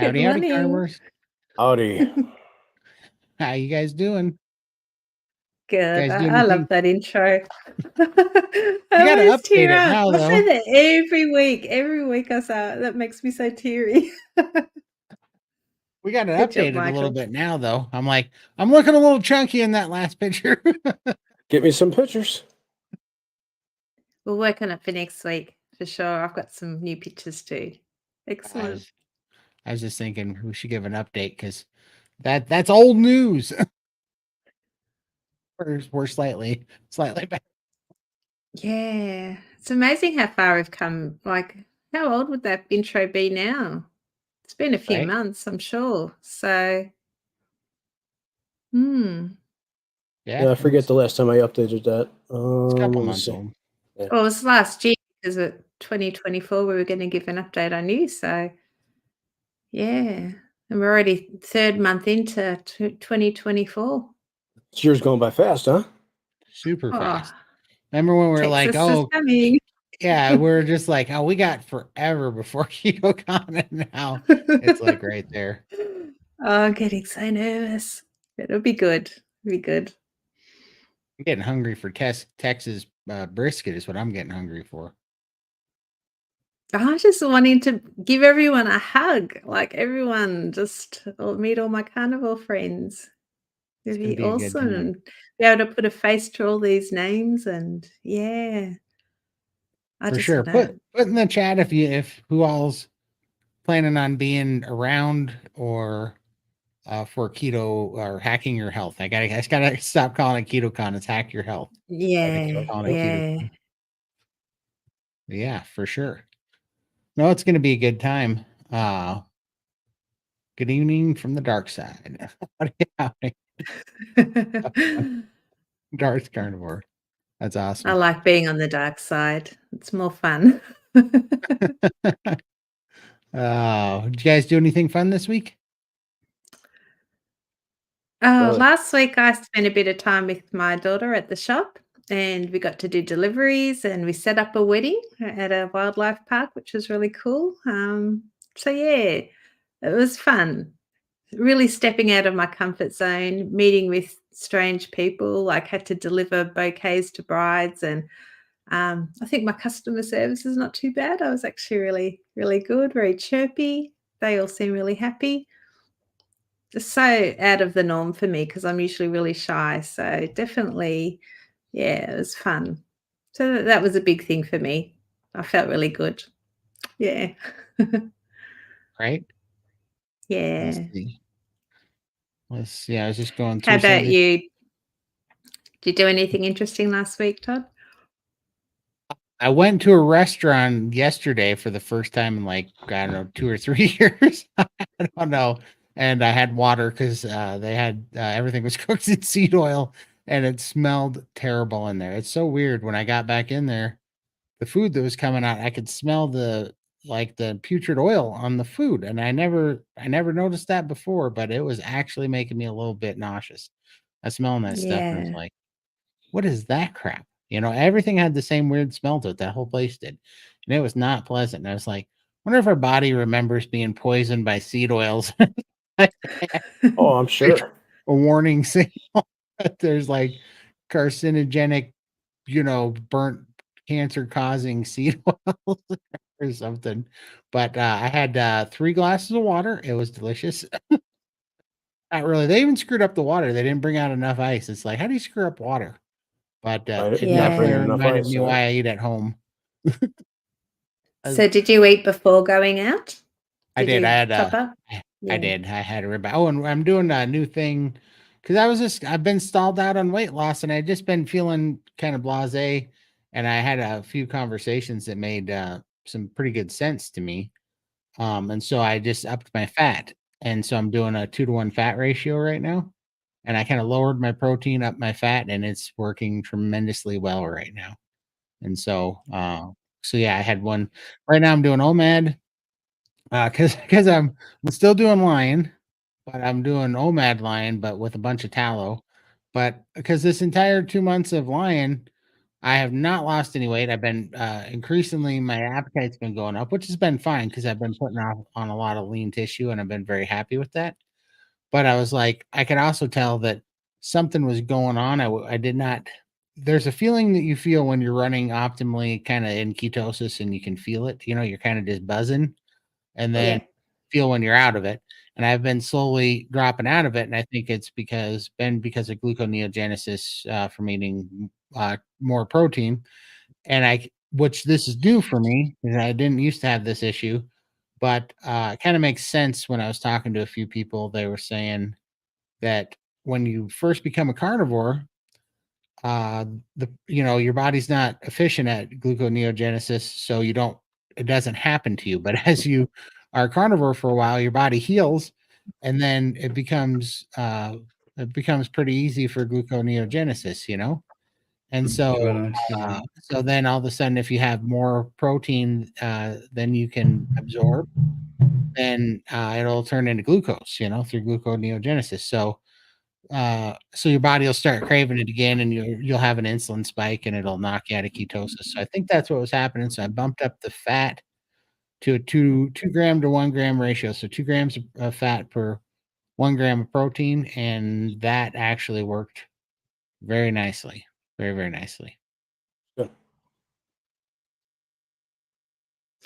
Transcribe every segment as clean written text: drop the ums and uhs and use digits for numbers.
Howdy, howdy, morning. carnivores. Howdy. How you guys doing? Good. Guys do I love anything? that intro. I gotta always update tear it up. now, I say though. that every week. Every week I say it. That makes me so teary. We got to Good job, update it a little Michael. bit now, though. I'm looking a little chunky in that last picture. Get me some pictures. We'll work on it for next week for sure. I've got some new pictures too. I Excellent. was just thinking we should give an update because that's old news. we're slightly back. Yeah. It's amazing how far we've come. Like, how old would that intro be now? It's been a few Right? months, I'm sure. So, hmm. Yeah, I forget the last time I updated that. It's a couple Let me months see. old. Well, it was last year because at 2024 we were going to give an update on you. So, yeah. And we're already third month into 2024. This year's going by fast, huh? Super Oh, fast. Remember when we were like, Texas is oh, coming. yeah, we're just like, oh, we got forever before KetoCon, and now it's like right there. Oh, I'm getting so nervous. It'll be good. It'll be good. I'm getting hungry for Texas brisket is what I'm getting hungry for. I'm just wanting to give everyone a hug. Like everyone, just meet all my carnivore friends. It's It'd gonna be be a good awesome. time. And be able to put a face to all these names and yeah. I For just sure. want to. Put in the chat if who all's planning on being around or for keto or hacking your health. I just gotta stop calling it KetoCon. It's hack your health. I keep Yeah, calling it yeah. KetoCon. Yeah, for sure. No, it's gonna be a good time. Good evening from the dark side. Dark carnivore. That's I awesome. like being on the dark side. It's more fun. Did you guys do anything fun this week? Last week I spent a bit of time with my daughter at the shop and we got to do deliveries and we set up a wedding at a wildlife park, which was really cool. So yeah, it was fun. Really stepping out of my comfort zone, meeting with strange people, like had to deliver bouquets to brides and I think my customer service is not too bad. I was actually really, really good, very chirpy. They all seem really happy. Just so out of the norm for me because I'm usually really shy. So definitely, yeah, it was fun. So that was a big thing for me. I felt really good. Yeah. Right? Let's Yeah. see. I was just going How through some of about the. you? Did you do anything interesting last week, Todd? I went to a restaurant yesterday for the first time in like, I don't know, 2 or 3 years. I don't know. And I had water because they had everything was cooked in seed oil and it smelled terrible in there. It's so weird. When I got back in there, the food that was coming out, I could smell the putrid oil on the food. And I never noticed that before, but it was actually making me a little bit nauseous. I was smelling that stuff and it's Yeah. like, what is that crap? Everything had the same weird smell to it. That whole place did. And it was not pleasant. And I was like, wonder if our body remembers being poisoned by seed oils. Oh, I'm sure. A warning signal that there's like carcinogenic, burnt cancer causing seed oils or something. But I had 3 glasses of water. It was delicious. Not really. They even screwed up the water. They didn't bring out enough ice. It's like, how do you screw up water? But it Not definitely bringing Yeah. enough reminded ice. me why I eat at home. So did you eat before going out? I Did did. I you had top a up? I Yeah. did. I had a rib. Oh, and I'm doing a new thing because I've been stalled out on weight loss and I just been feeling kind of blasé. And I had a few conversations that made some pretty good sense to me. And so I just upped my fat. And so I'm doing a 2-to-1 fat ratio right now. And I kind of lowered my protein, up my fat, and it's working tremendously well right now. And so yeah, I had one right now. I'm doing OMAD because I'm still doing lion, but I'm doing OMAD lion, but with a bunch of tallow. But because this entire 2 months of lion I have not lost any weight. I've been increasingly my appetite's been going up, which has been fine because I've been putting on a lot of lean tissue and I've been very happy with that. But I was like, I could also tell that something was going on. I did not. There's a feeling that you feel when you're running optimally, kind of in ketosis, and you can feel it. You're kind of just buzzing, and then Yeah. feel when you're out of it. And I've been slowly dropping out of it, and I think it's because of gluconeogenesis from eating more protein. And which this is new for me, because I didn't used to have this issue, but it kind of makes sense when I was talking to a few people. They were saying that when you first become a carnivore, your body's not efficient at gluconeogenesis, so it doesn't happen to you. But as you are a carnivore for a while, your body heals, and then it becomes pretty easy for gluconeogenesis. And so Right. Yeah. so then all of a sudden, if you have more protein than you can absorb, then it'll turn into glucose, through gluconeogenesis. So your body will start craving it again, and you'll have an insulin spike, and it'll knock you out of ketosis. So I think that's what was happening. So I bumped up the fat to a 2 gram to 1 gram ratio. So 2 grams of fat per 1 gram of protein, and that actually worked very nicely, very very nicely. Good.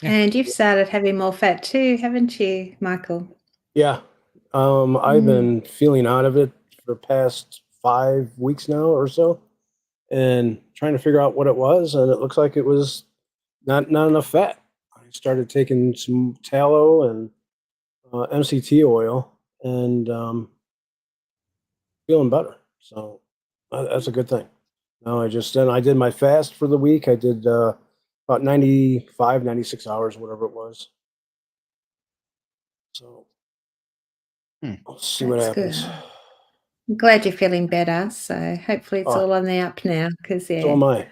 Yeah. And you've started having more fat too, haven't you, Michael? Yeah. I've been feeling out of it for the past 5 weeks now or so, and trying to figure out what it was, and it looks like it was not enough fat. I started taking some tallow and MCT oil, and feeling better. So that's a good thing. Now I did my fast for the week. I did about 95, 96 hours, whatever it was. So Hmm. we'll see what That's happens. good. I'm glad you're feeling better. So hopefully it's Oh. all on the up now. Because So am I.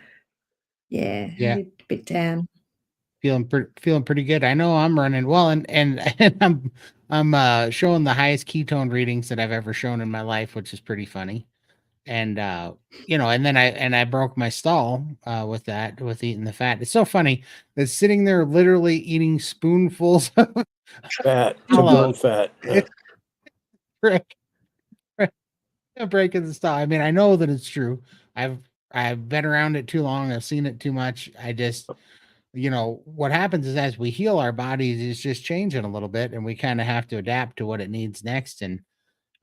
yeah, Yeah. you're a bit down. Feeling pretty good. I know I'm running well, and and I'm showing the highest ketone readings that I've ever shown in my life, which is pretty funny. And and then I broke my stall with eating the fat. It's so funny. It's sitting there literally eating spoonfuls of Fat to tallow. burn fat. Yeah. Frick, frick, breaking the stall. I mean, I know that it's true. I've I've been around it too long. I've seen it too much. I just what happens is as we heal, our bodies is just changing a little bit, and we kind of have to adapt to what it needs next. And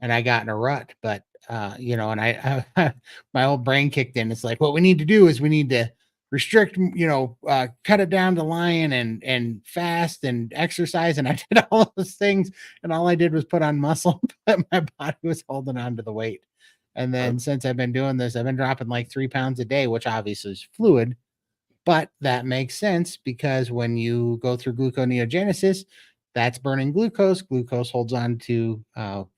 I got in a rut, but and my old brain kicked in. It's like what we need to do is we need to restrict, cut it down to lion and fast and exercise. And I did all of those things, and all I did was put on muscle, but my body was holding on to the weight. And then since I've been doing this, I've been dropping like 3 pounds a day, which obviously is fluid, but that makes sense because when you go through gluconeogenesis, that's burning glucose. Glucose holds on to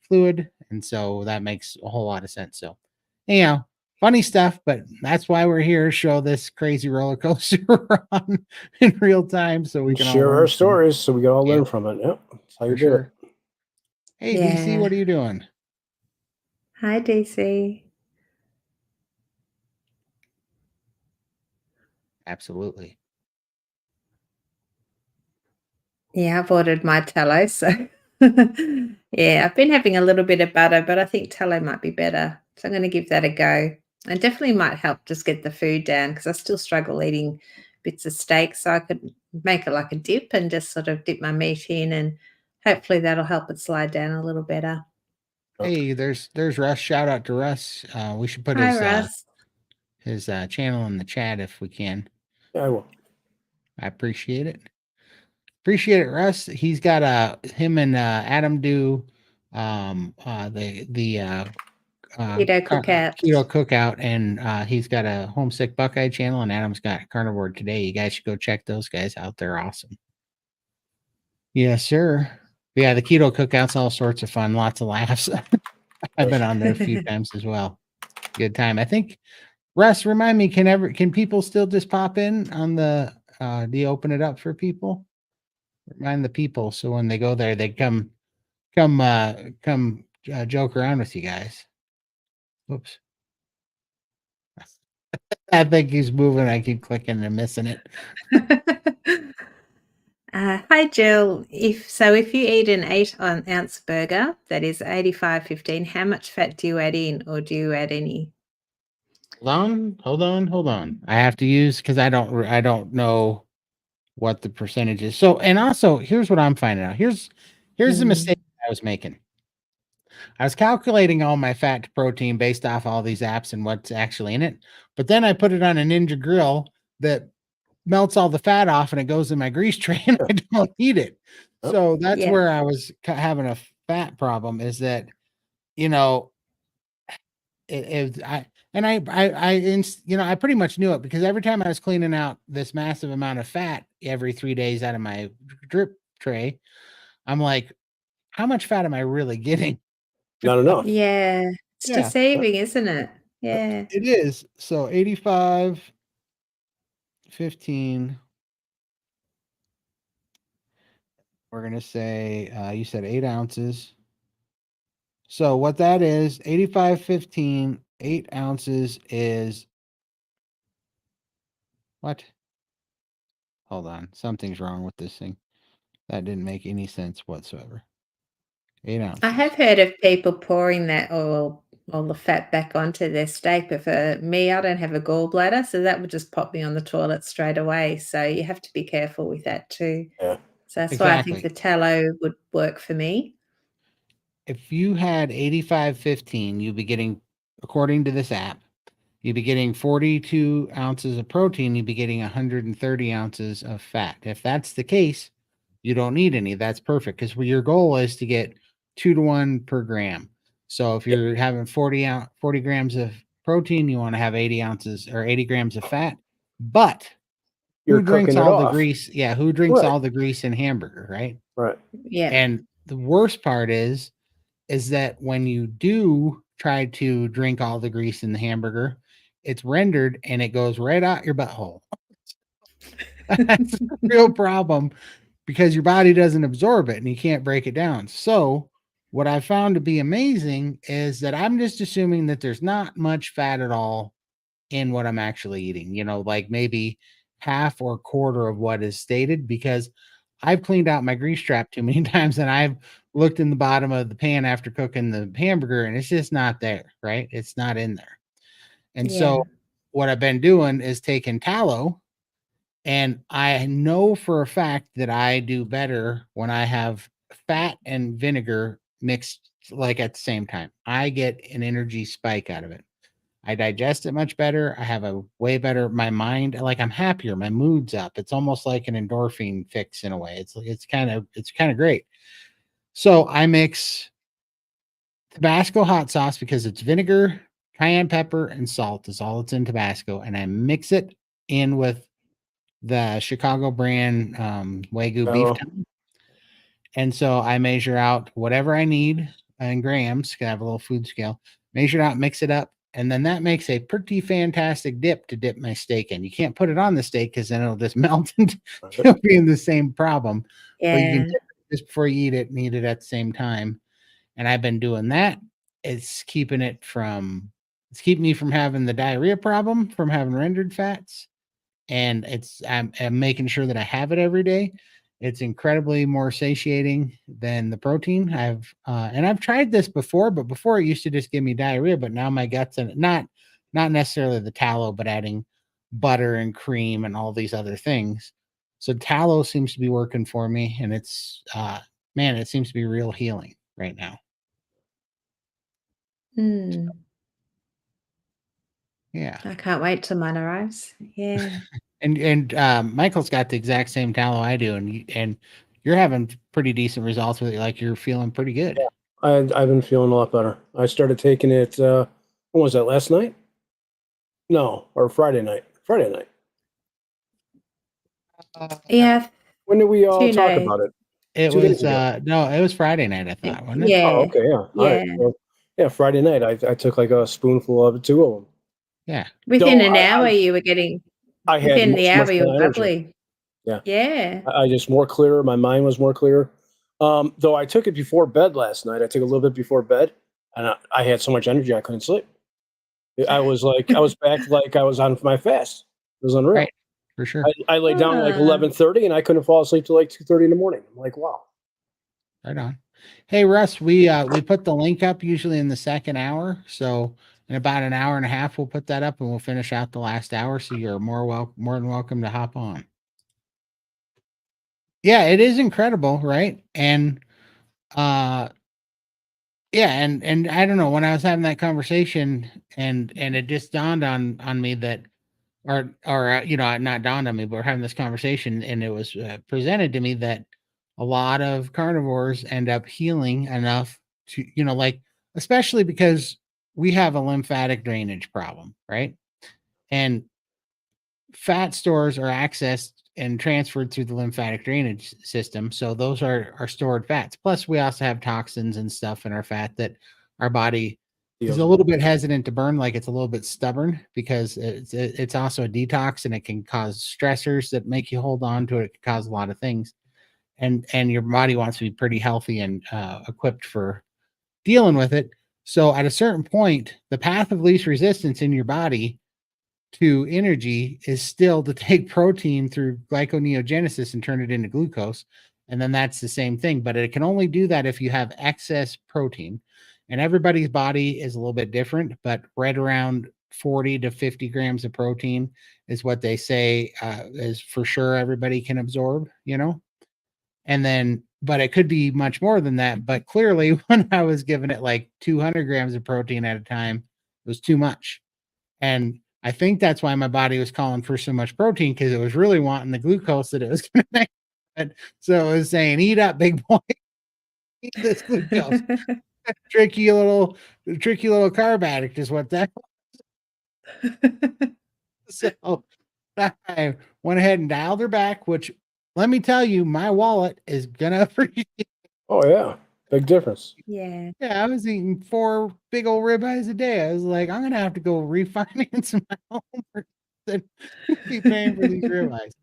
fluid. And so that makes a whole lot of sense. So, funny stuff, but that's why we're here. Show this crazy roller coaster on in real time so we And can all share learn our from it. stories so we can all Yeah, learn from it. Yep. That's how you for do it. sure. Hey, DC, what are Yeah. you doing? Hi, DC. Absolutely. Yeah, I've ordered my tallow, so yeah, I've been having a little bit of butter, but I think tallow might be better. So I'm going to give that a go. And definitely might help just get the food down because I still struggle eating bits of steak. So I could make it like a dip and just sort of dip my meat in, and hopefully that'll help it slide down a little better. Hey, there's Russ. Shout out to Russ. We should put Hi, his Russ. channel in the chat if we can. Yeah, I will. I appreciate it. Appreciate it, Russ. He's got him and Adam do the Keto cookout. keto cookout, and he's got a homesick Buckeye channel, and Adam's got Carnivore Today. You guys should go check those guys out. They're awesome. Yes, sir. Yeah, the keto cookout's all sorts of fun, lots of laughs. I've been on there a few times as well. Good time. I think Russ, remind me, can people still just pop in on the do you open it up for people? Remind the people so when they go there they come joke around with you guys. Whoops. That thing keeps moving. I keep clicking and missing it. Hi Jill. If you eat an 8-ounce burger that is 85/15, how much fat do you add in, or do you add any? Hold on. I have to use because I don't know what the percentage is. So, and also, here's what I'm finding out. Here's the mistake I was making. I was calculating all my fat to protein based off all these apps and what's actually in it, but then I put it on a Ninja grill that melts all the fat off and it goes in my grease tray and I don't eat it. So that's Yeah. where I was having a fat problem. Is that you know I and I pretty much knew it because every time I was cleaning out this massive amount of fat every 3 days out of my drip tray, I'm like, how much fat am I really getting? Not enough. Yeah. It's Yeah, deceiving, isn't it? Yeah. it is. So 85, 15. We're gonna say you said 8 ounces. So what that is, 85, 15, 8 ounces is what? Hold on. Something's wrong with this thing. That didn't make any sense whatsoever. 8 ounces. I have heard of people pouring that oil or the fat back onto their steak, but for me, I don't have a gallbladder, so that would just pop me on the toilet straight away. So you have to be careful with that too. Yeah. So that's why I think Exactly. the tallow would work for me. If you had 85, 15, you'd be getting, according to this app, you'd be getting 42 ounces of protein, you'd be getting 130 ounces of fat. If that's the case, you don't need any. That's perfect because your goal is to get 2 to 1 per gram. So if you're having 40 grams of protein, you want to have 80 ounces or 80 grams of fat. But You're who drinks cooking it all the off. grease? Yeah, who drinks Right. all the grease in hamburger, right? Right. Yeah. And the worst part is that when you do try to drink all the grease in the hamburger, it's rendered and it goes right out your butthole. That's a real problem because your body doesn't absorb it and you can't break it down. So, what I found to be amazing is that I'm just assuming that there's not much fat at all in what I'm actually eating, like maybe half or quarter of what is stated because I've cleaned out my grease trap too many times and I've looked in the bottom of the pan after cooking the hamburger and it's just not there, right? It's not in there. And so Yeah. what I've been doing is taking tallow, and I know for a fact that I do better when I have fat and vinegar mixed like at the same time. I get an energy spike out of it. I digest it much better. I have a way better my mind, like I'm happier, my mood's up. It's almost like an endorphin fix in a way. It's kind of great. So I mix Tabasco hot sauce because it's vinegar, cayenne pepper, and salt is all it's in Tabasco, and I mix it in with the Chicago brand Wagyu beef Oh, tongue. And so I measure out whatever I need in grams, 'cause I have a little food scale, measure it out, mix it up. And then that makes a pretty fantastic dip to dip my steak in. You can't put it on the steak because then it'll just melt and you'll be in the same problem. But you can Yeah. dip it just before you eat it at the same time. And I've been doing that. It's keeping me from having the diarrhea problem from having rendered fats, and I'm making sure that I have it every day. It's incredibly more satiating than the protein. I've tried this before, but before it used to just give me diarrhea, but now my guts and not necessarily the tallow, but adding butter and cream and all these other things. So tallow seems to be working for me, and it's man, it seems to be real healing right now. Mm. Yeah. I can't wait till mine arrives. Yeah. And Michael's got the exact same tallow I do, and you're having pretty decent results with it. Like you're feeling pretty good. I've been feeling a lot better. I started taking it. When was that? Last night? No, or Friday night. Friday night. Yeah. When did we all 2 talk days. about it? It 2 days was ago. no, it was Friday night, I thought, wasn't it? Oh, Yeah. okay, yeah. All right. Yeah. So, yeah, Friday night. I took like a spoonful of it, 2 of them. Yeah. Within Though an hour, you were getting I had within the so much hour, you more were energy. bubbly. Yeah. Yeah. I just more clearer. My mind was more clear. Though I took it before bed last night. I took a little bit before bed, and I had so much energy I couldn't sleep. I was back like I was on my fast. It was unreal. Right. For sure. I laid down at like Ah. 11:30 and I couldn't fall asleep till like 2:30 in the morning. I'm like, wow. Right on. Hey Russ, we put the link up usually in the second hour. So in about an hour and a half, we'll put that up and we'll finish out the last hour. So you're more than welcome to hop on. Yeah, it is incredible, right? And yeah, and I don't know, when I was having that conversation and it just dawned on me that not dawned on me, but we're having this conversation and it was presented to me that a lot of carnivores end up healing enough to, like, especially because we have a lymphatic drainage problem, right? And fat stores are accessed and transferred through the lymphatic drainage system. So those are stored fats. Plus, we also have toxins and stuff in our fat that our body is a little bit hesitant to burn, like it's a little bit stubborn because it's also a detox and it can cause stressors that make you hold on to it. It can cause a lot of things, and your body wants to be pretty healthy and equipped for dealing with it. So at a certain point, the path of least resistance in your body to energy is still to take protein through glyconeogenesis and turn it into glucose. And then that's the same thing, but it can only do that if you have excess protein. And everybody's body is a little bit different, but right around 40 to 50 grams of protein is what they say is for sure everybody can absorb, And then, but it could be much more than that. But clearly, when I was giving it like 200 grams of protein at a time, it was too much. And I think that's why my body was calling for so much protein because it was really wanting the glucose that it was going to make. So it was saying, "Eat up, big boy, eat this glucose." tricky little carb addict is what that. So I went ahead and dialed her back. Which, let me tell you, my wallet is gonna appreciate. Oh yeah, big difference. Yeah. Yeah, I was eating 4 big old ribeyes a day. I was like, I'm gonna have to go refinance my home and be paying for these ribeyes.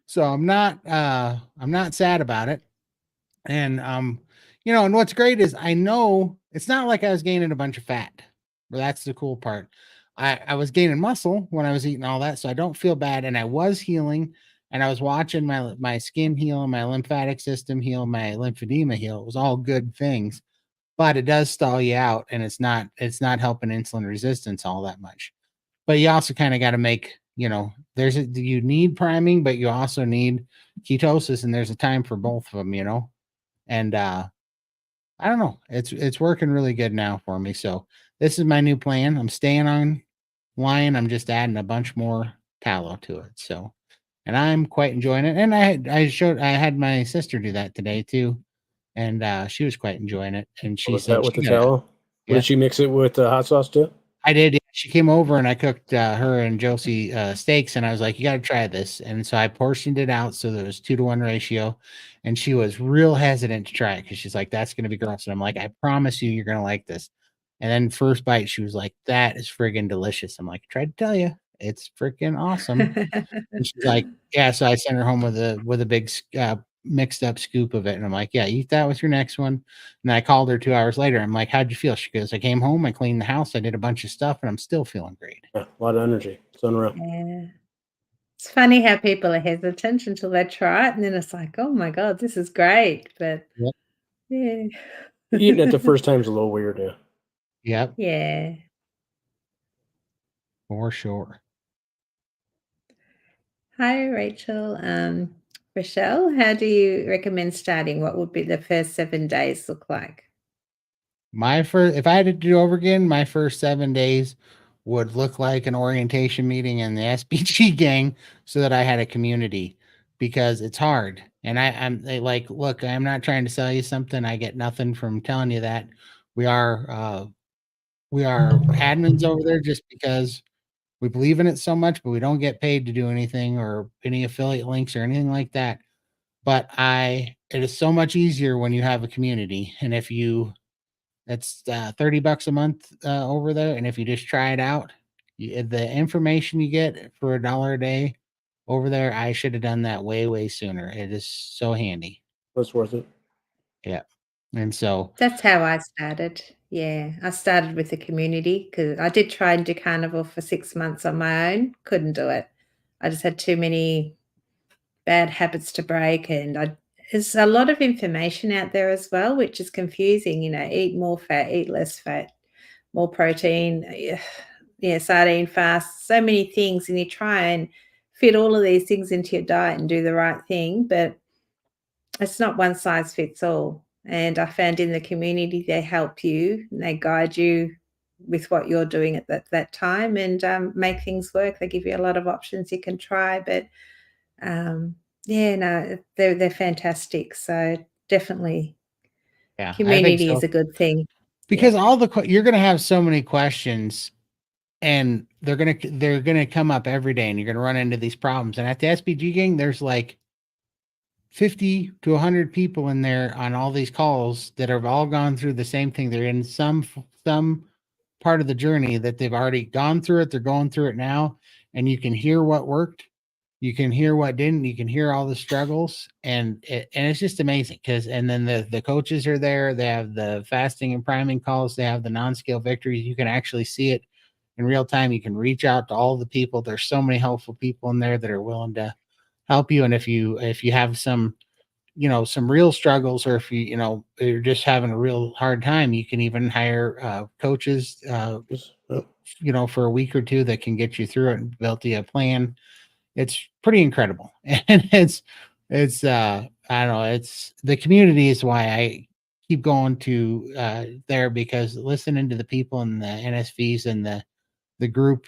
So I'm not sad about it. And and what's great is I know it's not like I was gaining a bunch of fat. But that's the cool part. I was gaining muscle when I was eating all that, so I don't feel bad. And I was healing and I was watching my skin heal, my lymphatic system heal, my lymphedema heal. It was all good things, but it does stall you out and it's not helping insulin resistance all that much. But you also kind of got to make, you need priming, but you also need ketosis, and there's a time for both of them, And I don't know. It's working really good now for me. So this is my new plan. I'm staying on line. I'm just adding a bunch more tallow to it. So, and I'm quite enjoying it. And I had my sister do that today too, and she was quite enjoying it. And she Was said that with she the got it. tallow? Yeah. Did she mix it with hot sauce too? I did. Yeah. She came over and I cooked her and Josie steaks, and I was like, "You got to try this." And so I portioned it out so there was 2-to-1 ratio, and she was real hesitant to try it because she's like, "That's going to be gross." And I'm like, "I promise you, you're going to like this." And then first bite, she was like, "That is friggin' delicious." I'm like, "I tried to tell you, it's freaking awesome." And she's like, "Yeah." So I sent her home with a big mixed up scoop of it, and I'm like, "Yeah, eat that with your next one." And I called her 2 hours later. I'm like, "How'd you feel?" She goes, "I came home, I cleaned the house, I did a bunch of stuff, and I'm still feeling great." Yeah, a lot of energy. It's unreal. Yeah. It's funny how people are hesitant until they try it, and then it's like, "Oh my god, this is great." But Yep. yeah. Eating it the first time is a little weird, yeah. Yep, Yeah. for sure. Hi, Rachel. Rochelle, how do you recommend starting? What would be the first 7 days look like? If I had to do over again, my first 7 days would look like an orientation meeting in the SBG gang so that I had a community because it's hard. And they like, look, I'm not trying to sell you something. I get nothing from telling you that. We are admins over there just because we believe in it so much, but we don't get paid to do anything or any affiliate links or anything like that. But it is so much easier when you have a community. And if you that's $30 a month over there. And if you just try it out, the information you get for $1 a day over there, I should have done that way, way sooner. It is so handy. That's worth it. Yeah. And so, That's how I started. Yeah, I started with the community because I did try and do carnivore for 6 months on my own, couldn't do it. I just had too many bad habits to break, and there's a lot of information out there as well, which is confusing, eat more fat, eat less fat, more protein, yeah, sardine fast, so many things, and you try and fit all of these things into your diet and do the right thing, but it's not one size fits all. And I found in the community they help you and they guide you with what you're doing at that time and make things work. They give you a lot of options you can try, but yeah, no, they're fantastic. So definitely, yeah, I think community is so. a good thing. Because you're going to have so many questions, and they're gonna come up every day, and you're gonna run into these problems. And at the SBG gang, there's like 50 to 100 people in there on all these calls that have all gone through the same thing. They're in some part of the journey that they've already gone through it. They're going through it now, and you can hear what worked, you can hear what didn't, you can hear all the struggles, and it's just amazing. Because and then the coaches are there. They have the fasting and priming calls. They have the non-scale victories. You can actually see it in real time. You can reach out to all the people. There's so many helpful people in there that are willing to help you. And if you have some some real struggles, or if you're just having a real hard time, you can even hire coaches for a week or two that can get you through it and build you a plan. It's pretty incredible. And it's I don't know, it's the community is why I keep going to there, because listening to the people and the NSVs and the group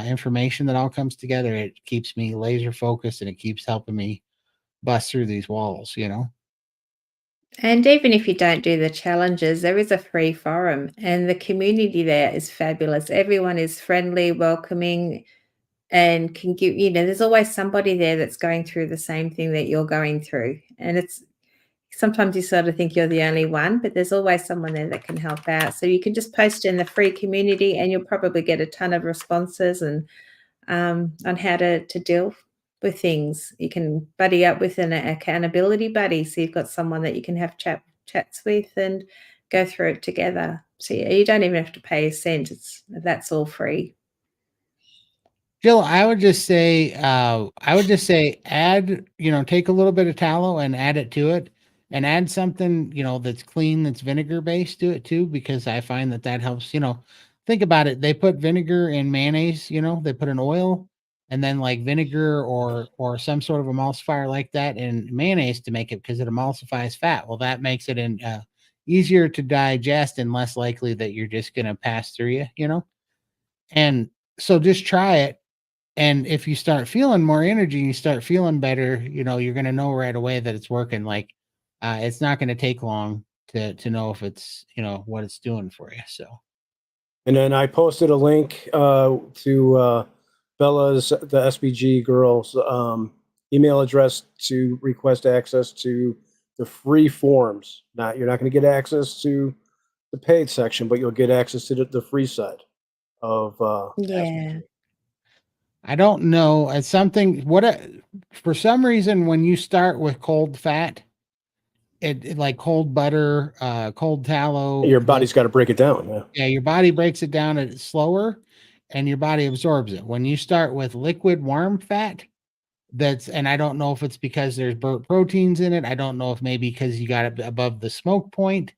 information that all comes together, it keeps me laser focused, and it keeps helping me bust through these walls. And even if you don't do the challenges, there is a free forum, and the community there is fabulous. Everyone is friendly, welcoming, and can give, there's always somebody there that's going through the same thing that you're going through. And it's sometimes you sort of think you're the only one, but there's always someone there that can help out. So you can just post in the free community and you'll probably get a ton of responses and on how to deal with things. You can buddy up with an accountability buddy. So you've got someone that you can have chats with and go through it together. So you don't even have to pay a cent. That's all free. Jill, I would just say add, take a little bit of tallow and add it to it, and add something, that's clean, that's vinegar based to it too, because I find that helps, think about it. They put vinegar in mayonnaise, they put an oil and then like vinegar or some sort of emulsifier like that in mayonnaise to make it, because it emulsifies fat. Well, that makes it easier to digest and less likely that you're just going to pass through you. And so just try it, and if you start feeling more energy, you start feeling better, you're going to know right away that it's working. Like, it's not going to take long to know if it's, what it's doing for you. So, And then I posted a link to Bella's, the SBG girls, email address to request access to the free forms. You're not going to get access to the paid section, but you'll get access to the free side of Yeah. SBG. I don't know. It's something, for some reason, when you start with cold fat, it like cold butter, cold tallow, Your body's got to break it down. Yeah. yeah, your body breaks it down at slower, and your body absorbs it. When you start with liquid warm fat, and I don't know if it's because there's proteins in it. I don't know if maybe because you got it above the smoke point.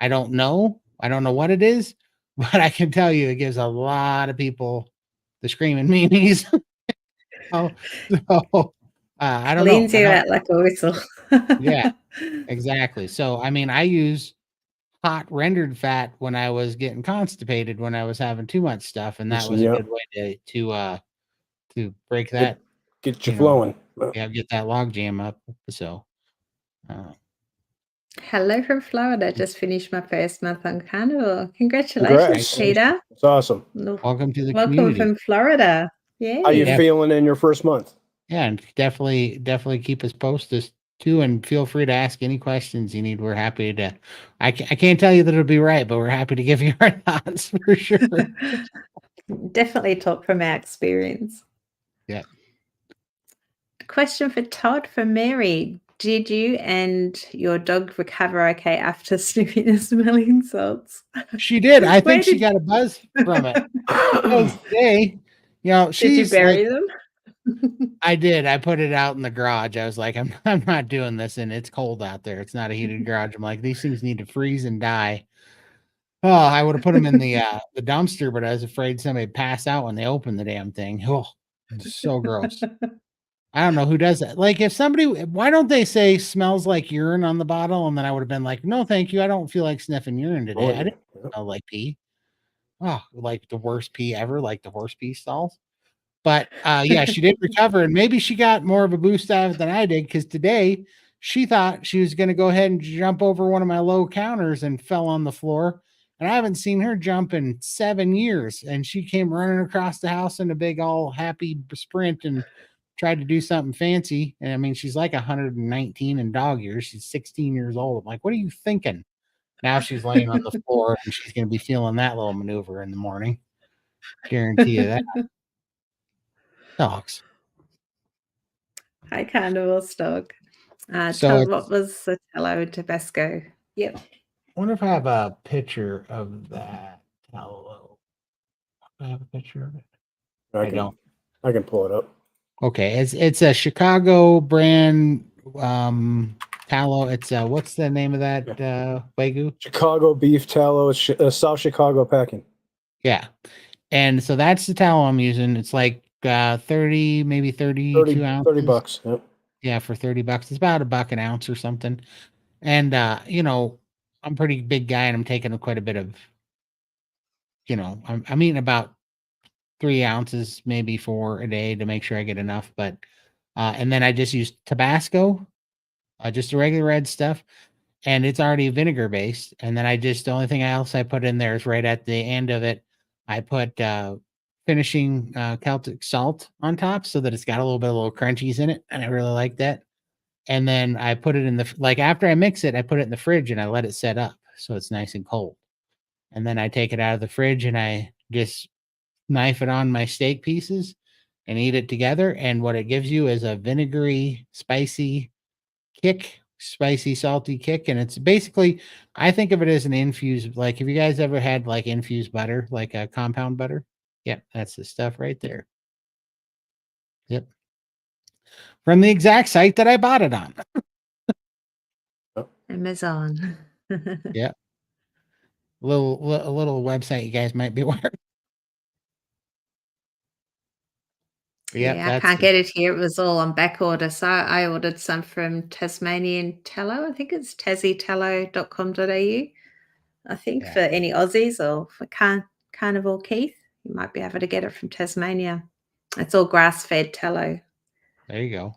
I don't know what it is, but I can tell you it gives a lot of people the screaming meanies. Oh, so I don't know. Cleans you out like a whistle. Yeah, exactly. So I mean, I use hot rendered fat when I was getting constipated, when I was having too much stuff, and that was a Yeah. good way to break that. Get you flowing. Get that log jam up. So. Hello from Florida. Just finished my first month on Carnivore. Congratulations, Congrats. Peter. It's awesome. Welcome to the Welcome community. from Florida. Yeah. How you feeling in your first month? Yeah, and definitely keep us posted too, and feel free to ask any questions you need. We're happy to. I can't tell you that it'll be right, but we're happy to give you our thoughts for sure. Definitely talk from our experience. Yeah. Question for Todd from Mary. did you and your dog recover okay after sniffing and smelling salts? She did. I Where think she did got a buzz from it. Because today, did you she's like, bury them? I did. I put it out in the garage. I was like, I'm not doing this, and it's cold out there. It's not a heated garage. I'm like, these things need to freeze and die. Oh, I would have put them in the dumpster, but I was afraid somebody'd pass out when they opened the damn thing. Oh, it's so gross. I don't know who does that. Like, if somebody, why don't they say smells like urine on the bottle? And then I would have been like, no, thank you. I don't feel like sniffing urine today. I didn't smell like pee. Oh, like the worst pee ever, like the horse pee stalls. But yeah, she did recover, and maybe she got more of a boost out of it than I did, because today she thought she was going to go ahead and jump over one of my low counters and fell on the floor. And I haven't seen her jump in 7 years. And she came running across the house in a big, all happy sprint and tried to do something fancy. And I mean, she's like 119 in dog years. She's 16 years old. I'm like, what are you thinking? Now she's laying on the floor, and she's going to be feeling that little maneuver in the morning. Guarantee you that. Dogs. Hi, Carnivore's dog. So Todd, it's, what was the tallow and Tabasco? Yep. I wonder if I have a picture of that tallow. I have a picture of it. I don't. I can pull it up. Okay, it's a Chicago brand tallow. It's what's the name of that Wagyu? Chicago beef tallow. It's South Chicago packing. Yeah, and so that's the tallow I'm using. It's like 30, maybe 32 ounces. $30. Yep. Yeah, for $30. It's about $1 an ounce or something. And I'm a pretty big guy, and I'm taking quite a bit of, I'm eating about 3 ounces, maybe 4 a day, to make sure I get enough. But and then I just use Tabasco, just the regular red stuff, and it's already vinegar based. And then the only thing else I put in there is right at the end of it, I put finishing Celtic salt on top, so that it's got a little bit of little crunchies in it, and I really like that. And then I put it in after I mix it, I put it in the fridge and I let it set up so it's nice and cold. And then I take it out of the fridge and I just knife it on my steak pieces and eat it together. And what it gives you is a vinegary, spicy kick, spicy, salty kick. And it's basically, I think of it as an infused, like, have you guys ever had like infused butter, like a compound butter? Yep, that's the stuff right there. Yep. From the exact site that I bought it on. Amazon. Yeah. A little website you guys might be aware. Yeah, I can't get it here. It was all on back order. So I ordered some from Tasmanian Tallow. I think it's tassietallow.com.au. I think Yeah. for any Aussies or for Carnivore Keith, you might be able to get it from Tasmania. It's all grass-fed tallow. There you go.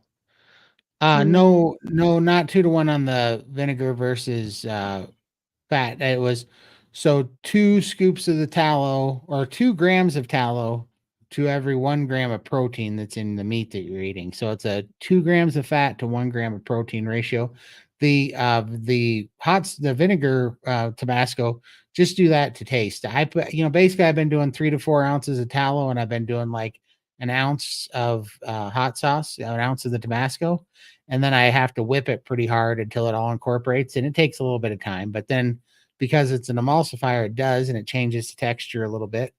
Mm. No, not 2-to-1 on the vinegar versus fat. It was 2 scoops of the tallow, or 2 grams of tallow to every 1 gram of protein that's in the meat that you're eating. So it's a 2 grams of fat to 1 gram of protein ratio. The vinegar Tabasco, just do that to taste. I put, basically I've been doing 3 to 4 ounces of tallow, and I've been doing like an ounce of hot sauce, an ounce of the Tabasco. And then I have to whip it pretty hard until it all incorporates, and it takes a little bit of time. But then, because it's an emulsifier, it does, and it changes the texture a little bit.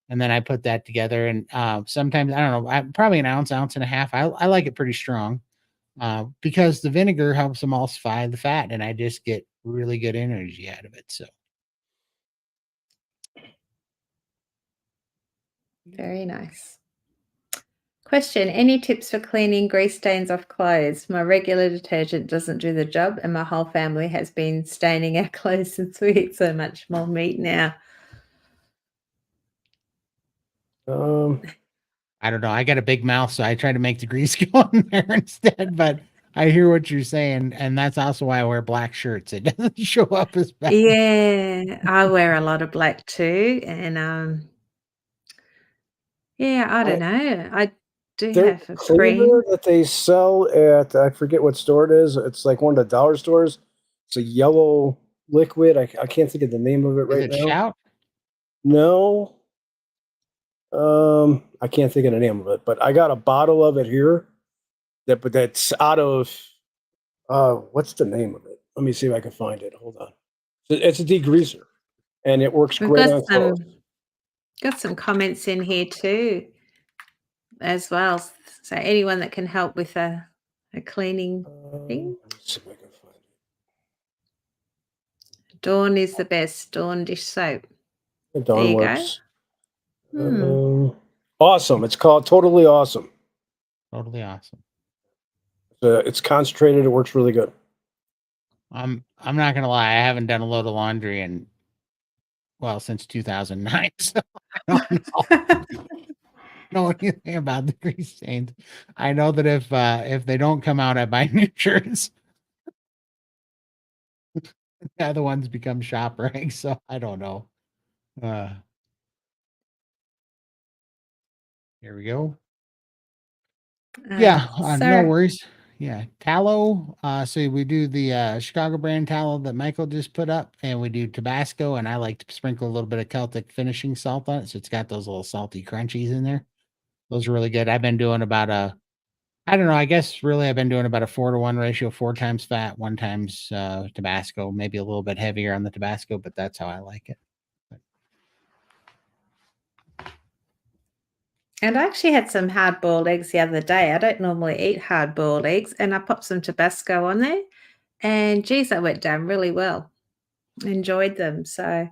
And then I put that together, and sometimes, I don't know, probably an ounce and a half. I like it pretty strong because the vinegar helps emulsify the fat, and I just get really good energy out of it. So Very nice. Question: any tips for cleaning grease stains off clothes? My regular detergent doesn't do the job, and my whole family has been staining our clothes since we eat so much more meat now. I don't know. I got a big mouth, so I try to make the grease go in there instead. But I hear what you're saying, and that's also why I wear black shirts. It doesn't show up as bad. Yeah, I wear a lot of black too, and yeah, I don't know. I do Their have a cleaner cream. that they sell at, I forget what store it is. It's like one of the dollar stores. It's a yellow liquid. I can't think of the name of it Is right it now. Shout? No. I can't think of the name of it, but I got a bottle of it here. But that's out of What's the name of it? Let me see if I can find it. Hold on. It's a degreaser, and it works We've great got on clothes. some comments in here too as well. So anyone that can help with a cleaning thing. Let me see if I can find it. Dawn is the best. Dawn dish soap. The There Dawn you works. go. Awesome. It's called Totally Awesome. Totally awesome. It's concentrated. It works really good. I'm not gonna lie, I haven't done a load of laundry since 2009. So I don't know anything about the grease stains. I know that if they don't come out, I buy new shirts. The other ones become shop rags, so I don't know. Here we go. Yeah, no worries. Yeah, tallow. So we do the Chicago brand tallow that Michael just put up, and we do Tabasco, and I like to sprinkle a little bit of Celtic finishing salt on it, so it's got those little salty crunchies in there. Those are really good. I've been doing about I don't know, I guess really I've been doing about a 4-to-1 ratio, 4 times fat, 1 times Tabasco, maybe a little bit heavier on the Tabasco, but that's how I like it. And I actually had some hard-boiled eggs the other day. I don't normally eat hard-boiled eggs, and I popped some Tabasco on there, and geez, that went down really well. Enjoyed them. So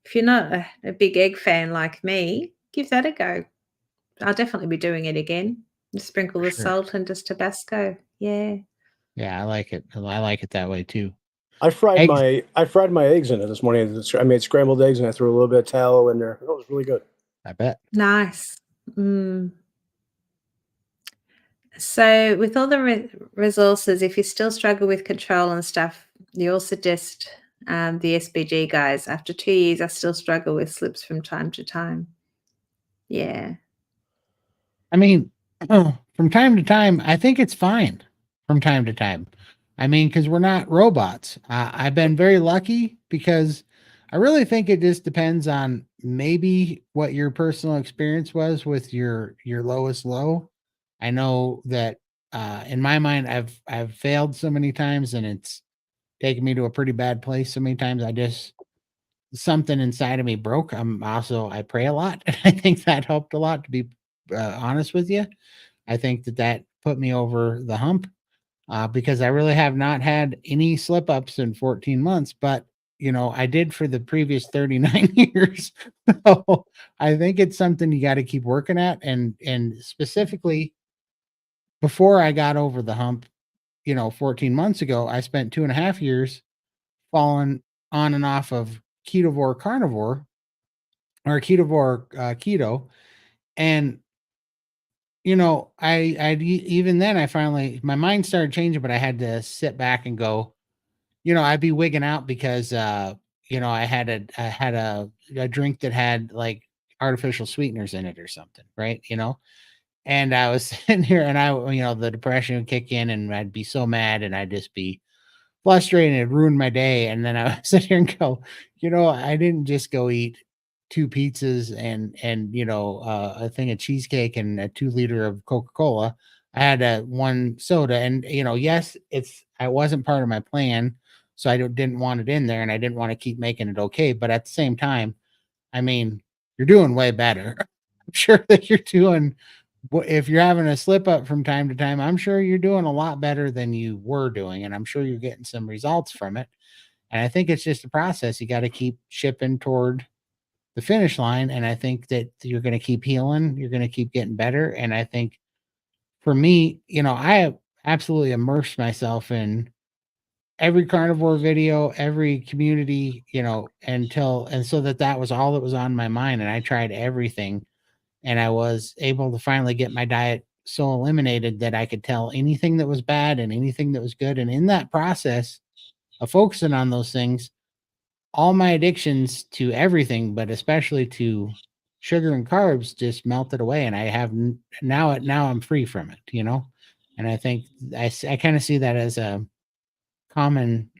if you're not a big egg fan like me, give that a go. I'll definitely be doing it again. Just sprinkle the Sure. salt and just Tabasco. Yeah. Yeah, I like it. I like it that way too. I fried Eggs. my eggs in it this morning. I made scrambled eggs and I threw a little bit of tallow in there. It was really good. I bet. Nice. So with all the resources, if you still struggle with control and stuff, you also suggest the SBG guys. After 2 years, I still struggle with slips from time to time. Yeah. I mean, from time to time, I think it's fine from time to time. I mean, because we're not robots. I've been very lucky because I really think it just depends on maybe what your personal experience was with your lowest low. I know that in my mind, I've failed so many times, and it's taken me to a pretty bad place so many times. I just something inside of me broke. I pray a lot, and I think that helped a lot. To be honest with you, I think that put me over the hump because I really have not had any slip ups in 14 months, but I did for the previous 39 years. So I think it's something you got to keep working at. And specifically before I got over the hump, 14 months ago, I spent 2.5 years falling on and off of ketovore carnivore or ketovore keto. And even then I finally my mind started changing, but I had to sit back and go, I'd be wigging out because I had a drink that had like artificial sweeteners in it or something, right? And I was sitting here and the depression would kick in and I'd be so mad and I'd just be frustrated and it ruined my day. And then I would sit here and go, I didn't just go eat 2 pizzas and a thing of cheesecake and a 2 liter of Coca-Cola. I had a 1 soda, and yes, I wasn't part of my plan, so I didn't want it in there, and I didn't want to keep making it okay. But at the same time, I mean, you're doing way better. I'm sure that you're doing. If you're having a slip up from time to time, I'm sure you're doing a lot better than you were doing, and I'm sure you're getting some results from it. And I think it's just a process. You got to keep shipping toward the finish line. And I think that you're going to keep healing. You're going to keep getting better. And I think for me, I have absolutely immersed myself in every carnivore video, every community, and so that was all that was on my mind. And I tried everything, and I was able to finally get my diet so eliminated that I could tell anything that was bad and anything that was good. And in that process of focusing on those things, all my addictions to everything, but especially to sugar and carbs, just melted away. And I have now I'm free from it. And I think I kind of see that as a common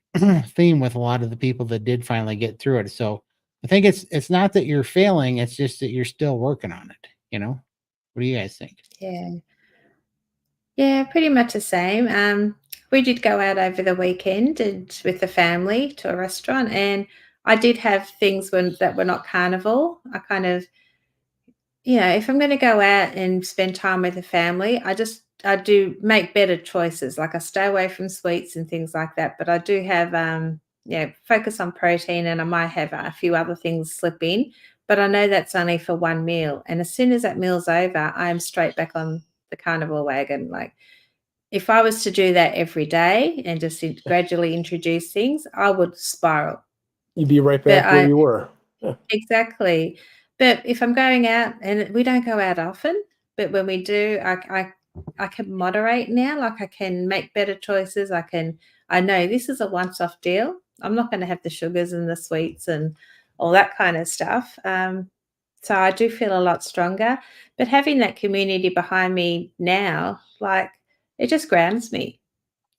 theme with a lot of the people that did finally get through it. So I think it's not that you're failing, it's just that you're still working on it. What do you guys think? Yeah. Yeah, pretty much the same. we did go out over the weekend and with the family to a restaurant, and I did have things that were not carnivore. I kind of, if I'm going to go out and spend time with the family, I do make better choices. Like I stay away from sweets and things like that, but I do have focus on protein, and I might have a few other things slip in, but I know that's only for one meal. And as soon as that meal's over, I am straight back on the carnivore wagon. Like if I was to do that every day and just gradually introduce things, I would spiral. You'd be right But back where you were. Yeah. exactly. But if I'm going out, and we don't go out often, but when we do, I can moderate now. Like I can make better choices. I know this is a once-off deal. I'm not going to have the sugars and the sweets and all that kind of stuff. So I do feel a lot stronger. But having that community behind me now, like it just grounds me,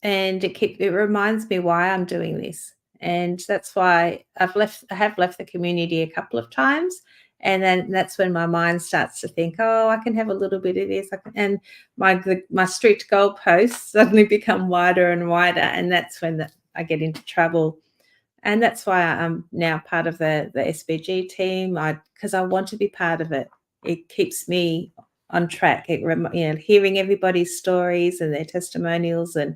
and it reminds me why I'm doing this. And that's why I have left the community a couple of times, and then that's when my mind starts to think, oh, I can have a little bit of this, and my strict goalposts suddenly become wider and wider, and that's when I get into trouble. And that's why I'm now part of the SBG team, because I want to be part of it. It keeps me on track. Hearing everybody's stories and their testimonials, and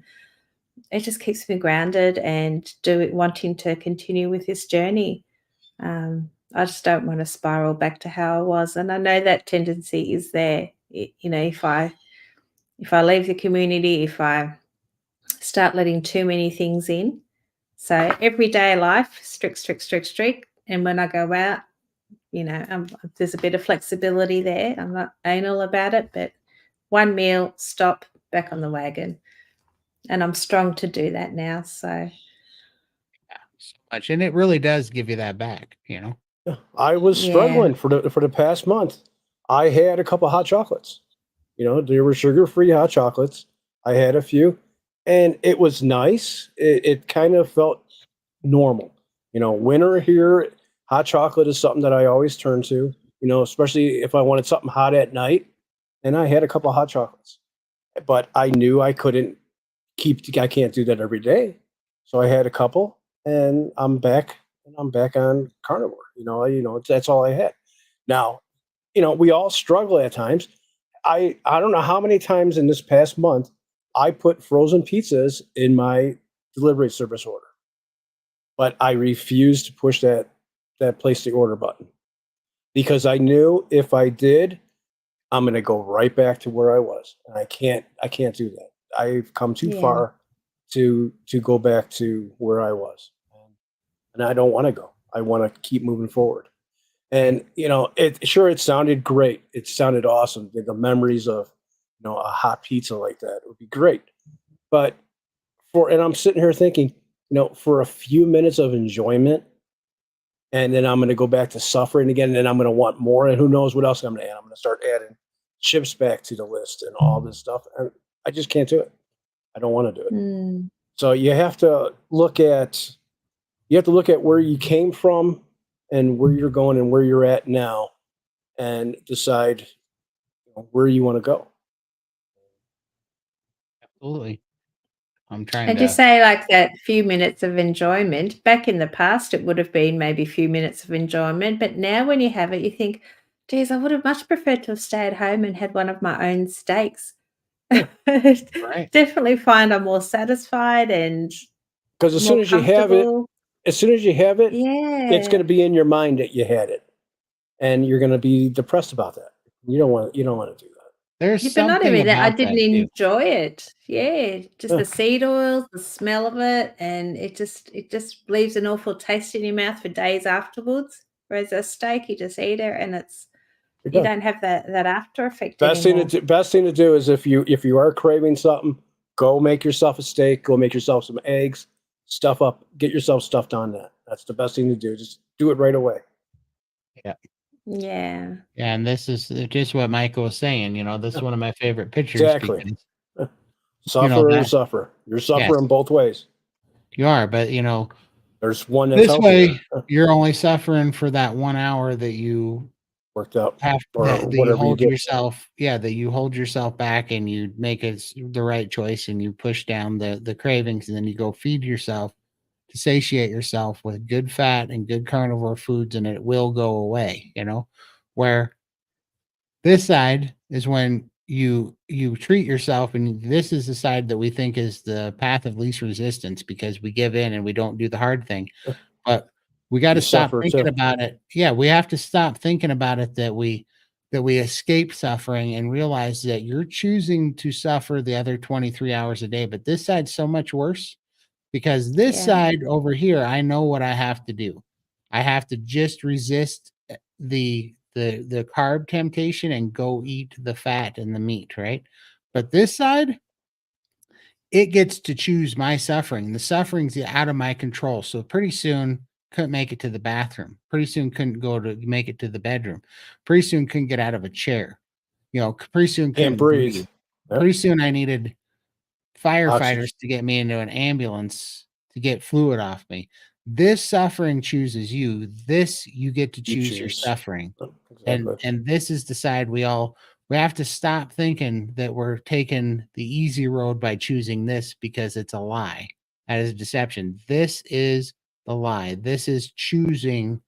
it just keeps me grounded and wanting to continue with this journey. I just don't want to spiral back to how I was, and I know that tendency is there. If I leave the community, if I start letting too many things in, so everyday life, strict, and when I go out, there's a bit of flexibility there. I'm not anal about it, but one meal, stop, back on the wagon. And I'm strong to do that now. So Yeah, so much, and it really does give you that back. Yeah. I was yeah, struggling for the past month. I had a couple hot chocolates. They were sugar-free hot chocolates. I had a few, and it was nice. It kind of felt normal. Winter here, hot chocolate is something that I always turn to. Especially if I wanted something hot at night, and I had a couple hot chocolates. But I knew I couldn't I can't do that every day. So I had a couple, and I'm back on carnivore. That's all I had. Now, we all struggle at times. I don't know how many times in this past month I put frozen pizzas in my delivery service order, but I refused to push that place the order button because I knew if I did, I'm going to go right back to where I was, and I can't do that. I've come too yeah, far to go back to where I was, and I don't want to go. I want to keep moving forward. And it sounded great. It sounded awesome. The memories of a hot pizza like that would be great. But and I'm sitting here thinking, for a few minutes of enjoyment, and then I'm going to go back to suffering again, and then I'm going to want more, and who knows what else I'm going to add. I'm going to start adding chips back to the list and all this stuff, and I just can't do it. I don't want to do it. mm, So you have to look at where you came from and where you're going and where you're at now, and decide where you want to go. Absolutely. I'm trying and you to. say like that few minutes of enjoyment. Back in the past, it would have been maybe a few minutes of enjoyment, but now when you have it, you think, geez, I would have much preferred to have stayed home and had one of my own steaks. Right. Definitely find I'm more satisfied and Because as soon more as you have it, comfortable. it's going Yeah. to be in your mind that you had it, and you're going to be depressed about that. You don't want to do that. There's Yeah, but not something even that, I about didn't that too. enjoy it. Yeah, just Yeah. the seed oils, the smell of it, and it just leaves an awful taste in your mouth for days afterwards. Whereas a steak, you just eat it, and You're you done. don't have that after effect Best thing anymore. to do is if you are craving something, go make yourself a steak. Go make yourself some eggs. Get yourself stuffed on that. That's the best thing to do. Just do it right away. Yeah. Yeah. Yeah, and this is just what Michael was saying. This is one of my favorite pictures Exactly. because Suffer or that suffer. You're yes, suffering both ways. you are, but There's one that's this healthier. way you're only suffering for that 1 hour that you worked out, have or that you whatever you hold did. yourself, yeah, that you hold yourself back and you make the right choice and you push down the cravings and then you go feed yourself to satiate yourself with good fat and good carnivore foods and it will go away, where this side is when you treat yourself, and this is the side that we think is the path of least resistance because we give in and we don't do the hard thing. But we got You to stop suffer thinking too. about it. Yeah, we have to stop thinking about it that we escape suffering and realize that you're choosing to suffer the other 23 hours a day. But this side's so much worse because this Yeah. side over here, I know what I have to do. I have to just resist the carb temptation and go eat the fat and the meat, right? But this side, it gets to choose my suffering. The suffering's out of my control. So pretty soon couldn't make it to the bathroom. Pretty soon couldn't go to make it to the bedroom. Pretty soon couldn't get out of a chair. Pretty soon Can't couldn't breathe. breathe. Yep. Pretty soon I needed Oxygen. firefighters to get me into an ambulance to get fluid off me. This suffering chooses you. This you get to You choose your choose. suffering. Exactly. And this is the side we have to stop thinking that we're taking the easy road by choosing this because it's a lie. That is a deception. This is the lie. This is choosing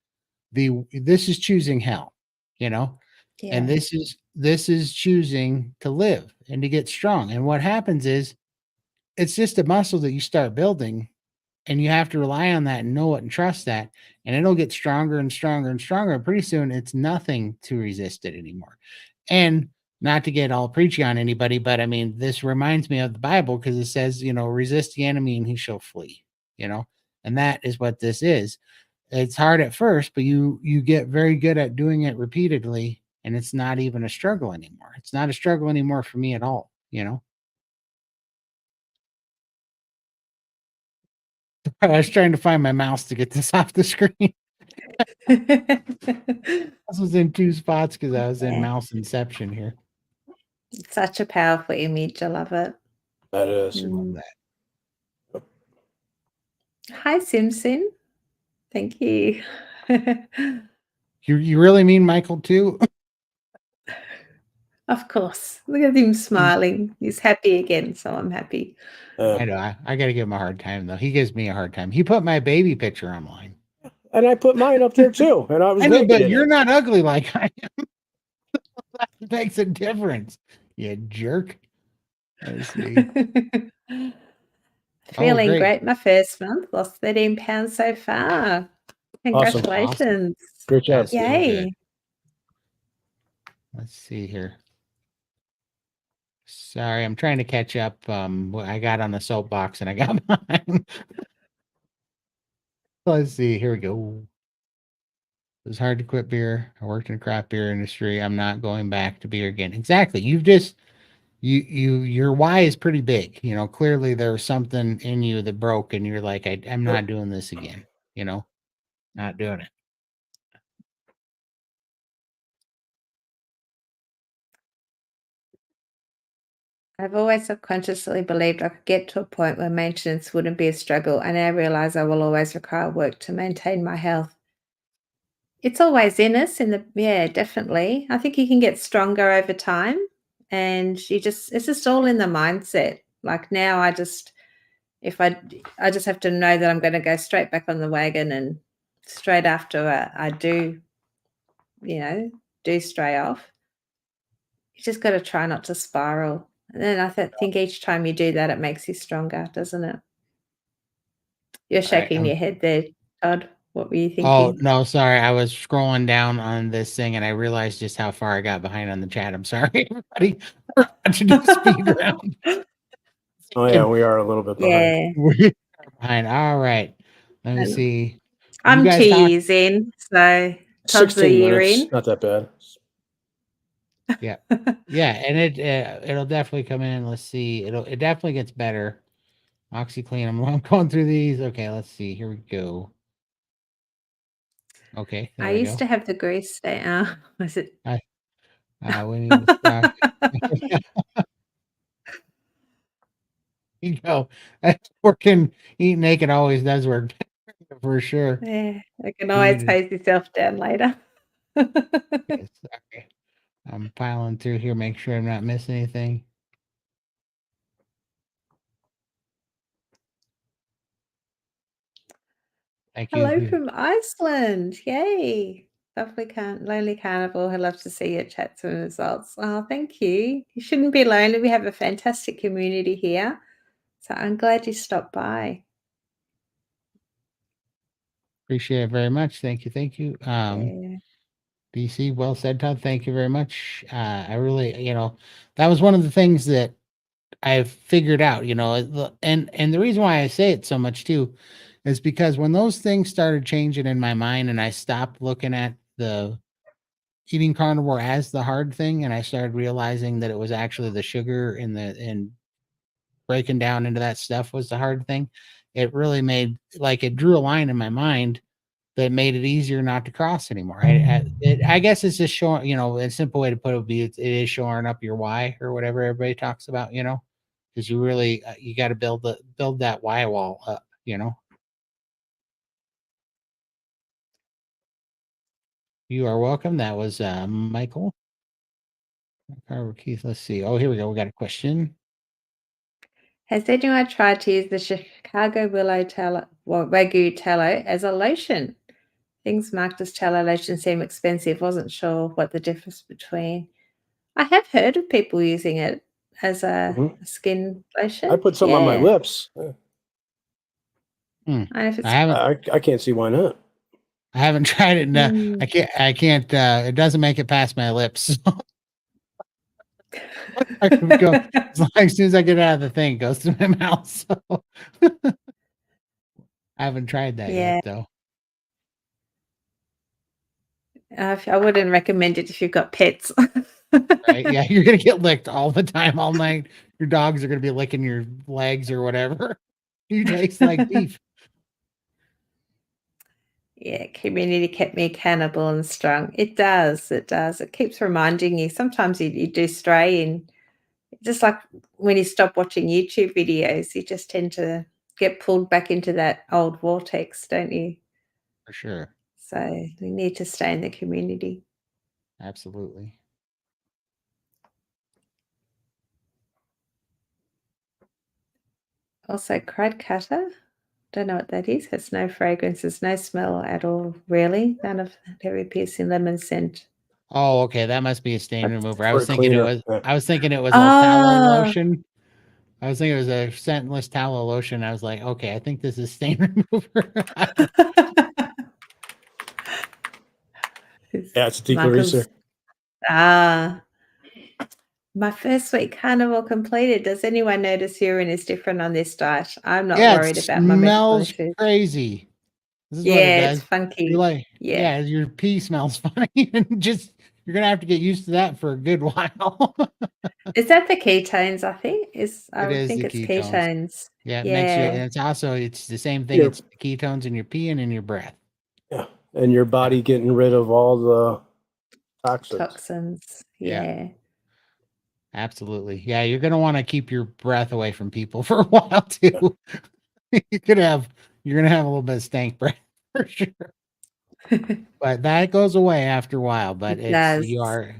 hell, you know? And Yeah. this is choosing to live and to get strong. And what happens is it's just a muscle that you start building and you have to rely on that and know it and trust that, and it'll get stronger and stronger and stronger. And pretty soon it's nothing to resist it anymore. And not to get all preachy on anybody, but I mean, this reminds me of the Bible because it says, resist the enemy and he shall flee, you know, and that is what this is. It's hard at first, but you get very good at doing it repeatedly, and it's not even a struggle anymore. It's not a struggle anymore for me at all. I was trying to find my mouse to get this off the screen. This was in two spots because I was in Yeah. mouse inception here. Such a powerful image. I love it. That is. Love that. Hi, Simpson. Thank you. You really mean Michael too? Of course. Look at him smiling. He's happy again, so I'm happy. I know. I got to give him a hard time though. He gives me a hard time. He put my baby picture online. And I put mine up there too, and I was I know, naked but in you're it. not ugly like I am. That makes a difference. You jerk. Let's see. Feeling great. great. My first month, lost 13 pounds so far. Awesome. Congratulations. Great job. That's really Yay. good. Let's see here. Sorry, I'm trying to catch up. I got on the soapbox and I got behind. Let's see. Here we go. It was hard to quit beer. I worked in the craft beer industry. I'm not going back to beer again. Exactly. You've just your why is pretty big. Clearly there was something in you that broke, and you're like, I'm not doing this again. Not doing it. I've always subconsciously believed I could get to a point where maintenance wouldn't be a struggle, and I realize I will always require work to maintain my health. It's always in us, yeah, definitely. I think you can get stronger over time, and it's just all in the mindset. Like now, if I just have to know that I'm going to go straight back on the wagon, and straight after I do stray off, you just got to try not to spiral. And then think each time you do that, it makes you stronger, doesn't it? You're All right. shaking your head there, Todd. What were you Oh, thinking? no, sorry. I was scrolling down on this thing and I realized just how far I got behind on the chat. I'm sorry, everybody. We're about to do speed round. Oh yeah, we are a little bit behind. Yeah. We're behind. All right. Let me And see. You I'm 2 guys talk. years in, so Todd's a 16 year minutes, in. not that bad. Yeah. Yeah, and it'll definitely come in. Let's see. It definitely gets better. OxyClean. I'm going through these. Okay, let's see. Here we go. Okay, I there we used go. to have the grease stain. Was it? We need to stop. You go. Working, eating naked always does work for sure. Yeah, I can We always need to, hose yourself down later. Yes, okay. I'm piling through here, make sure I'm not missing anything. Thank Hello you. from Iceland. Yay. Lonely carnivore who loves to see your chats and results. Oh, thank you. You shouldn't be lonely. We have a fantastic community here. So I'm glad you stopped by. Appreciate it very much. Thank you. Thank you. Yeah. DC, well said, Todd. Thank you very much. I really, that was one of the things that I've figured out, and the reason why I say it so much too is because when those things started changing in my mind and I stopped looking at the eating carnivore as the hard thing and I started realizing that it was actually the sugar and breaking down into that stuff was the hard thing, it really made it drew a line in my mind that made it easier not to cross anymore. I guess it's just showing, a simple way to put it would be it is showing up your why or whatever everybody talks about, because you really you got to build that why wall up. You are welcome. That was Michael. Keith, let's see. Oh, here we go. We got a question. Has anyone tried to use the Chicago Wagyu tallow as a lotion? Things marked as tallow lotion seem expensive. Wasn't sure what the difference between. I have heard of people using it as a skin lotion. I put some on my lips. I don't know if it's I can't see why not. I haven't tried it. No, I can't. It doesn't make it past my lips. As soon as I get out of the thing, it goes to my mouth. So I haven't tried that yet, though. I wouldn't recommend it if you've got pets. Right? Yeah, you're gonna get licked all the time, all night. Your dogs are gonna be licking your legs or whatever. You taste like beef. Yeah, community kept me accountable and strong. It does. It does. It keeps reminding you. Sometimes you do stray, and just like when you stop watching YouTube videos, you just tend to get pulled back into that old vortex, don't you? For sure. So we need to stay in the community. Absolutely. Also, crud cutter. Don't know what that is. Has no fragrance. There's no smell at all. Really, none of heavy piercing lemon scent. Oh, okay. That must be a stain remover. I For was a thinking cleaner. I was thinking it was a tallow Ah. lotion. I was thinking it was a scentless tallow lotion. I was like, okay, I think this is stain remover. Yeah, it's a degreaser. My first week carnival completed. Does anyone notice urine is different on this diet? I'm not Yeah, it worried about my medical smells issues. crazy. This is what it Yeah, does. it's funky. You're like, Yeah. your pee smells funny, and you're gonna have to get used to that for a good while. Is that the ketones, I think? I It would is think the it's ketones. ketones. Yeah, it makes you, and Yeah. it's the same thing. Your- It's the ketones in your pee and in your breath. Yeah, and your body getting rid of all the Toxins. Yeah. Yeah. Absolutely. Yeah, you're gonna want to keep your breath away from people for a while too. you're gonna have a little bit of stank breath for sure. But that goes away after a while. But It does. you are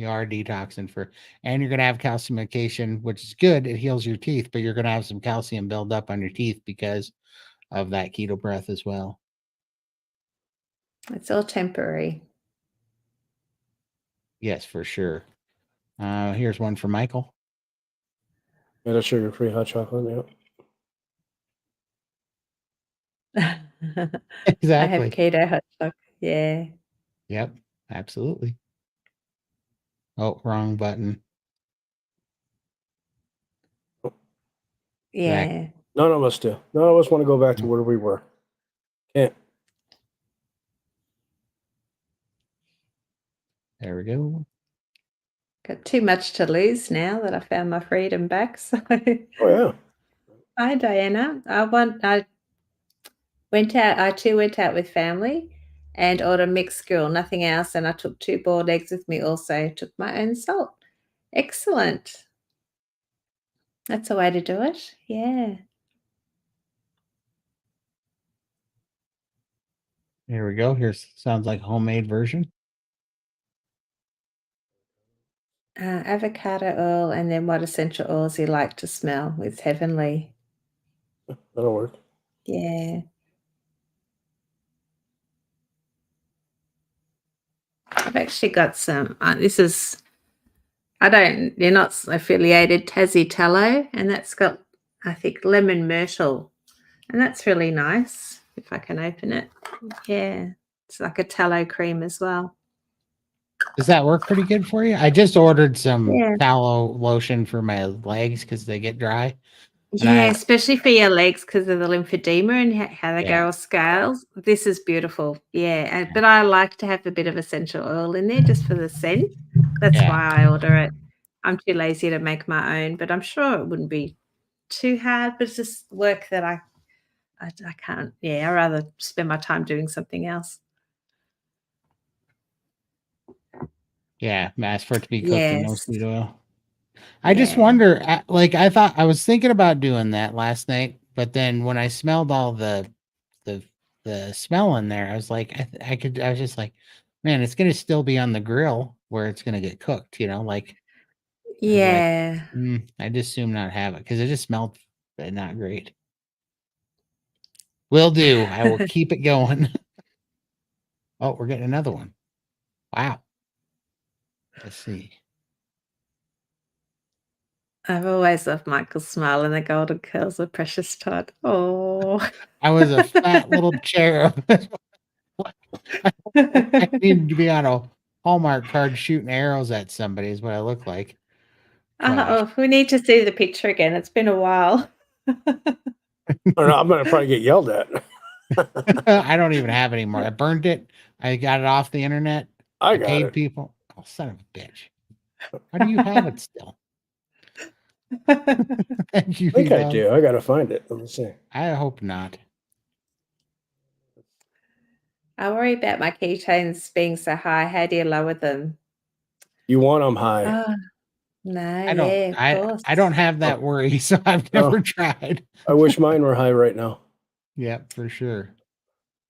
detoxing and you're gonna have calcification, which is good. It heals your teeth, but you're gonna have some calcium build up on your teeth because of that keto breath as well. It's all temporary. Yes, for sure. Here's one for Michael. Got a sugar-free hot chocolate. I have Exactly. keto hot chocolate. Yeah. Yep. Absolutely. Oh, wrong button. Yeah. None of us do. None of us want to go back to where we were. Can't. There we go. Got too much to lose now that I found my freedom back. So Oh yeah. hi Diana. I too went out with family and ordered a mixed grill, nothing else. And I took 2 boiled eggs with me also. Took my own salt. Excellent. That's a way to do it. Yeah. Here we go. Sounds like a homemade version. avocado oil, and then what essential oils you like to smell. It's heavenly. That'll work. Yeah. I've actually got some. You're not affiliated, Tassie tallow, and that's got, I think, lemon myrtle, and that's really nice. If I can open it. Yeah. It's like a tallow cream as well. Does that work pretty good for you? I just ordered some Yeah. tallow lotion for my legs because they get dry. And Yeah, especially for your legs because of the lymphedema and how they Yeah. go off scales. This is beautiful. Yeah, but I like to have a bit of essential oil in there just for the scent. That's Yeah. why I order it. I'm too lazy to make my own, but I'm sure it wouldn't be too hard, but it's just work that I can't. Yeah, I'd rather spend my time doing something else. Yeah, ask for it to be cooked in no Yes. sweet oil. I just Yeah. wonder, I thought I was thinking about doing that last night, but then when I smelled all the smell in there, I was like, I was just like, man, it's gonna still be on the grill where it's gonna get cooked, like I was like, Yeah. I just assume not have it because it just smelled not great. Will do. I will keep it going. Oh, we're getting another one. Wow. Let's see. I've always loved Michael's smile and the golden curls of precious Todd. Oh. I was a fat little cherub. I needed to be on a Hallmark card shooting arrows at somebody is what I look like. Gosh. Oh, we need to see the picture again. It's been a while. I don't know, I'm gonna probably get yelled at. I don't even have it anymore. I burned it. I got it off the internet. I got paid it. people. Oh, son of a bitch. How do you have it still? Thank you, I think I V-Bob. do. I gotta find it. Let me see. I hope not. I worry about my ketones being so high. How do you lower them? You want them high. Oh, no, I don't. yeah, of course. I don't have that worry, so I've never tried. I wish mine were high right now. Yeah, for sure.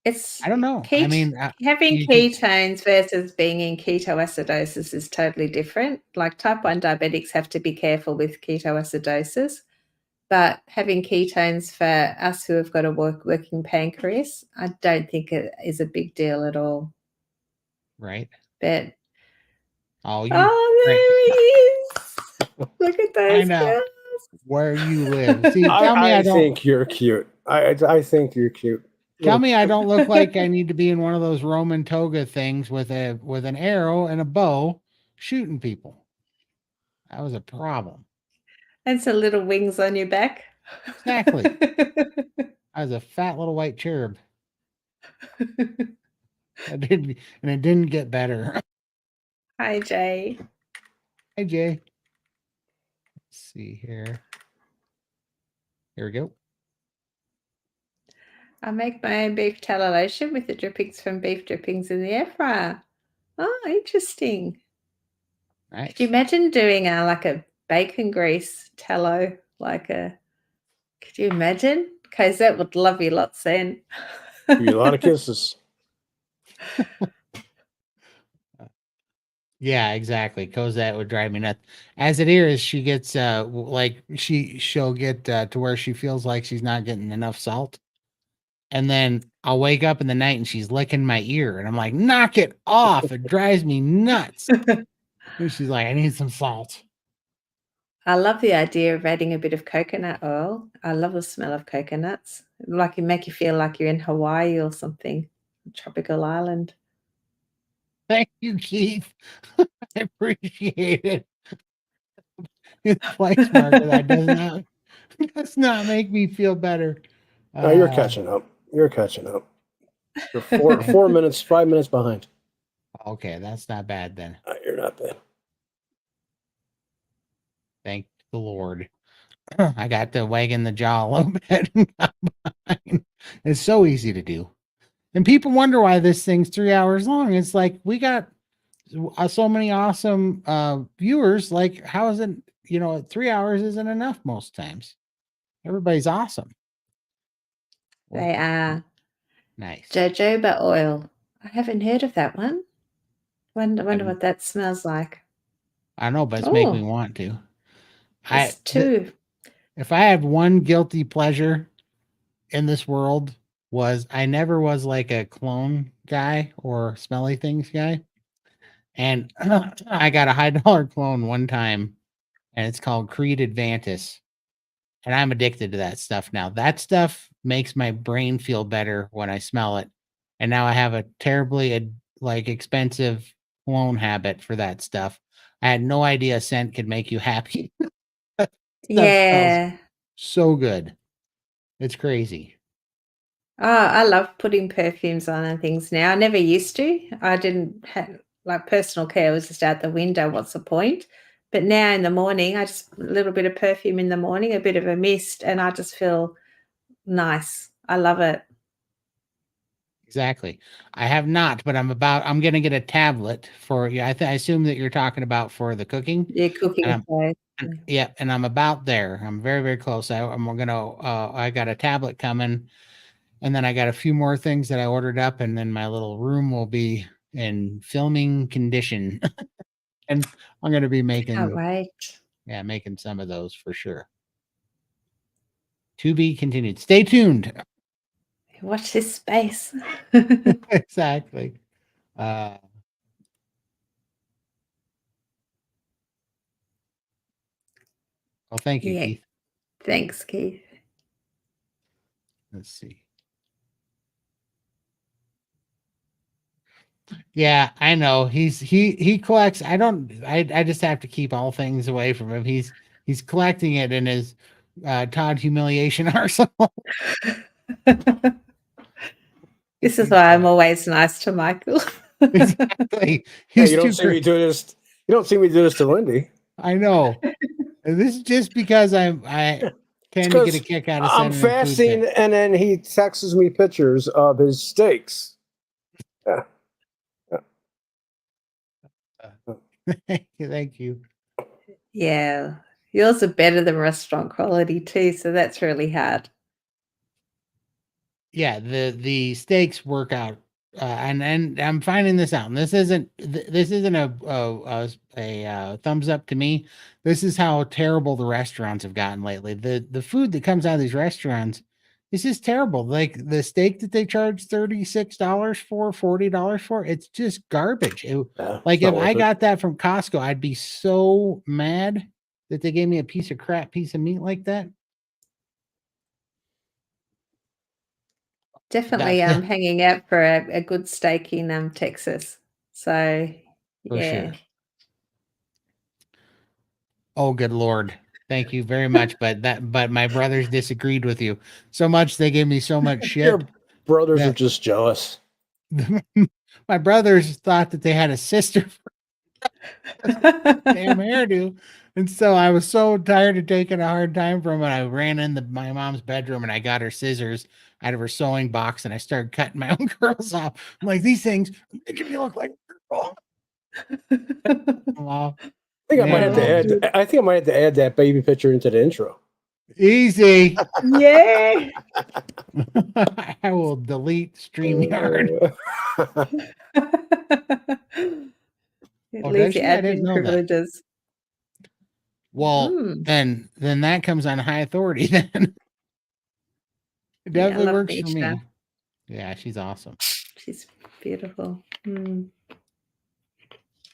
It's I don't know. I mean, having you can- ketones versus being in ketoacidosis is totally different. Like type 1 diabetics have to be careful with ketoacidosis, but having ketones for us who have got a working pancreas, I don't think it is a big deal at all. right. But Oh, there he is. Look at those Find out girls. where you live. See, tell me I I don't. think you're cute. I think you're cute. Tell me I don't look like I need to be in one of those Roman toga things with an arrow and a bow shooting people. That was a problem. And some little wings on your back. Exactly. I was a fat little white cherub. And it didn't get better. Hi, Jay. Hey, Jay. Let's see here. Here we go. I make my own beef tallow lotion with the drippings from beef drippings in the air fryer. Oh, interesting. Nice. Could you imagine doing like a bacon grease tallow? Could you imagine? Cosette would love you lots then. Give you a lot of kisses. Yeah, exactly. Cosette would drive me nuts. As it is, she gets she'll get to where she feels like she's not getting enough salt. And then I'll wake up in the night and she's licking my ear. And I'm like, knock it off. It drives me nuts. And she's like, I need some salt. I love the idea of adding a bit of coconut oil. I love the smell of coconuts. Like it make you feel like you're in Hawaii or something, a tropical island. Thank you, Keith. I appreciate it. It's place marker that does not make me feel better. No, you're catching up. You're catching up. You're 4 minutes, 5 minutes behind. Okay, that's not bad then. You're not bad. Thank the Lord. I got to wagging the jaw a little bit. It's so easy to do. And people wonder why this thing's 3 hours long. It's like we got so many awesome viewers. Like, how is it, 3 hours isn't enough most times. Everybody's awesome. They are. Nice. Jojoba oil. I haven't heard of that one. Wonder what that smells like. I know, but it's making me want to. It's two. If I had one guilty pleasure in this world, was I never was like a clone guy or smelly things guy. And I got a high dollar clone one time, and it's called Creed Advantis. And I'm addicted to that stuff now. That stuff makes my brain feel better when I smell it. And now I have a terribly like expensive clone habit for that stuff. I had no idea a scent could make you happy. Stuff smells Yeah. so good. It's crazy. Oh, I love putting perfumes on and things now. I never used to. I didn't have like personal care was just out the window. What's the point? But now in the morning, I just a little bit of perfume in the morning, a bit of a mist, and I just feel nice. I love it. Exactly. I have not, but I'm gonna get a tablet for you. I assume that you're talking about for the cooking. Yeah, And cooking show. yeah, and I'm about there. I'm very, very close. I'm gonna I got a tablet coming, and then I got a few more things that I ordered up, and then my little room will be in filming condition. And I'm gonna be Can't making wait. making some of those for sure. To be continued. Stay tuned. Watch this space. Exactly. Well, thank you, Yeah. Keith. Thanks, Keith. Let's see. Yeah, I know. He collects. I just have to keep all things away from him. He's collecting it in his Todd humiliation arsenal. This is why I'm always nice to Michael. Exactly. Yeah, He's you don't too see me do this. You don't see me do this to Lindy. I know. And this is just because I It's tend to get a because kick out of I'm sending him food fasting, pics. and then he texts me pictures of his steaks. Yeah. Thank you. Yeah. Yours are better than restaurant quality too, so that's really hard. Yeah, the steaks work out, and I'm finding this out. And this isn't a thumbs up to me. This is how terrible the restaurants have gotten lately. The food that comes out of these restaurants is just terrible. Like the steak that they charge $36 for, $40 for, it's just garbage. Yeah, Like it's not if I worth it. got that from Costco, I'd be so mad that they gave me a piece of crap piece of meat like that. Definitely hanging out for a good steak in Texas. So For yeah. sure. Oh, good Lord. Thank you very much. But my brothers disagreed with you so much. They gave me so much Your shit. brothers are that just jealous. my brothers thought that they had a sister damn hairdo. And so I was so tired of taking a hard time from it. I ran in my mom's bedroom and I got her scissors out of her sewing box and I started cutting my own curls off. I'm like, these things making me look like a girl. Oh, I think I might man, have to add. Good. I think I might have to add that baby picture into the intro. easy. Yeah. I will delete StreamYard. It Oh, leaves does your she? I didn't admin know that. privileges. Well, Mm. then that comes on high authority then. It Yeah, I definitely love works for me. Misha. Yeah, she's awesome. She's beautiful. Mm.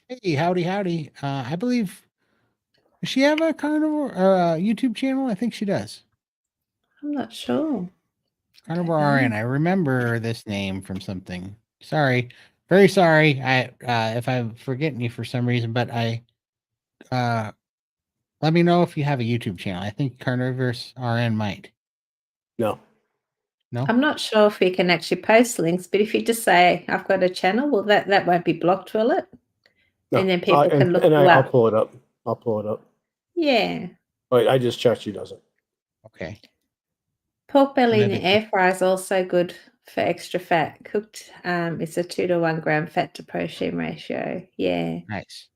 Hey, howdy, howdy. I believe does she have a carnivore or a YouTube channel? I think she does. I'm not sure. Carnivore Don't know. RN. I remember this name from something. Sorry. Very sorry. I if I'm forgetting you for some reason, but I let me know if you have a YouTube channel. I think Carnivorous RN might. No. No? I'm not sure if we can actually post links, but if you just say I've got a channel, well that won't be blocked, will it? No. And then people can look you I'll up. pull it up. I'll pull it up. Yeah. Wait, I just checked. She doesn't. Okay. Pork belly in the Maybe. air fryer is also good for extra fat. Cooked, it's a 2 to 1 gram fat to protein ratio. Yeah. Nice.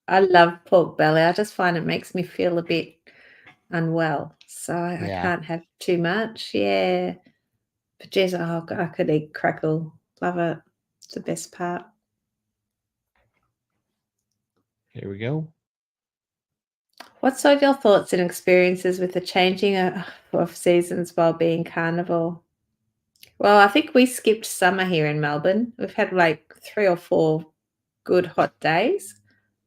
I love pork belly. I just find it makes me feel a bit unwell. So I Yeah. can't have too much. Yeah. But geez, I could eat crackle. Love it. It's the best part. Here we go. What's sort of your thoughts and experiences with the changing of seasons while being carnivore? Well, I think we skipped summer here in Melbourne. We've had like 3 or 4 good hot days,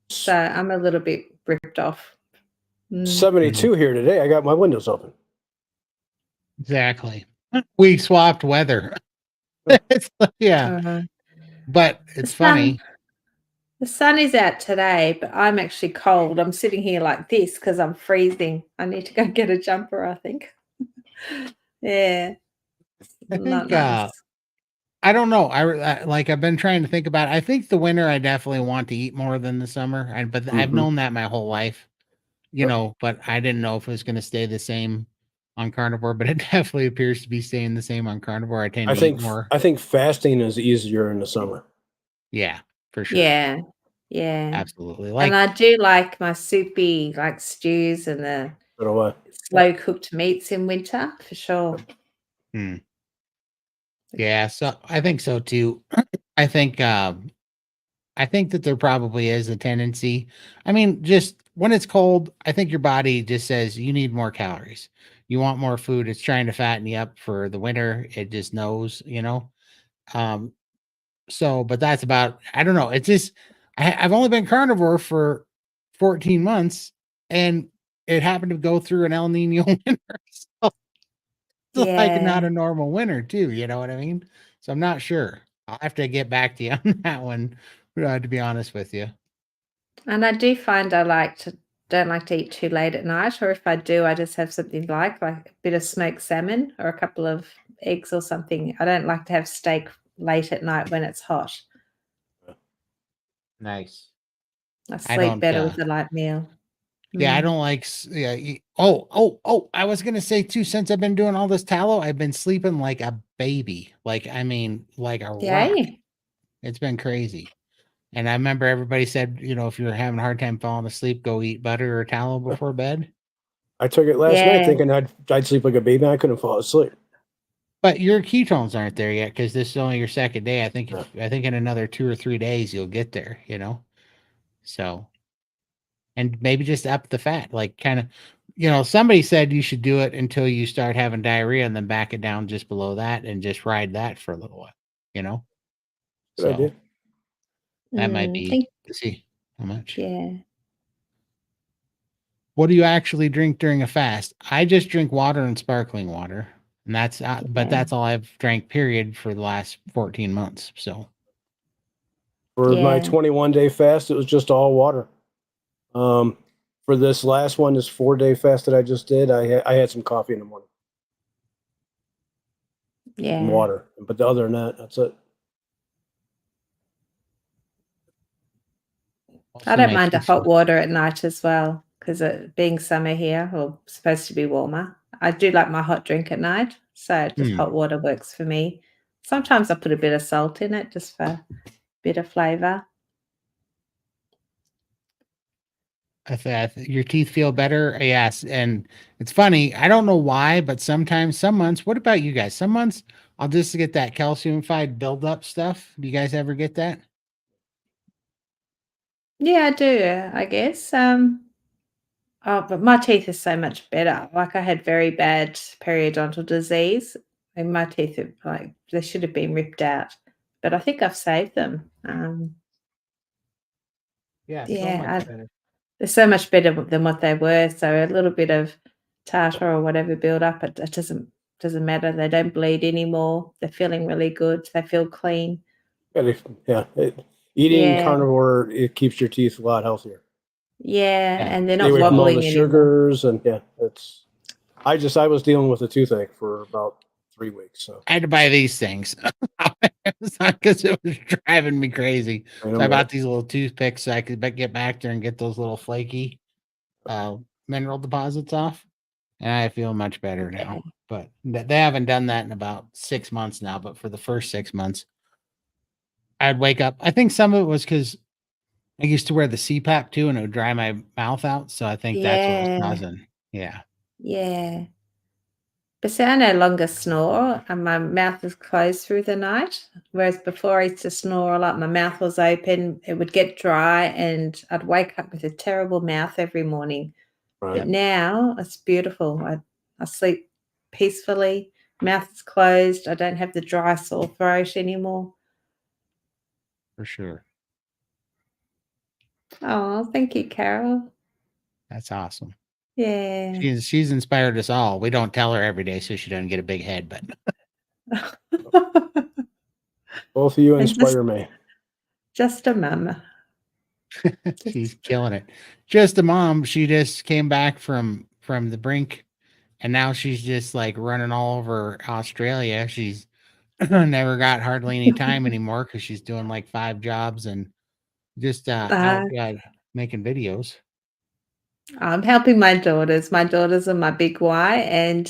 so I'm a little bit ripped off. 72 here today. I got my windows open. Exactly. We swapped weather. Yeah, Uh-huh. but The it's sun funny. the sun is out today, but I'm actually cold. I'm sitting here like this because I'm freezing. I need to go get a jumper, I think. Yeah, I not think nice. I don't know. Like I've been trying to think about it. I think the winter I definitely want to eat more than the summer. But I've Mhm. known that my whole life, Yep. but I didn't know if it was going to stay the same on carnivore, but it definitely appears to be staying the same on carnivore. I tend I to eat think more. I think fasting is easier in the summer. Yeah, for sure. Yeah, yeah. Absolutely. And Like, I do like my soupy, like, stews and the But away. slow cooked meats in winter, for sure. hmm, yeah, so I think so too. I think I think that there probably is a tendency. I mean, just when it's cold, I think your body just says you need more calories. You want more food. It's trying to fatten you up for the winter. It just knows. Um, so, but that's about, I don't know. It's just, I've only been carnivore for 14 months and it happened to go through an El Nino winter. So it's like not Yeah. a normal winter, too. You know what I mean? So I'm not sure. I'll have to get back to you on that one, to be honest with you. And I do find don't like to eat too late at night, or if I do, I just have something like a bit of smoked salmon or a couple of eggs or something. I don't like to have steak late at night when it's hot. Nice. I I sleep don't, better with a light meal. yeah, I Mm. don't like, oh, I was going to say too, since I've been doing all this tallow, I've been sleeping like a baby. Like, I mean, like a rock. Yay. It's been crazy. And I remember everybody said, if you're having a hard time falling asleep, go eat butter or tallow before bed. I took it last night Yeah. thinking I'd sleep like a baby. I couldn't fall asleep. But your ketones aren't there yet because this is only your second day. I think Yeah. I think in another 2 or 3 days you'll get there. So, and maybe just up the fat, like kind of, somebody said you should do it until you start having diarrhea and then back it down just below that and just ride that for a little while, you know? Good idea. So that might be Think to see how much. yeah. What do you actually drink during a fast? I just drink water and sparkling water. And but Yeah. that's all I've drank, period, for the last 14 months. So, For my Yeah. 21-day fast, it was just all water. Um, for this last one, this 4-day fast that I just did, I had some coffee in the morning and Yeah. water. But other than that, that's it. I also don't makes mind the you hot sleep. water at night as well because being summer here or supposed to be warmer, I do like my hot drink at night. So just Hmm. hot water works for me. Sometimes I put a bit of salt in it just for a bit of flavor. Your teeth feel better. Yes. And it's funny. I don't know why, but sometimes, some months, what about you guys? Some months I'll just get that calciumified buildup stuff. Do you guys ever get that? Yeah, I do, I guess. Oh, but my teeth are so much better. Like I had very bad periodontal disease, and my teeth are like they should have been ripped out, but I think I've saved them. Yeah, so much Yeah, better. they're so much better than what they were. So a little bit of tartar or whatever build up, it doesn't matter. They don't bleed anymore. They're feeling really good. They feel clean. Yeah, eating Yeah, carnivore, it keeps your teeth a lot healthier. yeah, Yeah. and they're Stay not away from all the wobbling anymore. sugars, and yeah, it's. I was dealing with a toothache for about 3 weeks, so I had to buy these things. It's not because it was driving me crazy. I So I know bought these little toothpicks so I could get back there and get those little flaky mineral deposits off. And I feel much better Yeah, now. But they haven't done that in about 6 months now. But for the first 6 months, I'd wake up. I think some of it was because I used to wear the CPAP too, and it would dry my mouth out. So I think that's what was yeah, causing. Yeah. yeah. But see, I no longer snore and my mouth is closed through the night. Whereas before I used to snore a lot, my mouth was open, it would get dry, and I'd wake up with a terrible mouth every morning. But Right. now it's beautiful. I sleep peacefully, mouth is closed, I don't have the dry sore throat anymore. For sure. Oh, thank you, Carol. That's awesome. Yeah. She's inspired us all. We don't tell her every day so she doesn't get a big head, but Both of you And inspire me. just a mama. she's killing it. Just a mom. She just came back from the brink, and now she's just like running all over Australia. She's never got hardly any time anymore because she's doing like 5 jobs and just out making videos. I'm helping my daughters. My daughters are my big why. And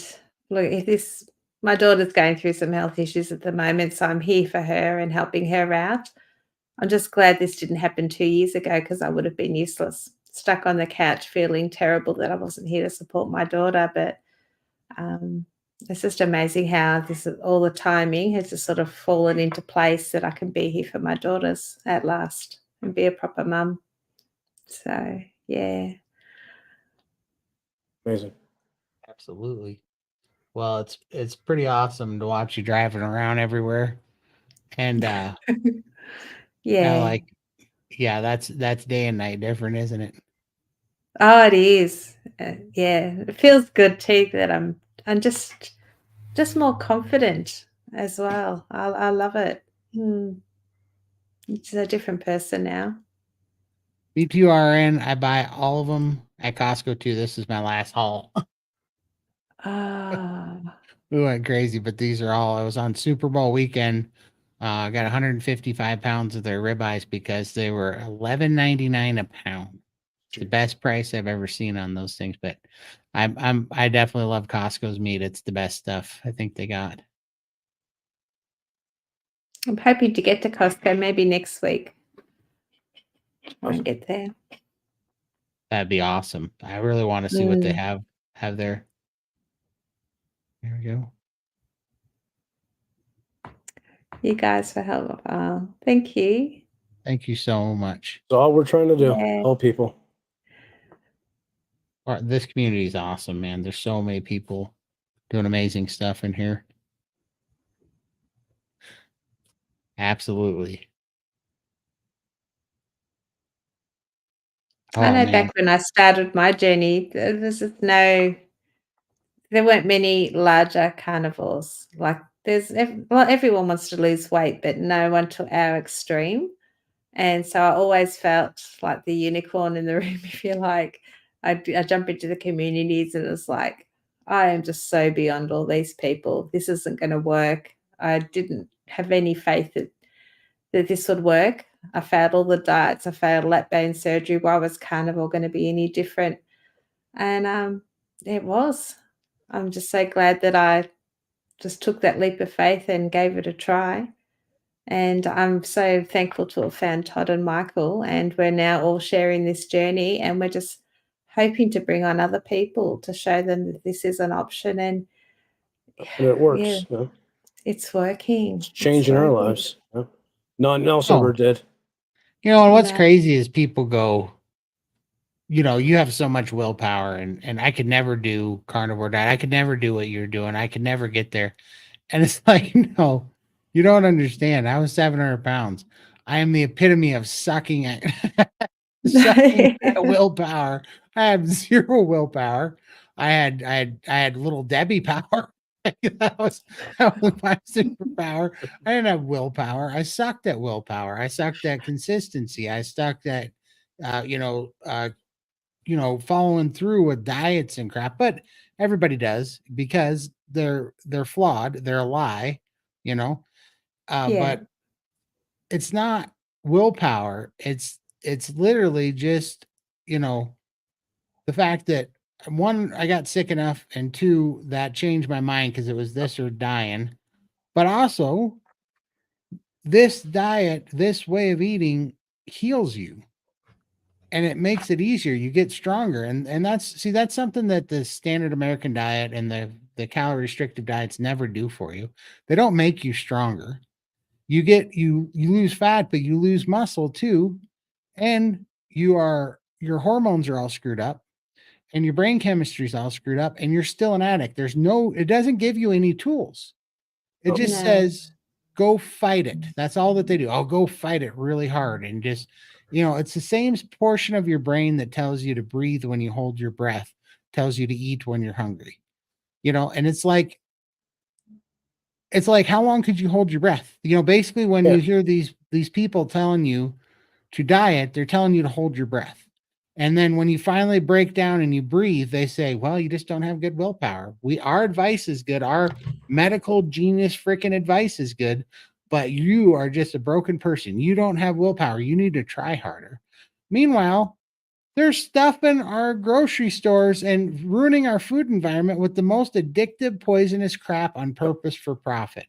look, if this, my daughter's going through some health issues at the moment, so I'm here for her and helping her out. I'm just glad this didn't happen 2 years ago because I would have been useless, stuck on the couch feeling terrible that I wasn't here to support my daughter. But it's just amazing how all the timing has just sort of fallen into place that I can be here for my daughters at last and be a proper mum. So, yeah. Amazing. Absolutely. Well, it's pretty awesome to watch you driving around everywhere. And Yeah. like, yeah, that's day and night different, isn't it? Oh, it is. Yeah, it feels good too that I'm just more confident as well. I love it. It's a different person now. B2RN, I buy all of them at Costco too. This is my last haul. Ah, We went crazy, but these are all. I was on Super Bowl weekend. I got 155 pounds of their ribeyes because they were $11.99 a pound. It's the best price I've ever seen on those things. But I definitely love Costco's meat. It's the best stuff I think they got. I'm hoping to get to Costco maybe next week. Try Awesome. and get there. That'd be awesome. I really want to see what they have there. There we go. You guys for help. Thank you. Thank you so much. That's all we're trying to do. Yeah. Help people. This community is awesome, man. There's so many people doing amazing stuff in here. Absolutely. I Oh know man. back when I started my journey, there weren't many larger carnivores. Like everyone wants to lose weight, but no one to our extreme. And so I always felt like the unicorn in the room, if you like. I jump into the communities and it's like, I am just so beyond all these people. This isn't going to work. I didn't have any faith that this would work. I failed all the diets. I failed lat bone surgery. Why was carnivore going to be any different? And it was. I'm just so glad that I just took that leap of faith and gave it a try. And I'm so thankful to have found Todd and Michael, and we're now all sharing this journey, and we're just hoping to bring on other people to show them that this is an option, and it works. yeah, Yeah. it's working. It's changing our working. lives. Yeah. Nothing else ever did. And what's No. crazy is people go, you have so much willpower and I could never do carnivore diet. I could never do what you're doing. I could never get there. And it's like, no, you don't understand. I was 700 pounds. I am the epitome of sucking at willpower. I have zero willpower. I had little Debbie power. that was my superpower. I didn't have willpower. I sucked at willpower. I sucked at consistency. I sucked at following through with diets and crap. But everybody does because they're flawed. They're a lie, Yeah. but it's not willpower. It's literally just, the fact that one, I got sick enough, and two, that changed my mind because it was this or dying. But also, this diet, this way of eating heals you. and it makes it easier. You get stronger. And that's something that the standard American diet and the calorie restricted diets never do for you. They don't make you stronger. You lose fat, but you lose muscle too. And your hormones are all screwed up and your brain chemistry is all screwed up and you're still an addict. It doesn't give you any tools. It Nope. just No. says, go fight it. That's all that they do. I'll go fight it really hard. And just, it's the same portion of your brain that tells you to breathe when you hold your breath, tells you to eat when you're hungry, and it's like, how long could you hold your breath? Basically when Yeah. you hear these people telling you to diet, they're telling you to hold your breath. And then when you finally break down and you breathe, they say, well, you just don't have good willpower. Our advice is good. Our medical genius freaking advice is good, but you are just a broken person. You don't have willpower. You need to try harder. Meanwhile, there's stuff in our grocery stores and ruining our food environment with the most addictive, poisonous crap on purpose for profit.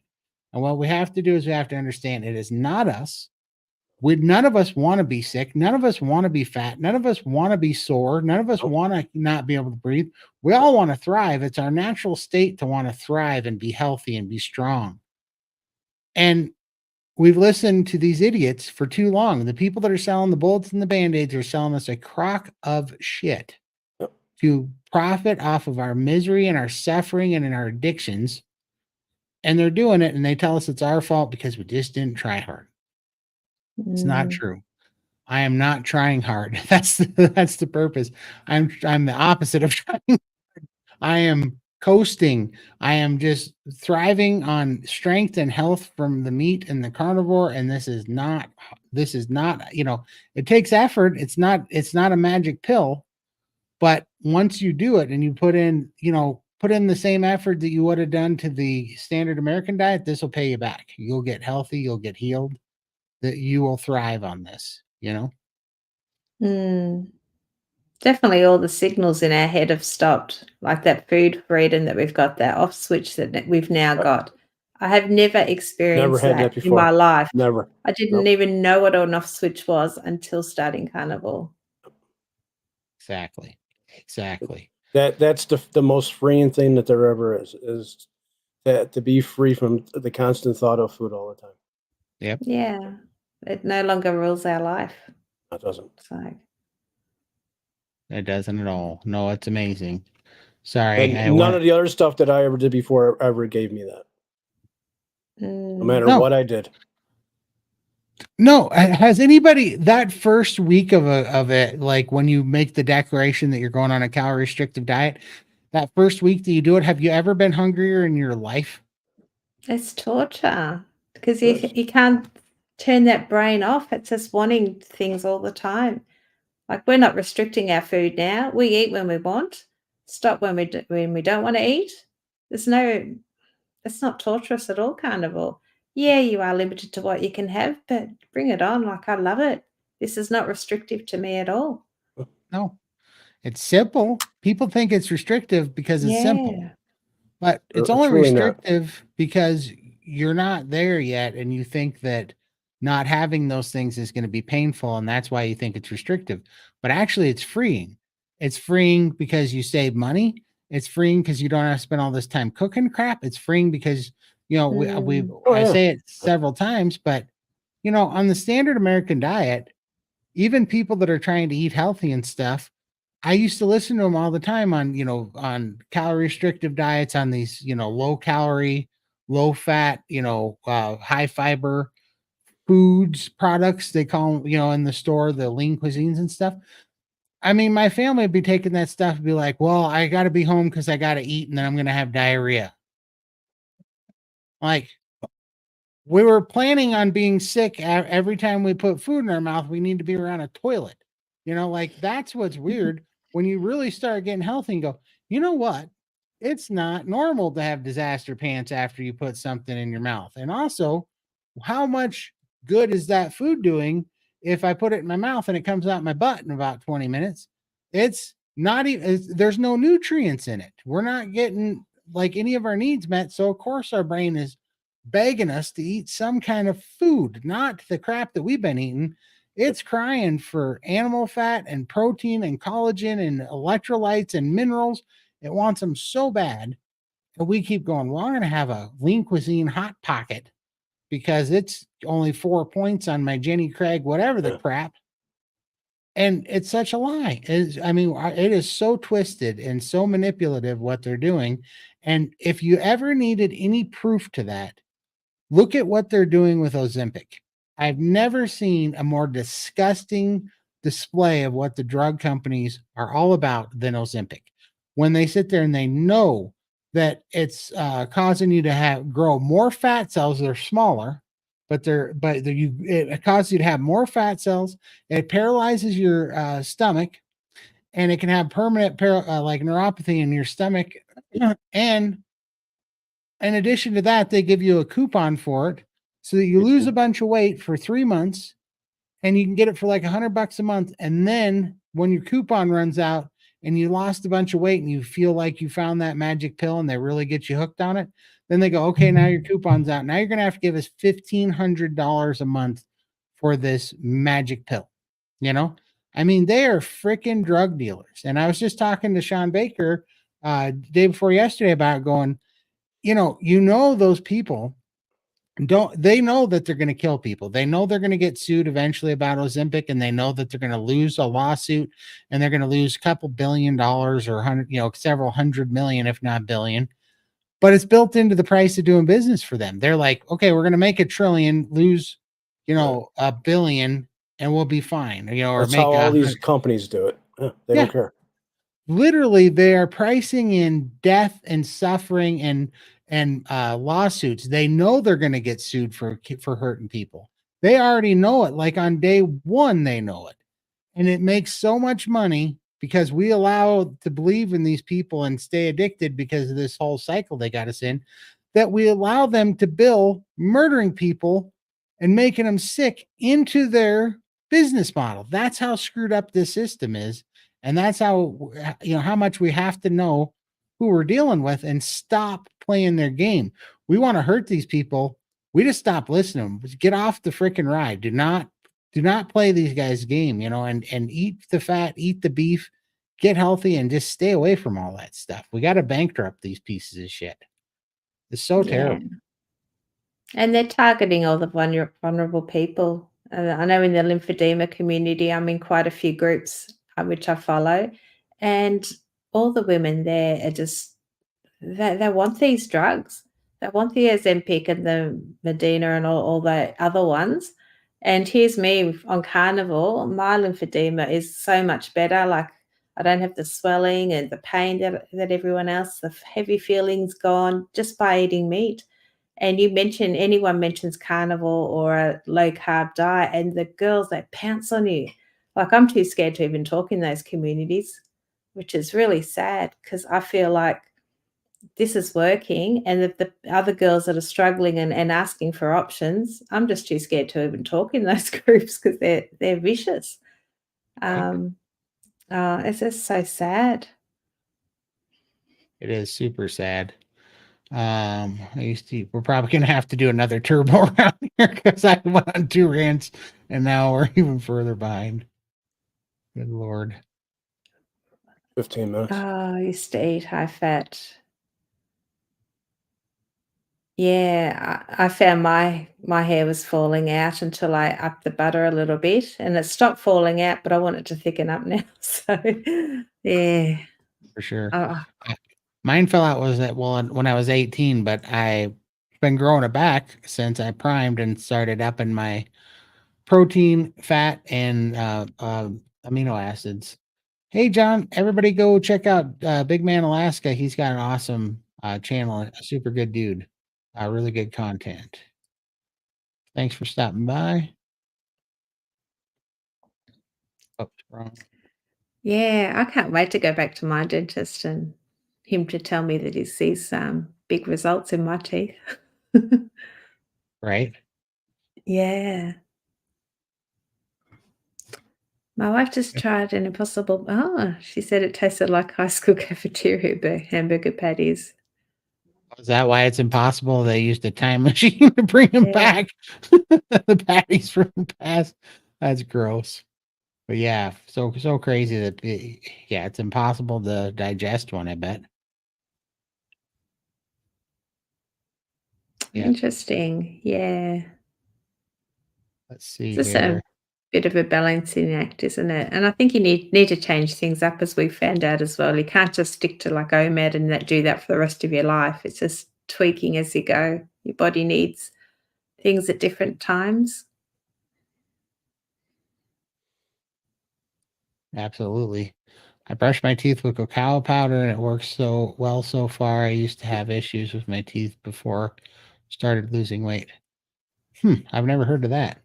And what we have to do is we have to understand it is not us. None of us want to be sick. None of us want to be fat. None of us want to be sore. None of us want to not be able to breathe. We all want to thrive. It's our natural state to want to thrive and be healthy and be strong. And we've listened to these idiots for too long. The people that are selling the bullets and the band-aids are selling us a crock of shit to profit off of our misery and our suffering and in our addictions. And they're doing it and they tell us it's our fault because we just didn't try hard. It's not true. I am not trying hard. That's the purpose. I'm the opposite of trying. I am coasting. I am just thriving on strength and health from the meat and the carnivore. And this is not, it takes effort. It's not a magic pill, but once you do it and you put in the same effort that you would have done to the standard American diet, this will pay you back. You'll get healthy. You'll get healed. That you will thrive on this, Definitely all the signals in our head have stopped, like that food freedom that we've got, that off switch that we've now got. I have never experienced had that that in my before. life. Never. I didn't even know what an off switch was until starting Carnivore. Exactly. That's the most freeing thing that there ever is that to be free from the constant thought of food all the time. Yep. Yeah. It no longer rules our life. It doesn't. It's like, It doesn't at all. No, it's amazing. Sorry. And none of the other stuff that I ever did before ever gave me that. No matter what I did. No, has anybody that first week of it, like when you make the declaration that you're going on a calorie restrictive diet, that first week that you do it, have you ever been hungrier in your life? it's torture because you can't turn that brain off. It's just wanting things all the time. Like, we're not restricting our food now. We eat when we want, stop when we don't want to eat. It's not torturous at all, Carnivore. Yeah, you are limited to what you can have, but bring it on. Like, I love it. This is not restrictive to me at all. No, it's simple. People think it's restrictive because it's simple. Yeah. But it's It's only really not. restrictive because you're not there yet and you think that not having those things is going to be painful and that's why you think it's restrictive. But actually it's freeing. It's freeing because you save money. It's freeing because you don't have to spend all this time cooking crap. It's freeing because, I say it several times, but on the standard American diet, even people that are trying to eat healthy and stuff, I used to listen to them all the time on calorie restrictive diets, on these, low calorie, low fat, high fiber foods, products they call them, in the store, the lean cuisines and stuff. I mean, my family would be taking that stuff and be like, well, I got to be home because I got to eat and then I'm going to have diarrhea. Like, we were planning on being sick every time we put food in our mouth. We need to be around a toilet. Like that's what's weird when you really start getting healthy and go, you know what? It's not normal to have disaster pants after you put something in your mouth. And also, how much good is that food doing if I put it in my mouth and it comes out my butt in about 20 minutes? It's not even, there's no nutrients in it. We're not getting like any of our needs met. So, of course, our brain is begging us to eat some kind of food, not the crap that we've been eating. It's crying for animal fat and protein and collagen and electrolytes and minerals. It wants them so bad. And we keep going, well, I'm going to have a lean cuisine hot pocket because it's only 4 points on my Jenny Craig, whatever the crap. And it's such a lie. It is so twisted and so manipulative what they're doing. And if you ever needed any proof to that, look at what they're doing with Ozempic. I've never seen a more disgusting display of what the drug companies are all about than Ozempic. When they sit there and they know that it's causing you to grow more fat cells, they're smaller, it causes you to have more fat cells. It paralyzes your stomach, and it can have permanent like neuropathy in your stomach. And in addition to that, they give you a coupon for it so that you lose a bunch of weight for 3 months, and you can get it for like $100 a month. And then when your coupon runs out and you lost a bunch of weight and you feel like you found that magic pill and they really get you hooked on it, then they go, okay, now your coupon's out. Now you're going to have to give us $1,500 a month for this magic pill. They are freaking drug dealers. And I was just talking to Sean Baker day before yesterday about going, those people they know that they're going to kill people. They know they're going to get sued eventually about Ozempic, and they know that they're going to lose a lawsuit, and they're going to lose a couple $1 billion or several hundred million, if not billion. But it's built into the price of doing business for them. They're like, okay, we're going to make $1 trillion, lose, $1 billion, and we'll be fine. Or That's make how all these companies do it. They don't care. Literally, they are pricing in death and suffering and lawsuits. They know they're going to get sued for hurting people. They already know it. Like on day one, they know it. And it makes so much money because we allow to believe in these people and stay addicted because of this whole cycle they got us in, that we allow them to bill murdering people and making them sick into their business model. That's how screwed up this system is. And that's how much we have to know who we're dealing with and stop playing their game. We want to hurt these people. We just stop listening. Get off the freaking ride. Do not play these guys' game, and eat the fat, eat the beef, get healthy, and just stay away from all that stuff. We got to bankrupt these pieces of shit. It's so terrible. And they're targeting all the vulnerable people. I know in the lymphedema community, I'm in quite a few groups which I follow, and all the women there are just they want these drugs. They want the Ozempic and the Medina and all the other ones. And here's me on Carnivore. My lymphedema is so much better. Like I don't have the swelling and the pain that everyone else, the heavy feelings gone just by eating meat. And anyone mentions carnivore or a low carb diet, and the girls, they pounce on you. Like I'm too scared to even talk in those communities, which is really sad because I feel like this is working, and the other girls that are struggling and asking for options, I'm just too scared to even talk in those groups because they're vicious. It's just so sad. It is super sad. We're probably gonna have to do another turbo around here because I went on 2 rants and now we're even further behind. Good Lord. 15 minutes. Oh, I used to eat high fat. Yeah, I found my hair was falling out until I upped the butter a little bit, and it stopped falling out, but I want it to thicken up now. So, yeah. For sure. Oh, Mine fell out when I was 18, but I've been growing it back since I primed and started upping my protein, fat, and amino acids. Hey, John, everybody go check out Big Man Alaska. He's got an awesome channel, a super good dude, really good content. Thanks for stopping by. Oh, wrong. yeah, I can't wait to go back to my dentist and him to tell me that he sees big results in my teeth. Right? Yeah. My wife just tried an Impossible. Oh, she said it tasted like high school cafeteria hamburger patties. Is that why it's impossible? They used a time machine to bring them Yeah. back. The patties from the past. That's gross. But yeah, so crazy that it's impossible to digest one, I bet. Yeah. Interesting. Yeah. Let's see It's just a here. bit of a balancing act, isn't it? And I think you need to change things up as we found out as well. You can't just stick to like OMAD and do that for the rest of your life. It's just tweaking as you go. Your body needs things at different times. Absolutely. I brush my teeth with cacao powder and it works so well so far. I used to have issues with my teeth before I started losing weight. I've never heard of that.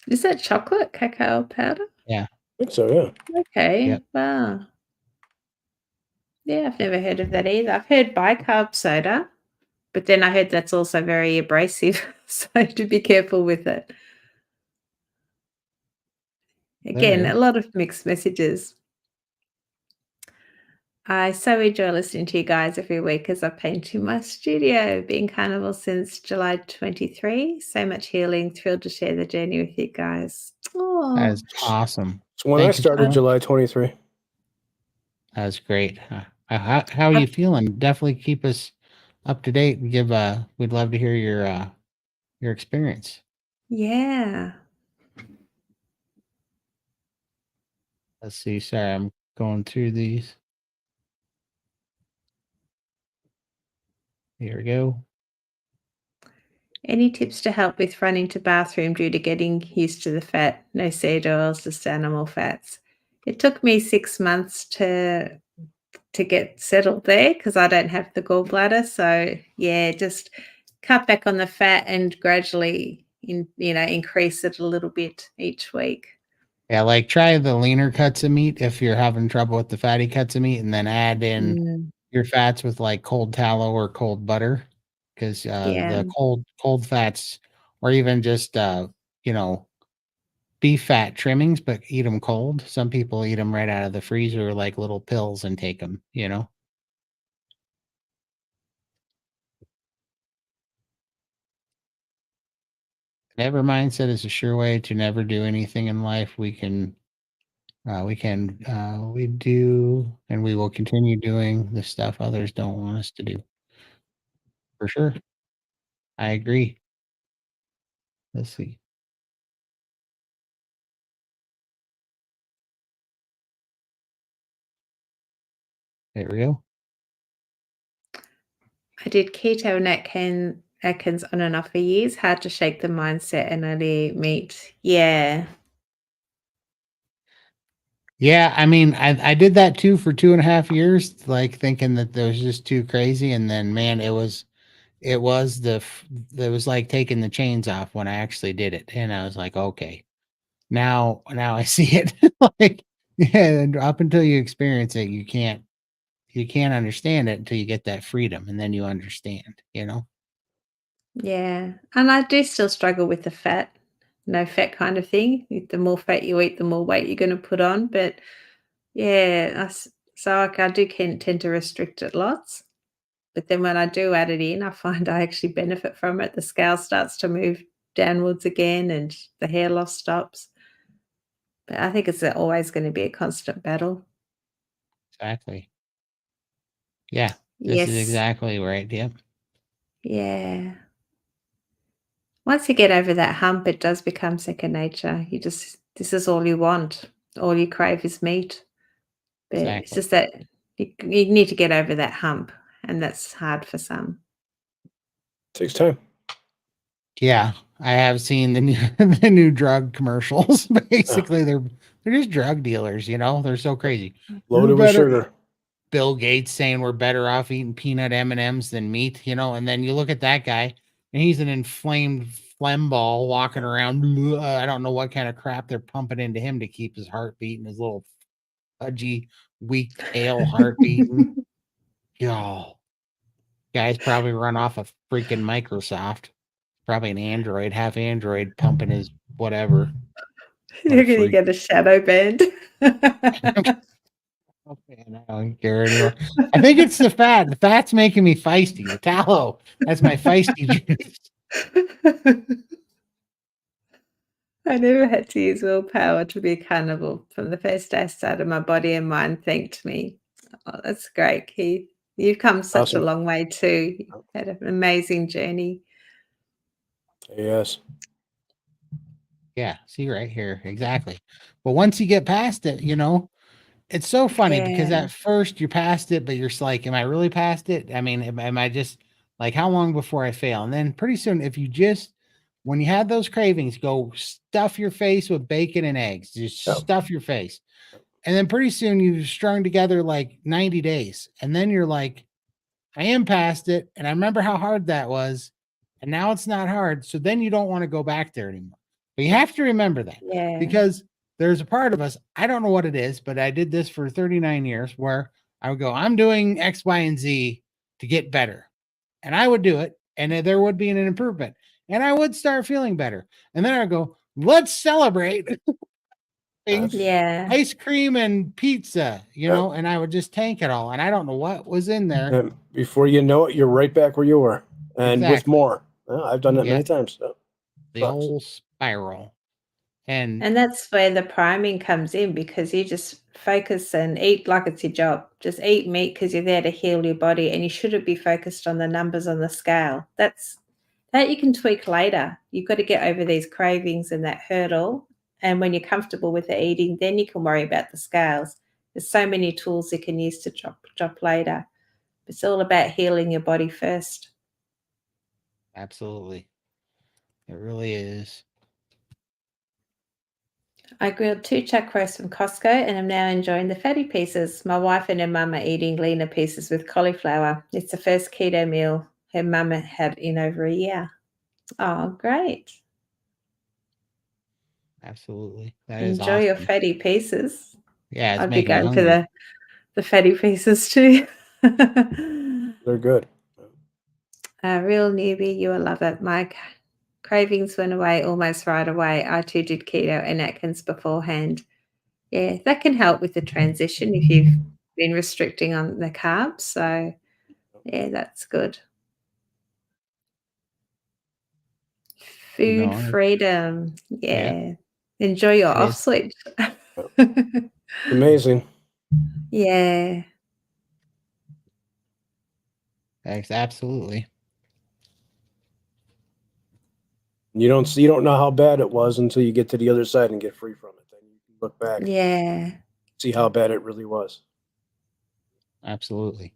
Is that chocolate cacao powder? Yeah. I think so, yeah. Okay. Yep. Wow. Yeah, I've never heard of that either. I've heard bicarb soda, but then I heard that's also very abrasive, so to be careful with it. There it Again, is. a lot of mixed messages. I so enjoy listening to you guys every week as I paint in my studio. Been Carnivore since July 23. So much healing. Thrilled to share the journey with you guys. That Oh, is awesome. So when I Thank you so started much. July 23. That was great. How are you feeling? Definitely keep us up to date and we'd love to hear your experience. yeah. Let's see. Sorry, I'm going through these. Here we go. Any tips to help with running to bathroom due to getting used to the fat? No seed oils, just animal fats. It took me 6 months to get settled there because I don't have the gallbladder. So yeah, just cut back on the fat and gradually increase it a little bit each week. Yeah, like try the leaner cuts of meat if you're having trouble with the fatty cuts of meat, and then add in Mm, your fats with like cold tallow or cold butter, because yeah, the cold fats, or even just you know beef fat trimmings, but eat them cold. Some people eat them right out of the freezer like little pills and take them. Never mindset is a sure way to never do anything in life. We do, and we will continue doing the stuff others don't want us to do. For sure. I agree. Let's see. There we go. I did keto and Atkins on and off for years. Hard to shake the mindset and only eat meat. Yeah, Yeah, I mean, I did that too for 2.5 years, like thinking that that was just too crazy, and then man, it was like taking the chains off when I actually did it, and I was like, okay, now I see it. Like, yeah, and up until you experience it, you can't understand it until you get that freedom, and then you understand. yeah. And I do still struggle with the fat, no fat kind of thing. The more fat you eat, the more weight you're going to put on. But yeah, so like I do tend to restrict it lots. But then when I do add it in, I find I actually benefit from it. The scale starts to move downwards again and the hair loss stops. But I think it's always going to be a constant battle. Exactly. Yeah, this is Yes. exactly right. Yep. Yeah. Once you get over that hump, it does become second nature. This is all you want. All you crave is meat. But it's Exactly. just that you need to get over that hump. And that's hard for some. Takes time. Yeah, I have seen the new the new drug commercials. Basically, they're just drug dealers. They're so crazy. We're Loaded with better. sugar. Bill Gates saying we're better off eating peanut M&Ms than meat, and then you look at that guy and he's an inflamed phlegm ball walking around. I don't know what kind of crap they're pumping into him to keep his heart beating, his little pudgy, weak tail heart beating. Yo, guy's probably run off of freaking Microsoft. Probably an android, half android, pumping his whatever. What a You're going to freak. get a shadow band. Okay, I don't care anymore. I think it's the fat. The fat's making me feisty. The tallow. That's my feisty juice. I never had to use willpower to be a carnivore. From the first day I started, my body and mind thanked me. Oh, that's great, Keith. You've come such a Awesome. long way too. You had an amazing journey. Yes. Yeah, see right here. Exactly. But once you get past it, it's so funny because Yeah. at first you're past it, but you're just like, am I really past it? I mean, am I just like, how long before I fail? And then pretty soon, if you just, when you have those cravings, go stuff your face with bacon and eggs, just Yeah. stuff your face. And then pretty soon you've strung together like 90 days. And then you're like, I am past it. And I remember how hard that was. And now it's not hard. So then you don't want to go back there anymore. But you have to remember that Yeah. because there's a part of us, I don't know what it is, but I did this for 39 years where I would go, I'm doing X, Y, and Z to get better. And I would do it. And there would be an improvement. And I would start feeling better. And then I would go, let's celebrate Yes. Yeah. ice cream and pizza, Yep. and I would just tank it all. And I don't know what was in there. And before you know it, you're right back where you were, and with Exactly. more. I've done that Yeah. many times. So. The Sucks. old spiral. And And that's where the priming comes in because you just focus and eat like it's your job. Just eat meat because you're there to heal your body and you shouldn't be focused on the numbers on the scale. That you can tweak later. You've got to get over these cravings and that hurdle. And when you're comfortable with the eating, then you can worry about the scales. There's so many tools you can use to drop later. It's all about healing your body first. absolutely. It really is. I grilled 2 chuck roasts from Costco and I'm now enjoying the fatty pieces. My wife and her mum are eating leaner pieces with cauliflower. It's the first keto meal her mum had in over a year. Oh, great. Absolutely. That is Enjoy your awesome. fatty pieces. Yeah, it's I'd be making me going for hungry. the fatty pieces too. They're good. A real newbie, you will love it. My cravings went away almost right away. I too did keto and Atkins beforehand. Yeah, that can help with the transition if you've been restricting on the carbs. So, yeah, that's good. Food No, freedom. yeah, Yeah. Enjoy your it off is. switch. Amazing. Yeah. Absolutely. You don't know how bad it was until you get to the other side and get free from it. Then you can look back, Yeah. see how bad it really was. Absolutely.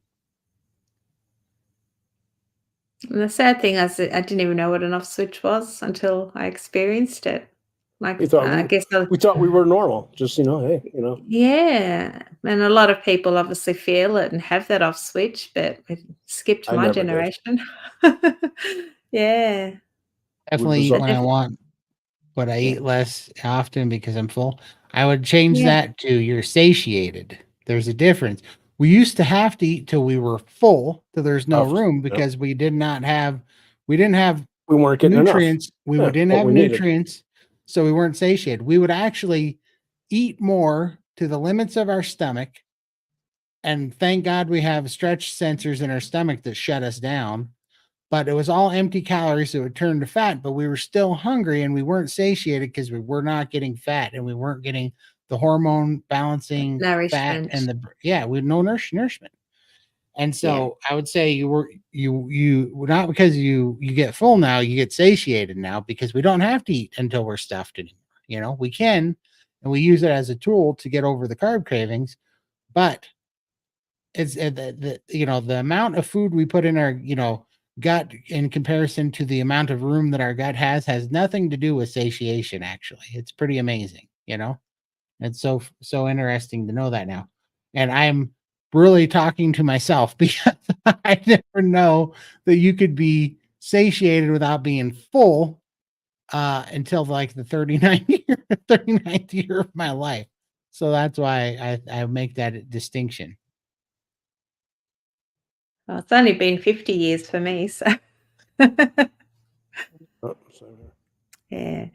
And the sad thing is that I didn't even know what an off switch was until I experienced it. Like, We thought I guess we thought we were normal. Just hey, yeah, and a lot of people obviously feel it and have that off switch, but it skipped I my never did. generation. Yeah. Definitely was eat all- when I Def want, but I Yeah. eat less often because I'm full. I would change Yeah. that to you're satiated. There's a difference. We used to have to eat till we were full, till there's no room Yeah. because we didn't have We weren't getting enough. nutrients. We Yeah, didn't what have we needed. nutrients, so we weren't satiated. We would actually eat more to the limits of our stomach. And thank God we have stretch sensors in our stomach that shut us down. But it was all empty calories that would turn to fat, but we were still hungry and we weren't satiated because we were not getting fat and we weren't getting the hormone balancing fat Nourishment. and we had no nourishment. And Yeah. so I would say you not because you get full now, you get satiated now because we don't have to eat until we're stuffed anymore. We can, and we use it as a tool to get over the carb cravings, but it's the amount of food we put in our gut in comparison to the amount of room that our gut has nothing to do with satiation. Actually, it's pretty amazing. It's so interesting to know that now. And I'm really talking to myself because I never know that you could be satiated without being full until like the 39th year of my life. So that's why I make that distinction. Well, it's only been 50 years for me, so Oh, yeah.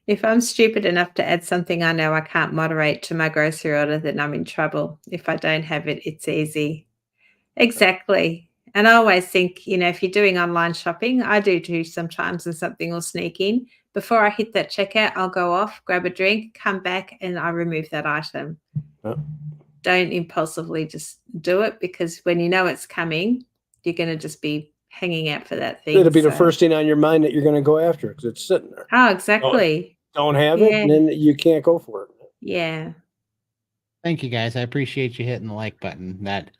If I'm stupid enough to add something I know I can't moderate to my grocery order, then I'm in trouble. If I don't have it, it's easy. Exactly. And I always think, if you're doing online shopping, I do too sometimes and something will sneak in, before I hit that checkout, I'll go off, grab a drink, come back, and I remove that item. Oh. Don't impulsively just do it, because when you know it's coming, you're going to just be hanging out for that thing. It'll be the first thing on your mind that you're going to go after because it's sitting there. Oh, exactly. Don't have it, and then you can't go for it. Yeah. Thank you, guys. I appreciate you hitting the like button. That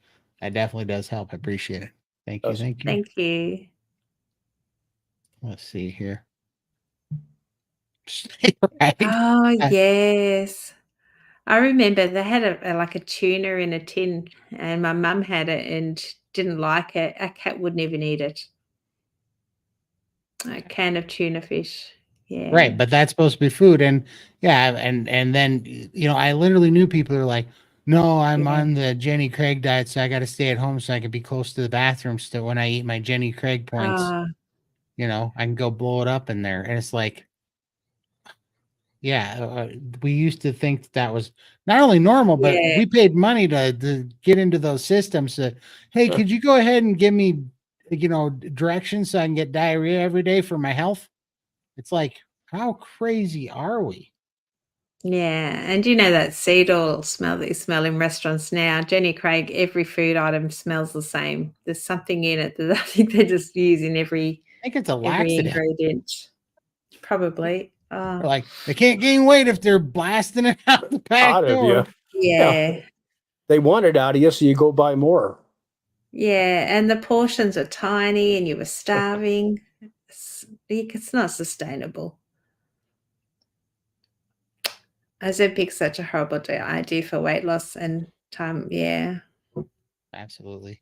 definitely does help. I appreciate it. Thank you. Does. Thank you. Thank you. Let's see here. Right? Oh, yes. I remember they had like a tuna in a tin, and my mum had it and didn't like it. Our cat wouldn't even eat it. A can of tuna fish. Yeah. Right, but that's supposed to be food, and yeah, and then I literally knew people who are like, no, I'm Yeah. on the Jenny Craig diet, so I got to stay at home so I can be close to the bathroom. So when I eat my Jenny Craig points, Ah, I can go blow it up in there. And it's like, yeah, we used to think that was not only normal, but yeah. we paid money to get into those systems. That, hey, could you go ahead and give me, directions so I can get diarrhea every day for my health? It's like, how crazy are we? Yeah, and you know that seed oil smell that you smell in restaurants now, Jenny Craig, every food item smells the same. There's something in it that I think they just use in every I think it's a every laxative. ingredient. Probably. They're Oh, like, they can't gain weight if they're blasting it out the back Out of door. you. yeah. They want it out of you, so you go buy more. Yeah, and the portions are tiny and you were starving. It's not sustainable. Ozempic's such a horrible idea for weight loss and time. Yeah. Absolutely.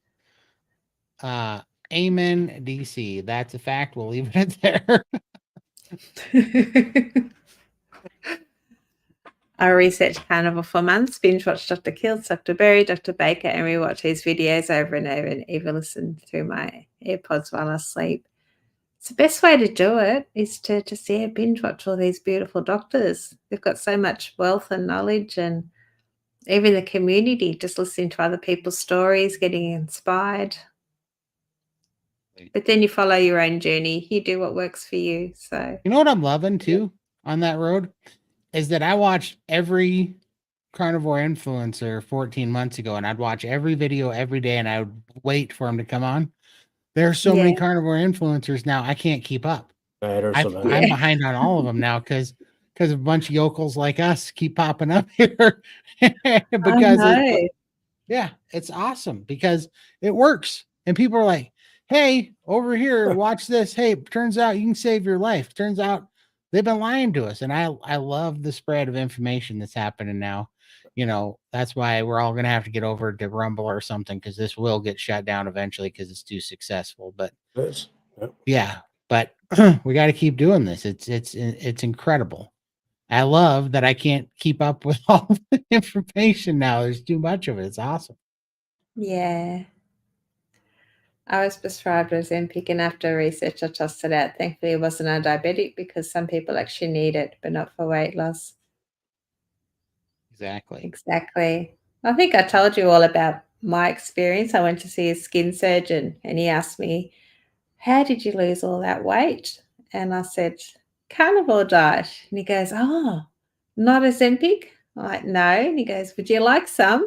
Amen, DC. That's a fact. We'll leave it there. I researched Carnivore for months, binge watched Dr. Kills, Dr. Berry, Dr. Baker, and rewatched his videos over and over, and even listened through my AirPods while I sleep. It's the best way to do it is to just binge watch all these beautiful doctors. They've got so much wealth and knowledge, and even the community, just listening to other people's stories, getting inspired. But then you follow your own journey. You do what works for you. So You know what I'm loving too on that road is that I watched every carnivore influencer 14 months ago, and I'd watch every video every day, and I would wait for him to come on. There are so many Yeah. carnivore influencers now, I can't keep up. I'm Yeah. behind on all of them now because a bunch of yokels like us keep popping up here I because know. it's awesome because it works. And people are like, hey, over here, watch this. Hey, turns out you can save your life. Turns out they've been lying to us. And I love the spread of information that's happening now. That's why we're all going to have to get over to Rumble or something because this will get shut down eventually because it's too successful. But yeah, but we got to keep doing this. It's incredible. I love that I can't keep up with all the information now. There's too much of it. It's awesome. Yeah. I was prescribed Ozempic, and after research, I tested out. Thankfully, it wasn't a diabetic because some people actually need it, but not for weight loss. Exactly. I think I told you all about my experience. I went to see a skin surgeon, and he asked me, how did you lose all that weight? And I said, carnivore diet. And he goes, oh, not Ozempic? I'm like, no. And he goes, would you like some?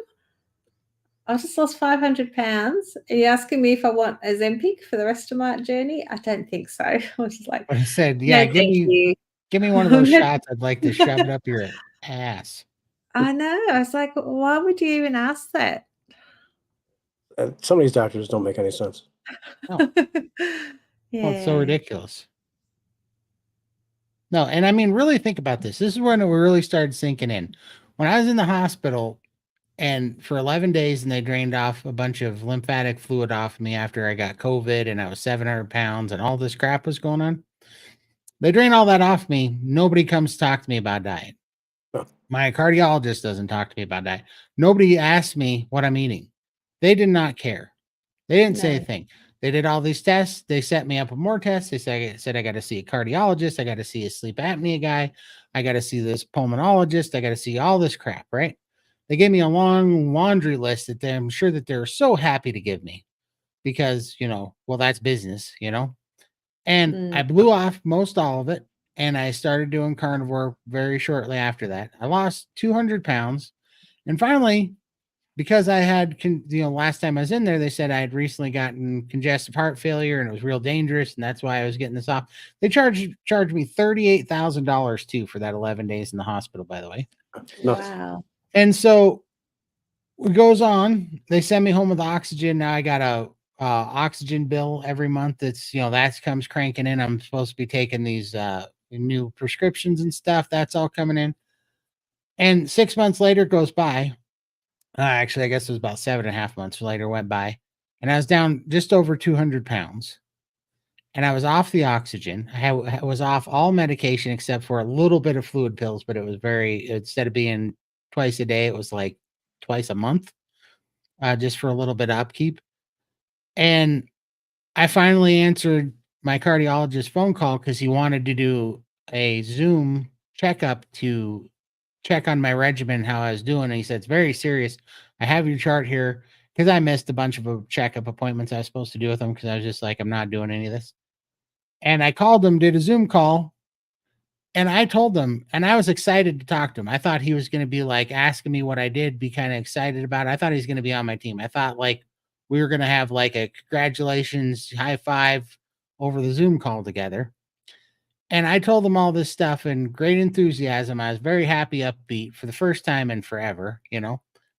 I just lost 500 pounds. Are you asking me if I want Ozempic for the rest of my journey? I don't think so. I was just like, But I said, no, yeah, thank you. give me one of those shots. I'd like to shove it up your ass. I know. I was like, why would you even ask that? Some of these doctors don't make any sense. No. Yeah. Well, it's so ridiculous. No, and I mean, really think about this. This is when it really started sinking in. When I was in the hospital and for 11 days and they drained off a bunch of lymphatic fluid off me after I got COVID and I was 700 pounds and all this crap was going on. They drain all that off me. Nobody comes to talk to me about diet. My cardiologist doesn't talk to me about diet. Nobody asked me what I'm eating. They did not care. They didn't say a thing. They did all these tests. They set me up with more tests. They said I got to see a cardiologist. I got to see a sleep apnea guy. I got to see this pulmonologist. I got to see all this crap, right? They gave me a long laundry list that I'm sure that they're so happy to give me because, well, that's business, and I blew off most all of it. and I started doing carnivore very shortly after that. I lost 200 pounds. And finally, because I had, last time I was in there, they said I had recently gotten congestive heart failure and it was real dangerous. And that's why I was getting this off. They charged me $38,000 too for that 11 days in the hospital, by the way. Nuts. Wow. And so it goes on. They send me home with oxygen. Now I got a oxygen bill every month. It's, that comes cranking in. I'm supposed to be taking these new prescriptions and stuff. That's all coming in. And 6 months later it goes by. Actually, I guess it was about 7.5 months later went by, and I was down just over 200 pounds. And I was off the oxygen. I was off all medication except for a little bit of fluid pills, but it was instead of being twice a day, it was like twice a month, just for a little bit of upkeep. And I finally answered my cardiologist phone call because he wanted to do a Zoom checkup to check on my regimen, how I was doing. And he said, it's very serious. I have your chart here because I missed a bunch of checkup appointments I was supposed to do with him because I was just like, I'm not doing any of this. And I called him, did a Zoom call, and I told him, and I was excited to talk to him. I thought he was going to be like asking me what I did, be kind of excited about it. I thought he was going to be on my team. I thought like we were going to have like a congratulations, high five over the Zoom call together. And I told him all this stuff in great enthusiasm. I was very happy, upbeat for the first time in forever,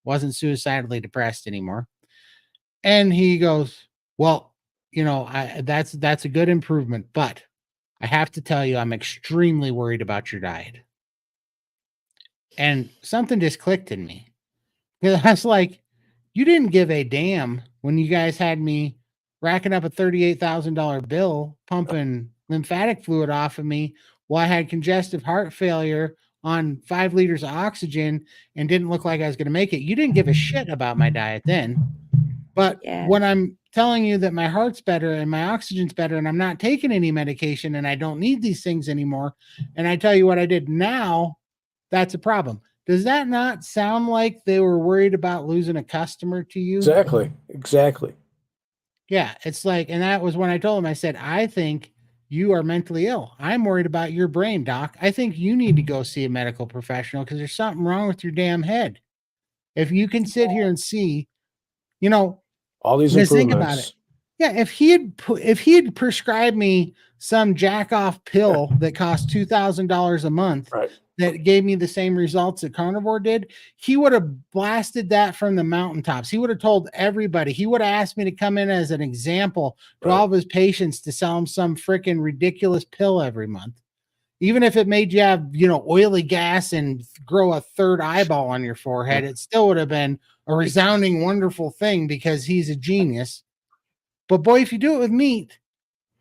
wasn't suicidally depressed anymore. And he goes, well, that's a good improvement, but I have to tell you, I'm extremely worried about your diet. And something just clicked in me. Because I was like, you didn't give a damn when you guys had me racking up a $38,000 bill, pumping lymphatic fluid off of me while I had congestive heart failure on 5 liters of oxygen and didn't look like I was going to make it. You didn't give a shit about my diet then. But when I'm telling you that my heart's better and my oxygen's better and I'm not taking any medication and I don't need these things anymore, and I tell you what I did now, that's a problem. Does that not sound like they were worried about losing a customer to you? Exactly. Yeah, it's like, and that was when I told him, I said, I think you are mentally ill. I'm worried about your brain, doc. I think you need to go see a medical professional because there's something wrong with your damn head. If you can sit here and see, all these just think about it. improvements. Yeah, if he had prescribed me some jack off pill that cost $2,000 a month, Right. that gave me the same results that Carnivore did, he would have blasted that from the mountaintops. He would have told everybody. He would have asked me to come in as an example to all of his patients to sell him some freaking ridiculous pill every month. Even if it made you have, oily gas and grow a third eyeball on your forehead, it still would have been a resounding, wonderful thing because he's a genius. But boy, if you do it with meat,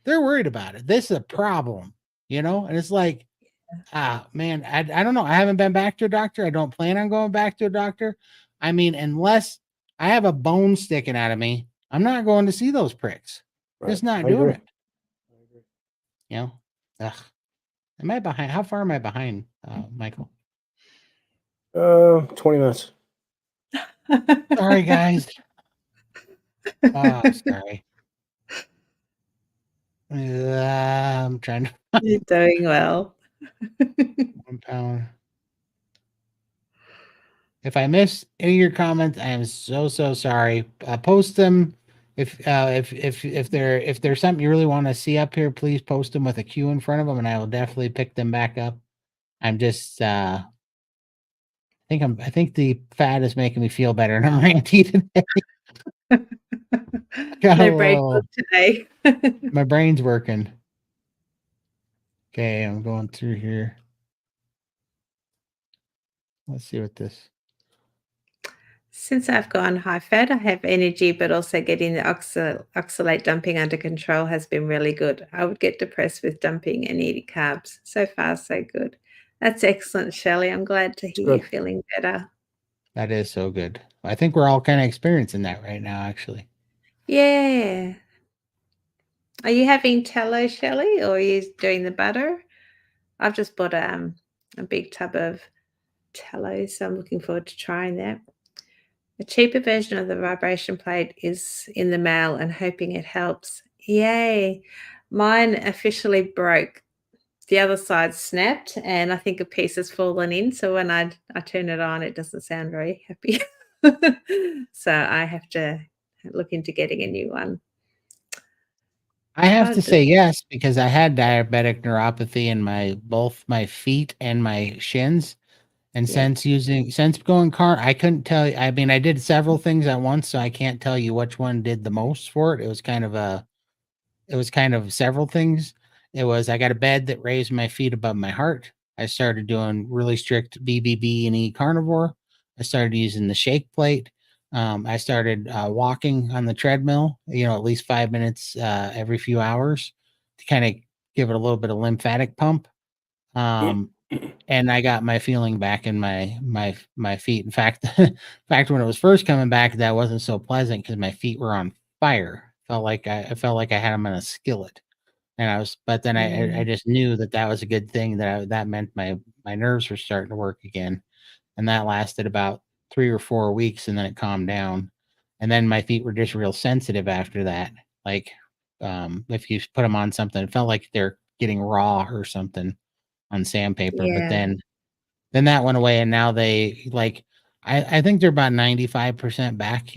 they're worried about it. This is a problem, and it's like, man, I don't know. I haven't been back to a doctor. I don't plan on going back to a doctor. I mean, unless I have a bone sticking out of me, I'm not going to see those pricks. Just not doing it. Ugh. Am I behind? How far am I behind, Michael? 20 minutes. Sorry, guys. Sorry. I'm trying to. You're doing well. 1 pound. If I miss any of your comments, I am so sorry. Post them if there's something you really want to see up here. Please post them with a Q in front of them, and I will definitely pick them back up. I'm just I think the fat is making me feel better, and I'm ranty today. No break today. My brain's working. Okay, I'm going through here. Let's see what this. Since I've gone high fat, I have energy, but also getting the oxalate dumping under control has been really good. I would get depressed with dumping and eating carbs. So far, so good. That's excellent, Shelley. I'm glad to hear you're feeling better. That is so good. I think we're all kind of experiencing that right now, actually. Yeah. Are you having tallow, Shelley, or are you doing the butter? I've just bought a big tub of tallow, so I'm looking forward to trying that. A cheaper version of the vibration plate is in the mail and hoping it helps. Yay. Mine officially broke. the other side snapped, and I think a piece has fallen in. So when I turn it on, it doesn't sound very happy. So I have to look into getting a new one. I have to Todd, say yes because I had diabetic neuropathy in both my feet and my shins. And yeah. since going I couldn't tell you. I mean, I did several things at once, so I can't tell you which one did the most for it. It was kind of several things. It was I got a bed that raised my feet above my heart. I started doing really strict BBB and E carnivore. I started using the shake plate. I started walking on the treadmill, at least 5 minutes every few hours to kind of give it a little bit of lymphatic pump. Um, and I got my feeling back in my feet. In fact, when it was first coming back, that wasn't so pleasant because my feet were on fire. I felt like I had them in a skillet, and but then I Mm, just knew that was a good thing that meant my nerves were starting to work again, and that lasted about 3 or 4 weeks, and then it calmed down, and then my feet were just real sensitive after that. Like, if you put them on something, it felt like they're getting raw or something on sandpaper, but yeah. then that went away, and now they like I think they're about 95% back,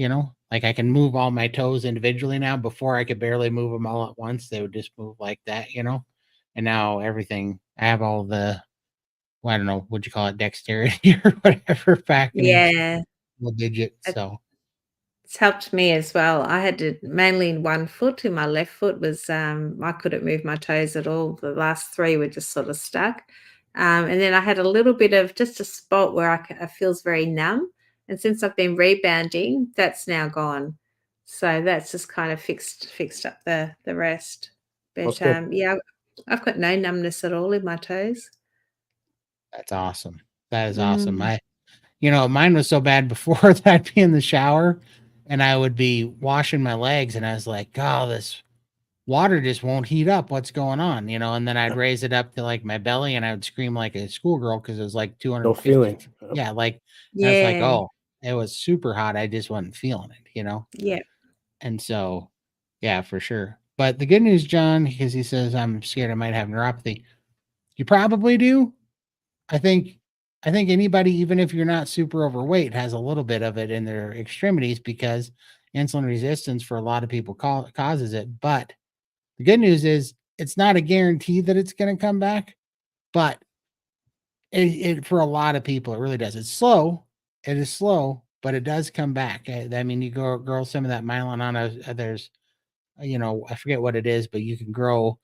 Like I can move all my toes individually now. Before I could barely move them all at once. They would just move like that. And now everything I have all the well, I don't know, what you call it, dexterity or whatever back in each Yeah. little digit. So It's helped me as well. I had to mainly in one foot. In my left foot was I couldn't move my toes at all. The last three were just sort of stuck. And then I had a little bit of just a spot where I feels very numb. And since I've been rebounding, that's now gone. So that's just kind of fixed up the rest. That's But good. yeah, I've got no numbness at all in my toes. that's awesome. That is awesome. Mm, Mine was so bad before that I'd be in the shower and I would be washing my legs and I was like, oh, this water just won't heat up. What's going on? And then I'd raise it up to like my belly and I would scream like a schoolgirl because it was like No 250. feeling. Yeah. And it's like, yeah, oh, it was super hot. I just wasn't feeling it. yeah, And so, yeah, for sure. But the good news, John, because he says, I'm scared I might have neuropathy. You probably do. I think, I think anybody, even if you're not super overweight, has a little bit of it in their extremities because insulin resistance for a lot of people causes it. But the good news is it's not a guarantee that it's going to come back, but it for a lot of people it really does. It's slow. It is slow, but it does come back. I mean, you grow some of that myelin on there's I forget what it is, but you can grow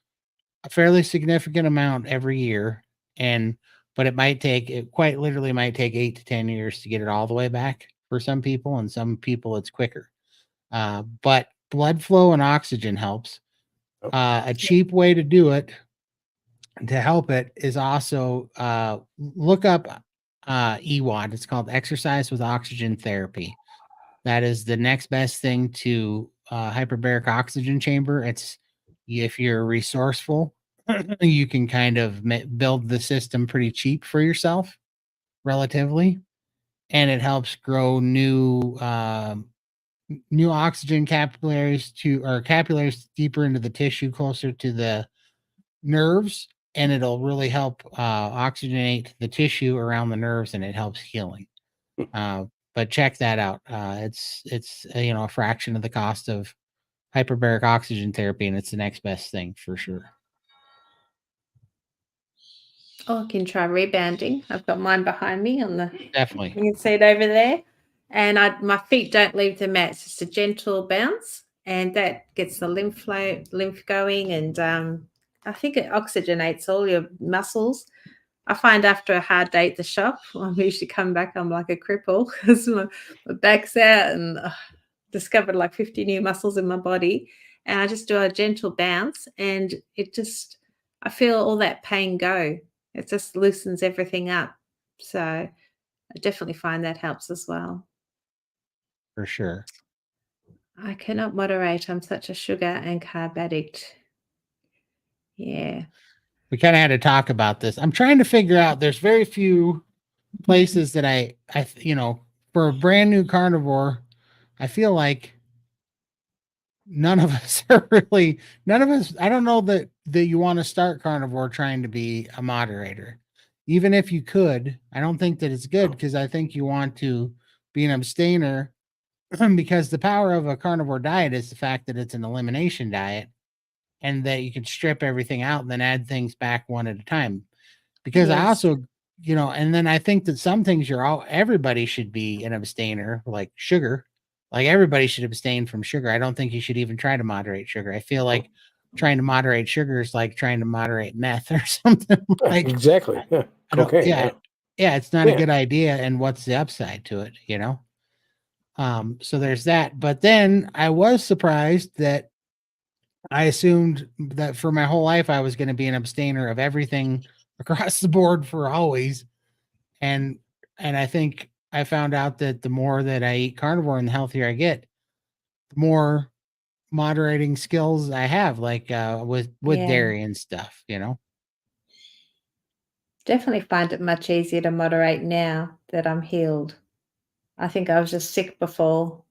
a fairly significant amount every year, and but it quite literally might take 8 to 10 years to get it all the way back for some people, and some people it's quicker. But blood flow and oxygen helps. Yep. A cheap way to do it to help it is also look up EWOD. It's called exercise with oxygen therapy. That is the next best thing to hyperbaric oxygen chamber. If you're resourceful, you can kind of build the system pretty cheap for yourself, relatively, and it helps grow new oxygen capillaries deeper into the tissue, closer to the nerves, and it'll really help oxygenate the tissue around the nerves, and it helps healing. But check that out. It's a fraction of the cost of hyperbaric oxygen therapy, and it's the next best thing for sure. Oh, I can try rebounding. I've got mine behind me on the Definitely. you can see it over there. And my feet don't leave the mat. It's just a gentle bounce. And that gets the lymph going. And I think it oxygenates all your muscles. I find after a hard day at the shop, I usually come back, I'm like a cripple because my back's out and discovered like 50 new muscles in my body. And I just do a gentle bounce and I feel all that pain go. It just loosens everything up. So I definitely find that helps as well. For sure. I cannot moderate. I'm such a sugar and carb addict. Yeah. We kind of had to talk about this. I'm trying to figure out. There's very few places that for a brand new carnivore, I feel like none of us are really, none of us, I don't know that you want to start carnivore trying to be a moderator. Even if you could, I don't think that it's good, because I think you want to be an abstainer because the power of a carnivore diet is the fact that it's an elimination diet, and that you can strip everything out and then add things back one at a time. Because I Yes. also, and then I think that some things everybody should be an abstainer, like sugar. Like everybody should abstain from sugar. I don't think you should even try to moderate sugar. I feel like trying to moderate sugar is like trying to moderate meth or something. Yeah, Like exactly. Yeah. I don't, Cocaine. yeah, Yeah. yeah, it's not a Yeah. good idea. And what's the upside to it? So there's that. But then I was surprised that I assumed that for my whole life I was going to be an abstainer of everything across the board for always. And I think I found out that the more that I eat carnivore and the healthier I get, the more moderating skills I have, like with Yeah. dairy and stuff. Definitely find it much easier to moderate now that I'm healed. I think I was just sick before.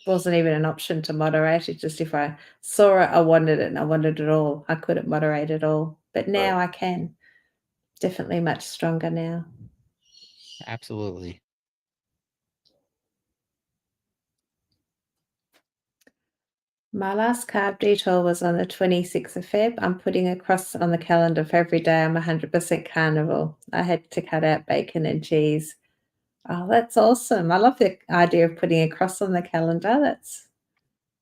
Wasn't even an option to moderate. It just if I saw it, I wanted it and I wanted it all. I couldn't moderate it all. But Right. now I can. Definitely much stronger now. Absolutely. My last carb detour was on the 26th of Feb. I'm putting a cross on the calendar for every day I'm 100% carnivore. I had to cut out bacon and cheese. Oh, that's awesome. I love the idea of putting a cross on the calendar. That's,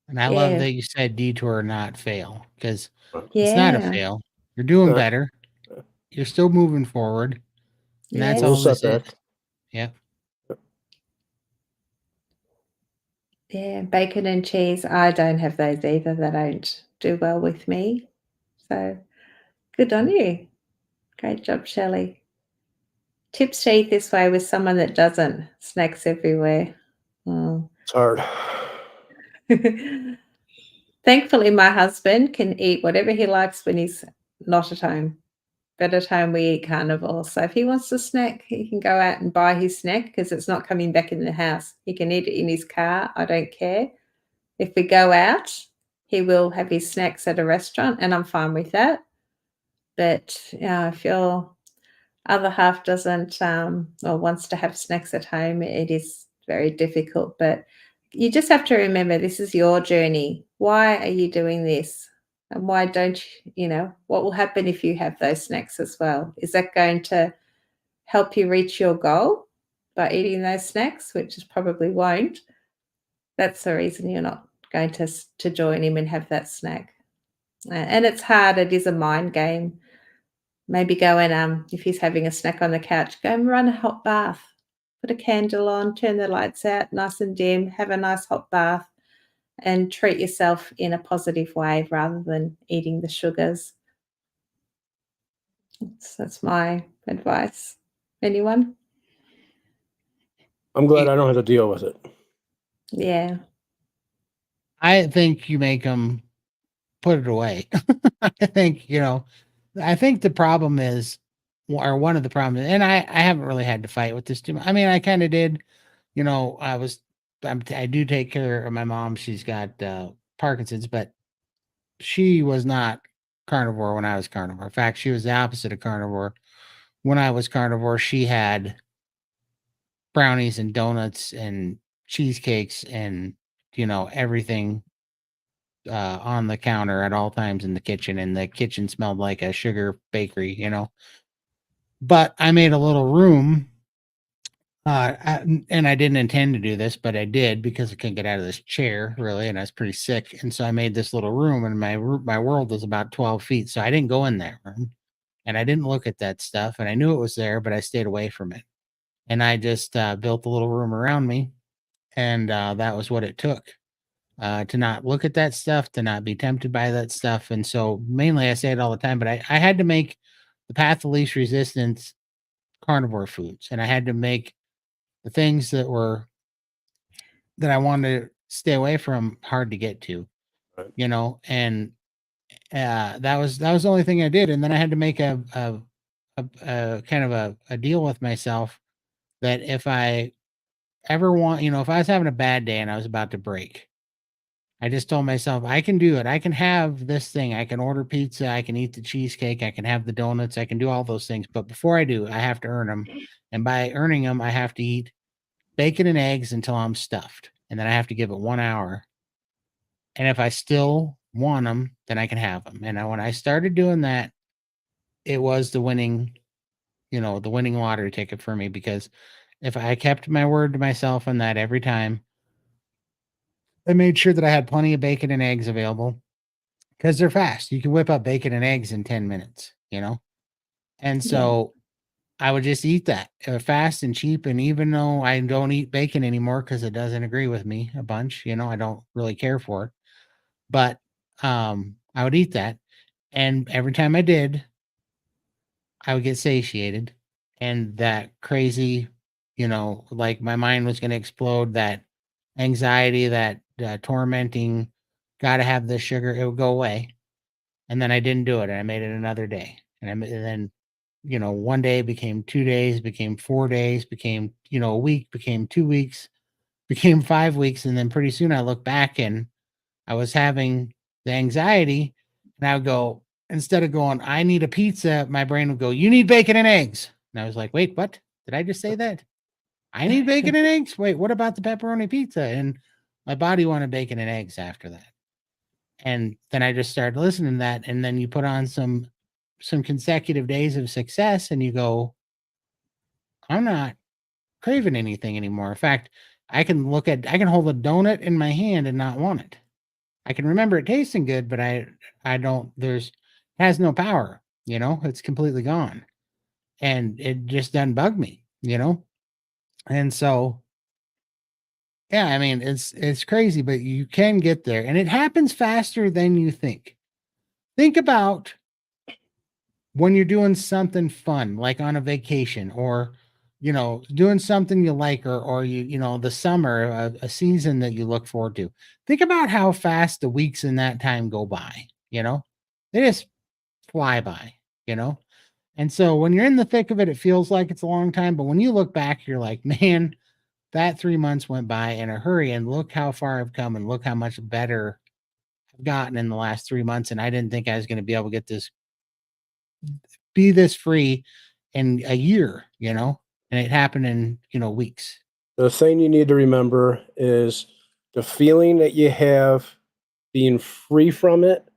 And I love yeah, that you said detour, not fail, because Right. it's not a yeah, fail. You're doing Right. better. You're still moving forward. And that's Little all yes, this is. setback. Yep. yeah. Bacon and cheese. I don't have those either. They don't do well with me. So good on you. Great job, Shelley. Tips to eat this way with someone that doesn't. Snacks everywhere. Oh. It's hard. Thankfully, my husband can eat whatever he likes when he's not at home. But at home, we eat carnivore. So if he wants a snack, he can go out and buy his snack because it's not coming back in the house. He can eat it in his car. I don't care. If we go out, he will have his snacks at a restaurant, and I'm fine with that. But if your other half doesn't or wants to have snacks at home, it is very difficult. But you just have to remember this is your journey. Why are you doing this? And why don't what will happen if you have those snacks as well? Is that going to help you reach your goal by eating those snacks, which is probably won't? That's the reason you're not going to join him and have that snack. And it's hard. It is a mind game. Maybe go and if he's having a snack on the couch, go and run a hot bath. Put a candle on, turn the lights out, nice and dim, have a nice hot bath, and treat yourself in a positive way rather than eating the sugars. That's my advice. Anyone? I'm glad I don't have to deal with it. Yeah. I think you make them put it away. I think, I think the problem is, or one of the problems, and I haven't really had to fight with this too much. I mean, I kind of did, I do take care of my mom. She's got Parkinson's, but she was not carnivore when I was carnivore. In fact, she was the opposite of carnivore. When I was carnivore, she had brownies and donuts and cheesecakes and, everything on the counter at all times in the kitchen, and the kitchen smelled like a sugar bakery. But I made a little room, and I didn't intend to do this, but I did because I couldn't get out of this chair really, and I was pretty sick, and so I made this little room, and my world was about 12 feet, so I didn't go in that room, and I didn't look at that stuff, and I knew it was there, but I stayed away from it, and I just built a little room around me, and that was what it took. To not look at that stuff, to not be tempted by that stuff. And so mainly I say it all the time, but I had to make the path of least resistance carnivore foods. And I had to make the things that I wanted to stay away from hard to get to, Right. and that was the only thing I did. And then I had to make a kind of a deal with myself that if I ever want, if I was having a bad day and I was about to break, I just told myself I can do it. I can have this thing. I can order pizza. I can eat the cheesecake. I can have the donuts. I can do all those things. But before I do, I have to earn them. And by earning them, I have to eat bacon and eggs until I'm stuffed. And then I have to give it 1 hour. And if I still want them, then I can have them. And when I started doing that, it was the winning, the winning lottery ticket for me, because if I kept my word to myself on that every time, I made sure that I had plenty of bacon and eggs available because they're fast. You can whip up bacon and eggs in 10 minutes. And Yeah. so I would just eat that fast and cheap. And even though I don't eat bacon anymore because it doesn't agree with me a bunch, I don't really care for it. But I would eat that. And every time I did, I would get satiated. And that crazy, like my mind was going to explode, that anxiety, that tormenting, got to have this sugar, it would go away. And then I didn't do it. And I made it another day. And then, one day became 2 days, became 4 days, became, a week, became 2 weeks, became 5 weeks. And then pretty soon I look back and I was having the anxiety, and I would go, instead of going, I need a pizza, my brain would go, you need bacon and eggs. And I was like, wait, what? Did I just say that? I need bacon and eggs? Wait, what about the pepperoni pizza? And my body wanted bacon and eggs after that. And then I just started listening to that. And then you put on some consecutive days of success and you go, I'm not craving anything anymore. In fact, I can hold a donut in my hand and not want it. I can remember it tasting good, but I don't, has no power, it's completely gone. And it just doesn't bug me. And so, yeah, I mean, it's crazy, but you can get there and it happens faster than you think. Think about when you're doing something fun, like on a vacation or, doing something you like, or the summer, a season that you look forward to. Think about how fast the weeks in that time go by, they just fly by. And so when you're in the thick of it, it feels like it's a long time. But when you look back, you're like, man, that 3 months went by in a hurry. And look how far I've come and look how much better I've gotten in the last 3 months. And I didn't think I was going to be able to be this free in a year, and it happened in, weeks. The thing you need to remember is the feeling that you have being free from it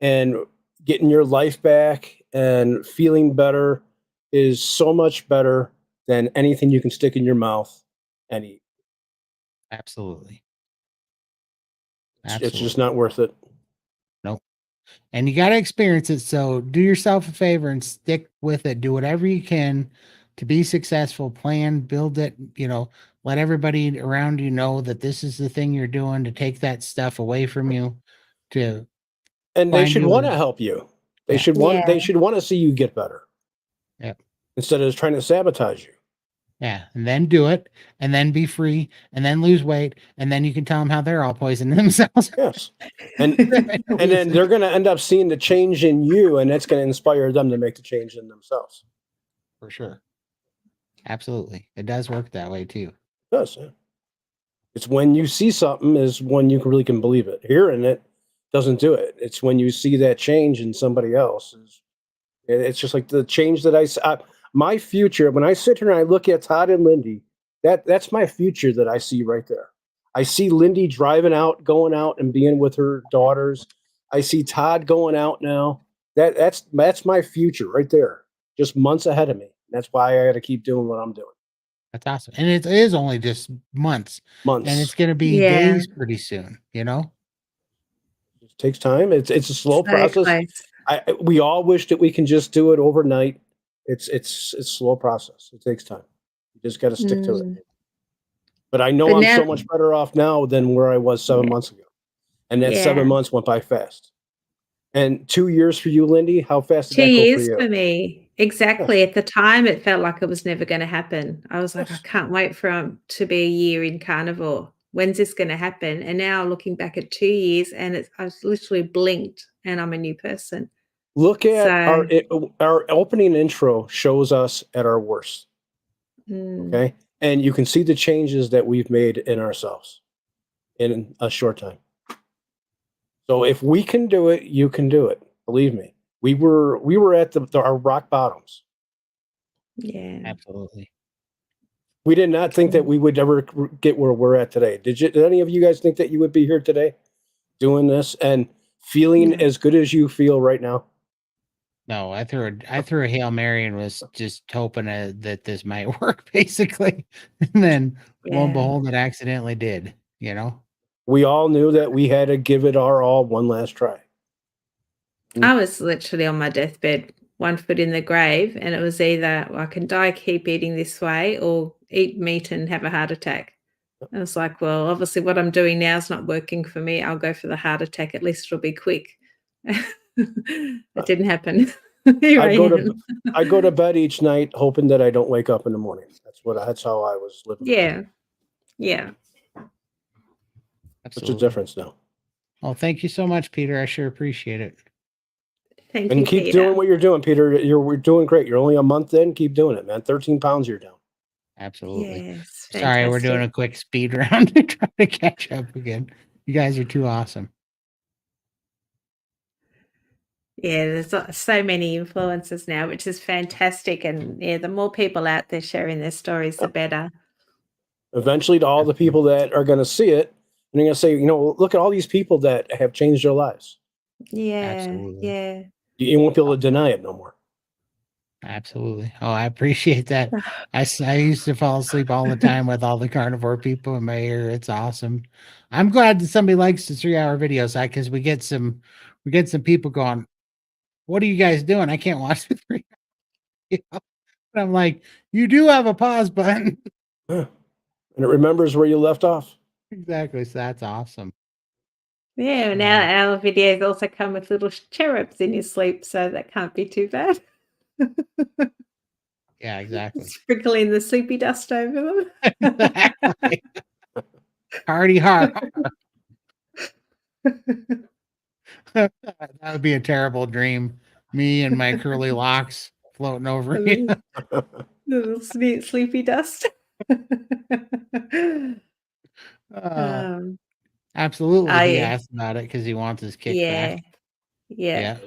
and getting your life back and feeling better is so much better than anything you can stick in your mouth and eat. Absolutely. It's just not worth it. Nope. And you got to experience it. So do yourself a favor and stick with it. Do whatever you can to be successful. Plan, build it, let everybody around you know that this is the thing you're doing, to take that stuff away from you, and they should want to help you. They should want to see you get better. Yep. Instead of trying to sabotage you. Yeah, and then do it, and then be free, and then lose weight, and then you can tell them how they're all poisoning themselves. Yes, and then they're going to end up seeing the change in you, and that's going to inspire them to make the change in themselves. For sure, absolutely, it does work that way too. It does. Yeah. It's when you see something is when you really can believe it. Hearing it doesn't do it. It's when you see that change in somebody else. It's just like the change that I my future, when I sit here and I look at Todd and Lindy, that's my future that I see right there. I see Lindy driving out, going out and being with her daughters. I see Todd going out now. That's my future right there. Just months ahead of me. That's why I got to keep doing what I'm doing. That's awesome. And it is only just months. And it's going to be days pretty soon, It takes time. It's a slow process. We all wish that we can just do it overnight. It's a slow process. It takes time. You just got to stick to it. But I know I'm so much better off now than where I was 7 months ago. And that 7 months went by fast. And 2 years for you, Lindy, how fast did that go for you? 2 years for me. Exactly. At the time, it felt like it was never going to happen. I was like, I can't wait for it to be a year in Carnivore. When's this going to happen? And now looking back at 2 years, and I was literally blinked, and I'm a new person. Look at our opening intro shows us at our worst. Okay. And you can see the changes that we've made in ourselves in a short time. So if we can do it, you can do it. Believe me. We were at our rock bottoms. Yeah. Absolutely. We did not think that we would ever get where we're at today. Did any of you guys think that you would be here today doing this and feeling No. as good as you feel right now? No, I threw a Hail Mary and was just hoping that this might work, basically. And then lo and Yeah. behold, it accidentally did, you know? We all knew that we had to give it our all one last try. I was literally on my deathbed, 1 foot in the grave, and it was either I can die, keep eating this way, or eat meat and have a heart attack. I was like, well, obviously what I'm doing now is not working for me. I'll go for the heart attack. At least it'll be quick. It didn't happen. Here I am. I go to bed each night hoping that I don't wake up in the morning. That's how I was living. Yeah. Yeah. What's the Absolutely. difference now? Well, thank you so much, Peter. I sure appreciate it. Thank And you, keep Peter. doing what you're doing, Peter. We're doing great. You're only a month in. Keep doing it, man. 13 pounds you're down. Absolutely. Yes. Sorry, we're doing a Fantastic. quick speed round to try to catch up again. You guys are too awesome. Yeah, there's so many influencers now, which is fantastic. And yeah, the more people out there sharing their stories, the better. Eventually, to all the people that are going to see it, and they're going to say, look at all these people that have changed their lives. Yeah. Absolutely. Yeah. You won't be able to deny it no more. Absolutely. Oh, I appreciate that. I used to fall asleep all the time with all the carnivore people in my ear. It's awesome. I'm glad that somebody likes the 3-hour videos because we get some people going, what are you guys doing? I can't watch the 3 hours. And I'm like, you do have a pause button. And it remembers where you left off. Exactly. So that's awesome. Yeah. Now our videos also come with little cherubs in your sleep, so that can't be too bad. Yeah, exactly. Sprinkling the sleepy dust over them. Exactly. Hardy hard. That would be a terrible dream. Me and my curly locks floating over you. Little sleepy dust. Absolutely. He Yeah. asked about it because he wants his Yeah. kickback. Yeah. Yeah,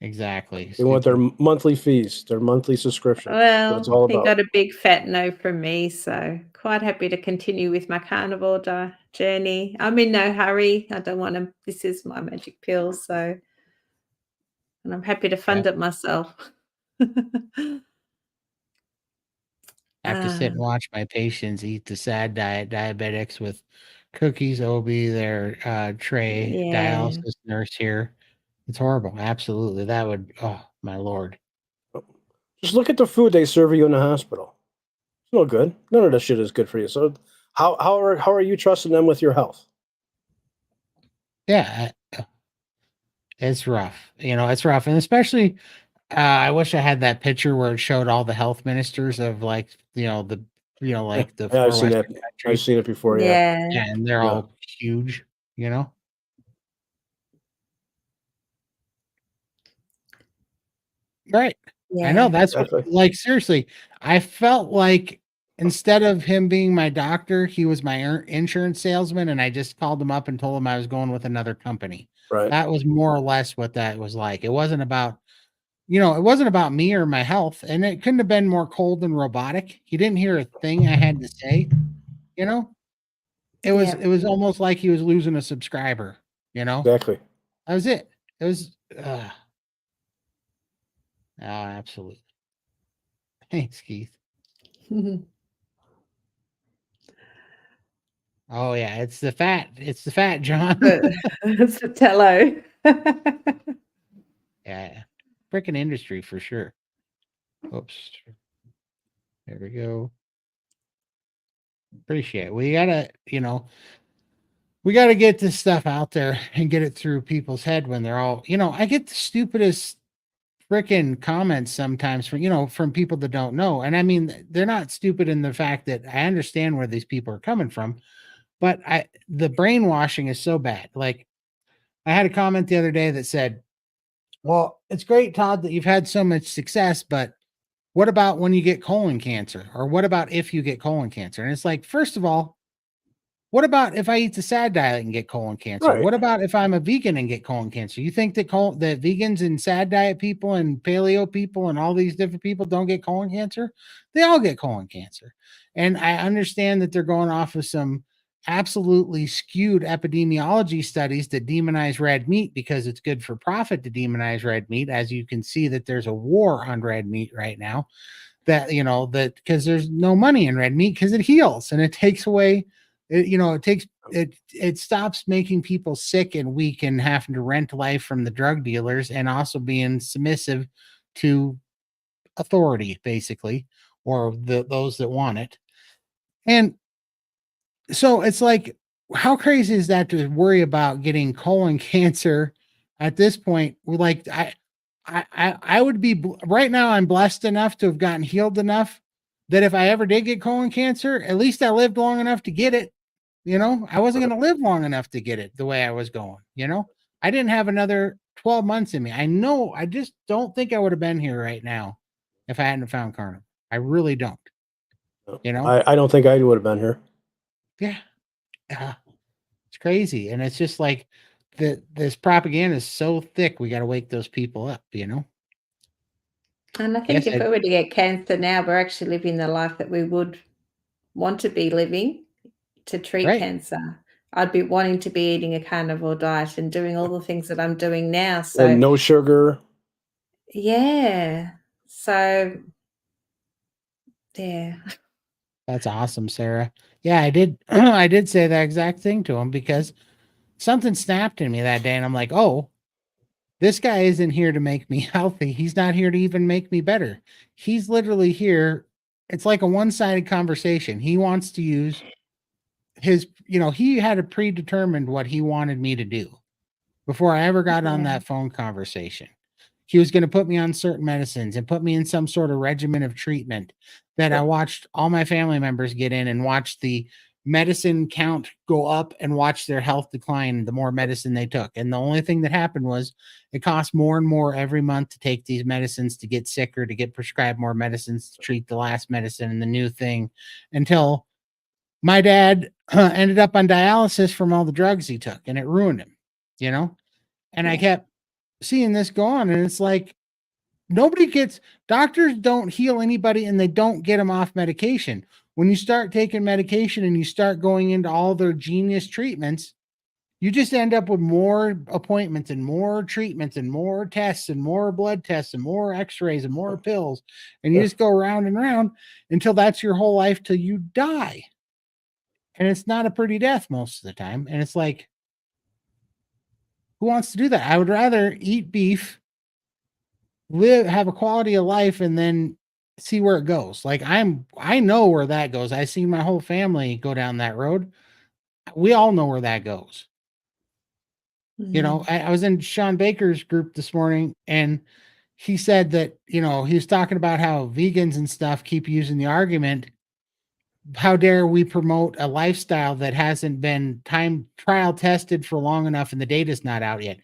exactly. They want their Stupid. monthly fees, their monthly subscription. That's what it's Well, all he about. got a big fat no from me, so quite happy to continue with my carnivore journey. I'm in no hurry. I don't want to. This is my magic pill, so and I'm happy to fund Yeah. it myself. I have to sit and watch my patients eat the sad diet diabetics with cookies. Will be their tray Yeah. dialysis nurse here. It's horrible. Absolutely. That would, oh my Lord. Just look at the food they serve you in the hospital. It's no good. None of this shit is good for you. So how are you trusting them with your health? Yeah. It's rough. It's rough. And especially, I wish I had that picture where it showed all the health ministers of like, like the Yeah, I've 4 seen that. Western I've countries. seen it before. Yeah. Yeah. Yeah, and they're Yeah. all huge, you know? Right. I know Yeah. that's what Exactly. like, seriously, I felt like instead of him being my doctor, he was my insurance salesman, and I just called him up and told him I was going with another company. Right. That was more or less what that was like. It wasn't about it wasn't about me or my health, and it couldn't have been more cold and robotic. He didn't hear a thing I had to say, you know? Yeah. It was almost like he was losing a subscriber, you know? Exactly. That was it. It was, oh, absolutely. Thanks, Keith. Oh, yeah, it's the fat, John. It's a tello. Yeah, freaking industry for sure. Oops. There we go. Appreciate it. We gotta get this stuff out there and get it through people's head when they're all, I get the stupidest freaking comments sometimes from people that don't know. And I mean, they're not stupid in the fact that I understand where these people are coming from, but the brainwashing is so bad. Like, I had a comment the other day that said, well, it's great, Todd, that you've had so much success, but what about when you get colon cancer? Or what about if you get colon cancer? And it's like, first of all, What about if I eat the sad diet and get colon cancer? Right. What about if I'm a vegan and get colon cancer? You think that that vegans and sad diet people and paleo people and all these different people don't get colon cancer? They all get colon cancer. And I understand that they're going off of some absolutely skewed epidemiology studies that demonize red meat because it's good for profit to demonize red meat. As you can see, that there's a war on red meat right now. That that because there's no money in red meat because it heals and it takes away it stops making people sick and weak and having to rent life from the drug dealers and also being submissive to authority, basically, or those that want it. And so it's like, how crazy is that to worry about getting colon cancer at this point? We're like, I would be right now. I'm blessed enough to have gotten healed enough that if I ever did get colon cancer, at least I lived long enough to get it. I wasn't going to live long enough to get it the way I was going. I didn't have another 12 months in me. I know. I just don't think I would have been here right now if I hadn't found Carnivore. I really don't. I don't think I would have been here. Yeah. It's crazy. And it's just like this propaganda is so thick. We got to wake those people up, And I think if we were to get cancer now, we're actually living the life that we would want to be living to treat cancer. I'd be wanting to be eating a carnivore diet and doing all the things that I'm doing now. So and no sugar. Yeah. So yeah. That's awesome, Sarah. Yeah, I did. I did say that exact thing to him because something snapped in me that day, and I'm like, "Oh, this guy isn't here to make me healthy. He's not here to even make me better. He's literally here. It's like a one-sided conversation. He wants to use his. He had a predetermined what he wanted me to do before I ever got on that phone conversation. He was going to put me on certain medicines and put me in some sort of regimen of treatment that I watched all my family members get in and watch the medicine count go up and watch their health decline the more medicine they took. And the only thing that happened was it cost more and more every month to take these medicines, to get sicker, to get prescribed more medicines, to treat the last medicine and the new thing, until my dad ended up on dialysis from all the drugs he took, and it ruined him, and I kept seeing this go on, and it's like doctors don't heal anybody and they don't get them off medication. When you start taking medication and you start going into all their genius treatments, you just end up with more appointments and more treatments and more tests and more blood tests and more x-rays and more pills. And you just go around and around until that's your whole life till you die. And it's not a pretty death most of the time. And it's like, who wants to do that? I would rather eat beef, have a quality of life, and then see where it goes. Like I know where that goes. I see my whole family go down that road. We all know where that goes. I was in Sean Baker's group this morning, and he said that, he was talking about how vegans and stuff keep using the argument, how dare we promote a lifestyle that hasn't been trial tested for long enough and the data's not out yet.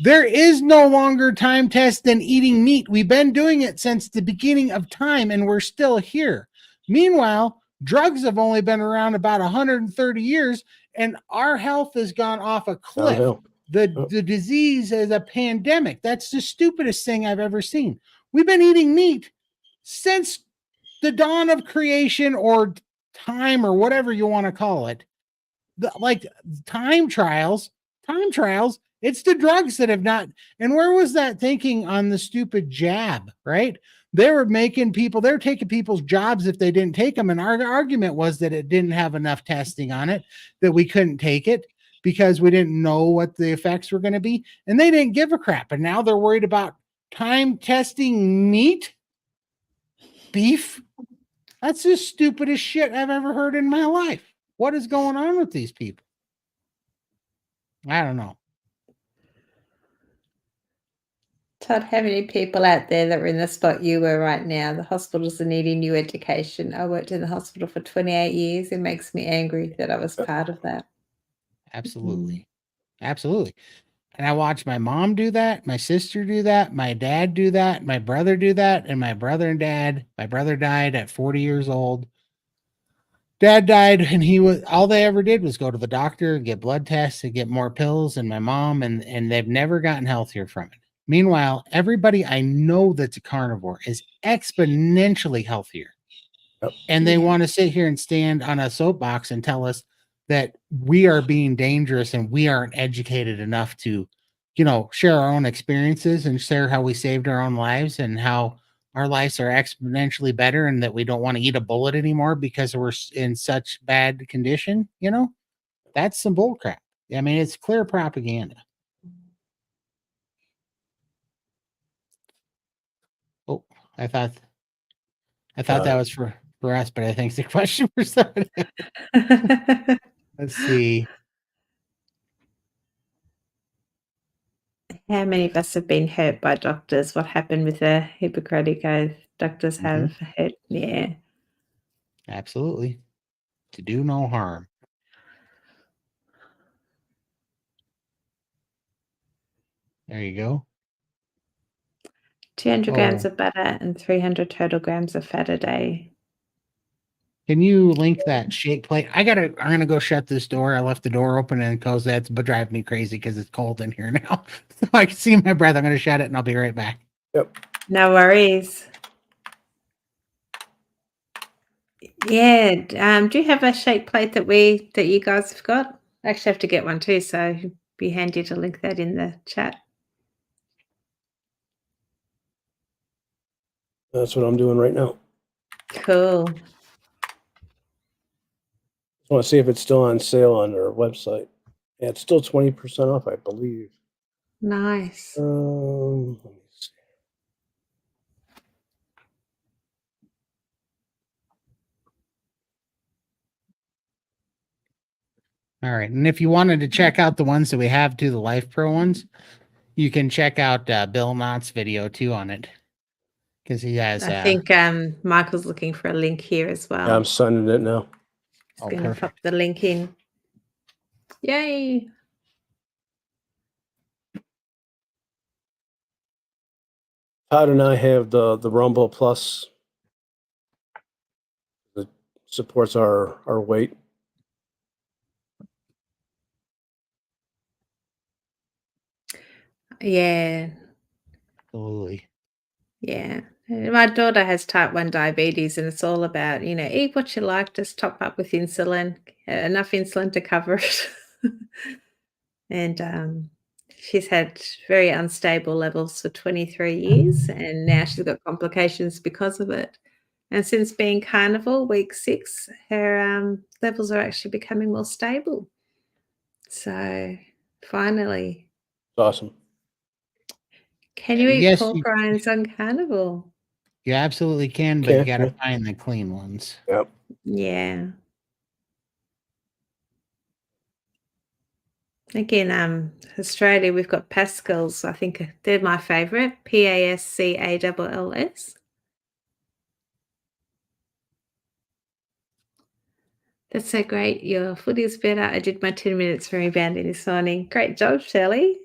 There is no longer time test than eating meat. We've been doing it since the beginning of time, and we're still here. Meanwhile, drugs have only been around about 130 years, and our health has gone off a cliff. The disease is a pandemic. That's the stupidest thing I've ever seen. We've been eating meat since the dawn of creation, or time, or whatever you want to call it. Like time trials. It's the drugs that have not. And where was that thinking on the stupid jab, right? They were taking people's jobs if they didn't take them. And our argument was that it didn't have enough testing on it, that we couldn't take it because we didn't know what the effects were going to be. And they didn't give a crap. And now they're worried about time testing meat, beef. That's the stupidest shit I've ever heard in my life. What is going on with these people? I don't know. Todd, how many people out there that are in the spot you were right now? The hospitals are needing new education. I worked in the hospital for 28 years. It makes me angry that I was part of that. Absolutely. Absolutely. And I watched my mom do that, my sister do that, my dad do that, my brother do that, and my brother died at 40 years old. Dad died, and he was all they ever did was go to the doctor, get blood tests, and get more pills. And my mom, and they've never gotten healthier from it. Meanwhile, everybody I know that's a carnivore is exponentially healthier. Yep. And they Yeah. want to sit here and stand on a soapbox and tell us that we are being dangerous and we aren't educated enough to, share our own experiences and share how we saved our own lives and how our lives are exponentially better and that we don't want to eat a bullet anymore because we're in such bad condition. That's some bull crap. I mean, it's clear propaganda. Oh, I thought that was for us, but I think it's a question for somebody. Let's see. How many of us have been hurt by doctors? What happened with the Hippocratic Oath? Doctors have hurt. Yeah. Absolutely. To do no harm. There you go. 200 grams of butter and 300 total grams of fat a day. Can you link that shake plate? I'm gonna go shut this door. I left the door open and because that's driving me crazy because it's cold in here now. So I can see my breath. I'm gonna shut it and I'll be right back. Yep. No worries. Yeah. Do you have a shake plate that you guys have got? I actually have to get one too, so it'd be handy to link that in the chat. That's what I'm doing right now. Cool. I want to see if it's still on sale on their website. Yeah, it's still 20% off, I believe. Nice. Let me see. All right. And if you wanted to check out the ones that we have too, the Life Pro ones, you can check out Bill Knott's video too on it. Because he has I think Michael's looking for a link here as well. Yeah, I'm sending it now. He's going to pop the link in. Yay. Todd and I have the Rumble Plus that supports our weight. Yeah. Absolutely. Yeah. My daughter has type 1 diabetes, and it's all about, eat what you like, just top up with insulin, enough insulin to cover it. And she's had very unstable levels for 23 years, and now she's got complications because of it. And since being carnivore, week 6, her levels are actually becoming more stable. So finally. Awesome. Can you eat pork rinds on carnivore? You absolutely can, but you got to find the clean ones. Yep. Yeah. Again, Australia, we've got Pascals. I think they're my favourite. Pascalls. That's so great. Your footy is better. I did my 10 minutes for rebounding this morning. Great job, Shelley.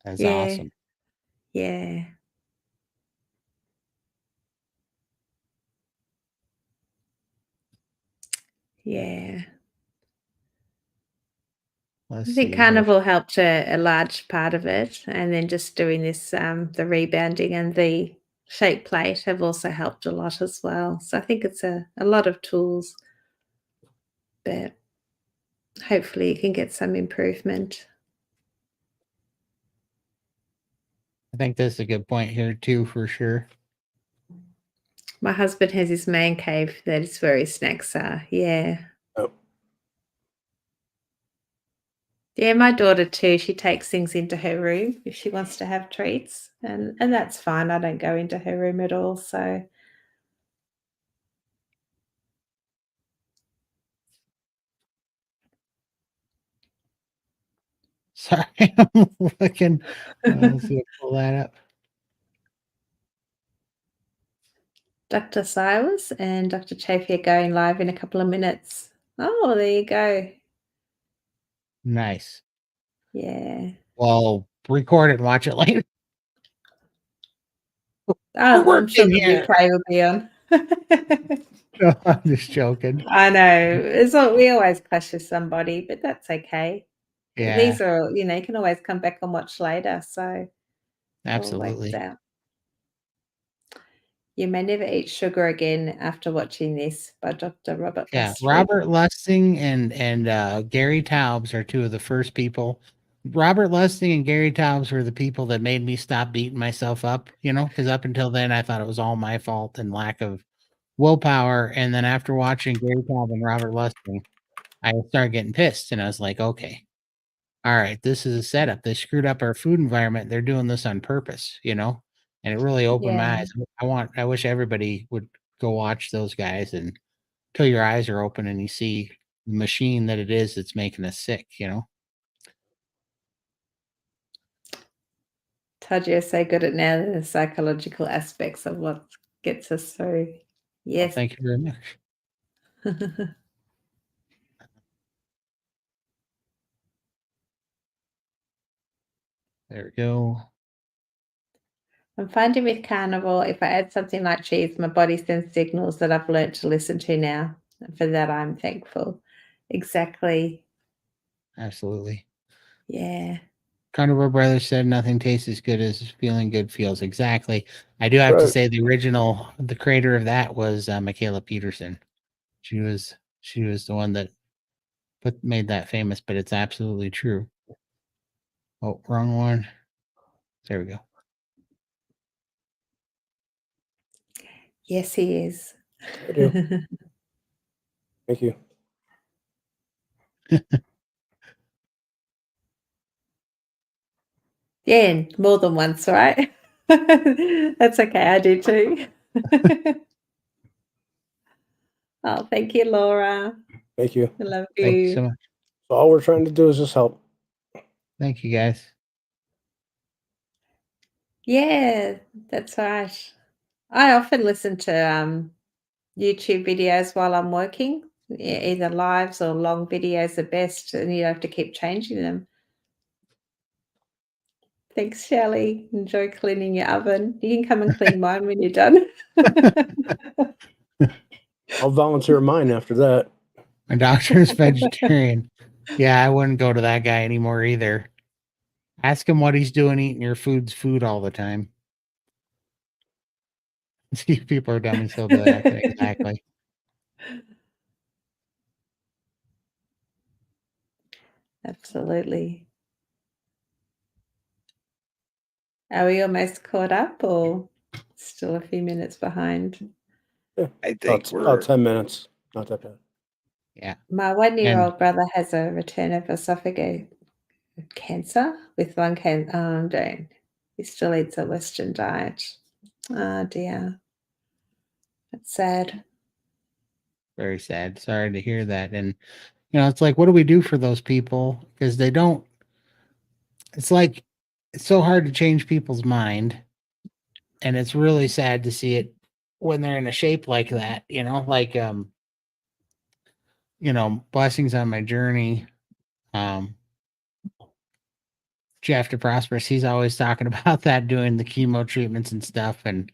That's awesome. Yeah. Yeah. I think Carnivore helped a large part of it, and then just doing this, the rebounding and the shake plate have also helped a lot as well. So I think it's a lot of tools, but hopefully you can get some improvement. I think that's a good point here too, for sure. My husband has his man cave. That is where his snacks are. Yeah. Oh. Yeah, my daughter too. She takes things into her room if she wants to have treats, and that's fine. I don't go into her room at all. So. Sorry, I'm looking. Let's see, pull that up. Dr. Silas and Dr. Chafee are going live in a couple of minutes. Oh, there you go. Nice. Yeah. Well, record it and watch it later. Oh, I'm sure the replay will be on. No, I'm just joking. I know. We always clash with somebody, but that's okay. Yeah, These are, you can always come back and watch later. So it all works absolutely. out. You may never eat sugar again after watching this by Dr. Robert Yeah, Lustig. Robert Lustig and Gary Taubes are two of the first people. Robert Lustig and Gary Taubes were the people that made me stop beating myself up, because up until then I thought it was all my fault and lack of willpower. And then after watching Gary Taubes and Robert Lustig, I started getting pissed and I was like, okay, all right, this is a setup. They screwed up our food environment. They're doing this on purpose, and it really opened my Yeah. eyes. I wish everybody would go watch those guys and till your eyes are open and you see the machine that it is that's making us sick. Todd, you're so good at now the psychological aspects of what gets us through. Well, Yes. thank you very much. There we go. I'm finding with carnivore, if I add something like cheese, my body sends signals that I've learnt to listen to now. And for that, I'm thankful. Exactly. Absolutely. Yeah. Carnivore Brothers said nothing tastes as good as feeling good feels. Exactly. I do have to Right. say the creator of that was Michaela Peterson. She was the one that made that famous, but it's absolutely true. Oh, wrong one. There we go. Yes, he is. I do. Thank you. Yeah, more than once, right? That's okay. I do too. Oh, thank you, Laura. Thank you. I love Thank you so you. much. So all we're trying to do is just help. Thank you guys. Yeah, that's right. I often listen to YouTube videos while I'm working. Either lives or long videos are best, and you have to keep changing them. Thanks, Shelley. Enjoy cleaning your oven. You can come and clean mine when you're done. I'll volunteer mine after that. My doctor is vegetarian. Yeah, I wouldn't go to that guy anymore either. Ask him what he's doing eating your food all the time. See, people are dummies, he'll do that. Exactly. Absolutely. Are we almost caught up or still a few minutes behind? Yeah, I think about 10 minutes. Not that bad. Yeah. My 1-year-old brother has a return of esophageal cancer with lung cancer. Oh, don't. He still eats a Western diet. Oh, dear. That's sad. Very sad. Sorry to hear that. And it's like, what do we do for those people? Because they don't. It's like it's so hard to change people's mind, and it's really sad to see it when they're in a shape like that. Like blessings on my journey. Um, Jeff DeProsperous, he's always talking about that, doing the chemo treatments and stuff, and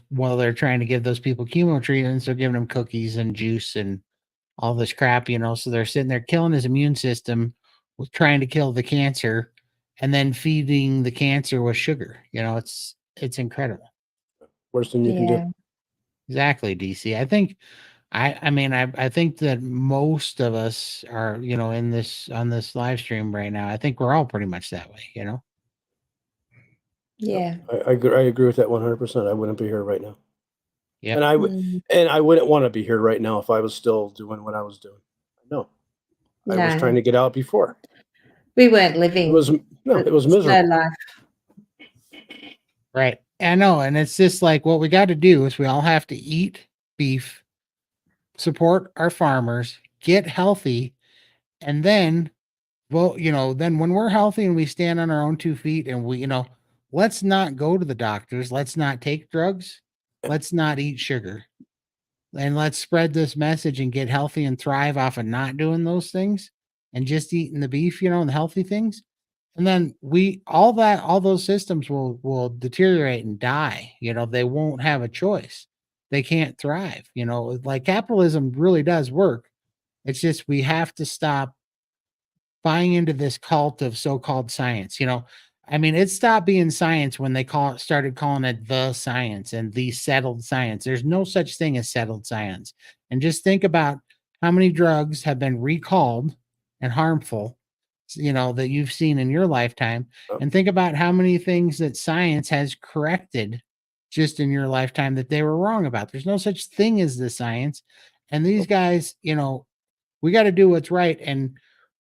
while they're trying to give those people chemo treatments, they're giving them cookies and juice and all this crap, so they're sitting there killing his immune system with trying to kill the cancer and then feeding the cancer with sugar. It's incredible. Worst thing you can Yeah. do. Exactly, DC. I think that most of us are, in this on this live stream right now. I think we're all pretty much that way. Yeah. I agree with that 100%. I wouldn't be here right now. Yep. And Mm. I wouldn't want to be here right now if I was still doing what I was doing. No. I was trying No, to get out before. we weren't It living. was it was It's no miserable. life. Right. I know. And it's just like what we got to do is we all have to eat beef, support our farmers, get healthy, and then then when we're healthy and we stand on our own 2 feet and let's not go to the doctors, let's not take drugs, let's not eat sugar. And let's spread this message and get healthy and thrive off of not doing those things and just eating the beef, and the healthy things. And then all those systems will deteriorate and die. They won't have a choice. they can't thrive. Like capitalism really does work. It's just we have to stop buying into this cult of so-called science. I mean, it stopped being science when they started calling it the science and the settled science. There's no such thing as settled science. And just think about how many drugs have been recalled and harmful, that you've seen in your lifetime. And think about how many things that science has corrected just in your lifetime that they were wrong about. There's no such thing as the science. And these guys, we got to do what's right. And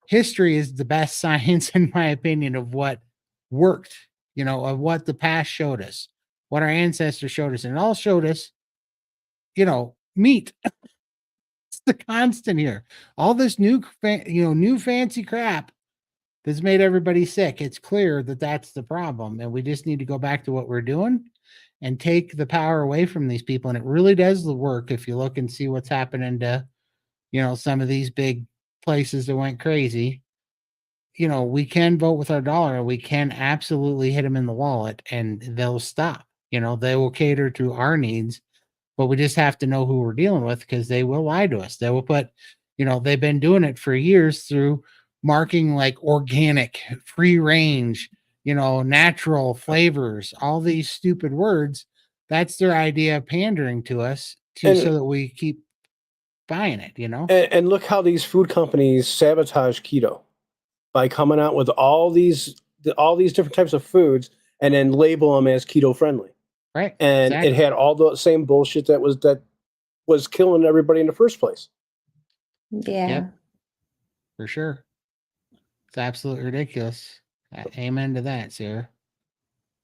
history is the best science, in my opinion, of what worked, of what the past showed us, what our ancestors showed us. And it all showed us, meat. It's the constant here. All this new fancy crap that's made everybody sick. It's clear that that's the problem. And we just need to go back to what we're doing and take the power away from these people. And it really does the work if you look and see what's happening to, some of these big places that went crazy. We can vote with our dollar. We can absolutely hit them in the wallet and they'll stop. They will cater to our needs, but we just have to know who we're dealing with because they will lie to us. They will put, they've been doing it for years through marking like organic, free range, natural flavors, all these stupid words. That's their idea of pandering to us so that we keep buying it, And look how these food companies sabotage keto by coming out with all these different types of foods and then label them as keto friendly. Right. And exactly. It had all the same bullshit that was killing everybody in the first place. Yeah. Yep. For sure. It's absolutely ridiculous. Amen to that, Sarah.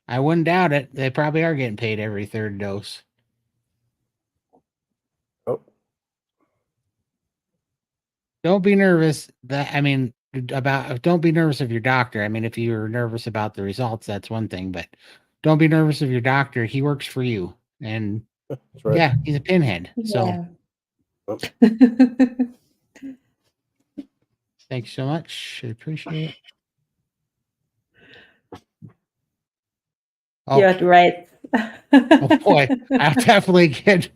I wouldn't doubt it. They probably are getting paid every third dose. Oh. Don't be nervous. Don't be nervous of your doctor. I mean, if you're nervous about the results, that's one thing, but don't be nervous of your doctor. He works for you. And That's right. yeah, he's a pinhead. So Yeah. thanks so much. I appreciate it. Oh, You're right. oh boy, I'll definitely get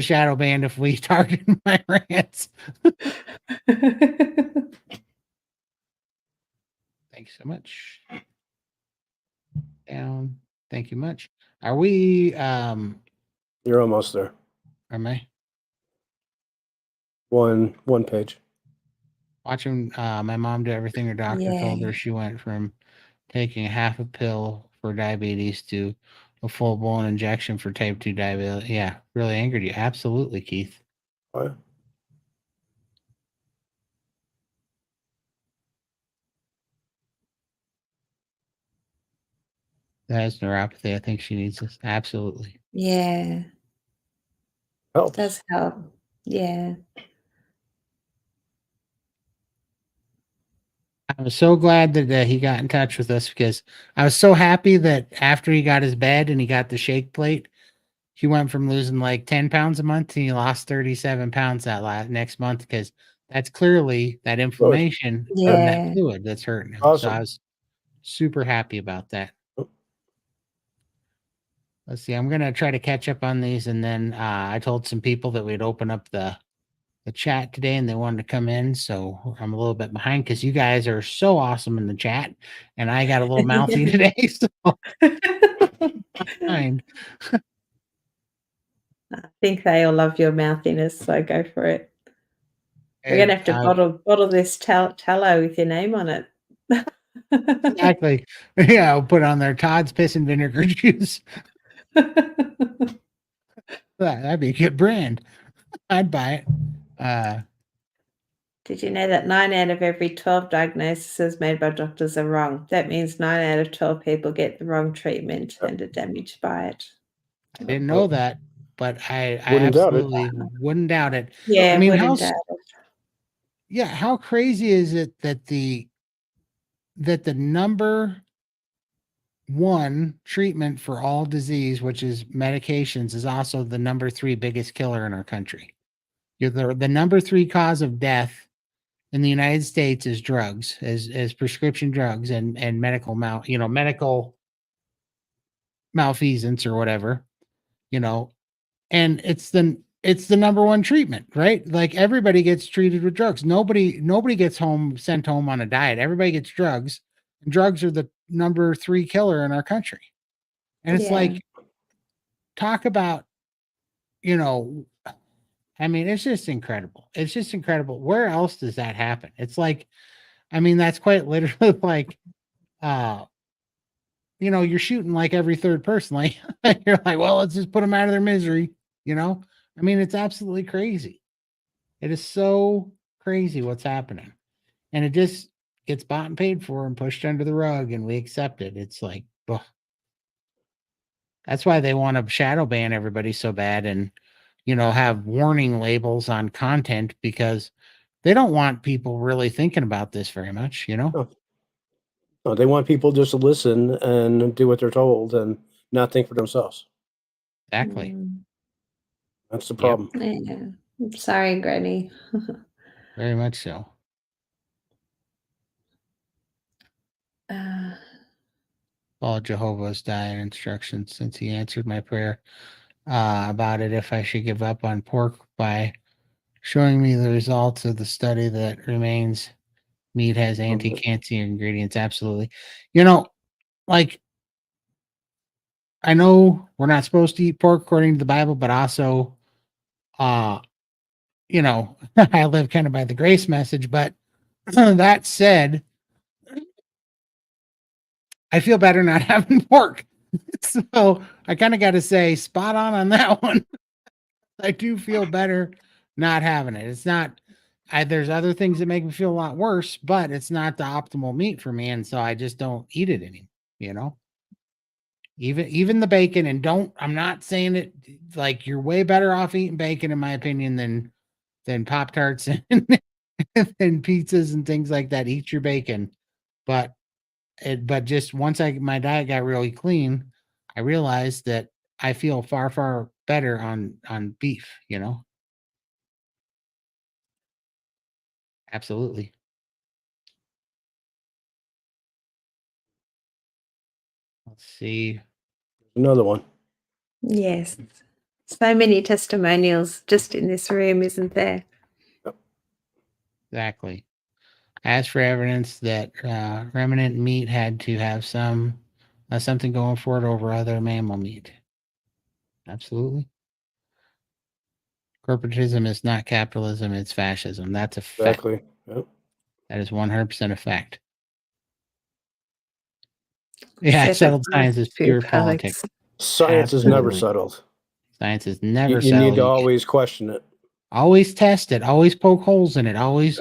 shadow banned if we target my rants. Thanks so much. Down. Thank you much. Are we You're almost there. am I One page. watching my mom do everything her doctor told Yeah. her? She went from taking half a pill for diabetes to a full-blown injection for type 2 diabetes. Yeah, really angered you. Absolutely, Keith. Oh, yeah. That has neuropathy. I think she needs this. Absolutely. Yeah. Helps. Does help. Yeah. I was so glad that he got in touch with us because I was so happy that after he got his bed and he got the shake plate, he went from losing like 10 pounds a month to he lost 37 pounds that next month because that's clearly that inflammation from that Yeah. fluid that's hurting him. So Awesome. I was super happy about that. Oh. Let's see. I'm going to try to catch up on these. And then I told some people that we'd open up the chat today and they wanted to come in. So I'm a little bit behind because you guys are so awesome in the chat. And I got a little mouthy today. So behind. I think they all love your mouthiness, so go for it. We're gonna have to bottle this tallow with your name on it. Exactly. Yeah, I'll put on there Todd's piss and vinegar juice. That'd be a good brand. I'd buy it. Did you know that 9 out of every 12 diagnoses made by doctors are wrong? That means 9 out of 12 people get the wrong treatment and are damaged by it. I didn't know that, but I Wouldn't doubt it. absolutely wouldn't doubt it. Yeah, I mean, wouldn't doubt it. how crazy is it that the number one treatment for all disease, which is medications, is also the number 3 biggest killer in our country. The number 3 cause of death in the United States is drugs, as prescription drugs and medical medical malfeasance or whatever, and it's the number one treatment, right? Like everybody gets treated with drugs. Nobody gets sent home on a diet. Everybody gets drugs. And drugs are the number 3 killer in our country. And it's Yeah. like, talk about, I mean, it's just incredible. It's just incredible. Where else does that happen? It's like, I mean, that's quite literally like, you're shooting like every third person. Like, you're like, well, let's just put them out of their misery. I mean, it's absolutely crazy. It is so crazy what's happening. And it just gets bought and paid for and pushed under the rug, and we accept it. It's like, ugh. That's why they want to shadow ban everybody so bad and, have warning labels on content, because they don't want people really thinking about this very much, No. No, they want people just to listen and do what they're told and not think for themselves. Exactly. That's the Yep. problem. Yeah. I'm sorry, Granny. Very much so. Follow Jehovah's diet instructions, since he answered my prayer about it, if I should give up on pork by showing me the results of the study that remains meat has anti-cancer ingredients. Absolutely. Like, I know we're not supposed to eat pork according to the Bible, but also, I live kind of by the grace message. But that said, I feel better not having pork. So I kind of got to say, spot on that one. I do feel better not having it. It's not, there's other things that make me feel a lot worse, but it's not the optimal meat for me. And so I just don't eat it anymore, even the bacon. And I'm not saying it like you're way better off eating bacon, in my opinion, than Pop-Tarts and, and pizzas and things like that. Eat your bacon. But just once my diet got really clean, I realized that I feel far, far better on beef. Absolutely. Let's see. Another one. Yes. So many testimonials just in this room, isn't there? Exactly. As for evidence that remnant meat had to have something going for it over other mammal meat. Absolutely. Corporatism is not capitalism, it's fascism. That's a fact. Exactly. Yep. That is 100% a fact. Yeah, Set settled up science is pure politics. Science is never Absolutely. settled. Science is never You need settled. to always question it. Always test it. Always poke holes in it. Always,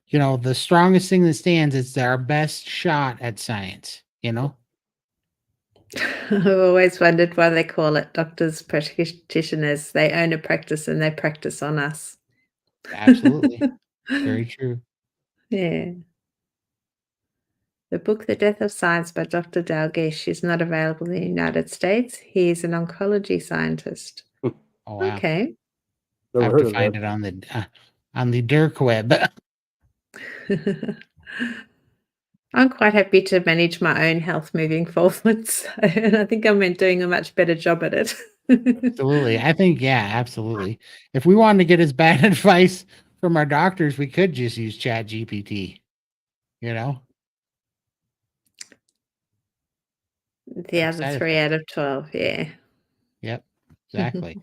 Yes. the strongest thing that stands is our best shot at science. I've always wondered why they call it doctors, practitioners. They own a practice and they practice on us. Absolutely. Very true. Yeah. The book The Death of Science by Dr. Dalgish is not available in the United States. He is an oncology scientist. Oh, wow. Okay. I Never have heard to of find that. it on the Dirk web. I'm quite happy to manage my own health moving forwards, and I think I'm doing a much better job at it. Absolutely. I think, yeah, absolutely. If we wanted to get as bad advice from our doctors, we could just use Chat GPT, you know? The other Side 3 effects. out of 12, yeah. Yep. Exactly.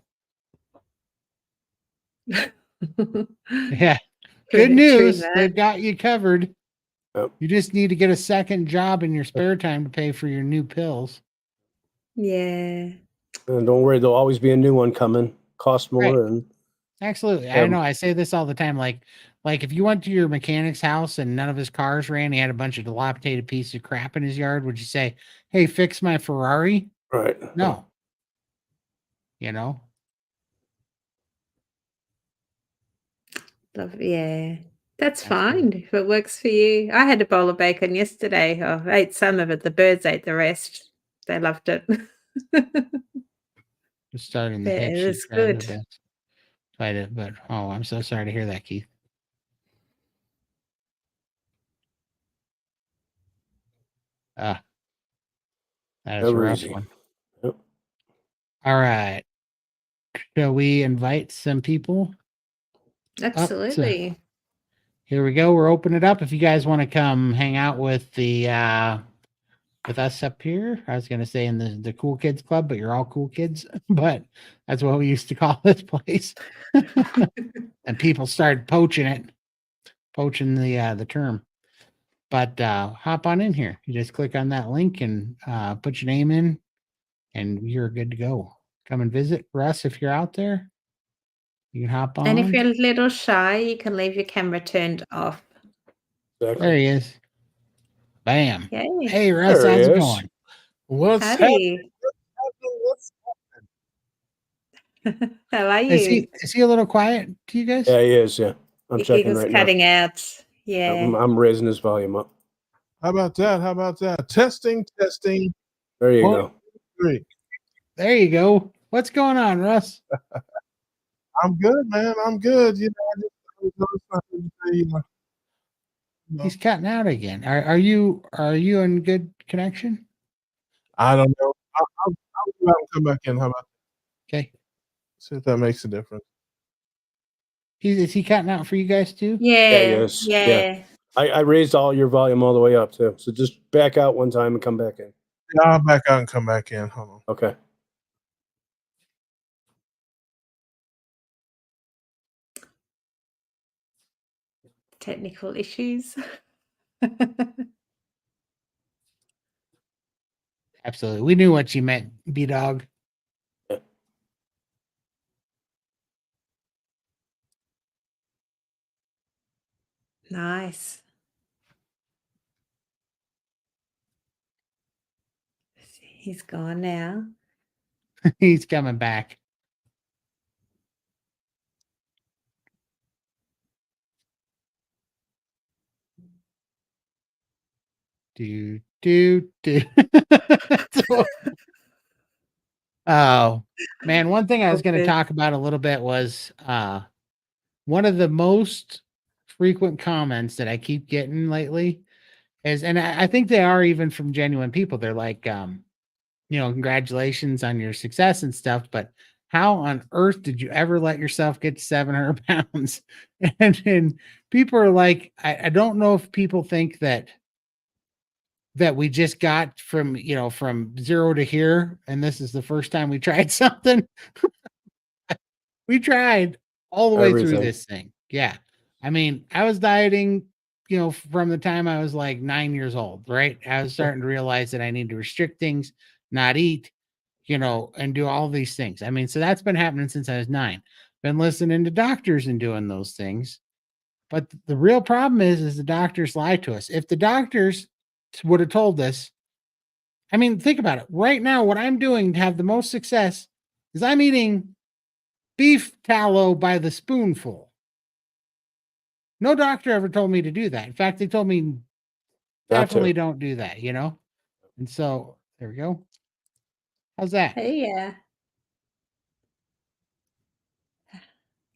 Yeah. Good True news. that. They've got you covered. Yep. You just need to get a second job in your spare time to pay for your new pills. Yeah. And don't worry, there'll always be a new one coming. Cost Right. more and Absolutely. I know. I say this all the time. Like if you went to your mechanic's house and none of his cars ran, he had a bunch of dilapidated pieces of crap in his yard, would you say, "Hey, fix my Ferrari"? right. No. You know? Yeah. That's Absolutely. fine if it works for you. I had a bowl of bacon yesterday. Oh, I ate some of it. The birds ate the rest. They loved it. Just starting the Yeah, hip. it She's was trying her good. best. Fight it, but I'm so sorry to hear that, Keith. Ah, that is a Never rough easy. one. Yep. All right. Shall we invite some people? Absolutely. Here we go. We're opening it up. If you guys want to come hang out with the with us up here, I was gonna say in the cool kids club, but you're all cool kids. But that's what we used to call this place. And people started poaching the term. But hop on in here. You just click on that link and put your name in, and you're good to go. Come and visit Russ if you're out there. You can hop on. And if you're a little shy, you can leave your camera turned off. Exactly. There he is. Bam. Yay. Hey Russ, There he how's it is. going? What's Howdy. happening? How are Is you? he a little quiet to you guys? Yeah, he is. Yeah, I'm Your checking giggle's right now. cutting out. Yeah. I'm raising his volume up. How about that? How about that? Testing. There you One, go. 3. There you go. What's going on, Russ? I'm good, man. I'm good. You know, I just noticed something today, no. He's cutting out again. Are you in good connection? I don't know. I'll go out and come back in. How about Okay. see if that makes a difference? Is he cutting out for you guys too? Yeah, he Yeah. is. Yeah. I raised all your volume all the way up too. So just back out one time and come back in. Yeah, I'll back out and come back in. Hold on. Okay. Technical issues. Absolutely. We knew what you meant, B-Dog. Nice. He's gone now. He's coming back. Do. Oh man, one thing I was going to Okay. talk about a little bit was one of the most frequent comments that I keep getting lately is, and I think they are even from genuine people. They're like, congratulations on your success and stuff, but how on earth did you ever let yourself get to 700 pounds? And people are like, I don't know if people think that we just got from 0 to here, and this is the first time we tried something. We tried all the way through Everything. this thing. Yeah. I mean, I was dieting, from the time I was like 9 years old, right? I was starting to realize that I need to restrict things, not eat, and do all these things. I mean, so that's been happening since I was 9. Been listening to doctors and doing those things. But the real problem is the doctors lie to us. If the doctors would have told us, I mean, think about it. Right now, what I'm doing to have the most success is I'm eating beef tallow by the spoonful. No doctor ever told me to do that. In fact, they told me definitely don't do that, And so there we go. How's that? Hey, yeah.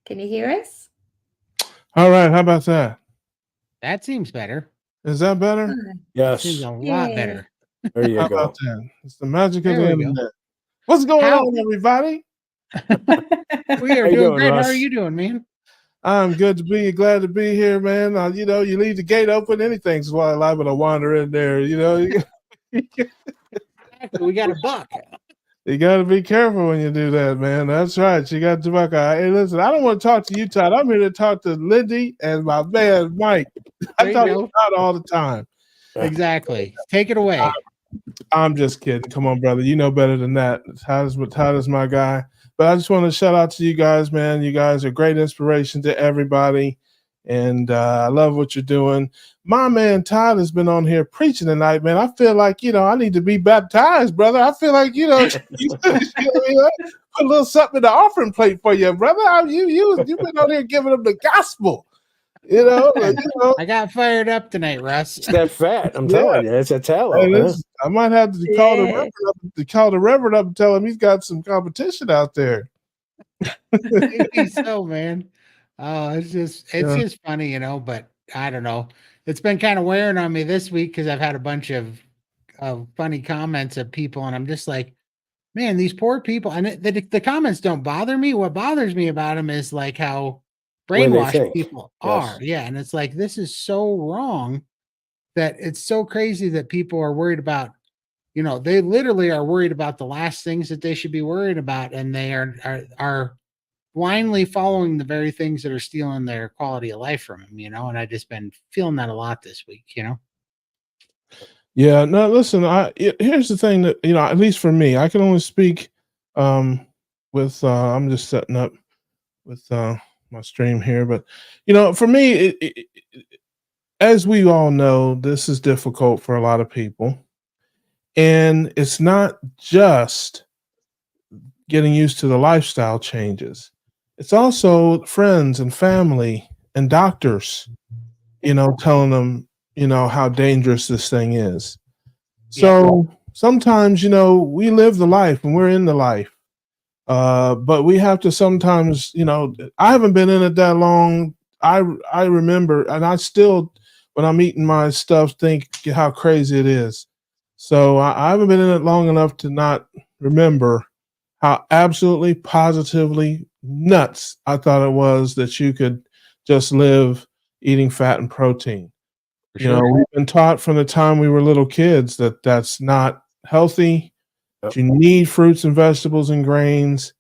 Can you hear us? All right. How about that? That seems better. Is that better? Yes. Seems a lot Yeah. better. There you How go. about that? It's the magic of the There we go. internet. What's going How- on, everybody? We are How you doing doing, great. How Russ? are you doing, man? I'm good to be glad to be here, man. You leave the gate open, anything's liable to wander in there. Exactly. We got a buck. You got to be careful when you do that, man. That's right. You got to back out. Hey, listen, I don't want to talk to you, Todd. I'm here to talk to Lindy and my man, Mike. I There talk you to go. Todd all the time. Exactly. Take it away. I'm just kidding. Come on, brother. You know better than that. Todd is my guy. But I just want to shout out to you guys, man. You guys are great inspiration to everybody. And I love what you're doing. My man Todd has been on here preaching tonight, man. I feel like, I need to be baptized, brother. I feel like, you put a little something in the offering plate for you, brother. You've been on here giving them the gospel. I got fired up tonight, Russ. It's that fat. I'm Yeah. telling you, it's a tallow. Hey, Huh? listen, I might have to call the Reverend up and tell him he's got some competition out there. Maybe so, man. Oh, it's just funny, but I don't know. It's been kind of wearing on me this week because I've had a bunch of funny comments of people, and I'm just like, man, these poor people, and the comments don't bother me. What bothers me about them is like how Way they brainwashed think. people Yes. are. Yeah, and it's like this is so wrong that it's so crazy that people are worried about. They literally are worried about the last things that they should be worried about, and they are blindly following the very things that are stealing their quality of life from them. And I just been feeling that a lot this week. Yeah, no, listen, here's the thing that, at least for me, I can only speak with I'm just setting up with my stream here, but for me, as we all know, this is difficult for a lot of people, and it's not just getting used to the lifestyle changes. It's also friends and family and doctors, telling them, how dangerous this thing is. So sometimes, we live the life and we're in the life. But we have to sometimes, I haven't been in it that long. I remember, and I still, when I'm eating my stuff, think how crazy it is. So I haven't been in it long enough to not remember how absolutely positively nuts I thought it was that you could just live eating fat and protein. We've been taught from the time we were little kids that that's not healthy. Yep. You need fruits and vegetables and grains,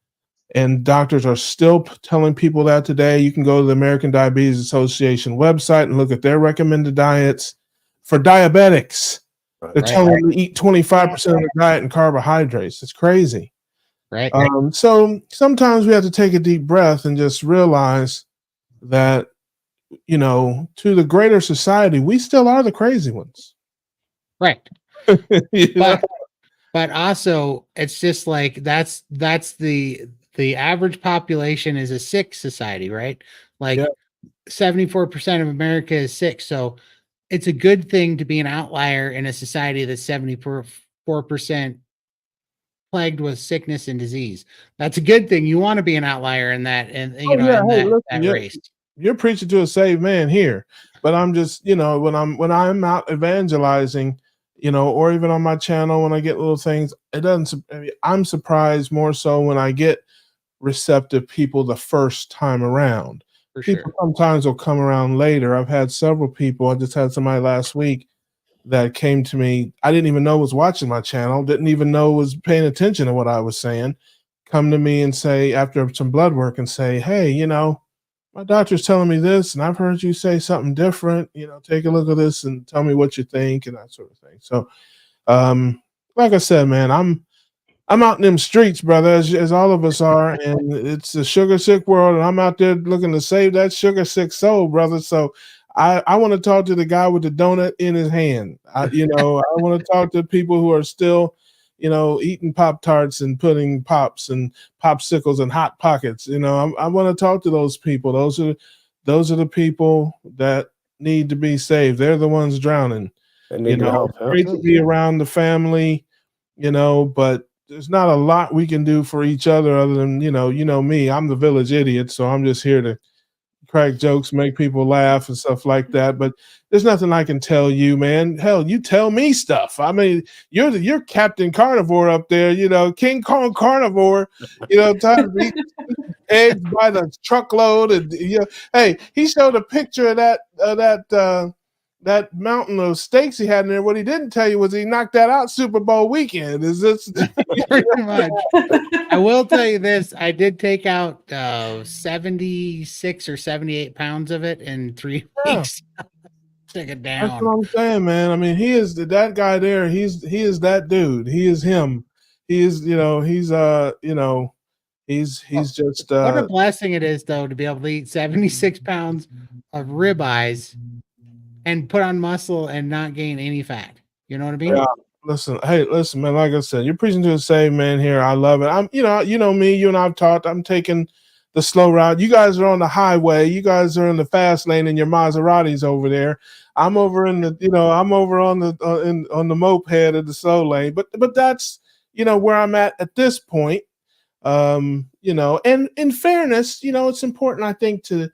and doctors are still telling people that today. You can go to the American Diabetes Association website and look at their recommended diets for diabetics. They're telling them to eat 25% of the diet in carbohydrates. It's crazy. Right. So sometimes we have to take a deep breath and just realize that, to the greater society, we still are the crazy ones. Right. But also it's just like that's the average population is a sick society, right? Like 74% of America is sick. So it's a good thing to be an outlier in a society that's 74% plagued with sickness and disease. That's a good thing. You want to be an outlier in that, and that race. You're preaching to a saved man here, but I'm just, when I'm out evangelizing, or even on my channel when I get little things, I'm surprised more so when I get receptive people the first time around. People sometimes will come around later. I've had several people. I just had somebody last week that came to me. I didn't even know was watching my channel, didn't even know was paying attention to what I was saying. Come to me and say, after some blood work, and say, hey, my doctor's telling me this, and I've heard you say something different. Take a look at this and tell me what you think, and that sort of thing. So, like I said, man, I'm out in them streets, brother, as all of us are, and it's a sugar sick world, and I'm out there looking to save that sugar sick soul, brother. So I want to talk to the guy with the donut in his hand. I want to talk to people who are still, eating Pop-Tarts and putting pops and popsicles and hot pockets. I want to talk to those people. Those are the people that need to be saved. They're the ones drowning. They need help. It's great to be around the family, but there's not a lot we can do for each other than, me. I'm the village idiot, so I'm just here to crack jokes, make people laugh and stuff like that. But there's nothing I can tell you, man. Hell, you tell me stuff. I mean, you're Captain Carnivore up there, King Kong Carnivore, Todd eats eggs by the truckload. And hey, he showed a picture of that mountain of steaks he had in there. What he didn't tell you was he knocked that out Super Bowl weekend. Is this pretty much? I will tell you this: I did take out 76 or 78 pounds of it in 3 weeks. Take it down. That's what I'm saying, man. I mean, he is that guy there. He is that dude. He is him. He is, he's just what a blessing it is, though, to be able to eat 76 pounds of ribeyes and put on muscle and not gain any fat. You know what I mean? Yeah. Listen, man. Like I said, you're preaching to a saved man here. I love it. I'm, me. You and I've talked. I'm taking the slow route. You guys are on the highway. You guys are in the fast lane in your Maseratis over there. I'm over in the, I'm over on the on the moped of the slow lane. But that's where I'm at this point. And in fairness, it's important, I think, to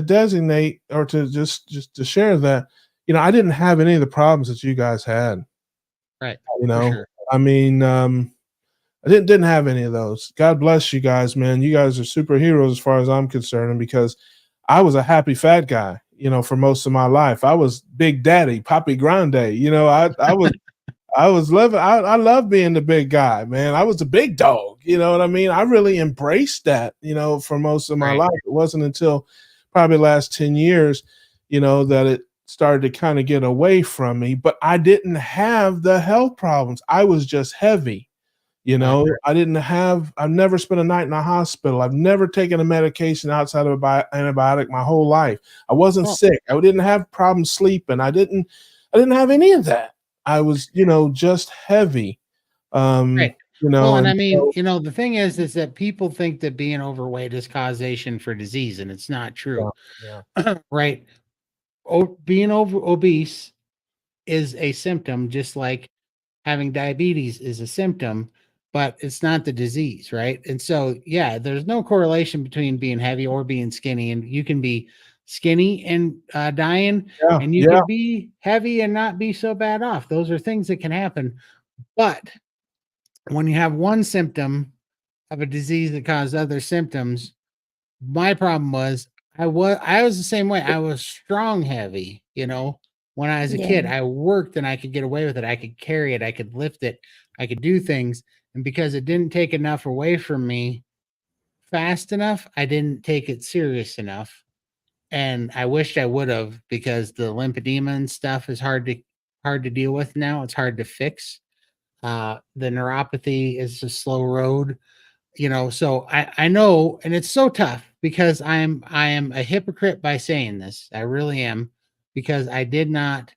designate or to just to share that, I didn't have any of the problems that you guys had. Right. I mean, I didn't have any of those. God bless you guys, man. You guys are superheroes as far as I'm concerned, and because I was a happy fat guy, for most of my life. I was Big Daddy, Papi Grande. I was loving. I love being the big guy, man. I was a big dog. You know what I mean? I really embraced that. For most of my Right. life. It wasn't until probably the last 10 years, that it started to kind of get away from me. But I didn't have the health problems. I was just heavy. I've never spent a night in a hospital. I've never taken a medication outside of an antibiotic my whole life. I wasn't Well, sick. I didn't have problems sleeping. I didn't have any of that. I was, just heavy. right. Well, and I And mean, so, the thing is that people think that being overweight is causation for disease, and it's not yeah, true. yeah, Right. Being obese is a symptom, just like having diabetes is a symptom, but it's not the disease, right? And so, yeah, there's no correlation between being heavy or being skinny, and you can be skinny and dying, yeah, and you yeah, can be heavy and not be so bad off. Those are things that can happen. But when you have one symptom of a disease that causes other symptoms, my problem was I was the same way. I was strong heavy, when I was a kid. Yeah. I worked and I could get away with it. I could carry it, I could lift it, I could do things. And because it didn't take enough away from me fast enough, I didn't take it serious enough. And I wished I would have, because the lymphedema and stuff is hard to deal with now. It's hard to fix. The neuropathy is a slow road, so I know, and it's so tough because I am a hypocrite by saying this. I really am, because I did not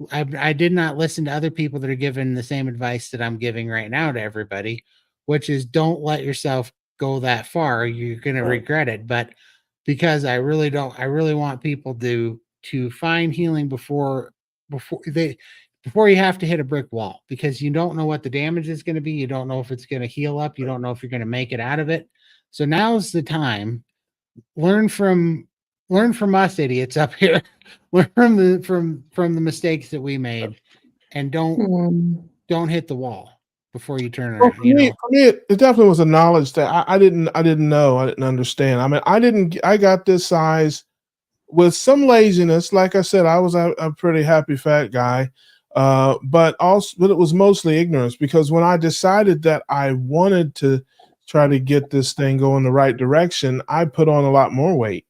listen to other people that are giving the same advice that I'm giving right now to everybody, which is don't let yourself go that far. You're going to Right. regret it. But because I really want people to find healing before you have to hit a brick wall, because you don't know what the damage is going to be. You don't know if it's going to heal up. You don't know if you're going to make it out of it. So now's the time. Learn from learn from us idiots up here. Learn from the mistakes that we made, and Mm. don't hit the wall before you turn well, around, for me, it definitely was a knowledge that I didn't know. I didn't understand. I mean, I got this size with some laziness. Like I said, I was a pretty happy fat guy. But it was mostly ignorance, because when I decided that I wanted to try to get this thing going the right direction, I put on a lot more weight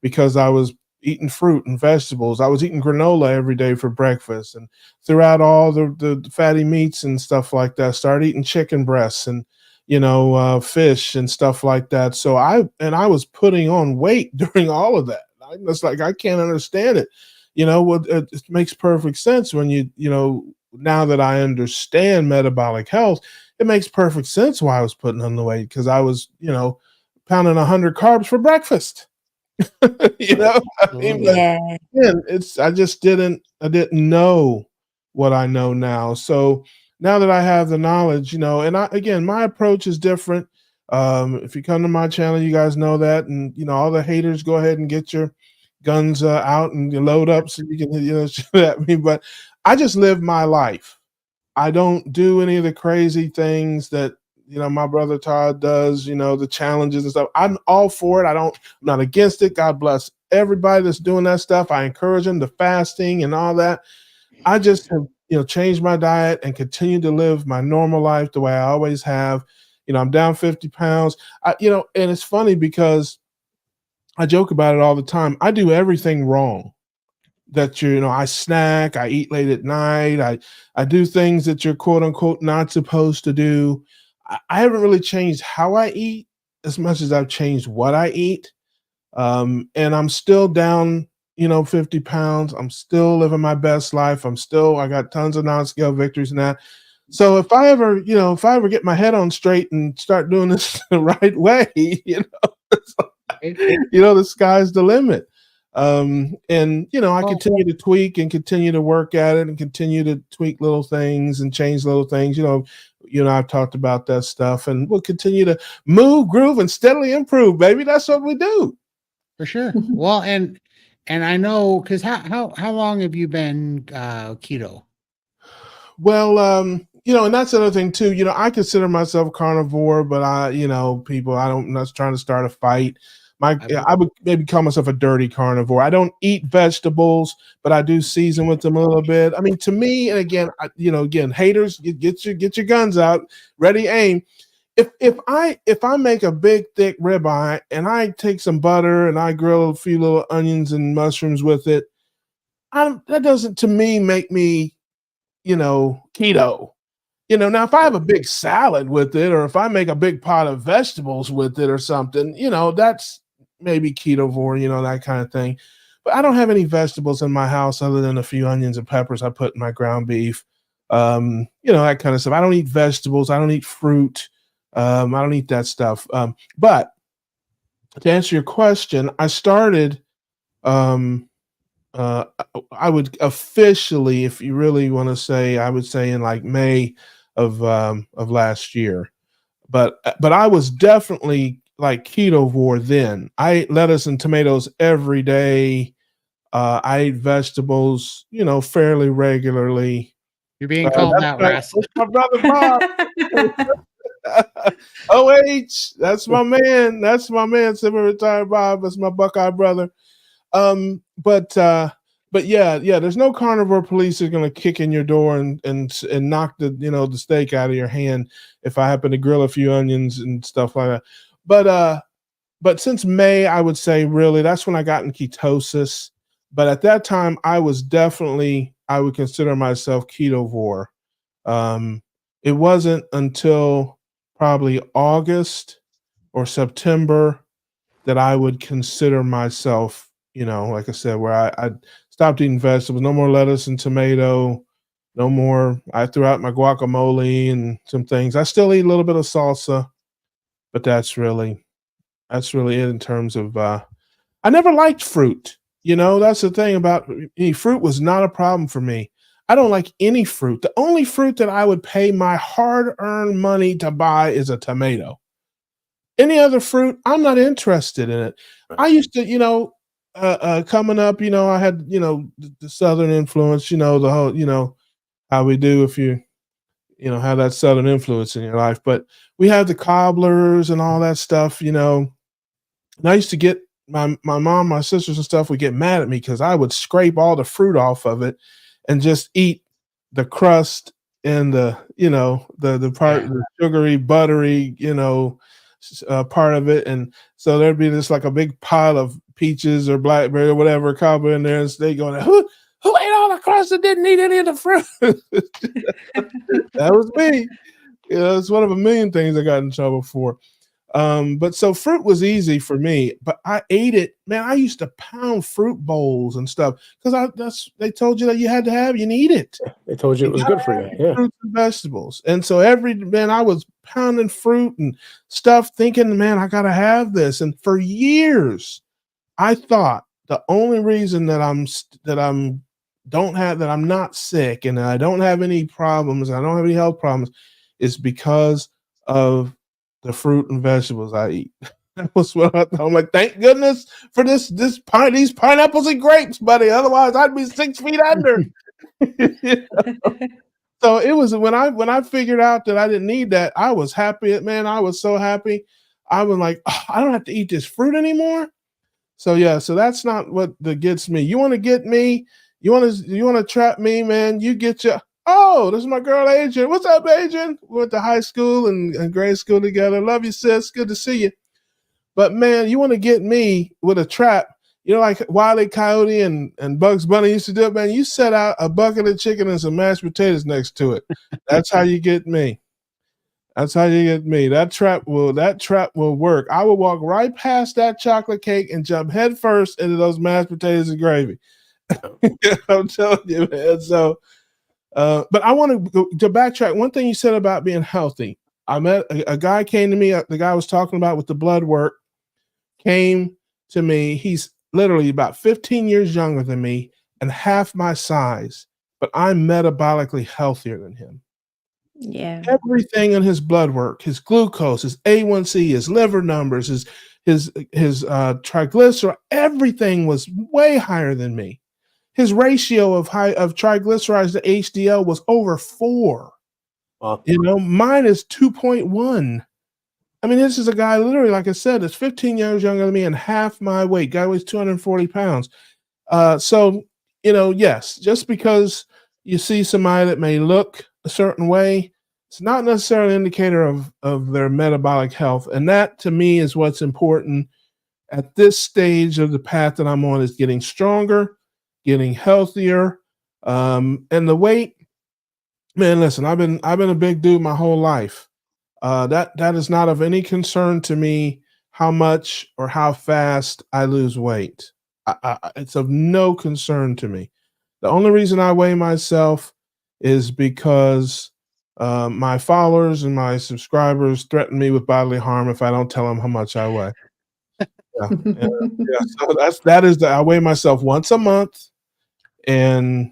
because I was eating fruit and vegetables. I was eating granola every day for breakfast, and throughout all the fatty meats and stuff like that. Started eating chicken breasts and fish and stuff like that. So I was putting on weight during all of that. I'm just like, I can't understand it. It makes perfect sense when now that I understand metabolic health, it makes perfect sense why I was putting on the weight, because I was pounding 100 carbs for breakfast. Right. I mean, but absolutely. Yeah. again, I didn't know what I know now. So now that I have the knowledge, and again, my approach is different. If you come to my channel, you guys know that, and all the haters, go ahead and get your guns out and you load up so you can shoot at me. But I just live my life. I don't do any of the crazy things that my brother Todd does, the challenges and stuff. I'm all for it. I'm not against it. God bless everybody that's doing that stuff. I encourage them, the fasting and all that. I just have, changed my diet and continue to live my normal life the way I always have. I'm down 50 pounds. And it's funny because I joke about it all the time. I do everything wrong. That I snack, I eat late at night, I do things that you're quote unquote not supposed to do. I haven't really changed how I eat as much as I've changed what I eat. And I'm still down, 50 pounds. I'm still living my best life. I got tons of non-scale victories in that. So if I ever get my head on straight and start doing this the right way, Right? the sky's the limit. And I Well, continue to tweak and continue to work at it and continue to tweak little things and change little things. I've talked about that stuff, and we'll continue to move, groove, and steadily improve, baby. That's what we do. for sure. Well, and I know, because how long have you been keto? Well, and that's another thing too. I consider myself carnivore, but I'm not trying to start a fight. I would maybe call myself a dirty carnivore. I don't eat vegetables, but I do season with them a little bit. I mean, to me, and again, haters, get your guns out, ready, aim. If I make a big thick ribeye and I take some butter and I grill a few little onions and mushrooms with it, that doesn't to me make me keto. Now if I have a big salad with it, or if I make a big pot of vegetables with it or something, that's maybe ketovore, that kind of thing. But I don't have any vegetables in my house other than a few onions and peppers I put in my ground beef. That kind of stuff. I don't eat vegetables. I don't eat fruit. I don't eat that stuff. But to answer your question, I started, I would officially, if you really want to say, I would say in like May of last year. But I was definitely like ketovore then. I ate lettuce and tomatoes every day. I ate vegetables, fairly regularly. You're being called out, Russ. My brother Bob. OH, that's my man. That's my man, semi-retired Bob. That's my Buckeye brother. But yeah, there's no carnivore police who's gonna kick in your door and knock the steak out of your hand if I happen to grill a few onions and stuff like that. But since May, I would say really that's when I got in ketosis. But at that time, I would consider myself ketovore. It wasn't until probably August or September that I would consider myself, like I said, where I stopped eating vegetables, no more lettuce and tomato, no more. I threw out my guacamole and some things. I still eat a little bit of salsa, but that's really it in terms of. I never liked fruit. That's the thing about fruit was not a problem for me. I don't like any fruit. The only fruit that I would pay my hard-earned money to buy is a tomato. Any other fruit, I'm not interested in it. I used to, coming up, I had, the Southern influence, the whole, how we do if you, have that Southern influence in your life. But we had the cobblers and all that stuff, and I used to get my mom, my sisters and stuff would get mad at me because I would scrape all the fruit off of it and just eat the crust and the part, the sugary, buttery, part of it. And so there'd be this like a big pile of peaches or blackberry or whatever cobbler in there, and they going, who ate all the crust and didn't eat any of the fruit? That was me. It's one of a million things I got in trouble for. But so fruit was easy for me, but I ate it, man. I used to pound fruit bowls and stuff because they told you that you need it. They told you it was good for you. Yeah. Fruits and vegetables. And so I was pounding fruit and stuff thinking, man, I got to have this. And for years I thought the only reason that I'm not sick and I don't have any problems, I don't have any health problems is because of the fruit and vegetables I eat. That was what I thought. I'm like, thank goodness for these pineapples and grapes, buddy. Otherwise, I'd be 6 feet under. So it was when I figured out that I didn't need that, I was happy. Man, I was so happy. I was like, I don't have to eat this fruit anymore. So yeah, so that's not what gets me. You want to get me? You want to trap me, man? You get your. Oh, this is my girl, Adrian. What's up, Adrian? We went to high school and grade school together. Love you, sis. Good to see you. But, man, you want to get me with a trap, like Wile E. Coyote and Bugs Bunny used to do it, man. You set out a bucket of chicken and some mashed potatoes next to it. That's how you get me. That's how you get me. That trap will work. I will walk right past that chocolate cake and jump head first into those mashed potatoes and gravy. I'm telling you, man. So, but I want to backtrack. One thing you said about being healthy. I met a guy came to me. The guy I was talking about with the blood work came to me. He's literally about 15 years younger than me and half my size, but I'm metabolically healthier than him. Yeah. Everything in his blood work, his glucose, his A1C, his liver numbers, his triglyceride, everything was way higher than me. His ratio of triglycerides to HDL was over 4. Mine is 2.1. I mean, this is a guy literally, like I said, that's 15 years younger than me and half my weight. Guy weighs 240 pounds. So, yes, just because you see somebody that may look a certain way, it's not necessarily an indicator of their metabolic health. And that, to me, is what's important at this stage of the path that I'm on, is getting stronger, getting healthier. And the weight, man, listen, I've been a big dude my whole life. That is not of any concern to me how much or how fast I lose weight. It's of no concern to me. The only reason I weigh myself is because my followers and my subscribers threaten me with bodily harm if I don't tell them how much I weigh. Yeah. So I weigh myself once a month, and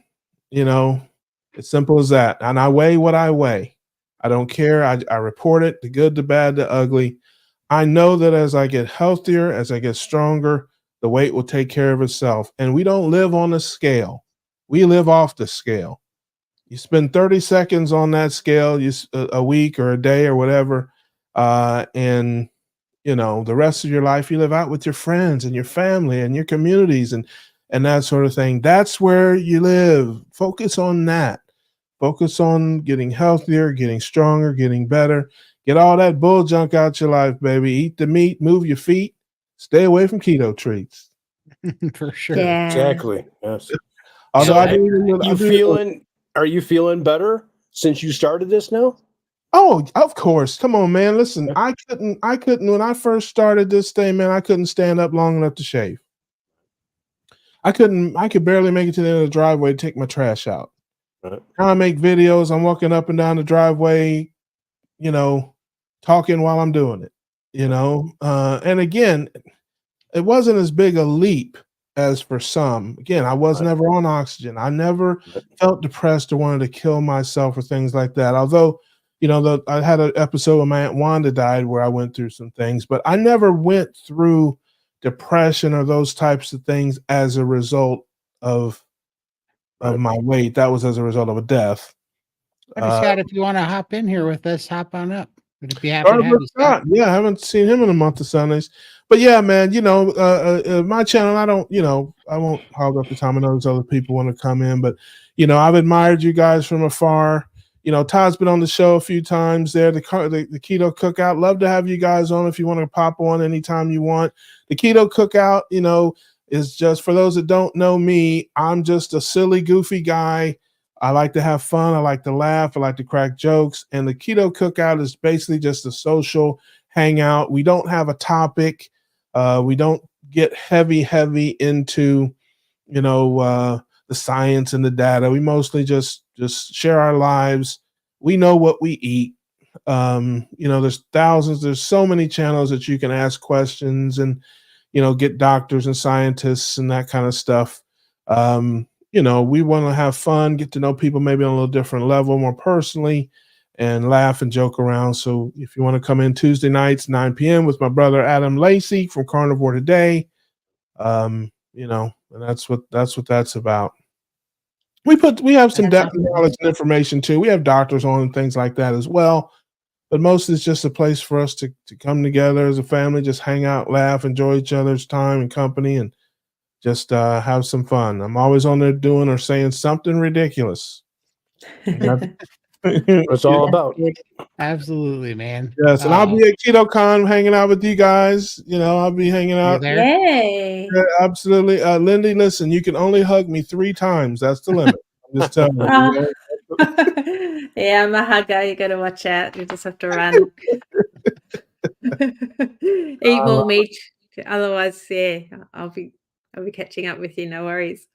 it's simple as that. And I weigh what I weigh. I don't care. I report it, the good, the bad, the ugly. I know that as I get healthier, as I get stronger, the weight will take care of itself. And we don't live on a scale. We live off the scale. You spend 30 seconds on that scale, a week or a day or whatever, and the rest of your life you live out with your friends and your family and your communities and that sort of thing. That's where you live. Focus on that. Focus on getting healthier, getting stronger, getting better. Get all that bull junk out your life, baby. Eat the meat, move your feet, stay away from keto treats. For sure. Yeah. Exactly. Yes. Although So are you feeling better since you started this now? Oh, of course. Come on, man. Listen, I couldn't when I first started this thing, man, I couldn't stand up long enough to shave. I could barely make it to the end of the driveway to take my trash out. Right. Now I make videos. I'm walking up and down the driveway, talking while I'm doing it, and again, it wasn't as big a leap as for some. Again, I was never on oxygen. I never felt depressed or wanted to kill myself or things like that. Although, I had an episode when my Aunt Wanda died where I went through some things, but I never went through depression or those types of things as a result of my weight. That was as a result of a death. Scott, if you want to hop in here with us, hop on up. We'd be happy to have you, Scott. Yeah, I haven't seen him in a month of Sundays. But yeah, man, my channel, I won't hog up the time. I know there's other people want to come in, but I've admired you guys from afar. Todd's been on the show a few times there. The Keto Cookout. Love to have you guys on if you want to pop on anytime you want. The Keto Cookout, is just for those that don't know me. I'm just a silly, goofy guy. I like to have fun. I like to laugh. I like to crack jokes. And the Keto Cookout is basically just a social hangout. We don't have a topic. We don't get heavy into, the science and the data. We mostly just share our lives. We know what we eat. There's thousands. There's so many channels that you can ask questions and, get doctors and scientists and that kind of stuff. We want to have fun, get to know people maybe on a little different level, more personally, and laugh and joke around. So if you want to come in Tuesday nights, 9 p.m. with my brother Adam Lacey from Carnivore Today, and that's what that's about. We have some depth of knowledge and information too. We have doctors on and things like that as well. But mostly it's just a place for us to come together as a family, just hang out, laugh, enjoy each other's time and company, and just have some fun. I'm always on there doing or saying something ridiculous. That's what it's all about. Absolutely, man. Yes, and I'll be at KetoCon hanging out with you guys. I'll be hanging out there. Yay! Yeah, absolutely. Lindy, listen, you can only hug me 3 times. That's the limit. I'm just telling you. Yeah, I'm a hugger. You got to watch out. You just have to run. Eat more meat. Otherwise, yeah, I'll be catching up with you. No worries.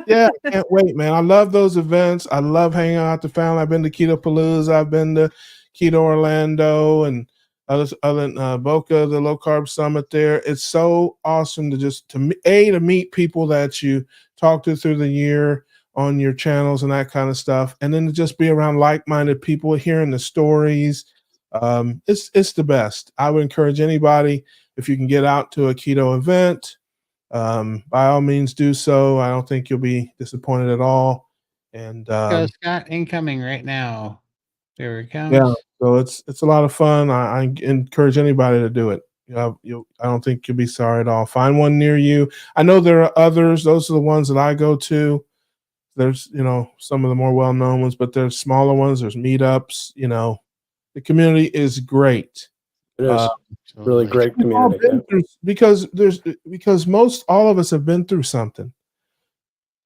Yeah, I can't wait, man. I love those events. I love hanging out with the family. I've been to Keto Palooza. I've been to Keto Orlando and other Boca, the low carb summit there. It's so awesome to meet people that you talk to through the year on your channels and that kind of stuff, and then to just be around like-minded people, hearing the stories. It's the best. I would encourage anybody, if you can get out to a keto event, by all means do so. I don't think you'll be disappointed at all. And Scott incoming right now. There it comes. Yeah, so it's a lot of fun. I encourage anybody to do it. I don't think you'll be sorry at all. Find one near you. I know there are others. Those are the ones that I go to. There's some of the more well known ones, but there's smaller ones. There's meetups. The community is great. It is really great We've all community. been through- because most all of us have been through something.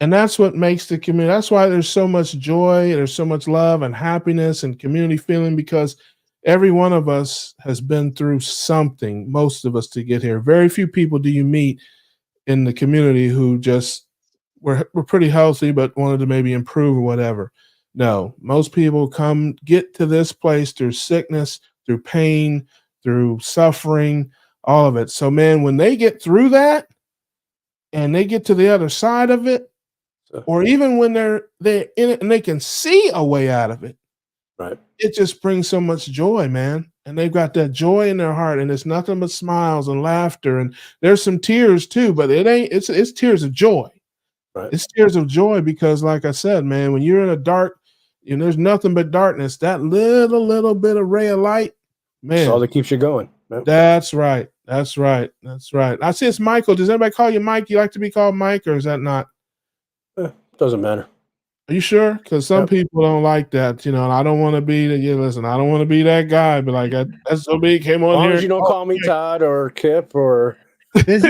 And that's what makes the community. That's why there's so much joy, there's so much love and happiness and community feeling, because every one of us has been through something, most of us, to get here. Very few people do you meet in the community who just were pretty healthy but wanted to maybe improve or whatever. No, most people get to this place through sickness, through pain, through suffering, all of it. So man, when they get through that and they get to the other side of it, or even when they're in it and they can see a way out of it, right? It just brings so much joy, man. And they've got that joy in their heart, and it's nothing but smiles and laughter. And there's some tears too, but it's tears of joy. Right. It's tears of joy because, like I said, man, when you're in a dark, there's nothing but darkness, that little bit of ray of light, man. That's all that keeps you going. Right? That's right. That's right. That's right. I see it's Michael. Does anybody call you Mike? You like to be called Mike, or is that not? Doesn't matter. Are you sure? Because some people don't like that, and I don't want to be listen, I don't want to be that guy, but like that's so big came on as long here. As you don't call me Todd or Kip or this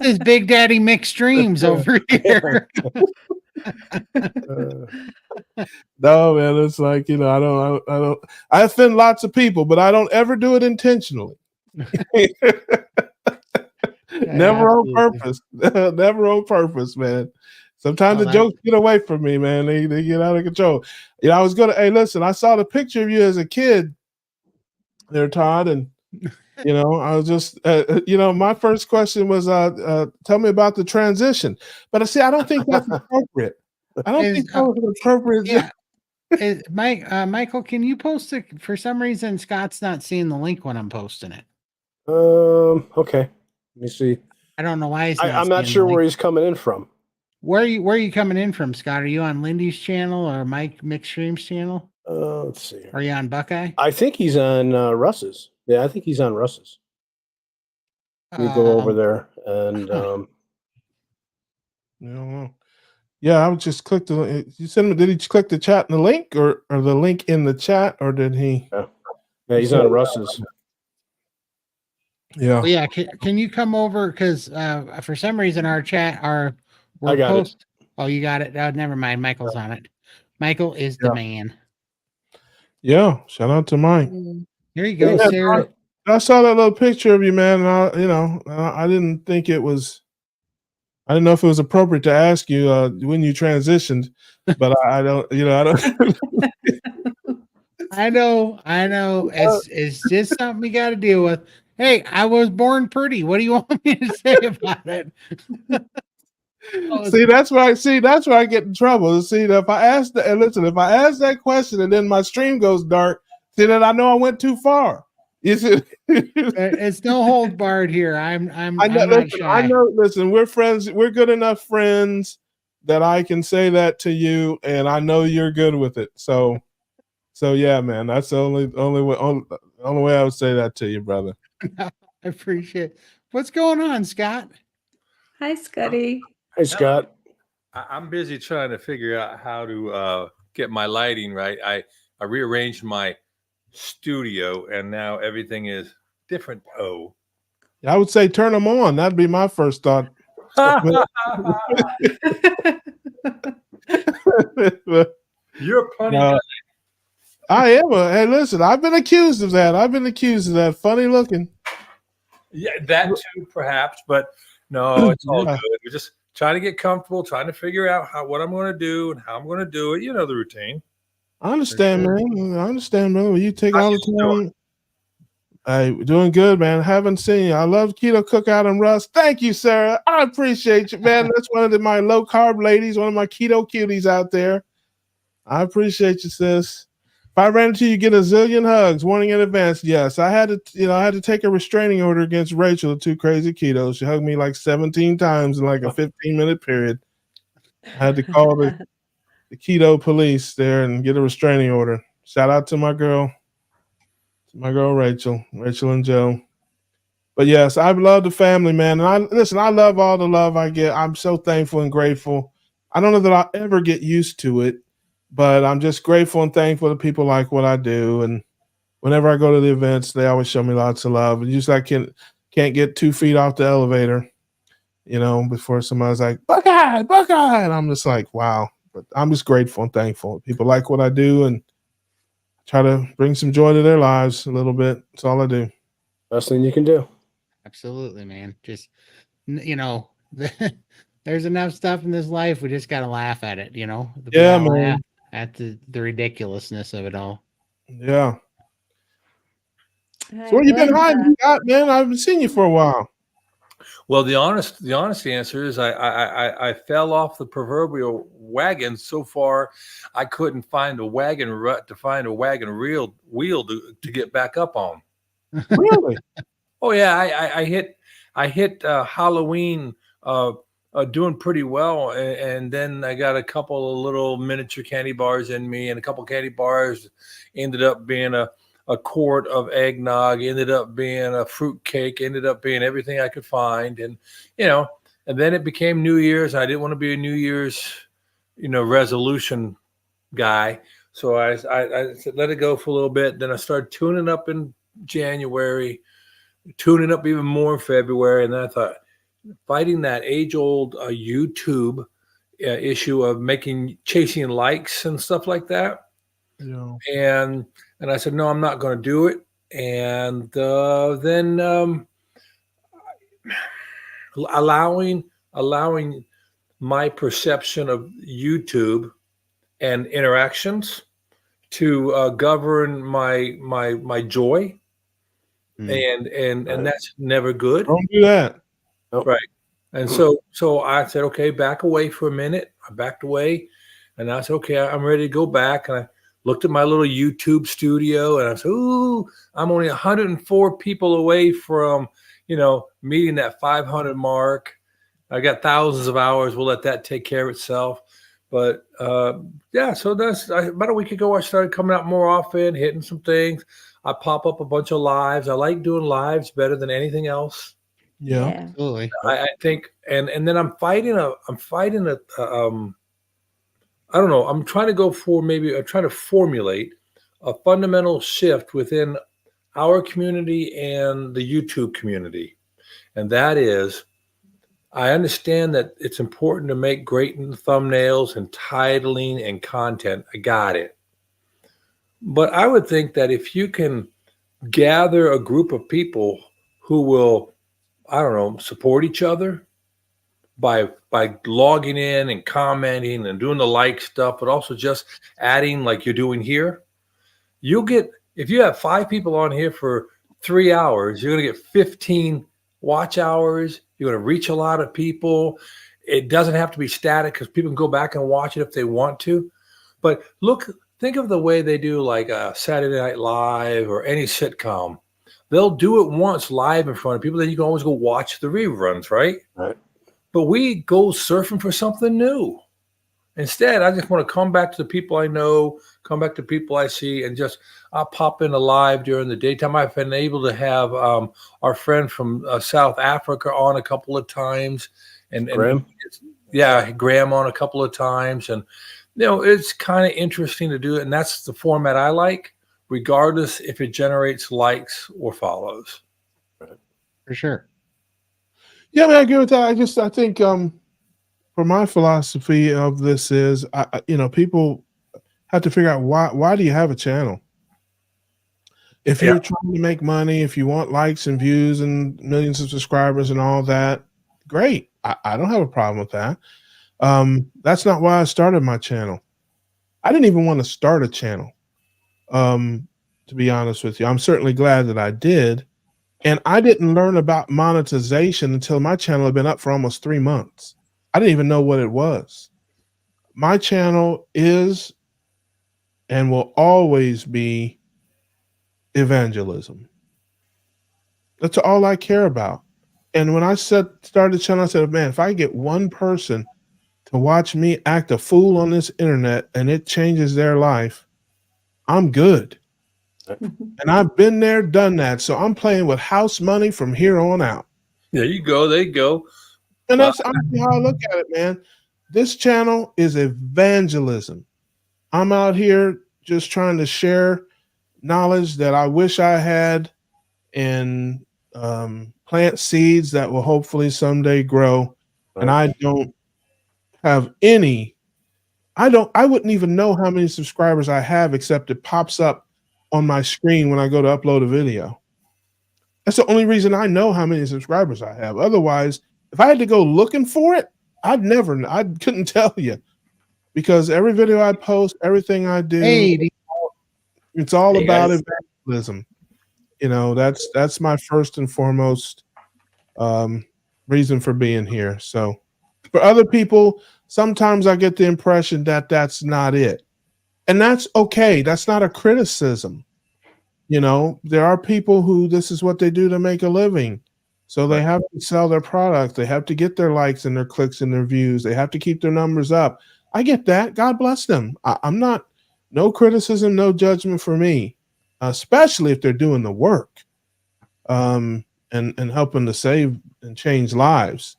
is Big Daddy McStreams over here. No, man, it's like, I offend lots of people, but I don't ever do it intentionally. Never on purpose. Never on purpose, man. Sometimes the jokes get away from me, man. They get out of control. I was hey, listen, I saw the picture of you as a kid there, Todd, and I was just my first question was tell me about the transition. But I don't think that's appropriate. I don't think that was appropriate. Yeah. Michael, can you post it? For some reason, Scott's not seeing the link when I'm posting it. Okay. Let me see. I don't know why he's I'm not sure where he's coming in from. Where are you coming in from, Scott? Are you on Lindy's channel or Mike McStream's channel? Let's see. Are you on Buckeye? I think he's on Russ's. Yeah, I think he's on Russ's. We go over there and I don't know. Yeah, I would just click the. You sent him. Did he click the chat in the link, or the link in the chat, or did he? Yeah, he's on Russ's. Yeah. Well, yeah. Can you come over? Because for some reason our chat I got it. Oh, you got it. Never mind. Michael's on it. Michael is the man. Yeah. Shout out to Mike. Here you go, Sarah. I saw that little picture of you, man. And I didn't think it was. I didn't know if it was appropriate to ask you when you transitioned, but I don't. I don't. I know. It's just something we got to deal with. Hey, I was born pretty. What do you want me to say about it? That's where I get in trouble. See, if I ask that question and then my stream goes dark, see that I know I went too far. It's no hold barred here. I'm not shy. I know. Listen, we're friends. We're good enough friends that I can say that to you, and I know you're good with it. So yeah, man. That's the only way I would say that to you, brother. I appreciate it. What's going on, Scott? Hi, Scotty. Hey, Scott. I'm busy trying to figure out how to get my lighting right. I rearranged my studio, and now everything is different. I would say turn them on. That'd be my first thought. You're funny. I am. Hey, listen, I've been accused of that. Funny looking. Yeah, that too, perhaps, but no, it's all good. We're just trying to get comfortable, trying to figure out what I'm going to do and how I'm going to do it. You know the routine. I understand, man. I understand, man. You take all the time. Hey, doing good, man. Haven't seen you. I love Keto Cookout and Russ. Thank you, Sarah. I appreciate you, man. That's one of my low carb ladies, one of my keto cuties out there. I appreciate you, sis. If I ran into you, get a zillion hugs. Warning in advance. Yes, I had to take a restraining order against Rachel, the two crazy ketos. She hugged me like 17 times in like a 15-minute period. I had to call keto police there and get a restraining order. Shout out to my girl Rachel and Joe. But yes, I love the family, man. And I love all the love I get. I'm so thankful and grateful. I don't know that I'll ever get used to it, but I'm just grateful and thankful that people like what I do. And whenever I go to the events, they always show me lots of love. And usually I can't get 2 feet off the elevator, before somebody's like, Buckeye. And I'm just like, wow. But I'm just grateful and thankful. People like what I do and try to bring some joy to their lives a little bit. That's all I do. Best thing you can do. Absolutely, man. Just, there's enough stuff in this life. We just got to laugh at it, Yeah, gotta man. laugh at the ridiculousness of it all. Yeah. All So where right, you been Glenn, hiding, man? I haven't seen you for a while. Well, the honest answer is I fell off the proverbial wagon so far I couldn't find a wagon rut to find a wagon wheel to get back up on. Really? Oh yeah, I hit Halloween doing pretty well, and then I got a couple of little miniature candy bars in me, and a couple candy bars ended up being a quart of eggnog, ended up being a fruit cake, ended up being everything I could find, and and then it became New Year's. I didn't want to be a New Year's resolution guy, so I said let it go for a little bit. Then I started tuning up in January, tuning up even more in February, and then I thought, fighting that age-old YouTube issue of chasing likes and stuff like that. Yeah. And I said, no, I'm not going to do it. And then allowing my perception of YouTube and interactions to govern my joy. And that's never good. Don't do that. Nope. Right. And so I said, okay, back away for a minute. I backed away, and I said, okay, I'm ready to go back. And I looked at my little YouTube studio, and I said, ooh, I'm only 104 people away from, meeting that 500 mark. I got thousands of hours. We'll let that take care of itself. But yeah, so that's about a week ago, I started coming out more often, hitting some things. I pop up a bunch of lives. I like doing lives better than anything else. Yeah. Absolutely. I think, and then I'm fighting a I don't know. I'm trying to formulate a fundamental shift within our community and the YouTube community. And that is, I understand that it's important to make great thumbnails and titling and content. I got it. But I would think that if you can gather a group of people who will, I don't know, support each other by logging in and commenting and doing the like stuff, but also just adding like you're doing here, you'll get, if you have 5 people on here for 3 hours, you're going to get 15 watch hours. You're going to reach a lot of people. It doesn't have to be static because people can go back and watch it if they want to. But think of the way they do like Saturday Night Live or any sitcom. They'll do it once live in front of people, then you can always go watch the reruns, right? Right. But we go surfing for something new. Instead, I just want to come back to the people I know, come back to people I see, and just I'll pop in live during the daytime. I've been able to have our friend from South Africa on a couple of times, and Graham? Graham on a couple of times, and it's kind of interesting to do it, and that's the format I like, regardless if it generates likes or follows. For sure. Yeah, man, I agree with that. I think for my philosophy of this is, people have to figure out why do you have a channel? If you're trying to make money, if you want likes and views and millions of subscribers and all that, great. I don't have a problem with that. That's not why I started my channel. I didn't even want to start a channel, to be honest with you. I'm certainly glad that I did. And I didn't learn about monetization until my channel had been up for almost 3 months. I didn't even know what it was. My channel is and will always be evangelism. That's all I care about. And when I started the channel, I said, man, if I get one person to watch me act a fool on this internet and it changes their life, I'm good. And I've been there, done that. So I'm playing with house money from here on out. There you go. There you go. And that's honestly how I look at it, man. This channel is evangelism. I'm out here just trying to share knowledge that I wish I had and plant seeds that will hopefully someday grow. And I don't have any, I wouldn't even know how many subscribers I have except it pops up on my screen when I go to upload a video. That's the only reason I know how many subscribers I have. Otherwise, if I had to go looking for it, I couldn't tell you, because every video I post, everything I do, it's all about evangelism. You know, that's my first and foremost reason for being here. So for other people, sometimes I get the impression that that's not it. And that's okay. That's not a criticism. You know, there are people who this is what they do to make a living. So they have to sell their product. They have to get their likes and their clicks and their views. They have to keep their numbers up. I get that. God bless them. I'm not, no criticism, no judgment for me, especially if they're doing the work and helping to save and change lives.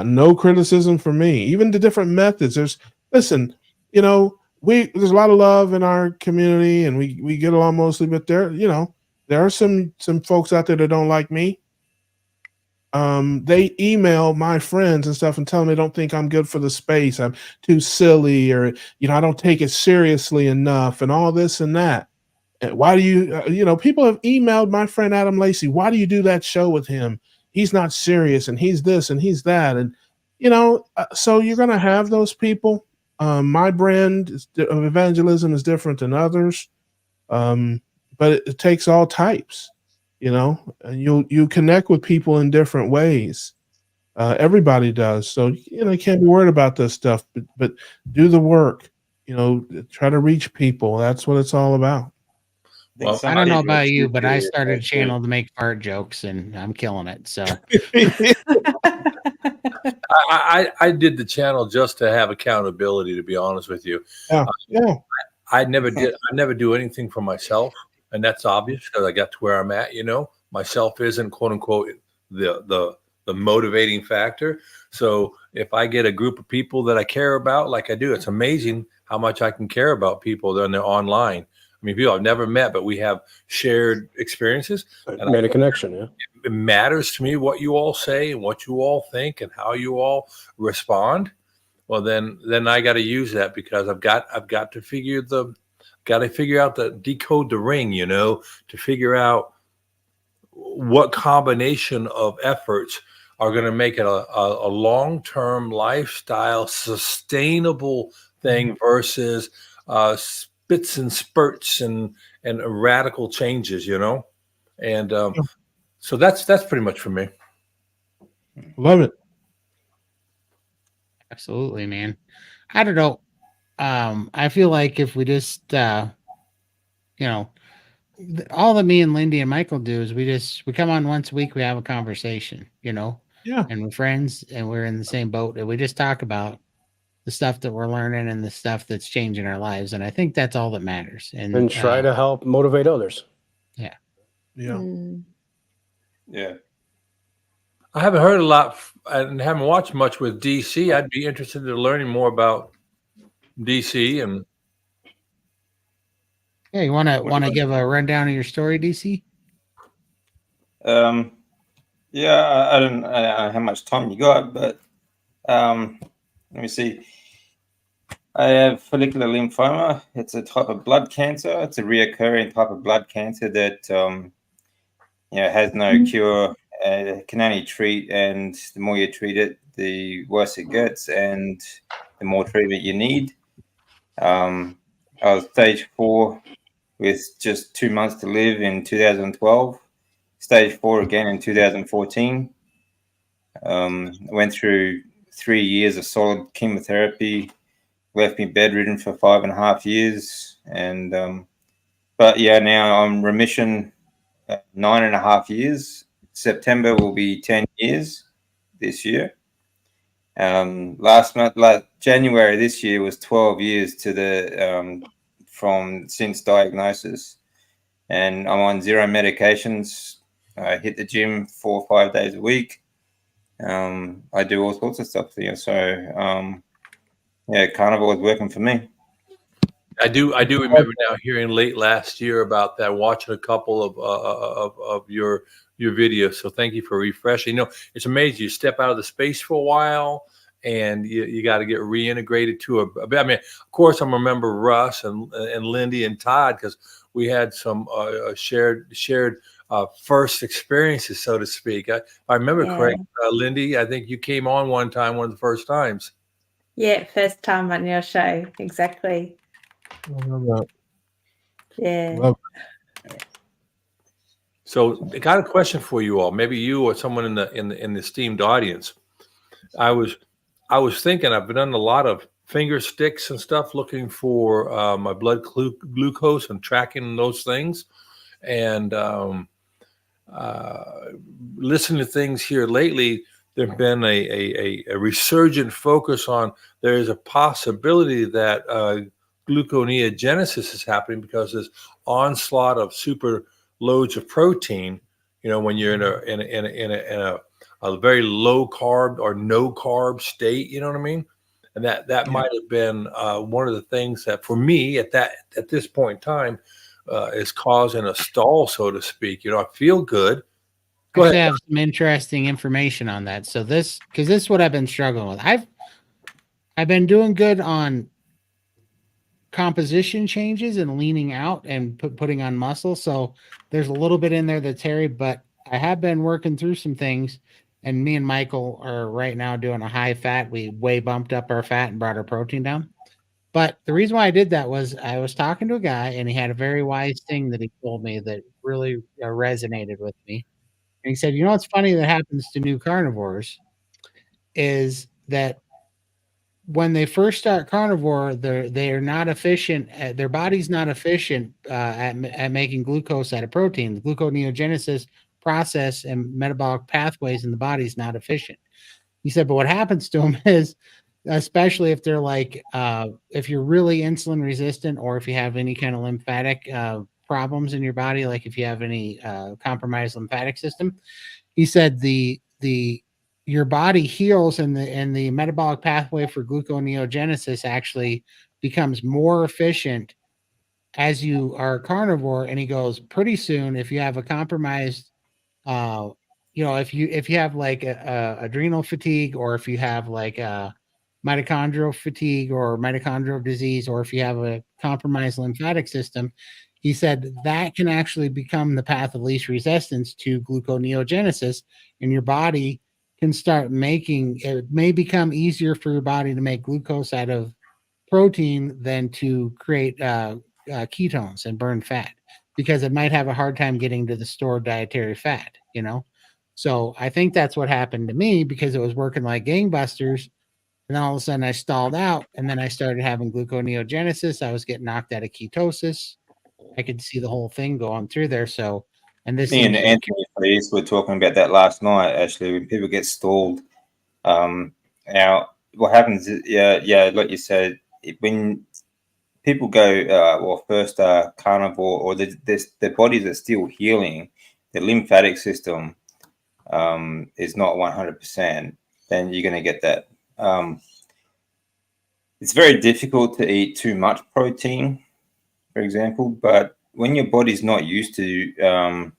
No criticism for me. Even the different methods. Listen, you know, there's a lot of love in our community and we get along mostly, but there are some folks out there that don't like me. They email my friends and stuff and tell them they don't think I'm good for the space. I'm too silly, or, I don't take it seriously enough and all this and that. And why do you, people have emailed my friend Adam Lacey, why do you do that show with him? He's not serious and he's this and he's that. And, so you're going to have those people. My brand of evangelism is different than others. But it takes all types, and you connect with people in different ways. Everybody does. So, you can't be worried about this stuff, but do the work, try to reach people. That's what it's all about. Well, I don't know about you, but I started a channel to make fart jokes and I'm killing it. So I did the channel just to have accountability, to be honest with you. Yeah. I never do anything for myself. And that's obvious because I got to where I'm at, myself isn't quote unquote the motivating factor. So if I get a group of people that I care about, like I do, it's amazing how much I can care about people when they're online. I mean, people I've never met, but we have shared experiences. And made a connection, yeah. It matters to me what you all say and what you all think and how you all respond. Well, then I got to use that because I've got to figure out decode the ring, to figure out what combination of efforts are going to make it a long-term lifestyle, sustainable thing versus spits and spurts and radical changes, and so that's pretty much for me. Love it. Absolutely, man. I don't know. I feel like if we just, all that me and Lindy and Michael do is we come on once a week, we have a conversation, Yeah. and we're friends and we're in the same boat and we just talk about the stuff that we're learning and the stuff that's changing our lives. And I think that's all that matters. And try to help motivate others. Yeah. Yeah. Yeah. I haven't heard a lot and haven't watched much with DC. I'd be interested in learning more about DC. And yeah, you want to give a rundown of your story, DC? Yeah, I don't know how much time you got, but let me see. I have follicular lymphoma. It's a type of blood cancer. It's a reoccurring type of blood cancer that has no cure. Can only treat, and the more you treat it, the worse it gets, and the more treatment you need. I was stage 4 with just 2 months to live in 2012. Stage 4 again in 2014. I went through 3 years of solid chemotherapy, left me bedridden for 5.5 years. And, but yeah, now I'm remission 9.5 years. September will be 10 years this year. Last month, like January this year, was 12 years to the from since diagnosis, and I'm on 0 medications. I hit the gym 4 or 5 days a week. I do all sorts of stuff here. So yeah, Carnivore is working for me. I do remember now hearing late last year about that, watching a couple of your videos. So thank you for refreshing. You know, it's amazing. You step out of the space for a while, and you got to get reintegrated to a bit. I mean, of course, I remember Russ and Lindy and Todd, because we had some shared first experiences, so to speak. I remember correct, Lindy. I think you came on one of the first times. Yeah, first time on your show. Exactly. Yeah. Love So I got a question for you all. Maybe you or someone in the esteemed audience. I was thinking, I've done a lot of finger sticks and stuff looking for my blood glucose and tracking those things, and listening to things here lately. There's been a resurgent focus on there is a possibility that gluconeogenesis is happening because this onslaught of super loads of protein. You know, when you're in a very low carb or no carb state, you know what I mean? And that might have been one of the things that for me at this point in time is causing a stall, so to speak. You know, I feel good. Go Actually, ahead. I have some interesting information on that. So this is what I've been struggling with. I've been doing good on composition changes and leaning out and putting on muscle. So there's a little bit in there that's hairy, but I have been working through some things. And me and Michael are right now doing a high fat. We way bumped up our fat and brought our protein down. But the reason why I did that was I was talking to a guy and he had a very wise thing that he told me that really resonated with me. And he said, you know what's funny that happens to new carnivores is that when they first start carnivore, they're not efficient. Their body's not efficient at making glucose out of protein. The gluconeogenesis process and metabolic pathways in the body is not efficient. He said, but what happens to them is, especially if they're like, if you're really insulin resistant, or if you have any kind of lymphatic problems in your body, like if you have any compromised lymphatic system, he said the your body heals and the metabolic pathway for gluconeogenesis actually becomes more efficient as you are carnivore. And he goes, pretty soon, if you have a compromised uh if you have like a adrenal fatigue, or if you have like a mitochondrial fatigue or mitochondrial disease, or if you have a compromised lymphatic system, he said that can actually become the path of least resistance to gluconeogenesis, and your body can start making it. May become easier for your body to make glucose out of protein than to create ketones and burn fat, because it might have a hard time getting to the stored dietary fat, you know? So I think that's what happened to me, because it was working like gangbusters. And then all of a sudden I stalled out, and then I started having gluconeogenesis. I was getting knocked out of ketosis. I could see the whole thing going through there. So, and this Me and seems to Anthony Fleece were talking about that last night. Actually, when people get stalled, now what happens is, like you said, when people go first carnivore, or their bodies are still healing, the lymphatic system is not 100%, then you're going to get that. It's very difficult to eat too much protein, for example, but when your body's not used to,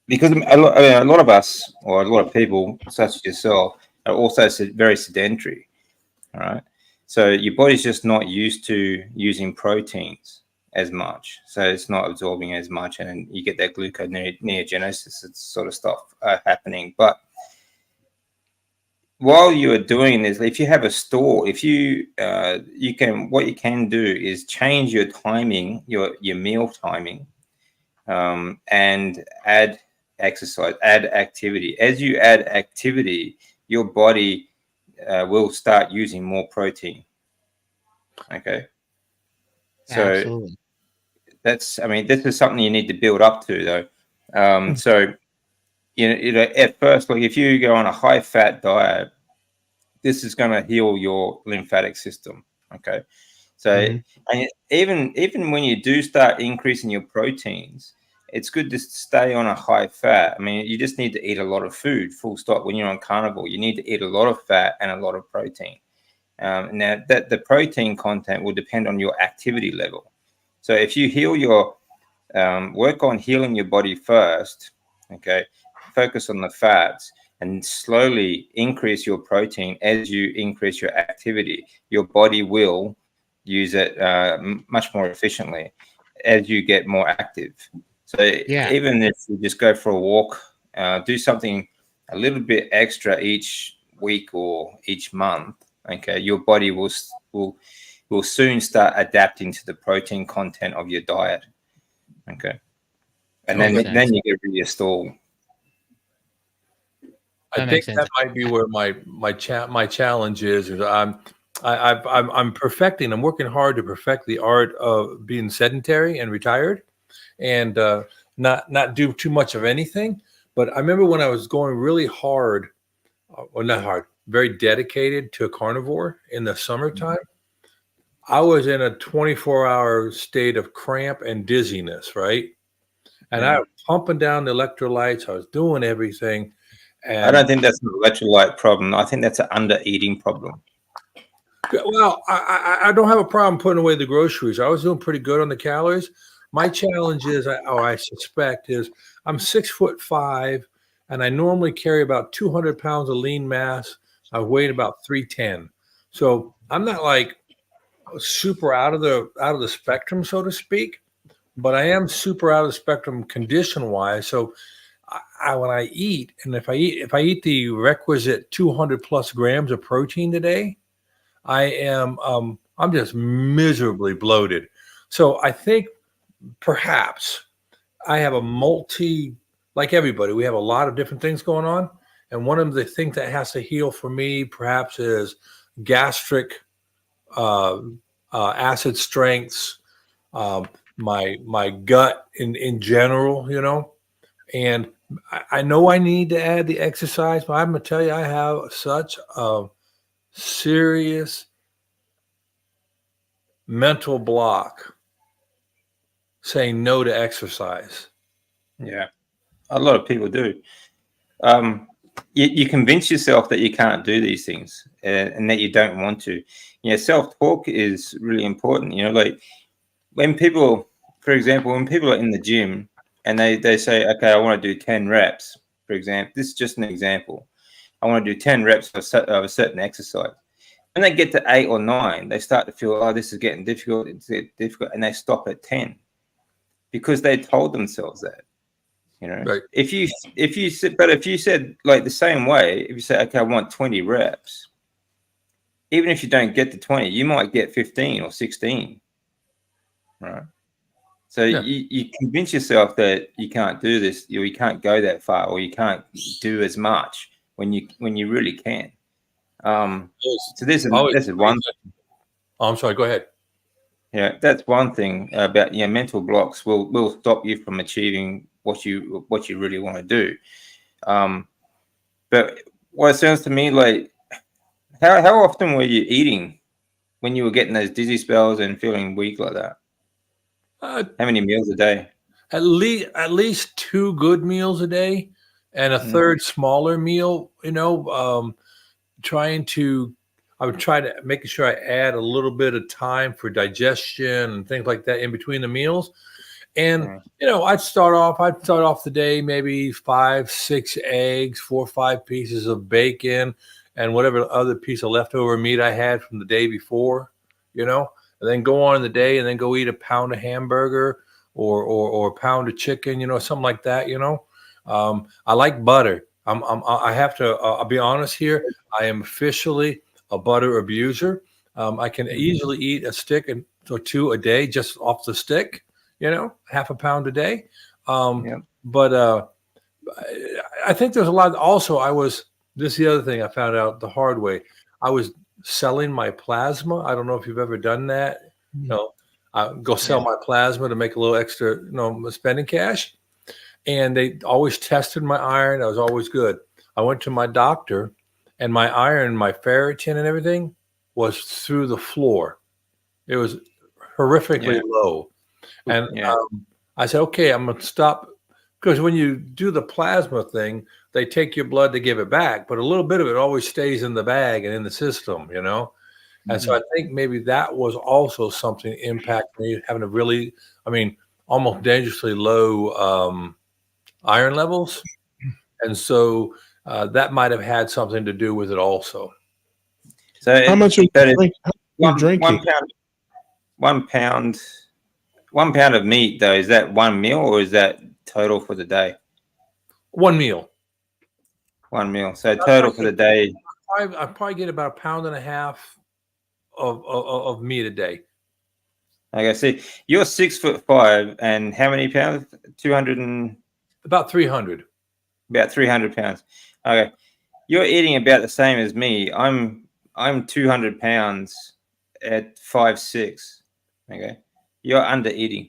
because a lot of us, or a lot of people, such as yourself, are also very sedentary. All right. So your body's just not used to using proteins as much. So it's not absorbing as much, and you get that gluconeogenesis sort of stuff happening. But while you are doing this, if you have a store, if you what you can do is change your timing, your meal timing, and add exercise, add activity. As you add activity, your body will start using more protein. Okay. So absolutely. this is something you need to build up to, though. So, at first, like if you go on a high fat diet, this is going to heal your lymphatic system. Okay. So, and even when you do start increasing your proteins, it's good to stay on a high fat. I mean, you just need to eat a lot of food, full stop. When you're on carnivore, you need to eat a lot of fat and a lot of protein. Now, that the protein content will depend on your activity level. So if you heal your, work on healing your body first, okay, focus on the fats and slowly increase your protein as you increase your activity, your body will use it much more efficiently as you get more active. So even if you just go for a walk, do something a little bit extra each week or each month, okay, your body will soon start adapting to the protein content of your diet. Okay. And then you get rid of your stall. I think that might be where my challenge is I'm perfecting. I'm working hard to perfect the art of being sedentary and retired, and not do too much of anything. But I remember when I was going really hard, well, not hard, very dedicated to a carnivore in the summertime. I was in a 24-hour state of cramp and dizziness, right? And I was pumping down the electrolytes. I was doing everything. And I don't think that's an electrolyte problem. I think that's an under-eating problem. Well, I don't have a problem putting away the groceries. I was doing pretty good on the calories. My challenge is, I suspect, is I'm 6'5", and I normally carry about 200 pounds of lean mass. I weigh about 310. So I'm not like super out of the spectrum, so to speak, but I am super out of the spectrum condition wise. So when I eat, and if I eat the requisite 200 plus grams of protein today, I'm just miserably bloated. So I think perhaps I have like everybody, we have a lot of different things going on. And one of the things that has to heal for me perhaps is gastric acid strengths, my gut in general, and I know I need to add the exercise, but I'm gonna tell you, I have such a serious mental block saying no to exercise. Yeah, a lot of people do. You convince yourself that you can't do these things and that you don't want to. Self-talk is really important. Like when people, for example, when people are in the gym and they say, okay, I want to do 10 reps, for example, this is just an example. I want to do 10 reps of a certain exercise. When they get to 8 or 9, they start to feel, oh, this is getting difficult. It's getting difficult. And they stop at 10 because they told themselves that. Right. If you said like the same way, if you say, okay, I want 20 reps, even if you don't get to 20, you might get 15 or 16. Right. So you convince yourself that you can't do this, you can't go that far, or you can't do as much when you really can. So this is one. Oh, I'm sorry. Go ahead. Yeah, that's one thing about mental blocks will stop you from achieving what you really want to do. But what it sounds to me like, how often were you eating when you were getting those dizzy spells and feeling weak like that? How many meals a day? At least 2 good meals a day, and a third smaller meal. I would try to make sure I add a little bit of time for digestion and things like that in between the meals. And I'd start off the day maybe 5-6 eggs, 4 or 5 pieces of bacon, and whatever other piece of leftover meat I had from the day before, and then go on in the day and then go eat a pound of hamburger or a pound of chicken, something like that. I like butter. I have to. I'll be honest here. I am officially a butter abuser. I can easily eat a stick or 2 a day just off the stick. Half a pound a day. But I think there's a lot. Also, this is the other thing I found out the hard way. I was selling my plasma. I don't know if you've ever done that. Go sell my plasma to make a little extra, spending cash. And they always tested my iron. I was always good. I went to my doctor and my iron, my ferritin and everything was through the floor. It was horrifically low. And I said, okay, I'm going to stop. Because when you do the plasma thing, they take your blood to give it back, but a little bit of it always stays in the bag and in the system, you know? And so I think maybe that was also something impacting me, having a really, I mean, almost dangerously low iron levels. And so that might have had something to do with it also. So how much are you drinking? 1 pound, 1 pound of meat, though, is that one meal or is that total for the day? One meal. 1 meal. So total for the day. I probably get about 1.5 pounds of meat a day. Okay, see, you're 6'5", and how many pounds? 200 and about 300. About 300 pounds. Okay, you're eating about the same as me. I'm 200 pounds at 5'6". Okay, you're under eating.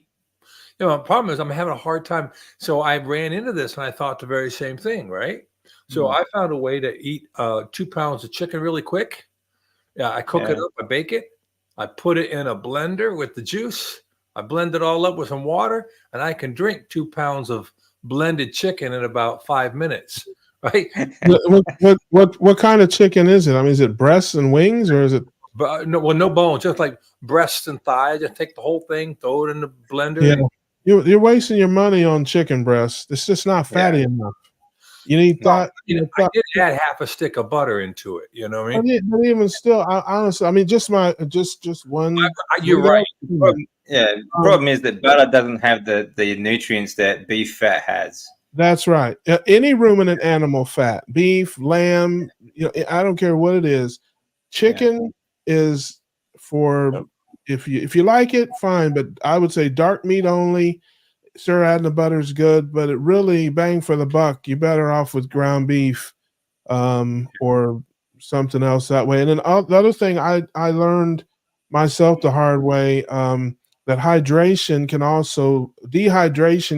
You know, the problem is I'm having a hard time. So I ran into this and I thought the very same thing, right? So I found a way to eat 2 pounds of chicken really quick. Yeah, I cook it up, I bake it, I put it in a blender with the juice, I blend it all up with some water, and I can drink 2 pounds of blended chicken in about 5 minutes, right? What kind of chicken is it? I mean, is it breasts and wings, or is it? No bones, just like breasts and thighs. Just take the whole thing, throw it in the blender. Yeah, you're wasting your money on chicken breasts. It's just not fatty enough. You need thought. I did add half a stick of butter into it. You know what I mean? But even still, honestly, I mean, just one. You're right. Problem is that butter doesn't have the nutrients that beef fat has. That's right. Any ruminant animal fat, beef, lamb, I don't care what it is. Chicken is for if you like it, fine. But I would say dark meat only. Sure, adding the butter is good, but it really bang for the buck. You're better off with ground beef, or something else that way. And then the other thing I learned myself the hard way, that dehydration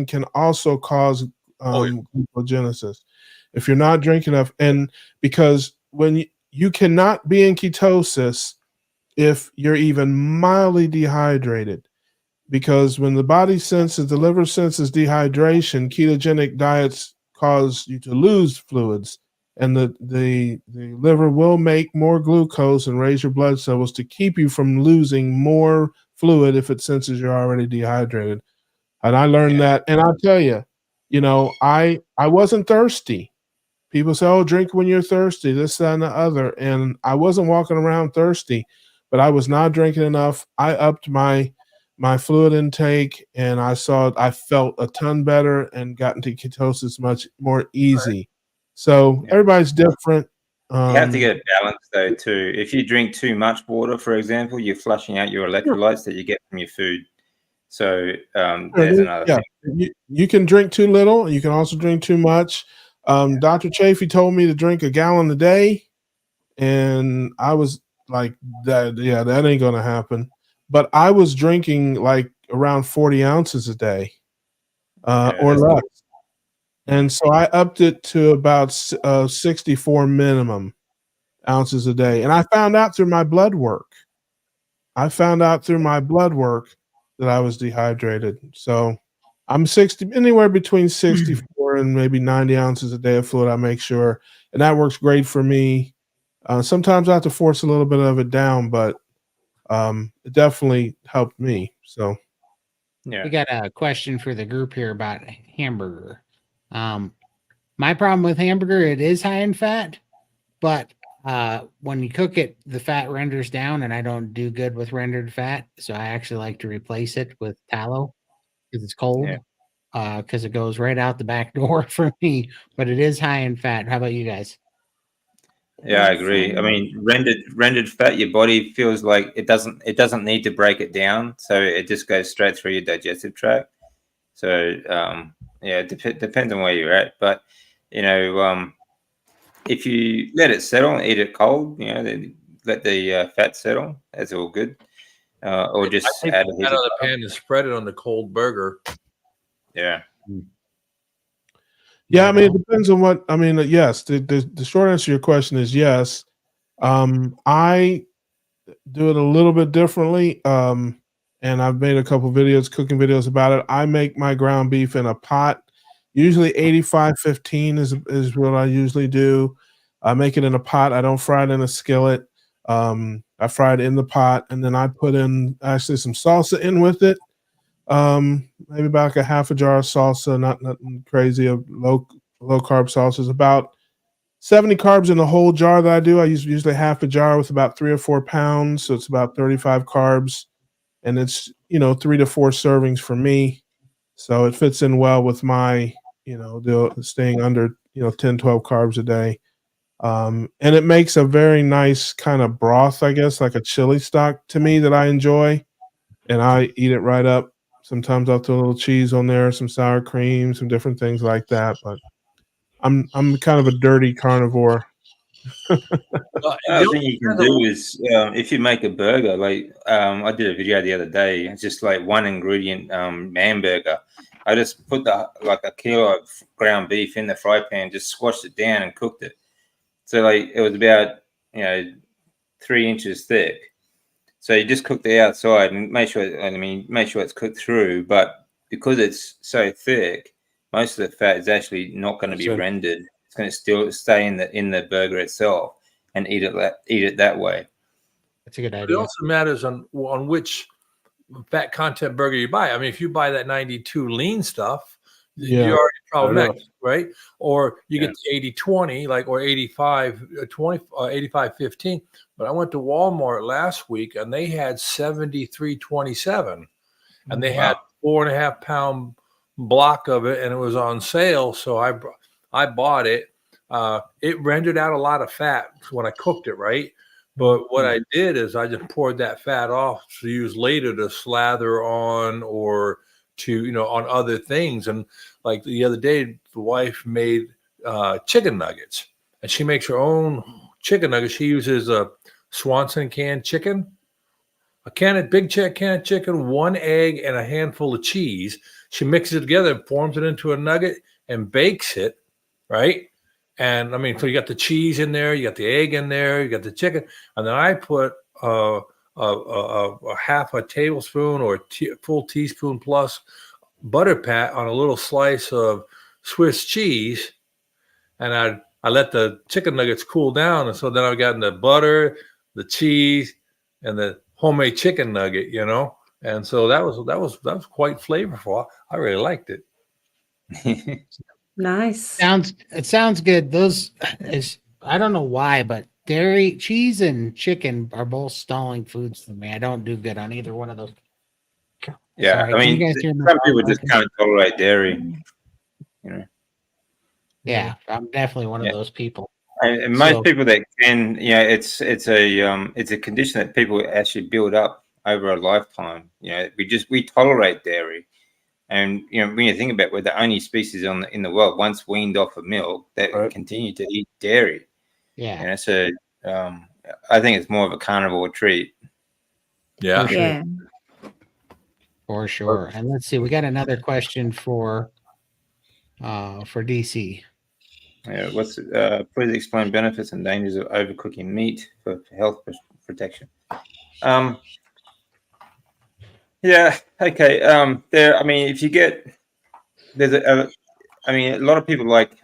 can also cause glucogenesis if you're not drinking enough. And because when you cannot be in ketosis if you're even mildly dehydrated. Because when the liver senses dehydration, ketogenic diets cause you to lose fluids, and the liver will make more glucose and raise your blood levels to keep you from losing more fluid if it senses you're already dehydrated. And I learned that, and I'll tell you, I wasn't thirsty. People say, "Oh, drink when you're thirsty," this, that, and the other, and I wasn't walking around thirsty, but I was not drinking enough. I upped my fluid intake, and I felt a ton better and got into ketosis much more easy. Right. So everybody's different. You have to get a balance though too. If you drink too much water, for example, you're flushing out your electrolytes that you get from your food. So there's another thing. You can drink too little. You can also drink too much. Dr. Chafee told me to drink 1 gallon a day, and I was like, that ain't gonna happen. But I was drinking like around 40 ounces a day, or less. And so I upped it to about 64 minimum ounces a day. And I found out through my blood work. That I was dehydrated. So I'm anywhere between 64 and maybe 90 ounces a day of fluid. I make sure, and that works great for me. Sometimes I have to force a little bit of it down, but it definitely helped me. So we got a question for the group here about hamburger. My problem with hamburger, it is high in fat, but when you cook it, the fat renders down, and I don't do good with rendered fat, so I actually like to replace it with tallow because it's cold, because it goes right out the back door for me. But it is high in fat. How about you guys? Yeah, I agree. I mean, rendered fat, your body feels like it doesn't need to break it down, so it just goes straight through your digestive tract. So it depends on where you're at, but if you let it settle and eat it cold, then let the fat settle. That's all good. Or just add it out of the pan and spread it on the cold burger. Yeah. Yeah, I Not mean, at it all? depends on what. I mean, yes. The short answer to your question is yes. I do it a little bit differently. And I've made a couple videos, cooking videos about it. I make my ground beef in a pot. Usually 85-15 is what I usually do. I make it in a pot. I don't fry it in a skillet. I fry it in the pot, and then I put in actually some salsa in with it. Maybe about like a half a jar of salsa, not nothing crazy. A low carb salsa is about 70 carbs in the whole jar that I do. I use usually half a jar with about 3 or 4 pounds, so it's about 35 carbs, and it's 3 to 4 servings for me. So it fits in well with my staying under 10, 12 carbs a day. And it makes a very nice kind of broth, I guess, like a chili stock to me that I enjoy, and I eat it right up. Sometimes I'll throw a little cheese on there, some sour cream, some different things like that. But I'm kind of a dirty carnivore. Another thing you can do is if you make a burger, like I did a video the other day. It's just like one ingredient man burger. I just put like a kilo of ground beef in the fry pan, just squashed it down and cooked it. So like it was about 3 inches thick. So you just cook the outside and make sure it's cooked through. But because it's so thick, most of the fat is actually not going to be rendered. It's going to still stay in the burger itself, and eat it that way. That's a good It idea. also matters on which fat content burger you buy. I mean, if you buy that 92 lean stuff, Yeah. you're already problematic, right? Or you get the 80-20, like, or 85-20, 85-15. But I went to Walmart last week and they had 73-27, and they had 4.5 pound block of it, and it was on sale. So I bought it. It rendered out a lot of fat when I cooked it, right? But what I did is I just poured that fat off to use later to slather on, or to, on other things. And like the other day, the wife made chicken nuggets, and she makes her own chicken nuggets. She uses a Swanson canned chicken, big can of chicken, 1 egg, and a handful of cheese. She mixes it together and forms it into a nugget and bakes it, right? And I mean, so you got the cheese in there, you got the egg in there, you got the chicken, and then I put a half a tablespoon or full teaspoon plus butter pat on a little slice of Swiss cheese, and I let the chicken nuggets cool down, and so then I got in the butter, the cheese, and the homemade chicken nugget, and so that was quite flavorful. I really liked it. Nice. It sounds good. Those is I don't know why, but dairy, cheese, and chicken are both stalling foods for me. I don't do good on either one of those. Yeah, Sorry, I can you mean, guys hear my some people phone just working? can't tolerate dairy. Yeah, I'm definitely one of those people. And most So- people that can, it's a condition that people actually build up over a lifetime. We tolerate dairy, and when you think about it, we're the only species in the world once weaned off of milk that continue to eat dairy. Yeah, So I think it's more of a carnivore treat. Yeah. For sure. Yeah. For sure. And let's see, we got another question for DC. Please explain benefits and dangers of overcooking meat for health protection. Yeah. Okay. If you get a lot of people like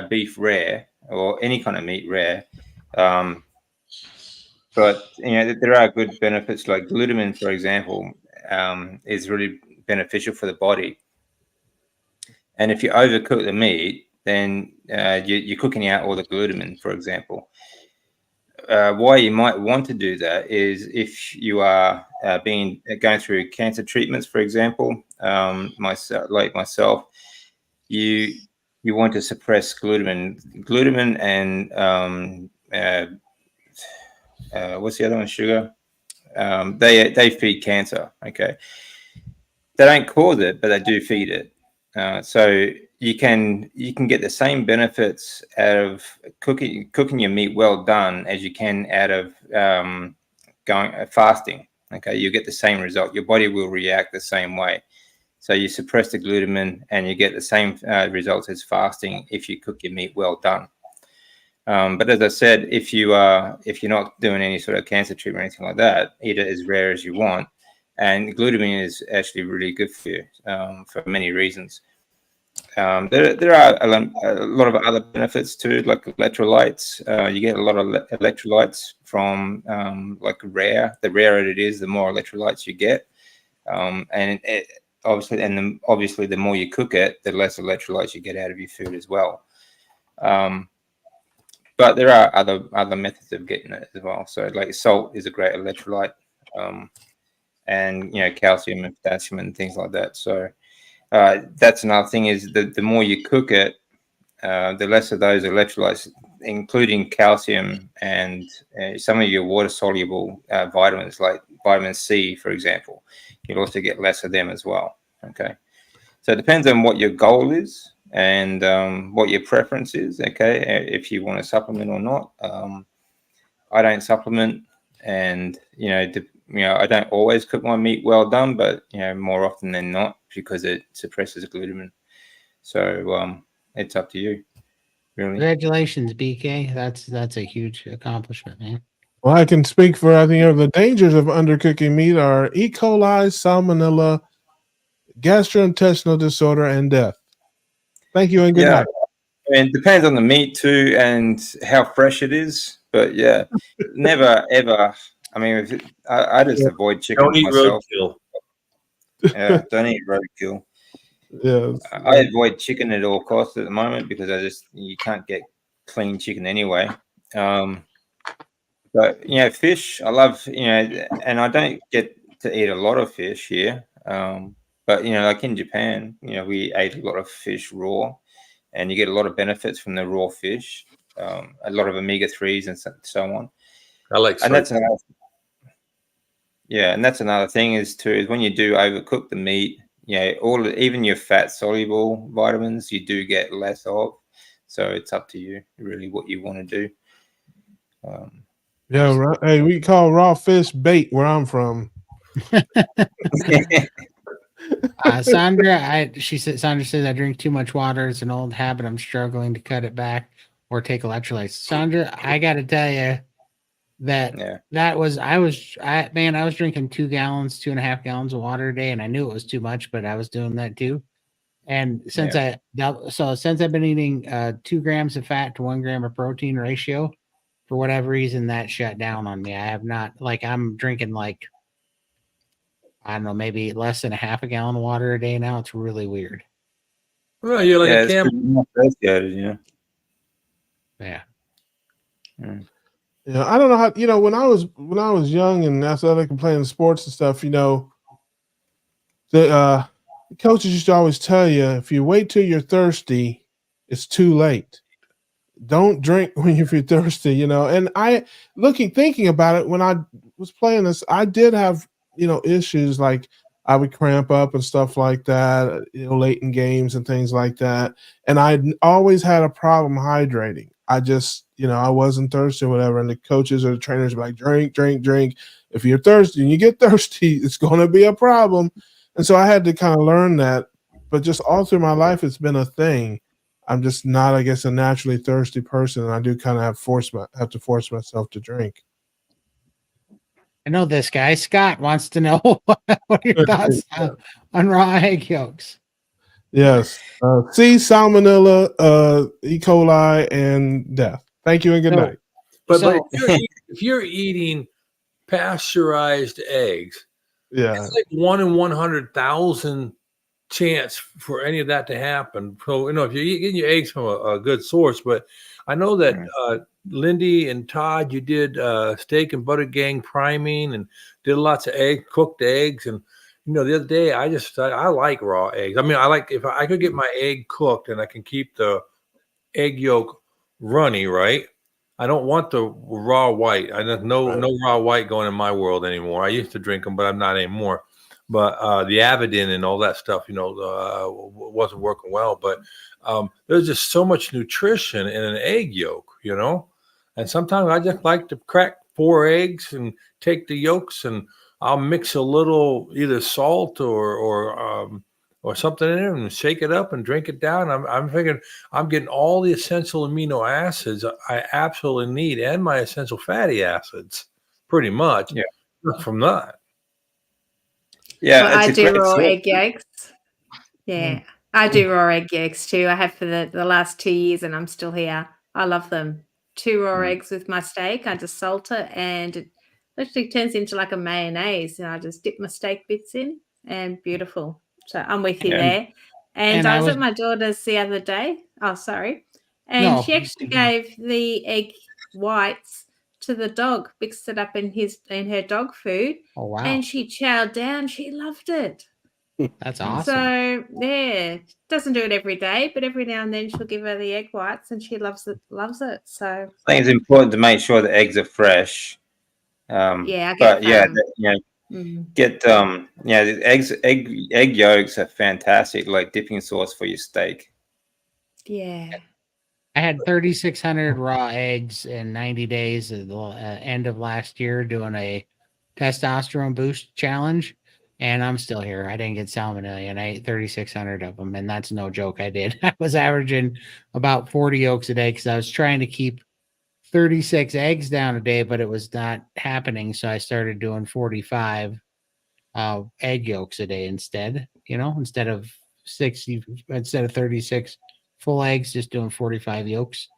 beef rare or any kind of meat rare, but there are good benefits, like glutamine, for example, is really beneficial for the body. And if you overcook the meat, then you're cooking out all the glutamine, for example. Why you might want to do that is if you are going through cancer treatments, for example, myself, you want to suppress glutamine and what's the other one? Sugar. They feed cancer. Okay, they don't cause it, but they do feed it. So you can get the same benefits out of cooking your meat well done as you can out of going fasting. Okay, you get the same result. Your body will react the same way. So you suppress the glutamine, and you get the same results as fasting if you cook your meat well done. But as I said, if you're not doing any sort of cancer treatment or anything like that, eat it as rare as you want. And glutamine is actually really good for you for many reasons. There are a lot of other benefits too, like electrolytes. You get a lot of electrolytes from like rare. The rarer it is, the more electrolytes you get. And obviously, the more you cook it, the less electrolytes you get out of your food as well. But there are other methods of getting it as well. So like salt is a great electrolyte, and calcium and potassium and things like that. So that's another thing, is the more you cook it, the less of those electrolytes, including calcium and some of your water soluble vitamins, like vitamin C, for example. You'll also get less of them as well. Okay, so it depends on what your goal is and what your preference is. Okay, if you want to supplement or not. I don't supplement, and I don't always cook my meat well done, but more often than not, because it suppresses glutamine. So it's up to you, really. Congratulations, BK. That's a huge accomplishment, man. Well, I can speak for, I think, the dangers of undercooking meat are E. coli, salmonella, gastrointestinal disorder, and death. Thank you and good night. And it depends on the meat too and how fresh it is. But yeah, never ever. I mean, I just avoid chicken Don't eat myself. roadkill. Yeah, don't eat roadkill. Yes. I avoid chicken at all costs at the moment because you can't get clean chicken anyway. But fish, I love, and I don't get to eat a lot of fish here. But like in Japan, we ate a lot of fish raw, and you get a lot of benefits from the raw fish, a lot of omega-3s and so on. I like, and that's another, and that's another thing is when you do overcook the meat, even your fat soluble vitamins you do get less of. So it's up to you really what you want to do. Hey, we call raw fish bait where I'm from. Sandra says I drink too much water. It's an old habit. I'm struggling to cut it back or take electrolytes. Sandra, I got to tell you that I was drinking 2 gallons, 2.5 gallons of water a day, and I knew it was too much, but I was doing that too. And since I've been eating 2 grams of fat to 1 gram of protein ratio, for whatever reason, that shut down on me. I have not, I'm drinking I don't know, maybe less than 1/2 gallon of water a day now. It's really weird. Well, you're like a camel. Yeah. Yeah, I don't know how, when I was young and athletic and playing sports and stuff, the coaches used to always tell you, if you wait till you're thirsty, it's too late. Don't drink when you're thirsty, And thinking about it, when I was playing this, I did have, issues like I would cramp up and stuff like that, late in games and things like that. And I always had a problem hydrating. I just, I wasn't thirsty or whatever. And the coaches or the trainers were like, drink, drink, drink. If you're thirsty and you get thirsty, it's going to be a problem. And so I had to kind of learn that. But just all through my life, it's been a thing. I'm just not, I guess, a naturally thirsty person. And I do kind of have to force myself to drink. I know this guy. Scott wants to know what are your thoughts on raw egg yolks? Yes. C, salmonella, E. coli, and death. Thank you and good night. But if you're eating pasteurized eggs, it's like 1 in 100,000 chance for any of that to happen. So, if you're getting your eggs from a good source, but I know that Lindy and Todd, you did steak and butter gang priming and did lots of cooked eggs. And, the other day I like raw eggs. I mean, if I could get my egg cooked and I can keep the egg yolk runny, right? I don't want the raw white. No raw white going in my world anymore. I used to drink them, but I'm not anymore. But the Avidin and all that stuff, wasn't working well. But there's just so much nutrition in an egg yolk, And sometimes I just like to crack 4 eggs and take the yolks and I'll mix a little either salt or or something in there and shake it up and drink it down. I'm thinking I'm getting all the essential amino acids I absolutely need and my essential fatty acids pretty much from that. Yeah, Well, it's I a do great raw source. egg yolks. Yeah, I do raw egg yolks too. I have for the last 2 years, and I'm still here. I love them. 2 raw eggs with my steak. I just salt it, and it literally turns into like a mayonnaise. And I just dip my steak bits in, and beautiful. So I'm with you Yeah. there. And And I I was was at my daughter's the other day. Oh, sorry. And No, she actually gave the egg whites to the dog, mixed it up in her dog food, oh wow, and she chowed down. She loved it. that's awesome. So yeah, doesn't do it every day, but every now and then she'll give her the egg whites, and she loves it. Loves it. So I think it's important to make sure the eggs are fresh. yeah, I get But yeah, farm. get the egg yolks are fantastic, like dipping sauce for your steak. Yeah. I had 3,600 raw eggs in 90 days at the end of last year doing a testosterone boost challenge, and I'm still here. I didn't get salmonella, and I ate 3,600 of them, and that's no joke. I did. I was averaging about 40 yolks a day because I was trying to keep 36 eggs down a day, but it was not happening. So I started doing 45 egg yolks a day instead. Instead of 36 full eggs, just doing 45 yolks.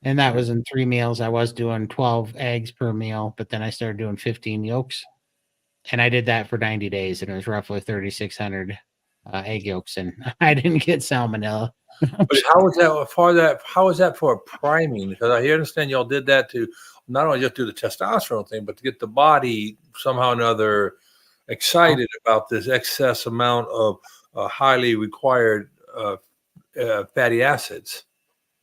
And that was in 3 meals. I was doing 12 eggs per meal, but then I started doing 15 yolks. And I did that for 90 days, and it was roughly 3,600 egg yolks, and I didn't get salmonella. But how is that for a priming? Because I understand y'all did that to not only just do the testosterone thing, but to get the body somehow or another excited about this excess amount of highly required fatty acids.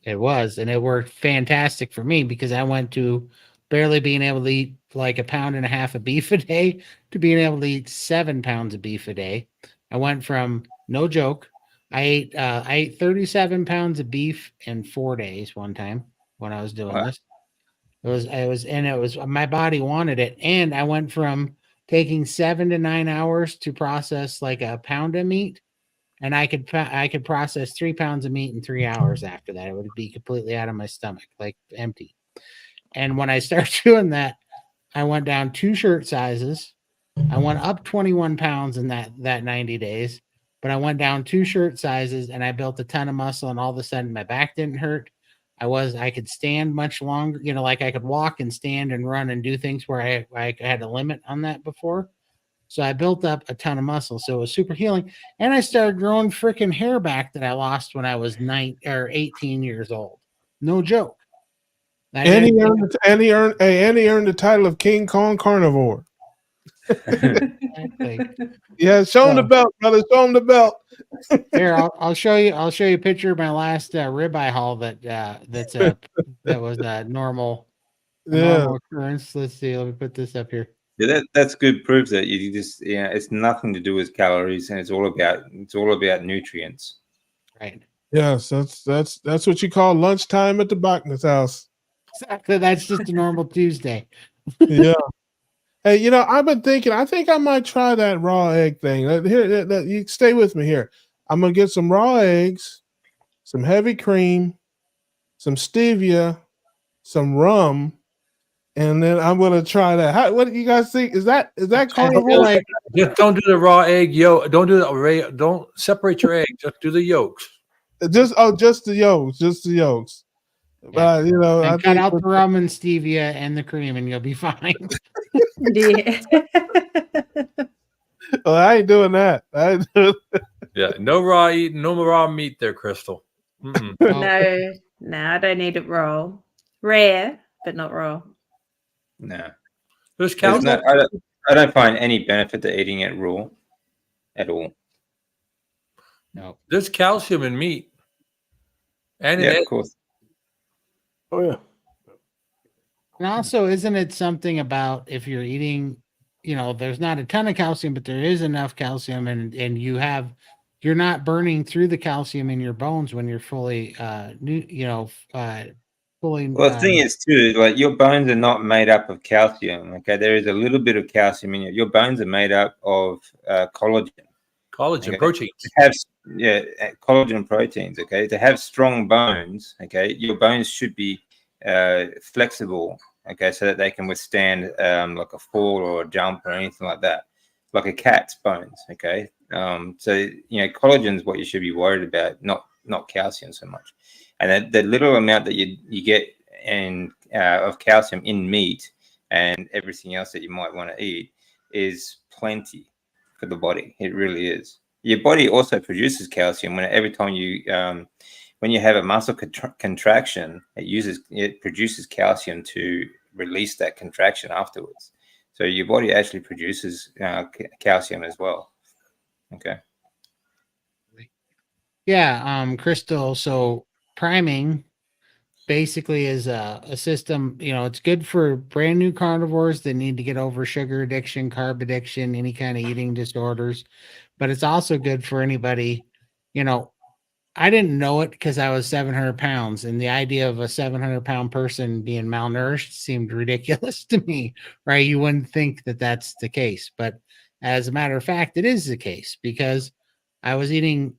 It was, and it worked fantastic for me because I went to barely being able to eat like 1.5 pounds of beef a day to being able to eat 7 pounds of beef a day. I went from, no joke, I ate 37 pounds of beef in 4 days one time when I was doing Wow. this. It was my body wanted it, and I went from taking 7 to 9 hours to process like a pound of meat. And I could process 3 pounds of meat in 3 hours after that. It would be completely out of my stomach, like empty. And when I started doing that, I went down 2 shirt sizes. I went up 21 pounds in that 90 days, but I went down 2 shirt sizes and I built a ton of muscle, and all of a sudden my back didn't hurt. I could stand much longer, like I could walk and stand and run and do things where I had a limit on that before. So I built up a ton of muscle. So it was super healing. And I started growing freaking hair back that I lost when I was 18 years old. No joke. And he earned the title of King Kong Carnivore. Exactly. Yeah, show him the belt, brother. Show him the belt. Here, I'll show you. I'll show you a picture of my last ribeye haul that was a normal occurrence. Let's see. Let me put this up here. Yeah, that's good proof that you just it's nothing to do with calories, and it's all about nutrients. Right. Yes, that's what you call lunchtime at the Bachman's house. Exactly. That's just a normal Tuesday. Yeah. Hey, I've been thinking. I think I might try that raw egg thing. Here, you stay with me here. I'm gonna get some raw eggs, some heavy cream, some stevia, some rum, and then I'm gonna try that. What do you guys think? Is that carnivore? Just don't do the raw egg yolk. Don't do the don't separate your eggs. Just do the yolks. Just the yolks. Yeah. I cut out the rum and stevia and the cream, and you'll be fine. Yeah. Well, I ain't doing that. Yeah, no raw meat there, Crystal. No, I don't need it raw. Rare, but not raw. No. There's calcium. I don't find any benefit to eating it raw at all. No. There's calcium in meat. And in yeah, eggs. of course. Oh yeah. And also, isn't it something about if you're eating, there's not a ton of calcium, but there is enough calcium, and you're not burning through the calcium in your bones when you're fully, fully. Well, the thing is too, like your bones are not made up of calcium. Okay, there is a little bit of calcium in it. Your bones are made up of collagen, Collagen Okay? proteins. To have collagen proteins. Okay, to have strong bones. Okay, your bones should be flexible. Okay, so that they can withstand like a fall or a jump or anything like that, like a cat's bones. Okay, so collagen is what you should be worried about, not calcium so much. And the little amount that you get of calcium in meat and everything else that you might want to eat is plenty for the body. It really is. Your body also produces calcium every time when you have a muscle contraction, it produces calcium to release that contraction afterwards. So your body actually produces calcium as well. Okay. Yeah, Crystal. So priming basically is a system. It's good for brand new carnivores that need to get over sugar addiction, carb addiction, any kind of eating disorders. But it's also good for anybody. I didn't know it because I was 700 pounds, and the idea of a 700-pound person being malnourished seemed ridiculous to me, right? You wouldn't think that that's the case. But as a matter of fact, it is the case because I was eating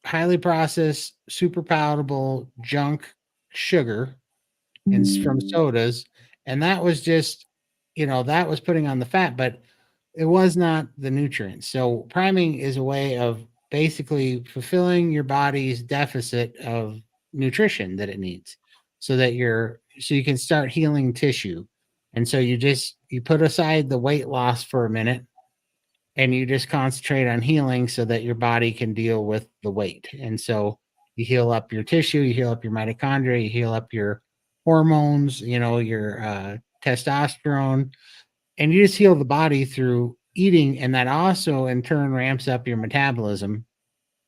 highly processed, super palatable junk sugar and from sodas. And that was just, that was putting on the fat, but it was not the nutrients. So priming is a way of basically fulfilling your body's deficit of nutrition that it needs so that so you can start healing tissue. And so you put aside the weight loss for a minute and you just concentrate on healing so that your body can deal with the weight. And so you heal up your tissue, you heal up your mitochondria, you heal up your hormones, your testosterone, and you just heal the body through eating. And that also in turn ramps up your metabolism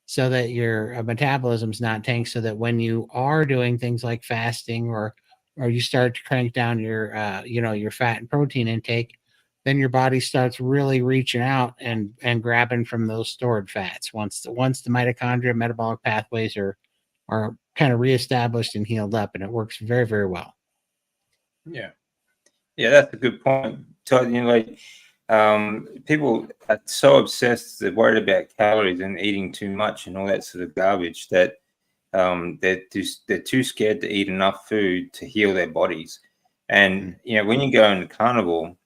so that your metabolism's not tanked, so that when you are doing things like fasting or you start to crank down your your fat and protein intake, then your body starts really reaching out and grabbing from those stored fats once the mitochondria metabolic pathways are kind of reestablished and healed up, and it works very, very well. Yeah, that's a good point. Todd, people are so obsessed, they're worried about calories and eating too much and all that sort of garbage that they're too scared to eat enough food to heal their bodies. And when you go into carnivore,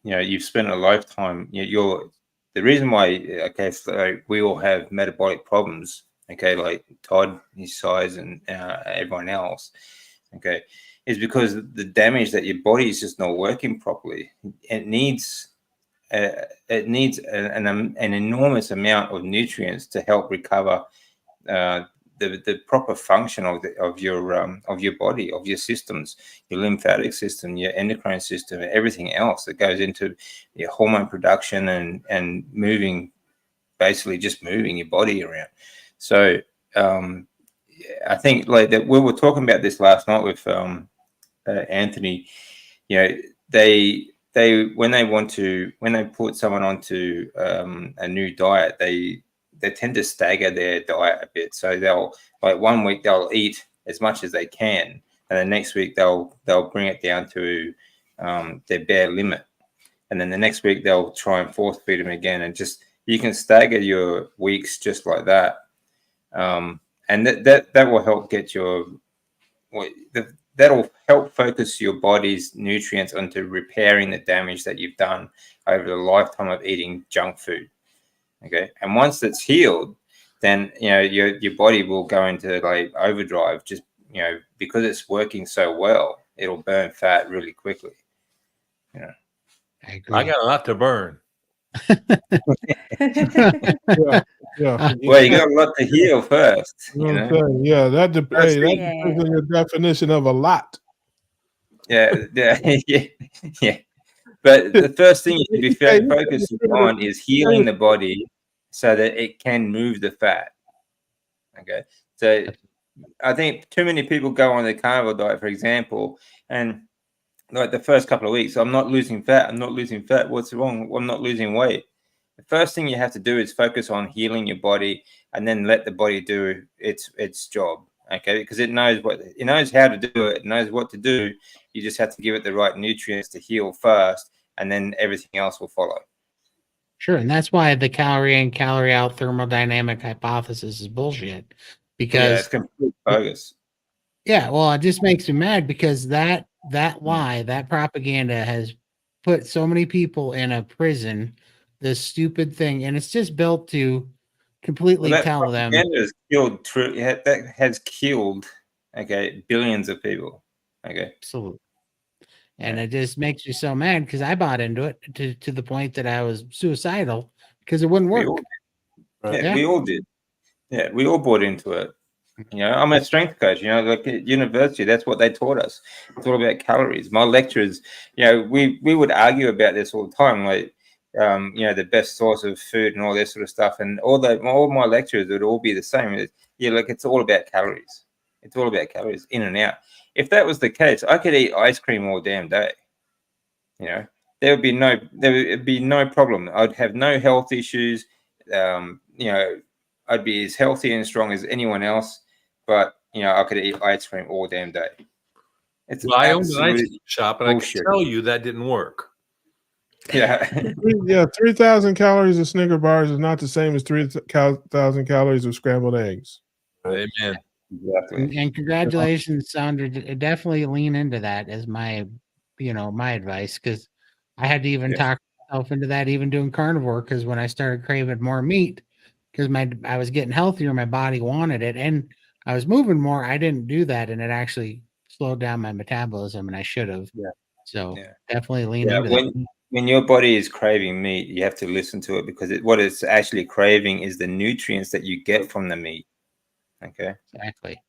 you've spent a lifetime. The reason why so we all have metabolic problems. Okay, like Todd, his size, and everyone else. Okay, is because the damage that your body is just not working properly. It needs an enormous amount of nutrients to help recover the proper function of your body, of your systems, your lymphatic system, your endocrine system, and everything else that goes into your hormone production and moving, basically just moving your body around. So I think like that we were talking about this last night with Anthony. They when they put someone onto a new diet, they tend to stagger their diet a bit. So they'll, like, 1 week they'll eat as much as they can, and the next week they'll bring it down to their bare limit, and then the next week they'll try and force feed them again, and just you can stagger your weeks just like that, and that will help get that'll help focus your body's nutrients onto repairing the damage that you've done over the lifetime of eating junk food. Okay, and once it's healed, then your body will go into like overdrive, just because it's working so well, it'll burn fat really quickly. I agree. I got a lot to burn. Yeah. Well, you got a lot to heal first. Yeah, that depends on your definition of a lot. Yeah. But the first thing you should be focusing on is healing the body so that it can move the fat. Okay, so I think too many people go on the carnivore diet, for example, and like the first couple of weeks, I'm not losing fat. What's wrong? I'm not losing weight. The first thing you have to do is focus on healing your body, and then let the body do its job. Okay, because it knows how to do it. It knows what to do. You just have to give it the right nutrients to heal first, and then everything else will follow. Sure, and that's why the calorie in, calorie out thermodynamic hypothesis is bullshit. Yeah, Because it's complete bogus. yeah, well, it just makes me mad because that lie, that propaganda has put so many people in a prison. This stupid thing, and it's just built to completely Well, that tell them propaganda has killed that has killed billions of people. Okay. absolutely. And Yeah. it just makes me so mad because I bought into it to the point that I was suicidal because it wouldn't We work. all Right. yeah, we all did. Yeah, we all bought into it. You know, I'm a strength coach, you know, like at university, that's what they taught us. It's all about calories. My lecturers, you know, we would argue about this all the time, like, you know, the best source of food and all this sort of stuff. And all my lecturers would all be the same. Yeah, like it's all about calories. It's all about calories in and out. If that was the case, I could eat ice cream all damn day. You know, there would be no problem. I'd have no health issues. You know, I'd be as healthy and strong as anyone else. But you know, I could eat ice cream all damn day. It's Well, I owned an ice absolute cream shop, and bullshit. I can tell you that didn't work. Yeah. Yeah, 3,000 calories of Snicker bars is not the same as 3,000 calories of scrambled eggs. Amen. Exactly. And congratulations, Sandra. Definitely lean into that as my, my advice because I had to even Yeah. talk myself into that, even doing carnivore because when I started craving more meat, because I was getting healthier, my body wanted it, and I was moving more. I didn't do that, and it actually slowed down my metabolism, and I should have. Yeah. So Yeah. definitely lean Yeah, into that. when your body is craving meat, you have to listen to it because what it's actually craving is the nutrients that you get from the meat. Okay. Exactly.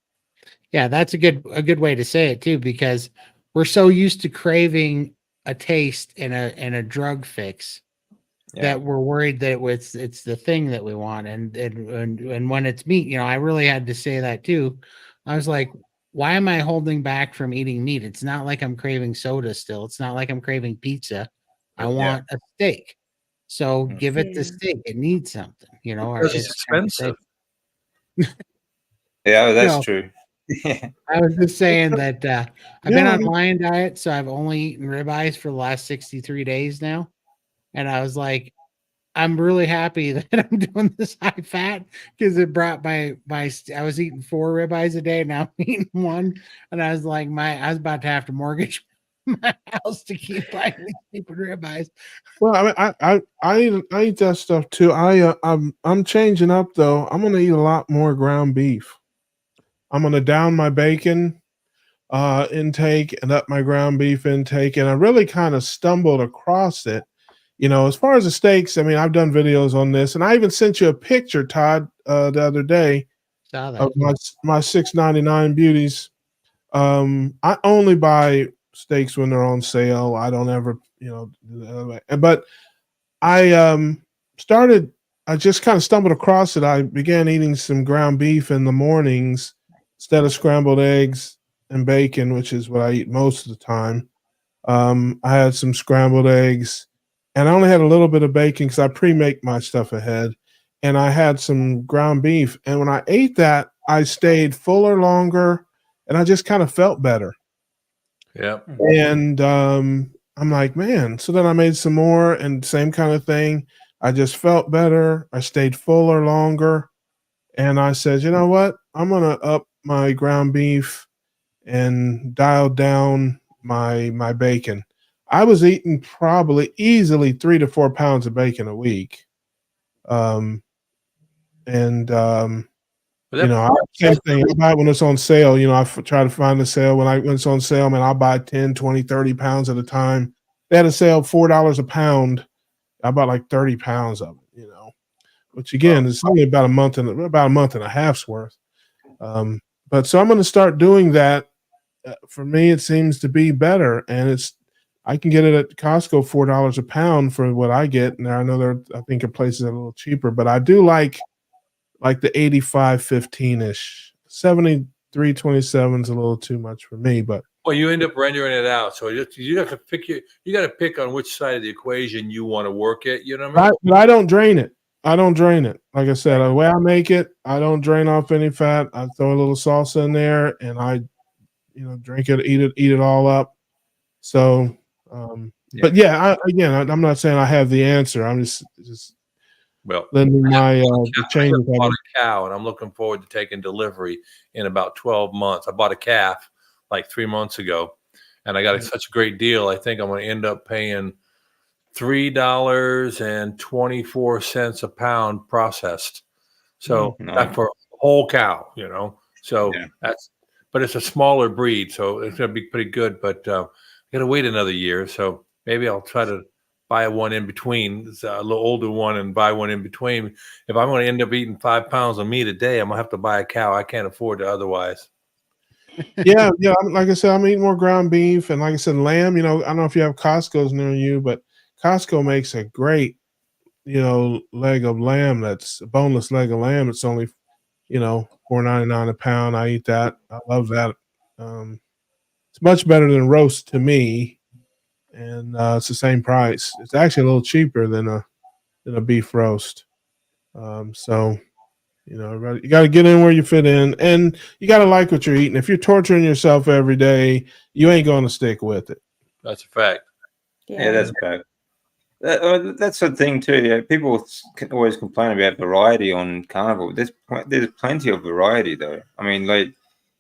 Yeah, that's a good way to say it too, because we're so used to craving a taste and a drug fix Yeah. that we're worried that it's the thing that we want. And when it's meat, I really had to say that too. I was like, why am I holding back from eating meat? It's not like I'm craving soda still. It's not like I'm craving pizza. I Yeah. want a steak. So Mm. give it the Yeah. steak. It needs something, or Because it's it's kind of safe. expensive. Yeah, that's No. true. Yeah. I was just saying that I've been Yeah. on lion diet, so I've only eaten ribeyes for the last 63 days now. And I was like, I'm really happy that I'm doing this high fat because it brought my I was eating 4 ribeyes a day, now I'm eating 1. And I was like, I was about to have to mortgage my house to keep buying these stupid ribeyes. Well, I eat that stuff too. I'm changing up though. I'm gonna eat a lot more ground beef. I'm gonna down my bacon intake and up my ground beef intake, and I really kind of stumbled across it. As far as the steaks, I mean, I've done videos on this, and I even sent you a picture, Todd, the other day Saw of that. my $6.99 beauties. I only buy steaks when they're on sale. I don't ever, do the other way. But I started. I just kind of stumbled across it. I began eating some ground beef in the mornings instead of scrambled eggs and bacon, which is what I eat most of the time. I had some scrambled eggs, and I only had a little bit of bacon because I pre-make my stuff ahead. And I had some ground beef, and when I ate that, I stayed fuller longer, and I just kind of felt better. Yeah. And I'm like, man. So then I made some more, and same kind of thing. I just felt better. I stayed fuller longer, and I said, you know what? I'm gonna up my ground beef and dial down my bacon. I was eating probably easily 3 to 4 pounds of bacon a week. And But that, same thing. I buy it when it's on sale. I try to find the sale when it's on sale, man. I'll buy 10, 20, 30 pounds at a time. They had a sale $4 a pound. I bought like 30 pounds of it, which again is only about a month and a half's worth. But so I'm going to start doing that. For me, it seems to be better, and I can get it at Costco $4 a pound for what I get. Now I know I think in places are a little cheaper, but I do like the 85-15-ish. 73-27 is a little too much for me, but well, you end up rendering it out. So you have to pick you got to pick on which side of the equation you want to work it. You know what I mean? but I don't drain it. I don't drain it. Like I said, the way I make it, I don't drain off any fat. I throw a little salsa in there, and I drink it, eat it all up. So, But yeah, I'm not saying I have the answer. I'm just Well, lending my I change. bought a cow, and I'm looking forward to taking delivery in about 12 months. I bought a calf like 3 months ago, and I got such a great deal. I think I'm going to end up paying $3.24 a pound processed. So that's for a whole cow, So but it's a smaller breed, so it's going to be pretty good. But I got to wait another year, so maybe I'll try to buy one in between, a little older one, and buy one in between. If I'm going to end up eating 5 pounds of meat a day, I'm going to have to buy a cow. I can't afford it otherwise. Yeah. Like I said, I'm eating more ground beef, and like I said, lamb. I don't know if you have Costco's near you, but Costco makes a great, leg of lamb. That's a boneless leg of lamb. It's only, $4.99 a pound. I eat that. I love that. It's much better than roast to me, and it's the same price. It's actually a little cheaper than a beef roast. So. You got to get in where you fit in, and you got to like what you're eating. If you're torturing yourself every day, you ain't going to stick with it. That's a fact. Yeah, that's a fact. That's the thing too. Yeah, people always complain about variety on Carnivore. There's plenty of variety though. I mean, like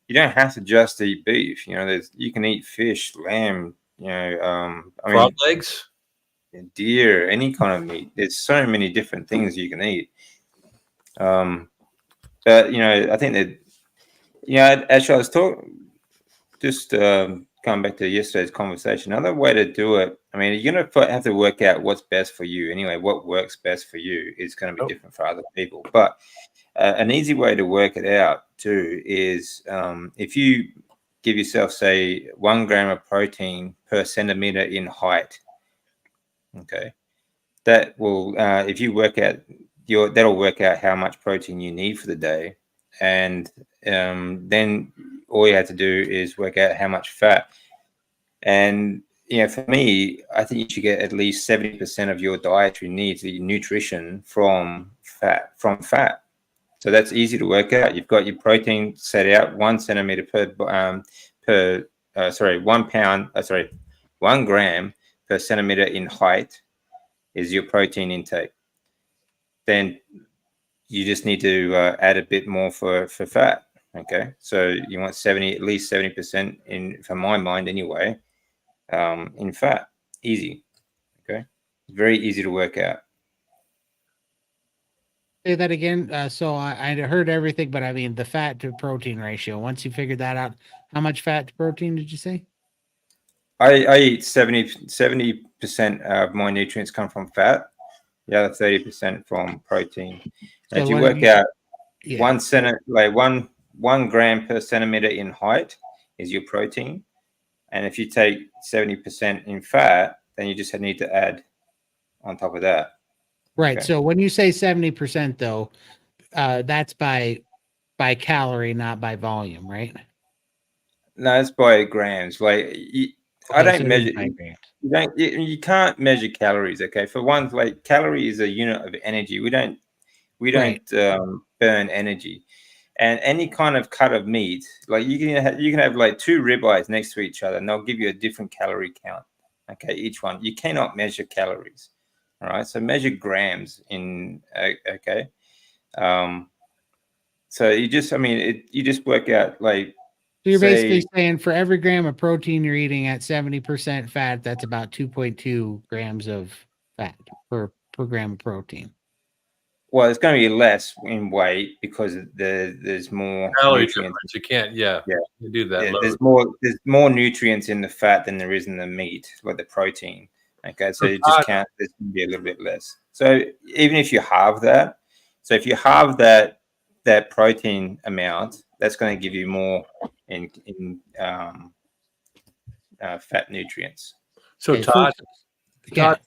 you don't have to just eat beef. You can eat fish, lamb. Frog legs, deer, any kind of meat. There's so many different things you can eat. But I think that actually I was talking just coming back to yesterday's conversation. Another way to do it, I mean, you're gonna have to work out what's best for you anyway. What works best for you is going to be different for other people. But an easy way to work it out too is if you give yourself, say, 1 gram of protein per centimeter in height. Okay, that will if you work out that'll work out how much protein you need for the day, and then all you have to do is work out how much fat. And for me, I think you should get at least 70% of your dietary needs, your nutrition, from fat. So that's easy to work out. You've got your protein set out 1 centimeter per 1 gram per centimeter in height is your protein intake. Then you just need to add a bit more for fat. Okay, so you want at least 70% in, for my mind anyway, in fat. Easy. Okay, very easy to work out. Say that again. So I heard everything, but I mean the fat to protein ratio. Once you figured that out, how much fat to protein did you say? I eat 70% of my nutrients come from fat. The other 30% from protein. So if you work out 1 1 gram per centimeter in height is your protein, and if you take 70% in fat, then you just need to add on top of that. Right. Okay. So when you say 70%, though, that's by calorie, not by volume, right? No, it's by grams. Like I don't measure. You can't measure calories. Okay, for one, like calorie is a unit of energy. We don't burn energy, and any kind of cut of meat, like you can have like 2 ribeyes next to each other, and they'll give you a different calorie count. Okay, each one. You cannot measure calories. All right, so measure grams in. Okay, so you just work out like. So you're basically saying for every gram of protein you're eating at 70% fat, that's about 2.2 grams of fat per gram of protein. Well, it's going to be less in weight because there's more nutrients. You can't, you do that. Yeah, there's more nutrients in the fat than there is in the meat, like the protein. Okay, so you just can't. There's going to be a little bit less. So even if you halve that, if you halve that protein amount, that's going to give you more in fat nutrients. So Todd, I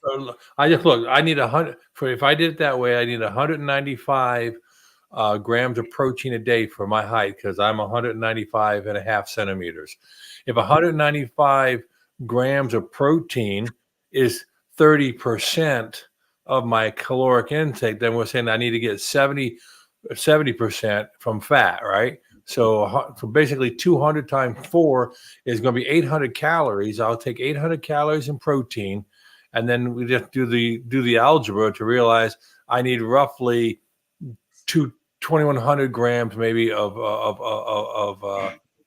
need 100 if I did it that way, I need 195 grams of protein a day for my height because I'm 195 and a half centimeters. If 195 grams of protein is 30% of my caloric intake, then we're saying I need to get 70% from fat, right? So basically 200 times 4 is going to be 800 calories. I'll take 800 calories in protein and then we just do the algebra to realize I need roughly 2,100 grams maybe of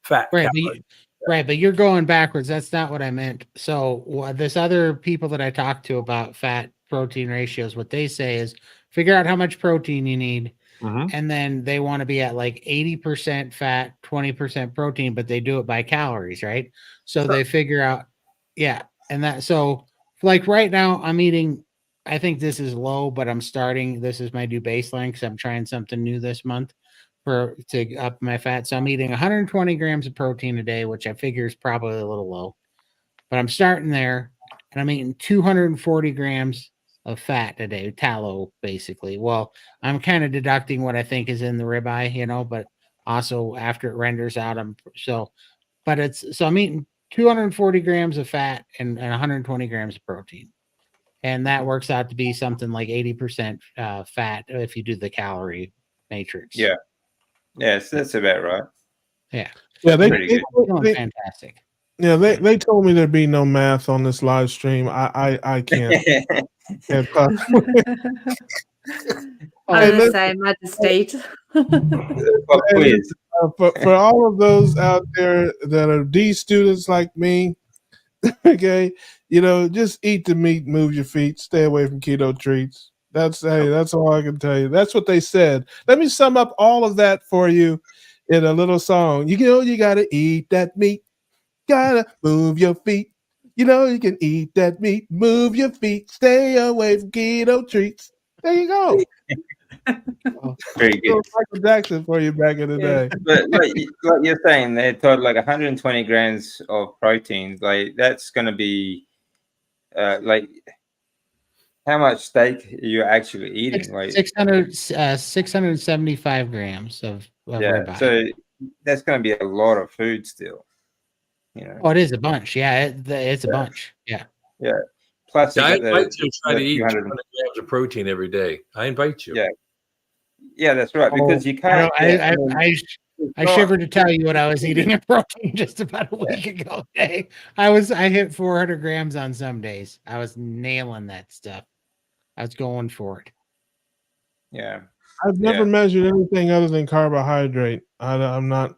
fat. Right, calories. but you're going backwards. That's not what I meant. So this other people that I talked to about fat protein ratios, what they say is figure out how much protein you need, Mhm. and then they want to be at like 80% fat, 20% protein, but they do it by calories, right? So they figure out, yeah, and that so like right now I'm eating. I think this is low, but I'm starting. This is my new baseline because I'm trying something new this month to up my fat. So I'm eating 120 grams of protein a day, which I figure is probably a little low. But I'm starting there, and I'm eating 240 grams of fat a day, tallow basically. Well, I'm kind of deducting what I think is in the ribeye, but also after it renders out, I'm eating 240 grams of fat and 120 grams of protein. And that works out to be something like 80% fat if you do the calorie matrix. Yeah. Yes, that's about right. Yeah. Yeah, Pretty good. Feeling fantastic. Yeah, they told me there'd be no math on this live stream. I can't. can't possibly. I'm Hey, the listen, same. I just eat. Pop hey, quiz. for all of those out there that are D students like me, okay, just eat the meat, move your feet, stay away from keto treats. That's all I can tell you. That's what they said. Let me sum up all of that for you in a little song. You gotta eat that meat, gotta move your feet. You can eat that meat, move your feet, stay away from keto treats. There you go. Very good. Little Michael Jackson for you back in the day. But like you're saying, they thought like 120 grams of protein, like that's going to be like how much steak are you actually eating? Like 675 grams of yeah, ribeye. so that's going to be a lot of food still. Oh, it is a bunch. Yeah, it's a bunch. Yeah. Yeah. Plus, Yeah, I you got invite you to try the to eat 200 200 grams of protein every day. I invite you. Yeah. Yeah, that's right. Because you can't. I shivered to tell you what I was eating in protein just about a week ago. I hit 400 grams on some days. I was nailing that stuff. I was going for it. Yeah. I've never measured anything other than carbohydrate. I'm not.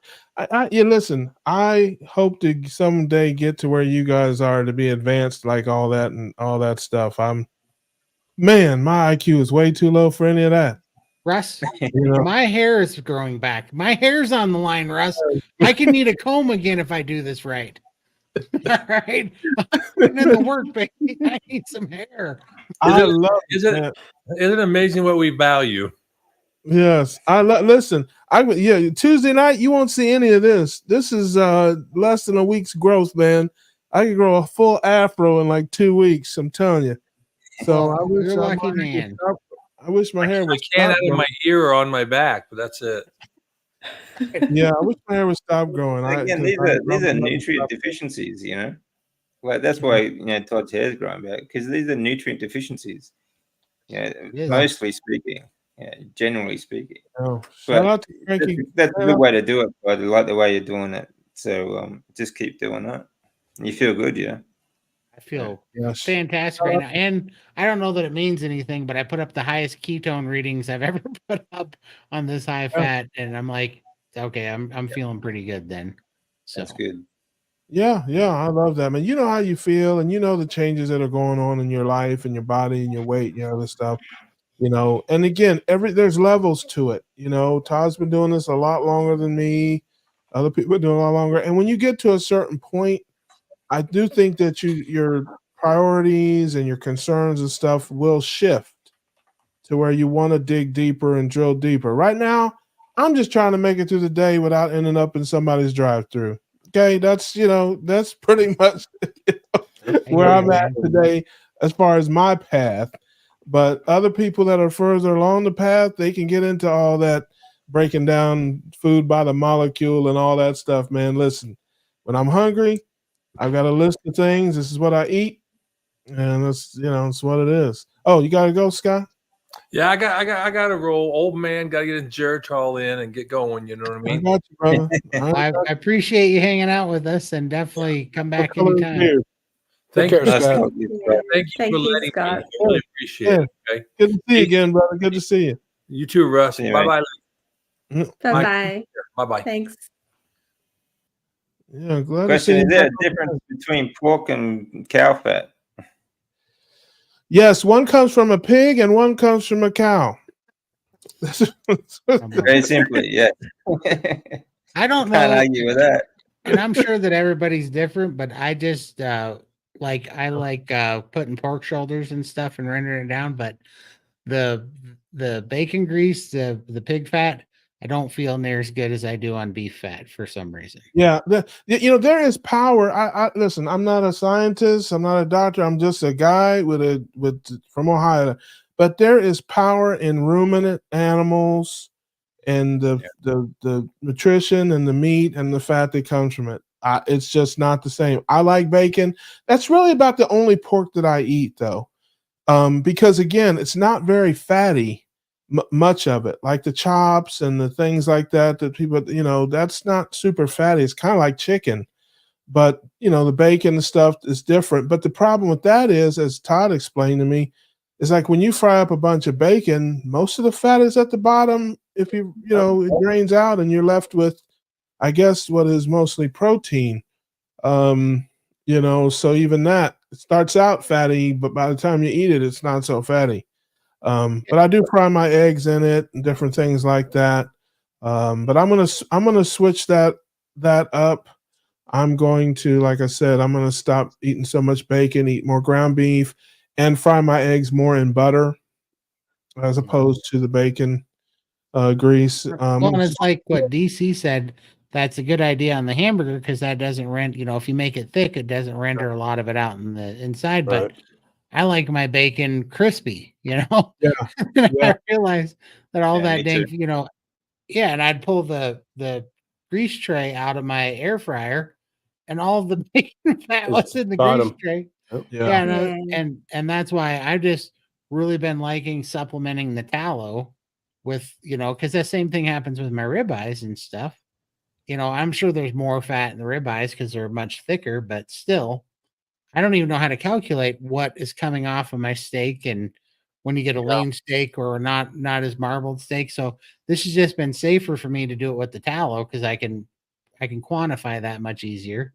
Listen. I hope to someday get to where you guys are to be advanced like all that and all that stuff. My IQ is way too low for any of that. Russ, my hair is growing back. My hair's on the line, Russ. I can need a comb again if I do this right. All right. I'm putting in the work, baby. I need some hair. Isn't it amazing what we value? Yes. Listen. Tuesday night you won't see any of this. This is less than a week's growth, man. I could grow a full afro in like 2 weeks. I'm telling you. So I wish you're a lucky man. I wish my hair would I can't out of my ear or on my back, but that's it. Yeah, I wish my hair would stop growing. Again, these are nutrient deficiencies, Like that's why Todd's hair is growing back, because these are nutrient deficiencies. Mostly speaking. Yeah, generally speaking. Oh, shout out to Frankie. That's a good way to do it, but I like the way you're doing it. So just keep doing that. You feel good, yeah. I feel fantastic right now. And I don't know that it means anything, but I put up the highest ketone readings I've ever put up on this high fat. And I'm like, okay, I'm feeling pretty good then. So that's good. Yeah, I love that, man. You know how you feel, and you know the changes that are going on in your life and your body and your weight, this stuff. And again, there's levels to it. Todd's been doing this a lot longer than me. Other people are doing a lot longer. And when you get to a certain point, I do think that your priorities and your concerns and stuff will shift to where you want to dig deeper and drill deeper. Right now, I'm just trying to make it through the day without ending up in somebody's drive-through. Okay, that's pretty much where I'm at today as far as my path. But other people that are further along the path, they can get into all that breaking down food by the molecule and all that stuff, man. Listen, when I'm hungry, I've got a list of things. This is what I eat, and that's it's what it is. Oh, you gotta go, Scott? Yeah, I got to roll. Old man, got to get his Geritol in and get going. You know what I mean? I got you, brother. I appreciate you hanging out with us, and definitely come back anytime. Thank care, you. Nice Scott. talking to you, Yeah. Thank you Thank for you, letting me. Scott. I really appreciate it. Okay. Good to see you again, brother. Good to see you. You too, Russ. See you, Bye mate. bye. Bye-bye. Bye bye. Thanks. Yeah, glad Question: to see is you. there a difference between pork and cow fat? Yes, one comes from a pig and one comes from a cow. Very simply, yeah. I don't Can't know, argue with that. and I'm sure that everybody's different, but I just like putting pork shoulders and stuff and rendering it down, but the bacon grease, the pig fat, I don't feel near as good as I do on beef fat for some reason. Yeah, there is power. I listen. I'm not a scientist. I'm not a doctor. I'm just a guy from Ohio. But there is power in ruminant animals and the nutrition and the meat and the fat that comes from it. It's just not the same. I like bacon. That's really about the only pork that I eat, though, because again, it's not very fatty. Much of it, like the chops and the things like that people, that's not super fatty. It's kind of like chicken, but the bacon and stuff is different. But the problem with that is, as Todd explained to me, is like when you fry up a bunch of bacon, most of the fat is at the bottom. If it drains out and you're left with, I guess, what is mostly protein. So even that, it starts out fatty, but by the time you eat it, it's not so fatty. But I do fry my eggs in it and different things like that. But I'm gonna switch that up. I'm going to, like I said, I'm gonna stop eating so much bacon, eat more ground beef, and fry my eggs more in butter as opposed to the bacon grease. Well, and it's like what DC said. That's a good idea on the hamburger because that doesn't render. If you make it thick, it doesn't render a lot of it out in the inside. But Right. I like my bacon crispy. Yeah. And Yeah. I realized that all Yeah, that me dang, too. yeah, and I'd pull the grease tray out of my air fryer, and all of the bacon fat Is was in the bottom. grease tray. Yep. Yeah, Yeah. and that's why I've just really been liking supplementing the tallow with, because that same thing happens with my ribeyes and stuff. I'm sure there's more fat in the ribeyes because they're much thicker, but still, I don't even know how to calculate what is coming off of my steak and when you get a lean steak or not as marbled steak. So this has just been safer for me to do it with the tallow because I can quantify that much easier.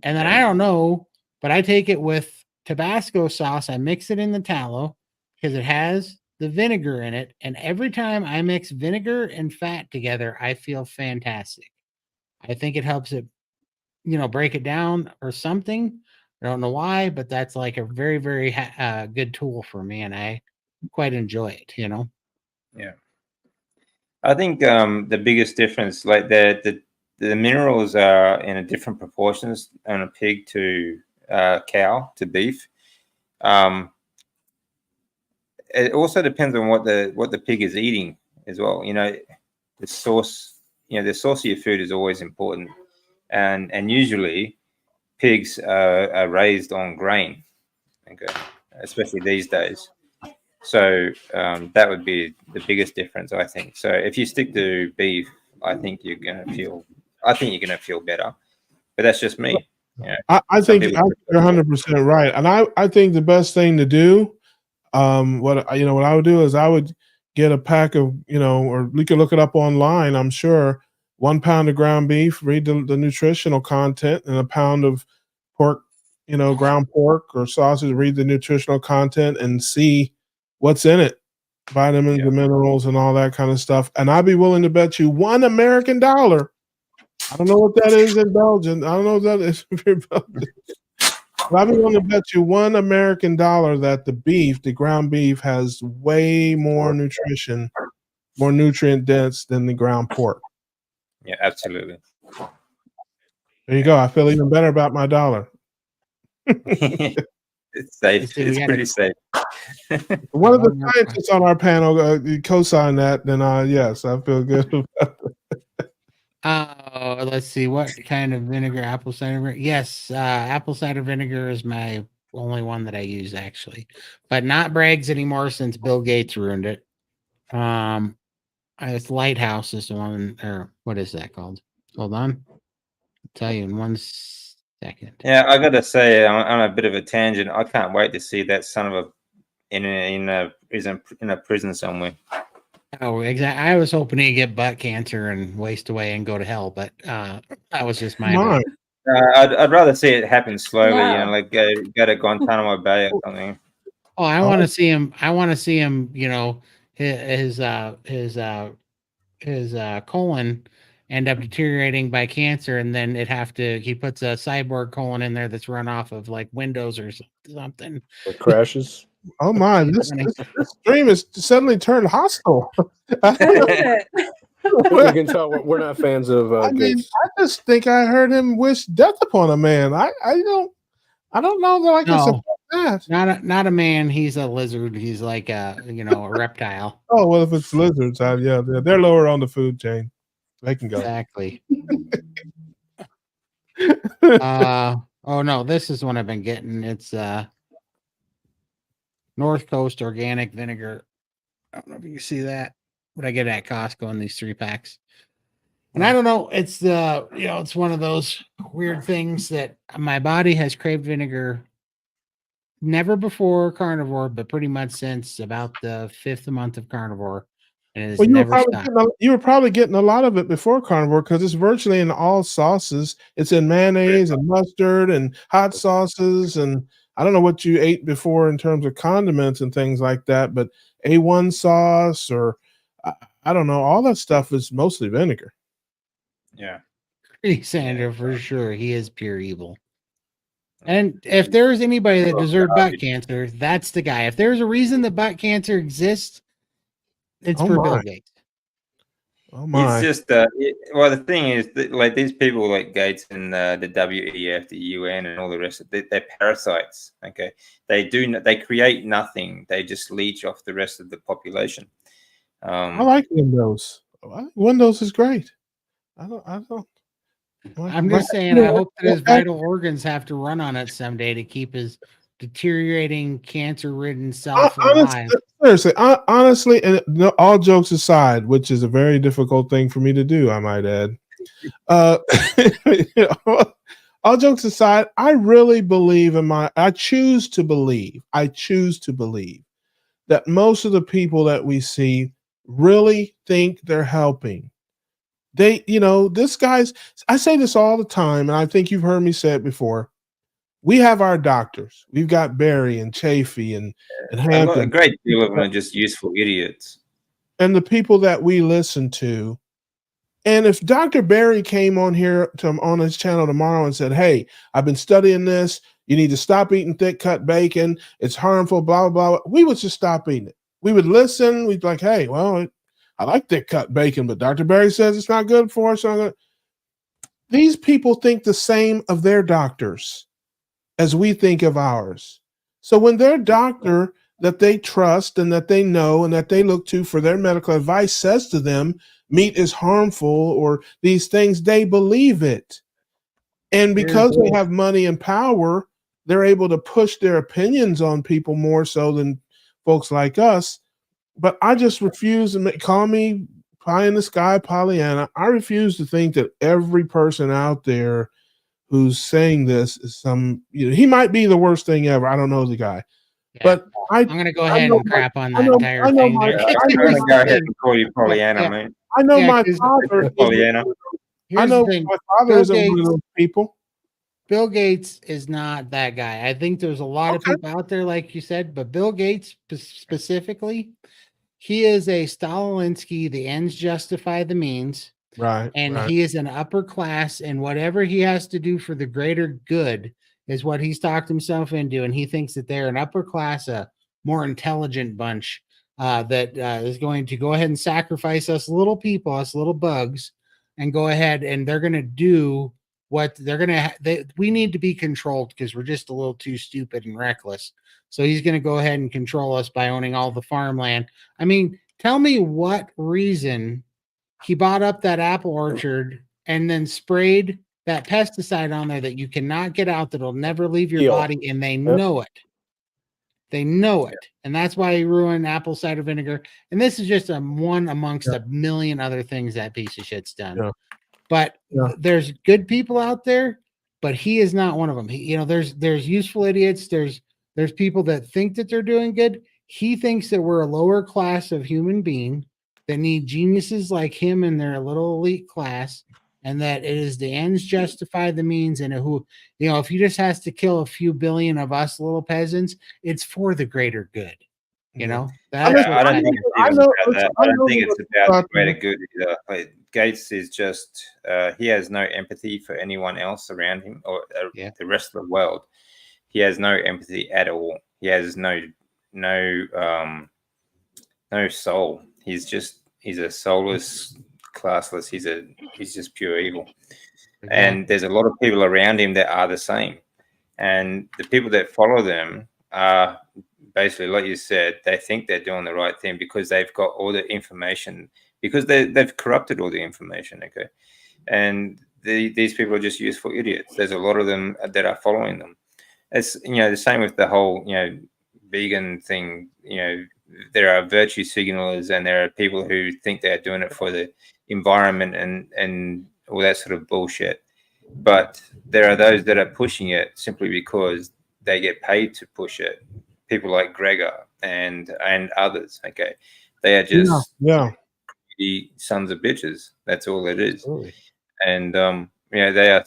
And then I don't know, but I take it with Tabasco sauce. I mix it in the tallow because it has the vinegar in it. And every time I mix vinegar and fat together, I feel fantastic. I think it helps it, break it down or something. I don't know why, but that's like a very, very good tool for me. And I quite enjoy it, Yeah. I think the biggest difference, like the minerals are in a different proportions on a pig to cow to beef. It also depends on what the pig is eating as well. The source, the source of your food is always important, and usually pigs are raised on grain, okay, especially these days. So that would be the biggest difference, I think. So if you stick to beef, I think you're gonna feel better. But that's just me. I Some think people you're 100% right, and I think the best thing to do, what I would do is I would get a pack of, or we could look it up online. I'm sure 1 pound of ground beef, read the nutritional content, and a pound of pork, ground pork or sausage, read the nutritional content and see what's in it, vitamins and minerals and all that kind of stuff. And I'd be willing to bet you $1 American. I don't know what that is in Belgium. I don't know what that is in Belgium. But I'd be willing to bet you $1 American that the ground beef, has way more nutrition, more nutrient dense than the ground pork. Yeah, absolutely. There you go. I feel even better about my dollar. It's safe. It's pretty safe. One of the scientists on our panel co-signed that, then yes, I feel good about it. Let's see, what kind of vinegar? Apple cider vinegar? Yes, apple cider vinegar is my only one that I use actually, but not Bragg's anymore since Bill Gates ruined it. It's Lighthouse is the one, or what is that called? Hold on, I'll tell you in 1 Second. Yeah, I got to say, I'm a bit of a tangent. I can't wait to see that son of a in a prison somewhere. Oh, exactly. I was hoping he'd get butt cancer and waste away and go to hell, but that was just my Come on. hope. I'd rather see it happen slowly, Wow. like go to Guantanamo Bay or something. Oh, I want to see him. I want to see him. His colon end up deteriorating by cancer, and then he puts a cyborg colon in there that's run off of like Windows or something. It crashes. Oh my, this stream is suddenly turned hostile. Hasn't it? You can tell we're not fans of I mean, Gates. I just think I heard him wish death upon a man. I don't know that I can support that. Not a man. He's a lizard. He's like a reptile. Oh well, if it's lizards, yeah, they're lower on the food chain. They can go. Exactly. Oh no, this is one I've been getting. It's North Coast organic vinegar. I don't know if you can see that, but I get it at Costco in these 3-packs. And I don't know, it's it's one of those weird things that my body has craved vinegar never before Carnivore, but pretty much since about the 5th month of Carnivore. And it's never stopped. You were probably getting a lot of it before Carnivore because it's virtually in all sauces. It's in mayonnaise and mustard and hot sauces, and I don't know what you ate before in terms of condiments and things like that, but A1 sauce or I don't know, all that stuff is mostly vinegar. Yeah. Sandra, for sure. He is pure evil. And if there's anybody that deserved butt cancer, that's the guy. If there's a reason that butt cancer exists, it's for Bill Gates. Oh my! It's just the thing is that like these people like Gates and the WEF, the UN, and all the rest of they're parasites. Okay, they create nothing. They just leech off the rest of the population. I like Windows. Windows is great. I'm just saying, I hope that his vital organs have to run on it someday to keep his deteriorating, cancer-ridden self alive. Seriously, honestly, and all jokes aside, which is a very difficult thing for me to do, I might add. All jokes aside, I really believe I choose to believe that most of the people that we see really think they're helping. This guy's, I say this all the time, and I think you've heard me say it before. We have our doctors. We've got Barry and Chafee and Hampton. A great deal of them are just useful idiots. And the people that we listen to. And if Dr. Barry came on here on his channel tomorrow and said, hey, I've been studying this. You need to stop eating thick cut bacon. It's harmful, blah, blah, blah. We would just stop eating it. We would listen. We'd be like, hey, well, I like thick cut bacon, but Dr. Barry says it's not good for us. These people think the same of their doctors as we think of ours. So when their doctor that they trust and that they know and that they look to for their medical advice says to them, meat is harmful or these things, they believe it. And because they have money and power, they're able to push their opinions on people more so than folks like us. But I just refuse to call me pie in the sky Pollyanna. I refuse to think that every person out there who's saying this is he might be the worst thing ever. I don't know the guy. Yeah. But I'm going to go ahead and crap on that entire thing. I'm going to go ahead and call you Pollyanna, mate. I know my father. Pollyanna. I know my father is one of those people. Bill Gates is not that guy. I think there's a lot of people out there, like you said, but Bill Gates specifically, he is a Stalininsky, the ends justify the means. Right. And he is an upper class, and whatever he has to do for the greater good is what he's talked himself into. And he thinks that they're an upper class, a more intelligent bunch that is going to go ahead and sacrifice us little people, us little bugs, and go ahead and they're going to do what they're going to. We need to be controlled because we're just a little too stupid and reckless. So he's going to go ahead and control us by owning all the farmland. I mean, tell me what reason he bought up that apple orchard and then sprayed that pesticide on there that you cannot get out, that'll never leave your body, and they know it. They know it. And that's why he ruined apple cider vinegar. And this is just one amongst a million other things that piece of shit's done. But there's good people out there, but he is not one of them. There's useful idiots. There's people that think that they're doing good. He thinks that we're a lower class of human being that need geniuses like him in their little elite class, and that it is the ends justify the means, and if he just has to kill a few billion of us little peasants, it's for the greater good. That's I don't think it's even about that. I don't think it's about the greater that. good either. Like, Gates is just he has no empathy for anyone else around him or the rest of the world. He has no empathy at all. He has no soul. He's a soulless, classless. He's just pure evil. Exactly. And there's a lot of people around him that are the same. And the people that follow them are basically, like you said, they think they're doing the right thing because they've got all the information, because they've corrupted all the information. Okay. And these people are just useful idiots. There's a lot of them that are following them. It's, the same with the whole, vegan thing. There are virtue signalers, and there are people who think they're doing it for the environment and all that sort of bullshit. But there are those that are pushing it simply because they get paid to push it. People like Gregor and others. Okay, they are just the sons of bitches. That's all it is. Absolutely. And they are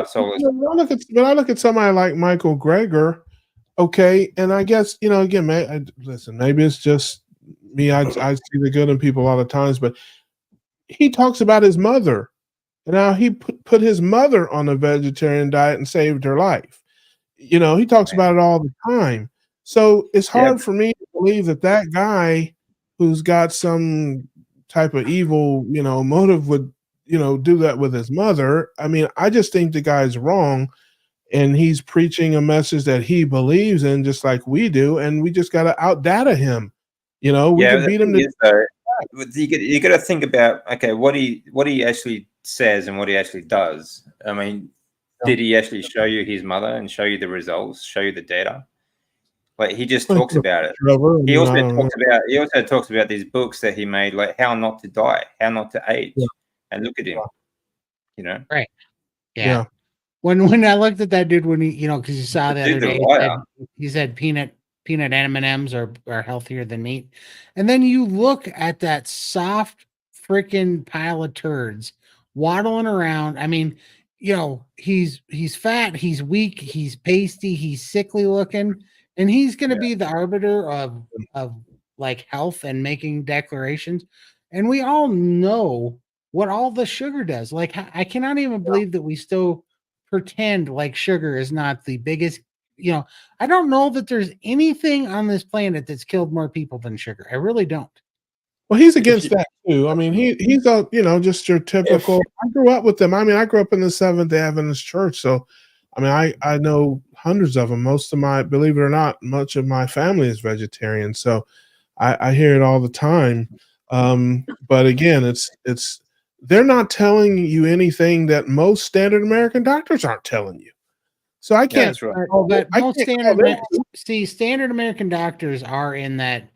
soulless. When I look at somebody like Michael Greger, okay, and I guess again, listen, maybe it's just me. I see the good in people a lot of times, but he talks about his mother and how he put his mother on a vegetarian diet and saved her life. He talks about it all the time. So it's hard for me to believe that guy who's got some type of evil, motive would, do that with his mother. I mean, I just think the guy's wrong, and he's preaching a message that he believes in, just like we do, and we just got to outdata him. We can beat him. You got to think about what he actually says and what he actually does. I mean, did he actually show you his mother and show you the results, show you the data? Like, he just talks about it. He also talks about these books that he made, like How Not to Die, How Not to Age, and look at him. Right? Yeah. When I looked at that dude, when he, because you saw the other day, he said peanut M&Ms are healthier than meat, and then you look at that soft freaking pile of turds waddling around. I mean, he's fat, he's weak, he's pasty, he's sickly looking. And he's going to be the arbiter of like health and making declarations. And we all know what all the sugar does. Like, I cannot even believe that we still pretend like sugar is not the biggest. I don't know that there's anything on this planet that's killed more people than sugar. I really don't. Well, he's against that too. I mean, he's a just your typical. I grew up with them. I mean, I grew up in the Seventh-day Adventist church, so I mean, I know hundreds of them. Most of believe it or not, much of my family is vegetarian, so I hear it all the time. But again, it's they're not telling you anything that most standard American doctors aren't telling you. So I can't. Yeah, But standard American doctors are in that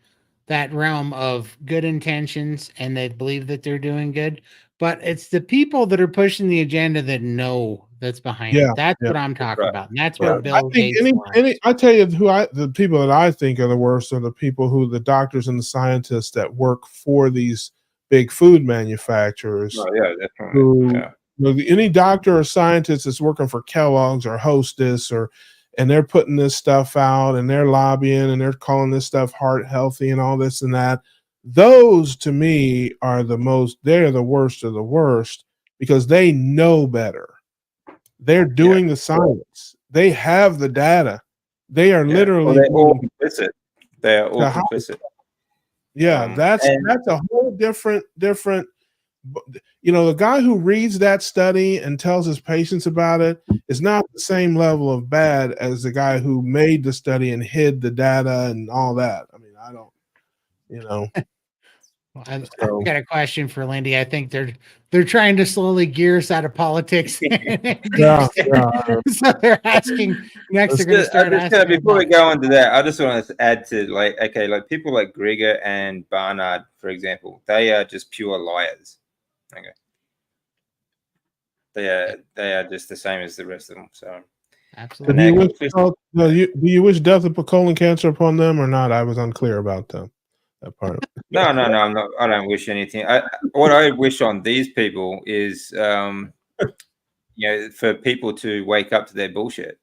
realm of good intentions, and they believe that they're doing good. But it's the people that are pushing the agenda that know that's behind it. That's what I'm talking about. And that's what Bill Gates wants. I tell you the people that I think are the worst are the people the doctors and the scientists that work for these big food manufacturers. Oh, yeah, definitely. Any doctor or scientist that's working for Kellogg's or Hostess and they're putting this stuff out and they're lobbying and they're calling this stuff heart healthy and all this and that. Those to me are they're the worst of the worst because they know better. They're doing the science. They have the data. They are literally they're all complicit. They are all complicit. Yeah, that's a whole different. The guy who reads that study and tells his patients about it is not the same level of bad as the guy who made the study and hid the data and all that. I mean, I don't, I've got a question for Lindy. I think they're trying to slowly gear us out of politics. So they're asking next. They're going to start asking. Before we go on to that, I just want to add to like people like Grieger and Barnard, for example, they are just pure liars. Okay. They are just the same as the rest of them. So So Absolutely. do you wish completely- do you wish death of colon cancer upon them or not? I was unclear about that part. no, I'm not. I don't wish anything. What I wish on these people is, for people to wake up to their bullshit.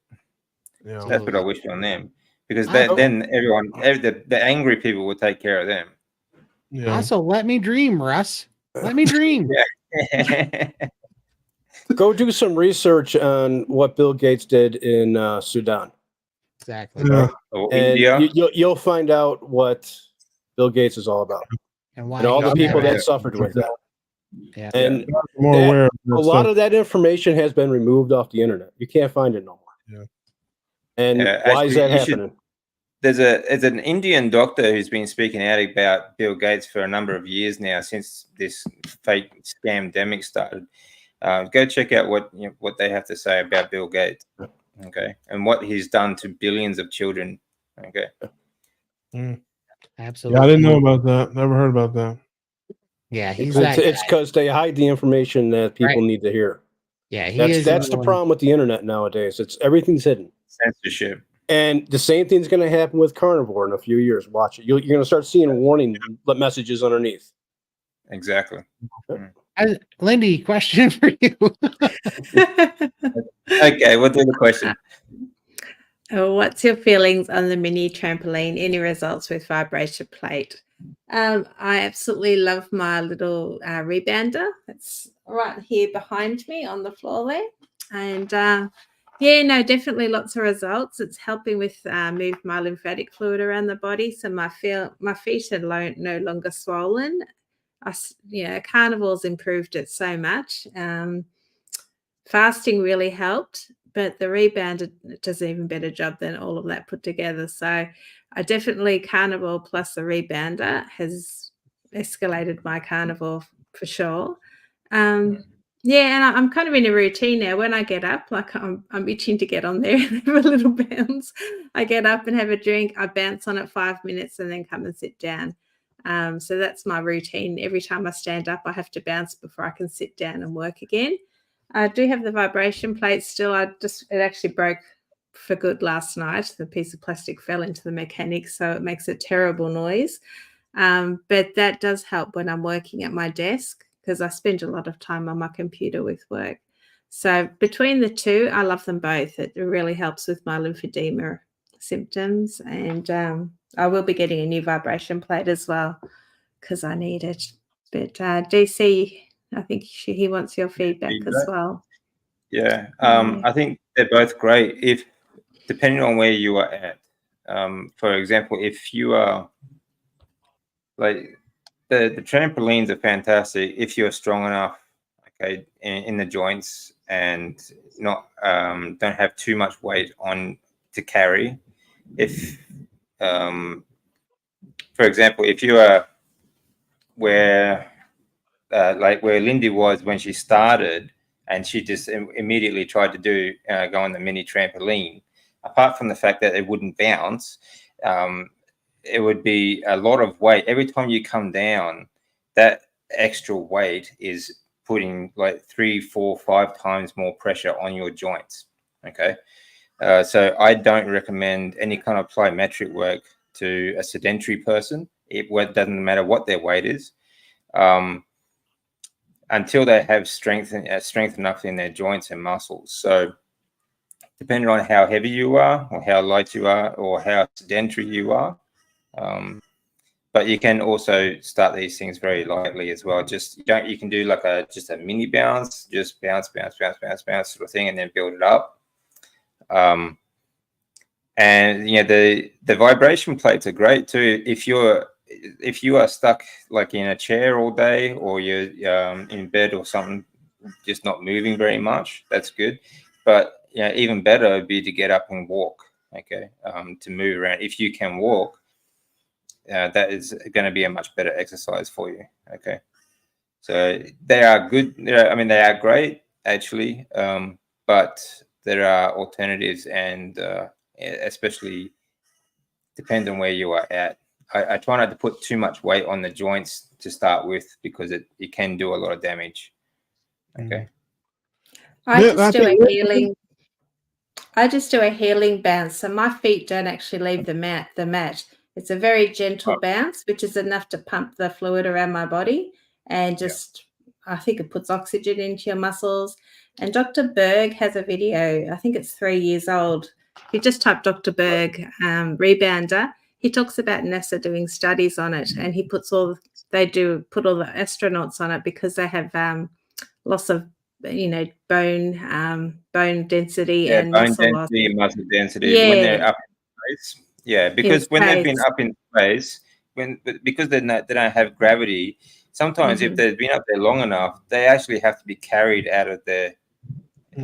Yeah. That's what I wish on them, because Also- then the angry people will take care of them. Yeah. Also, let me dream, Russ. Let me dream. Go do some research on what Bill Gates did in Sudan, Exactly. Yeah. Or and India. you'll find out what Bill Gates is all about, And why and all the he people never- that suffered with that. Yeah. And More that- aware of a that lot stuff. of that information has been removed off the internet. You can't find it no more. Yeah. And Yeah, why is actually, that you should- happening? There's an Indian doctor who's been speaking out about Bill Gates for a number of years now, since this fake scamdemic started. Go check out what they have to say about Bill Gates, okay, and what he's done to billions of children, okay. Yeah, Absolutely. I didn't know about that. Never heard about that. Yeah, he's It's that. because they hide the information that people Right. need to hear. Yeah, he That's is. the one- problem with the internet nowadays. It's everything's hidden. Censorship. And the same thing's going to happen with Carnivore in a few years. Watch it. You're going to start seeing warning messages underneath. Exactly. Lindy, question for you. Okay, we'll do the question. What's your feelings on the mini trampoline? Any results with vibration plate? I absolutely love my little rebounder. It's right here behind me on the floor there. And definitely lots of results. It's helping with move my lymphatic fluid around the body, so my feet are no longer swollen. Carnivore's improved it so much. Fasting really helped, but the rebounder does an even better job than all of that put together. So I definitely, Carnivore plus the rebounder has escalated my Carnivore for sure. And I'm kind of in a routine now. When I get up, like I'm itching to get on there and have a little bounce. I get up and have a drink. I bounce on it 5 minutes and then come and sit down. So that's my routine. Every time I stand up, I have to bounce before I can sit down and work again. I do have the vibration plate still. It actually broke for good last night. The piece of plastic fell into the mechanics, so it makes a terrible noise. But that does help when I'm working at my desk, because I spend a lot of time on my computer with work. So between the two, I love them both. It really helps with my lymphedema symptoms. And I will be getting a new vibration plate as well, because I need it. But DC, I think he wants your feedback as well. Yeah, I think they're both great, depending on where you are at. For example, if you are like the trampolines are fantastic if you're strong enough, okay, in the joints, and not don't have too much weight on to carry. If for example, if you are where Lindy was when she started, and she just immediately tried to go on the mini trampoline, apart from the fact that it wouldn't bounce, it would be a lot of weight. Every time you come down, that extra weight is putting like 3, 4, 5 times more pressure on your joints. Okay. So I don't recommend any kind of plyometric work to a sedentary person. It doesn't matter what their weight is. Until they have strength enough in their joints and muscles. So depending on how heavy you are, or how light you are, or how sedentary you are, but you can also start these things very lightly as well. You can do like just a mini bounce, just bounce sort of thing, and then build it up. And the vibration plates are great too. If you are stuck like in a chair all day, or you're in bed or something, just not moving very much, that's good. But even better would be to get up and walk, okay, to move around. If you can walk, that is going to be a much better exercise for you, okay. So they are good. They are great actually, but there are alternatives, and especially depends on where you are at. I try not to put too much weight on the joints to start with, because it can do a lot of damage. Okay. I Yeah, I just do a think- healing. I just do a healing bounce, so my feet don't actually leave the mat. It's a very gentle bounce, which is enough to pump the fluid around my body, and just I think it puts oxygen into your muscles. And Dr. Berg has a video. I think it's 3 years old. If you just type Dr. Berg rebounder, he talks about NASA doing studies on it, and he puts all they do put all the astronauts on it because they have loss of bone density and bone muscle loss. density and muscle density when they're up in space. Yeah, because when they've been up in space, because they don't have gravity, sometimes if they've been up there long enough, they actually have to be carried out of the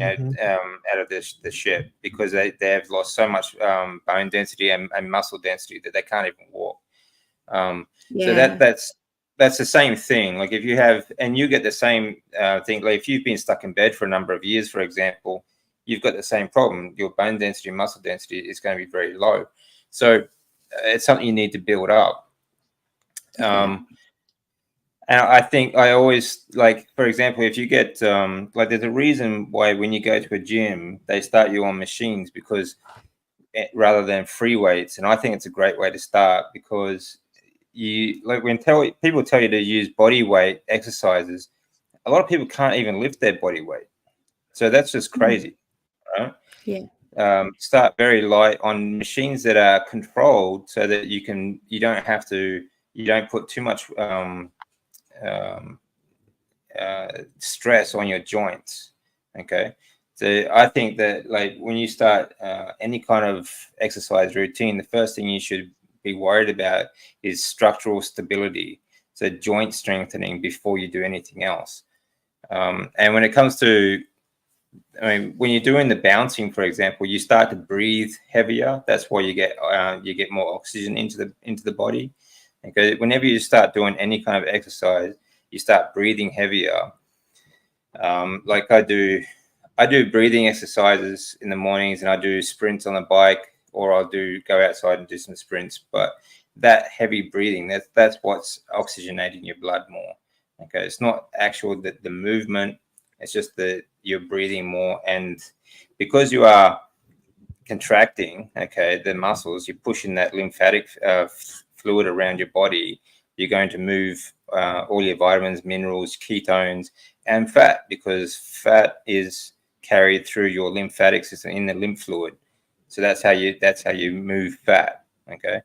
out of the ship because they have lost so much bone density and muscle density that they can't even walk. So that's the same thing. Like if you have, and you get the same thing, like if you've been stuck in bed for a number of years, for example, you've got the same problem. Your bone density and muscle density is going to be very low. So it's something you need to build up. And I think I always, like, for example, if you get, like, there's a reason why when you go to a gym, they start you on machines rather than free weights. And I think it's a great way to start because when people tell you to use body weight exercises, a lot of people can't even lift their body weight. So that's just crazy, right? Yeah. Start very light on machines that are controlled so that you don't put too much stress on your joints. Okay. So I think that, like, when you start any kind of exercise routine, the first thing you should be worried about is structural stability. So joint strengthening before you do anything else. And when it comes to, when you're doing the bouncing, for example, you start to breathe heavier. That's why you get more oxygen into the body. Okay. Whenever you start doing any kind of exercise, you start breathing heavier. Like I do breathing exercises in the mornings, and I do sprints on the bike, or I'll go outside and do some sprints. But that heavy breathing, that's what's oxygenating your blood more. Okay, it's not actual the movement. It's just that you're breathing more, and because you are contracting, okay, the muscles, you're pushing that lymphatic fluid around your body. You're going to move all your vitamins, minerals, ketones, and fat, because fat is carried through your lymphatic system in the lymph fluid. So that's how you move fat. Okay.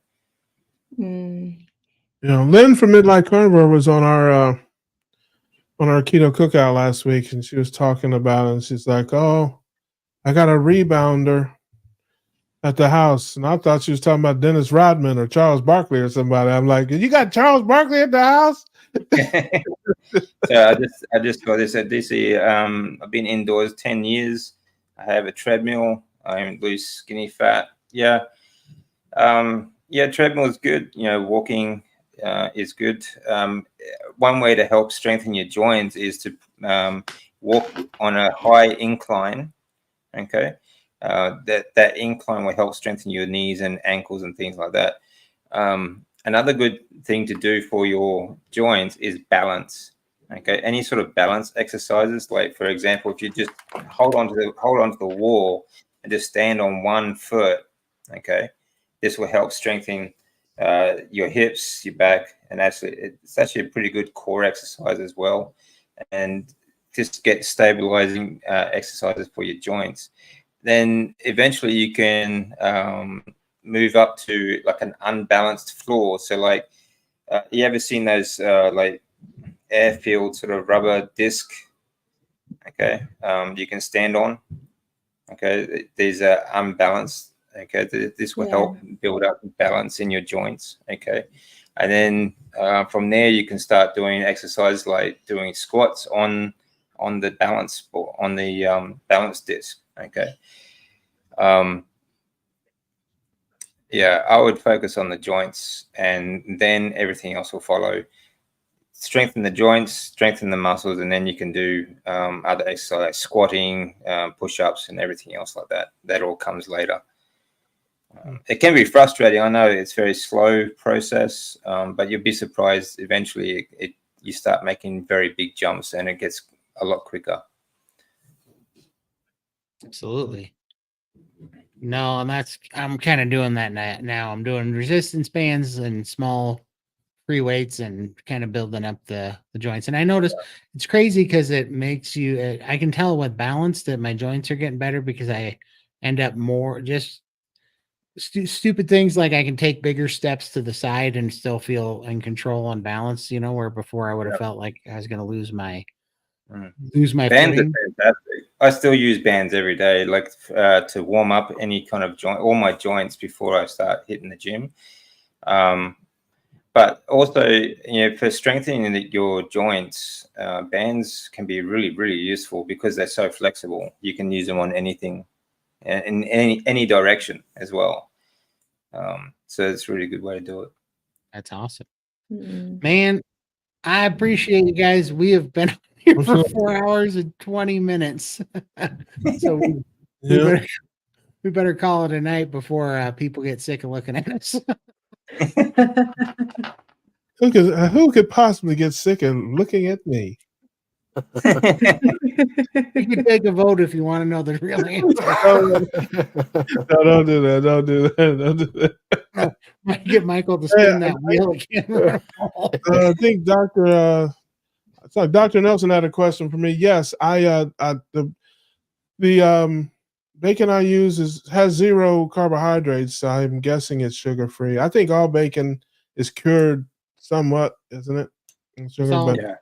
Lynn from Midlife Carnivore was on our keto cookout last week, and she was talking about it, and she's like, "Oh, I got a rebounder at the house," and I thought she was talking about Dennis Rodman or Charles Barkley or somebody. I'm like, "You got Charles Barkley at the house?" So I just got this at DC. I've been indoors 10 years. I have a treadmill. I'm loose, skinny, fat. Yeah. Treadmill is good. Walking is good. One way to help strengthen your joints is to walk on a high incline. Okay. That incline will help strengthen your knees and ankles and things like that. Another good thing to do for your joints is balance. Okay, any sort of balance exercises, like, for example, if you just hold on to the wall and just stand on one foot. Okay, this will help strengthen your hips, your back, and it's actually a pretty good core exercise as well, and just get stabilizing exercises for your joints. Then eventually you can move up to like an unbalanced floor. So, like, you ever seen those like airfield sort of rubber disc? Okay, you can stand on. Okay, these are unbalanced. Okay, this will help build up balance in your joints. Okay, and then from there you can start doing exercises like doing squats on the balance balance disc. Okay. I would focus on the joints, and then everything else will follow. Strengthen the joints, strengthen the muscles, and then you can do other exercises like squatting, push-ups, and everything else like that. That all comes later. It can be frustrating. I know it's a very slow process, but you'll be surprised eventually you start making very big jumps, and it gets a lot quicker. Absolutely. No, and I'm kind of doing that now. I'm doing resistance bands and small free weights and kind of building up the joints. And I notice it's crazy because it makes you, I can tell with balance that my joints are getting better because I end up more just stupid things like I can take bigger steps to the side and still feel in control on balance, where before I would have felt like I was going to lose my Bands footing. are fantastic. I still use bands every day, like to warm up any kind of joint, all my joints before I start hitting the gym. But also, for strengthening your joints, bands can be really, really useful because they're so flexible. You can use them on anything, in any direction as well. So it's a really good way to do it. That's awesome, man. I appreciate you guys. We have been here for 4 hours and 20 minutes, so we better call it a night before people get sick of looking at us. Who could possibly get sick of looking at me? You can take a vote if you want to know the real answer. No, don't do that. Don't do that. Don't do that. Might get Michael to spin that wheel again. I think Dr. Nelson had a question for me. Yes, the bacon I use has 0 carbohydrates. So I'm guessing it's sugar free. I think all bacon is cured somewhat, isn't it? Sugar, Yeah.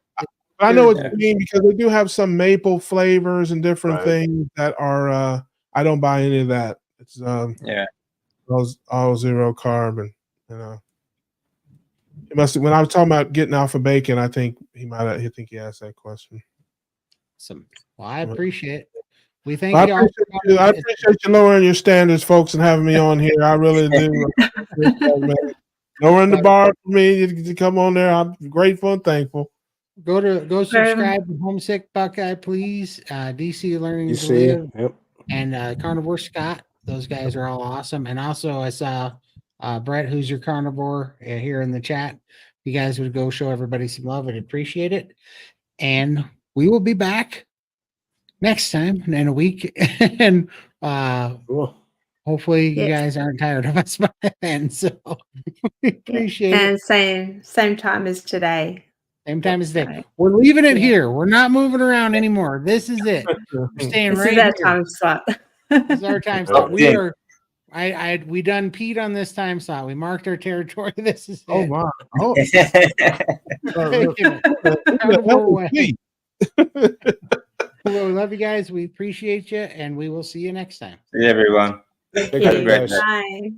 I know what you mean because they do have some maple flavors and different things that are. I don't buy any of that. It's all 0 carb, and it must. When I was talking about getting off of bacon, I think he asked that question. Awesome. Well, I appreciate it. We thank I you. I appreciate you lowering your standards, folks, and having me on here. I really do. Lowering the bar for me to come on there. I'm grateful and thankful. Go subscribe to Homesick Buckeye, please. DC Learning to Live and Carnivore Scott. Those guys are all awesome. And also I saw Brett, who's your carnivore, here in the chat. You guys would go show everybody some love. I'd appreciate it. And we will be back next time in a week. And hopefully you guys aren't tired of us by then. So we appreciate it. And same time as today. Same time as today. We're leaving it here. We're not moving around anymore. This is it. We're staying right here. This is our time slot. This is our time slot. We are. We done peed on this time slot. We marked our territory. This is it. Oh wow! Oh. Well, we love you guys. We appreciate you, and we will see you next time. See everyone. Bye.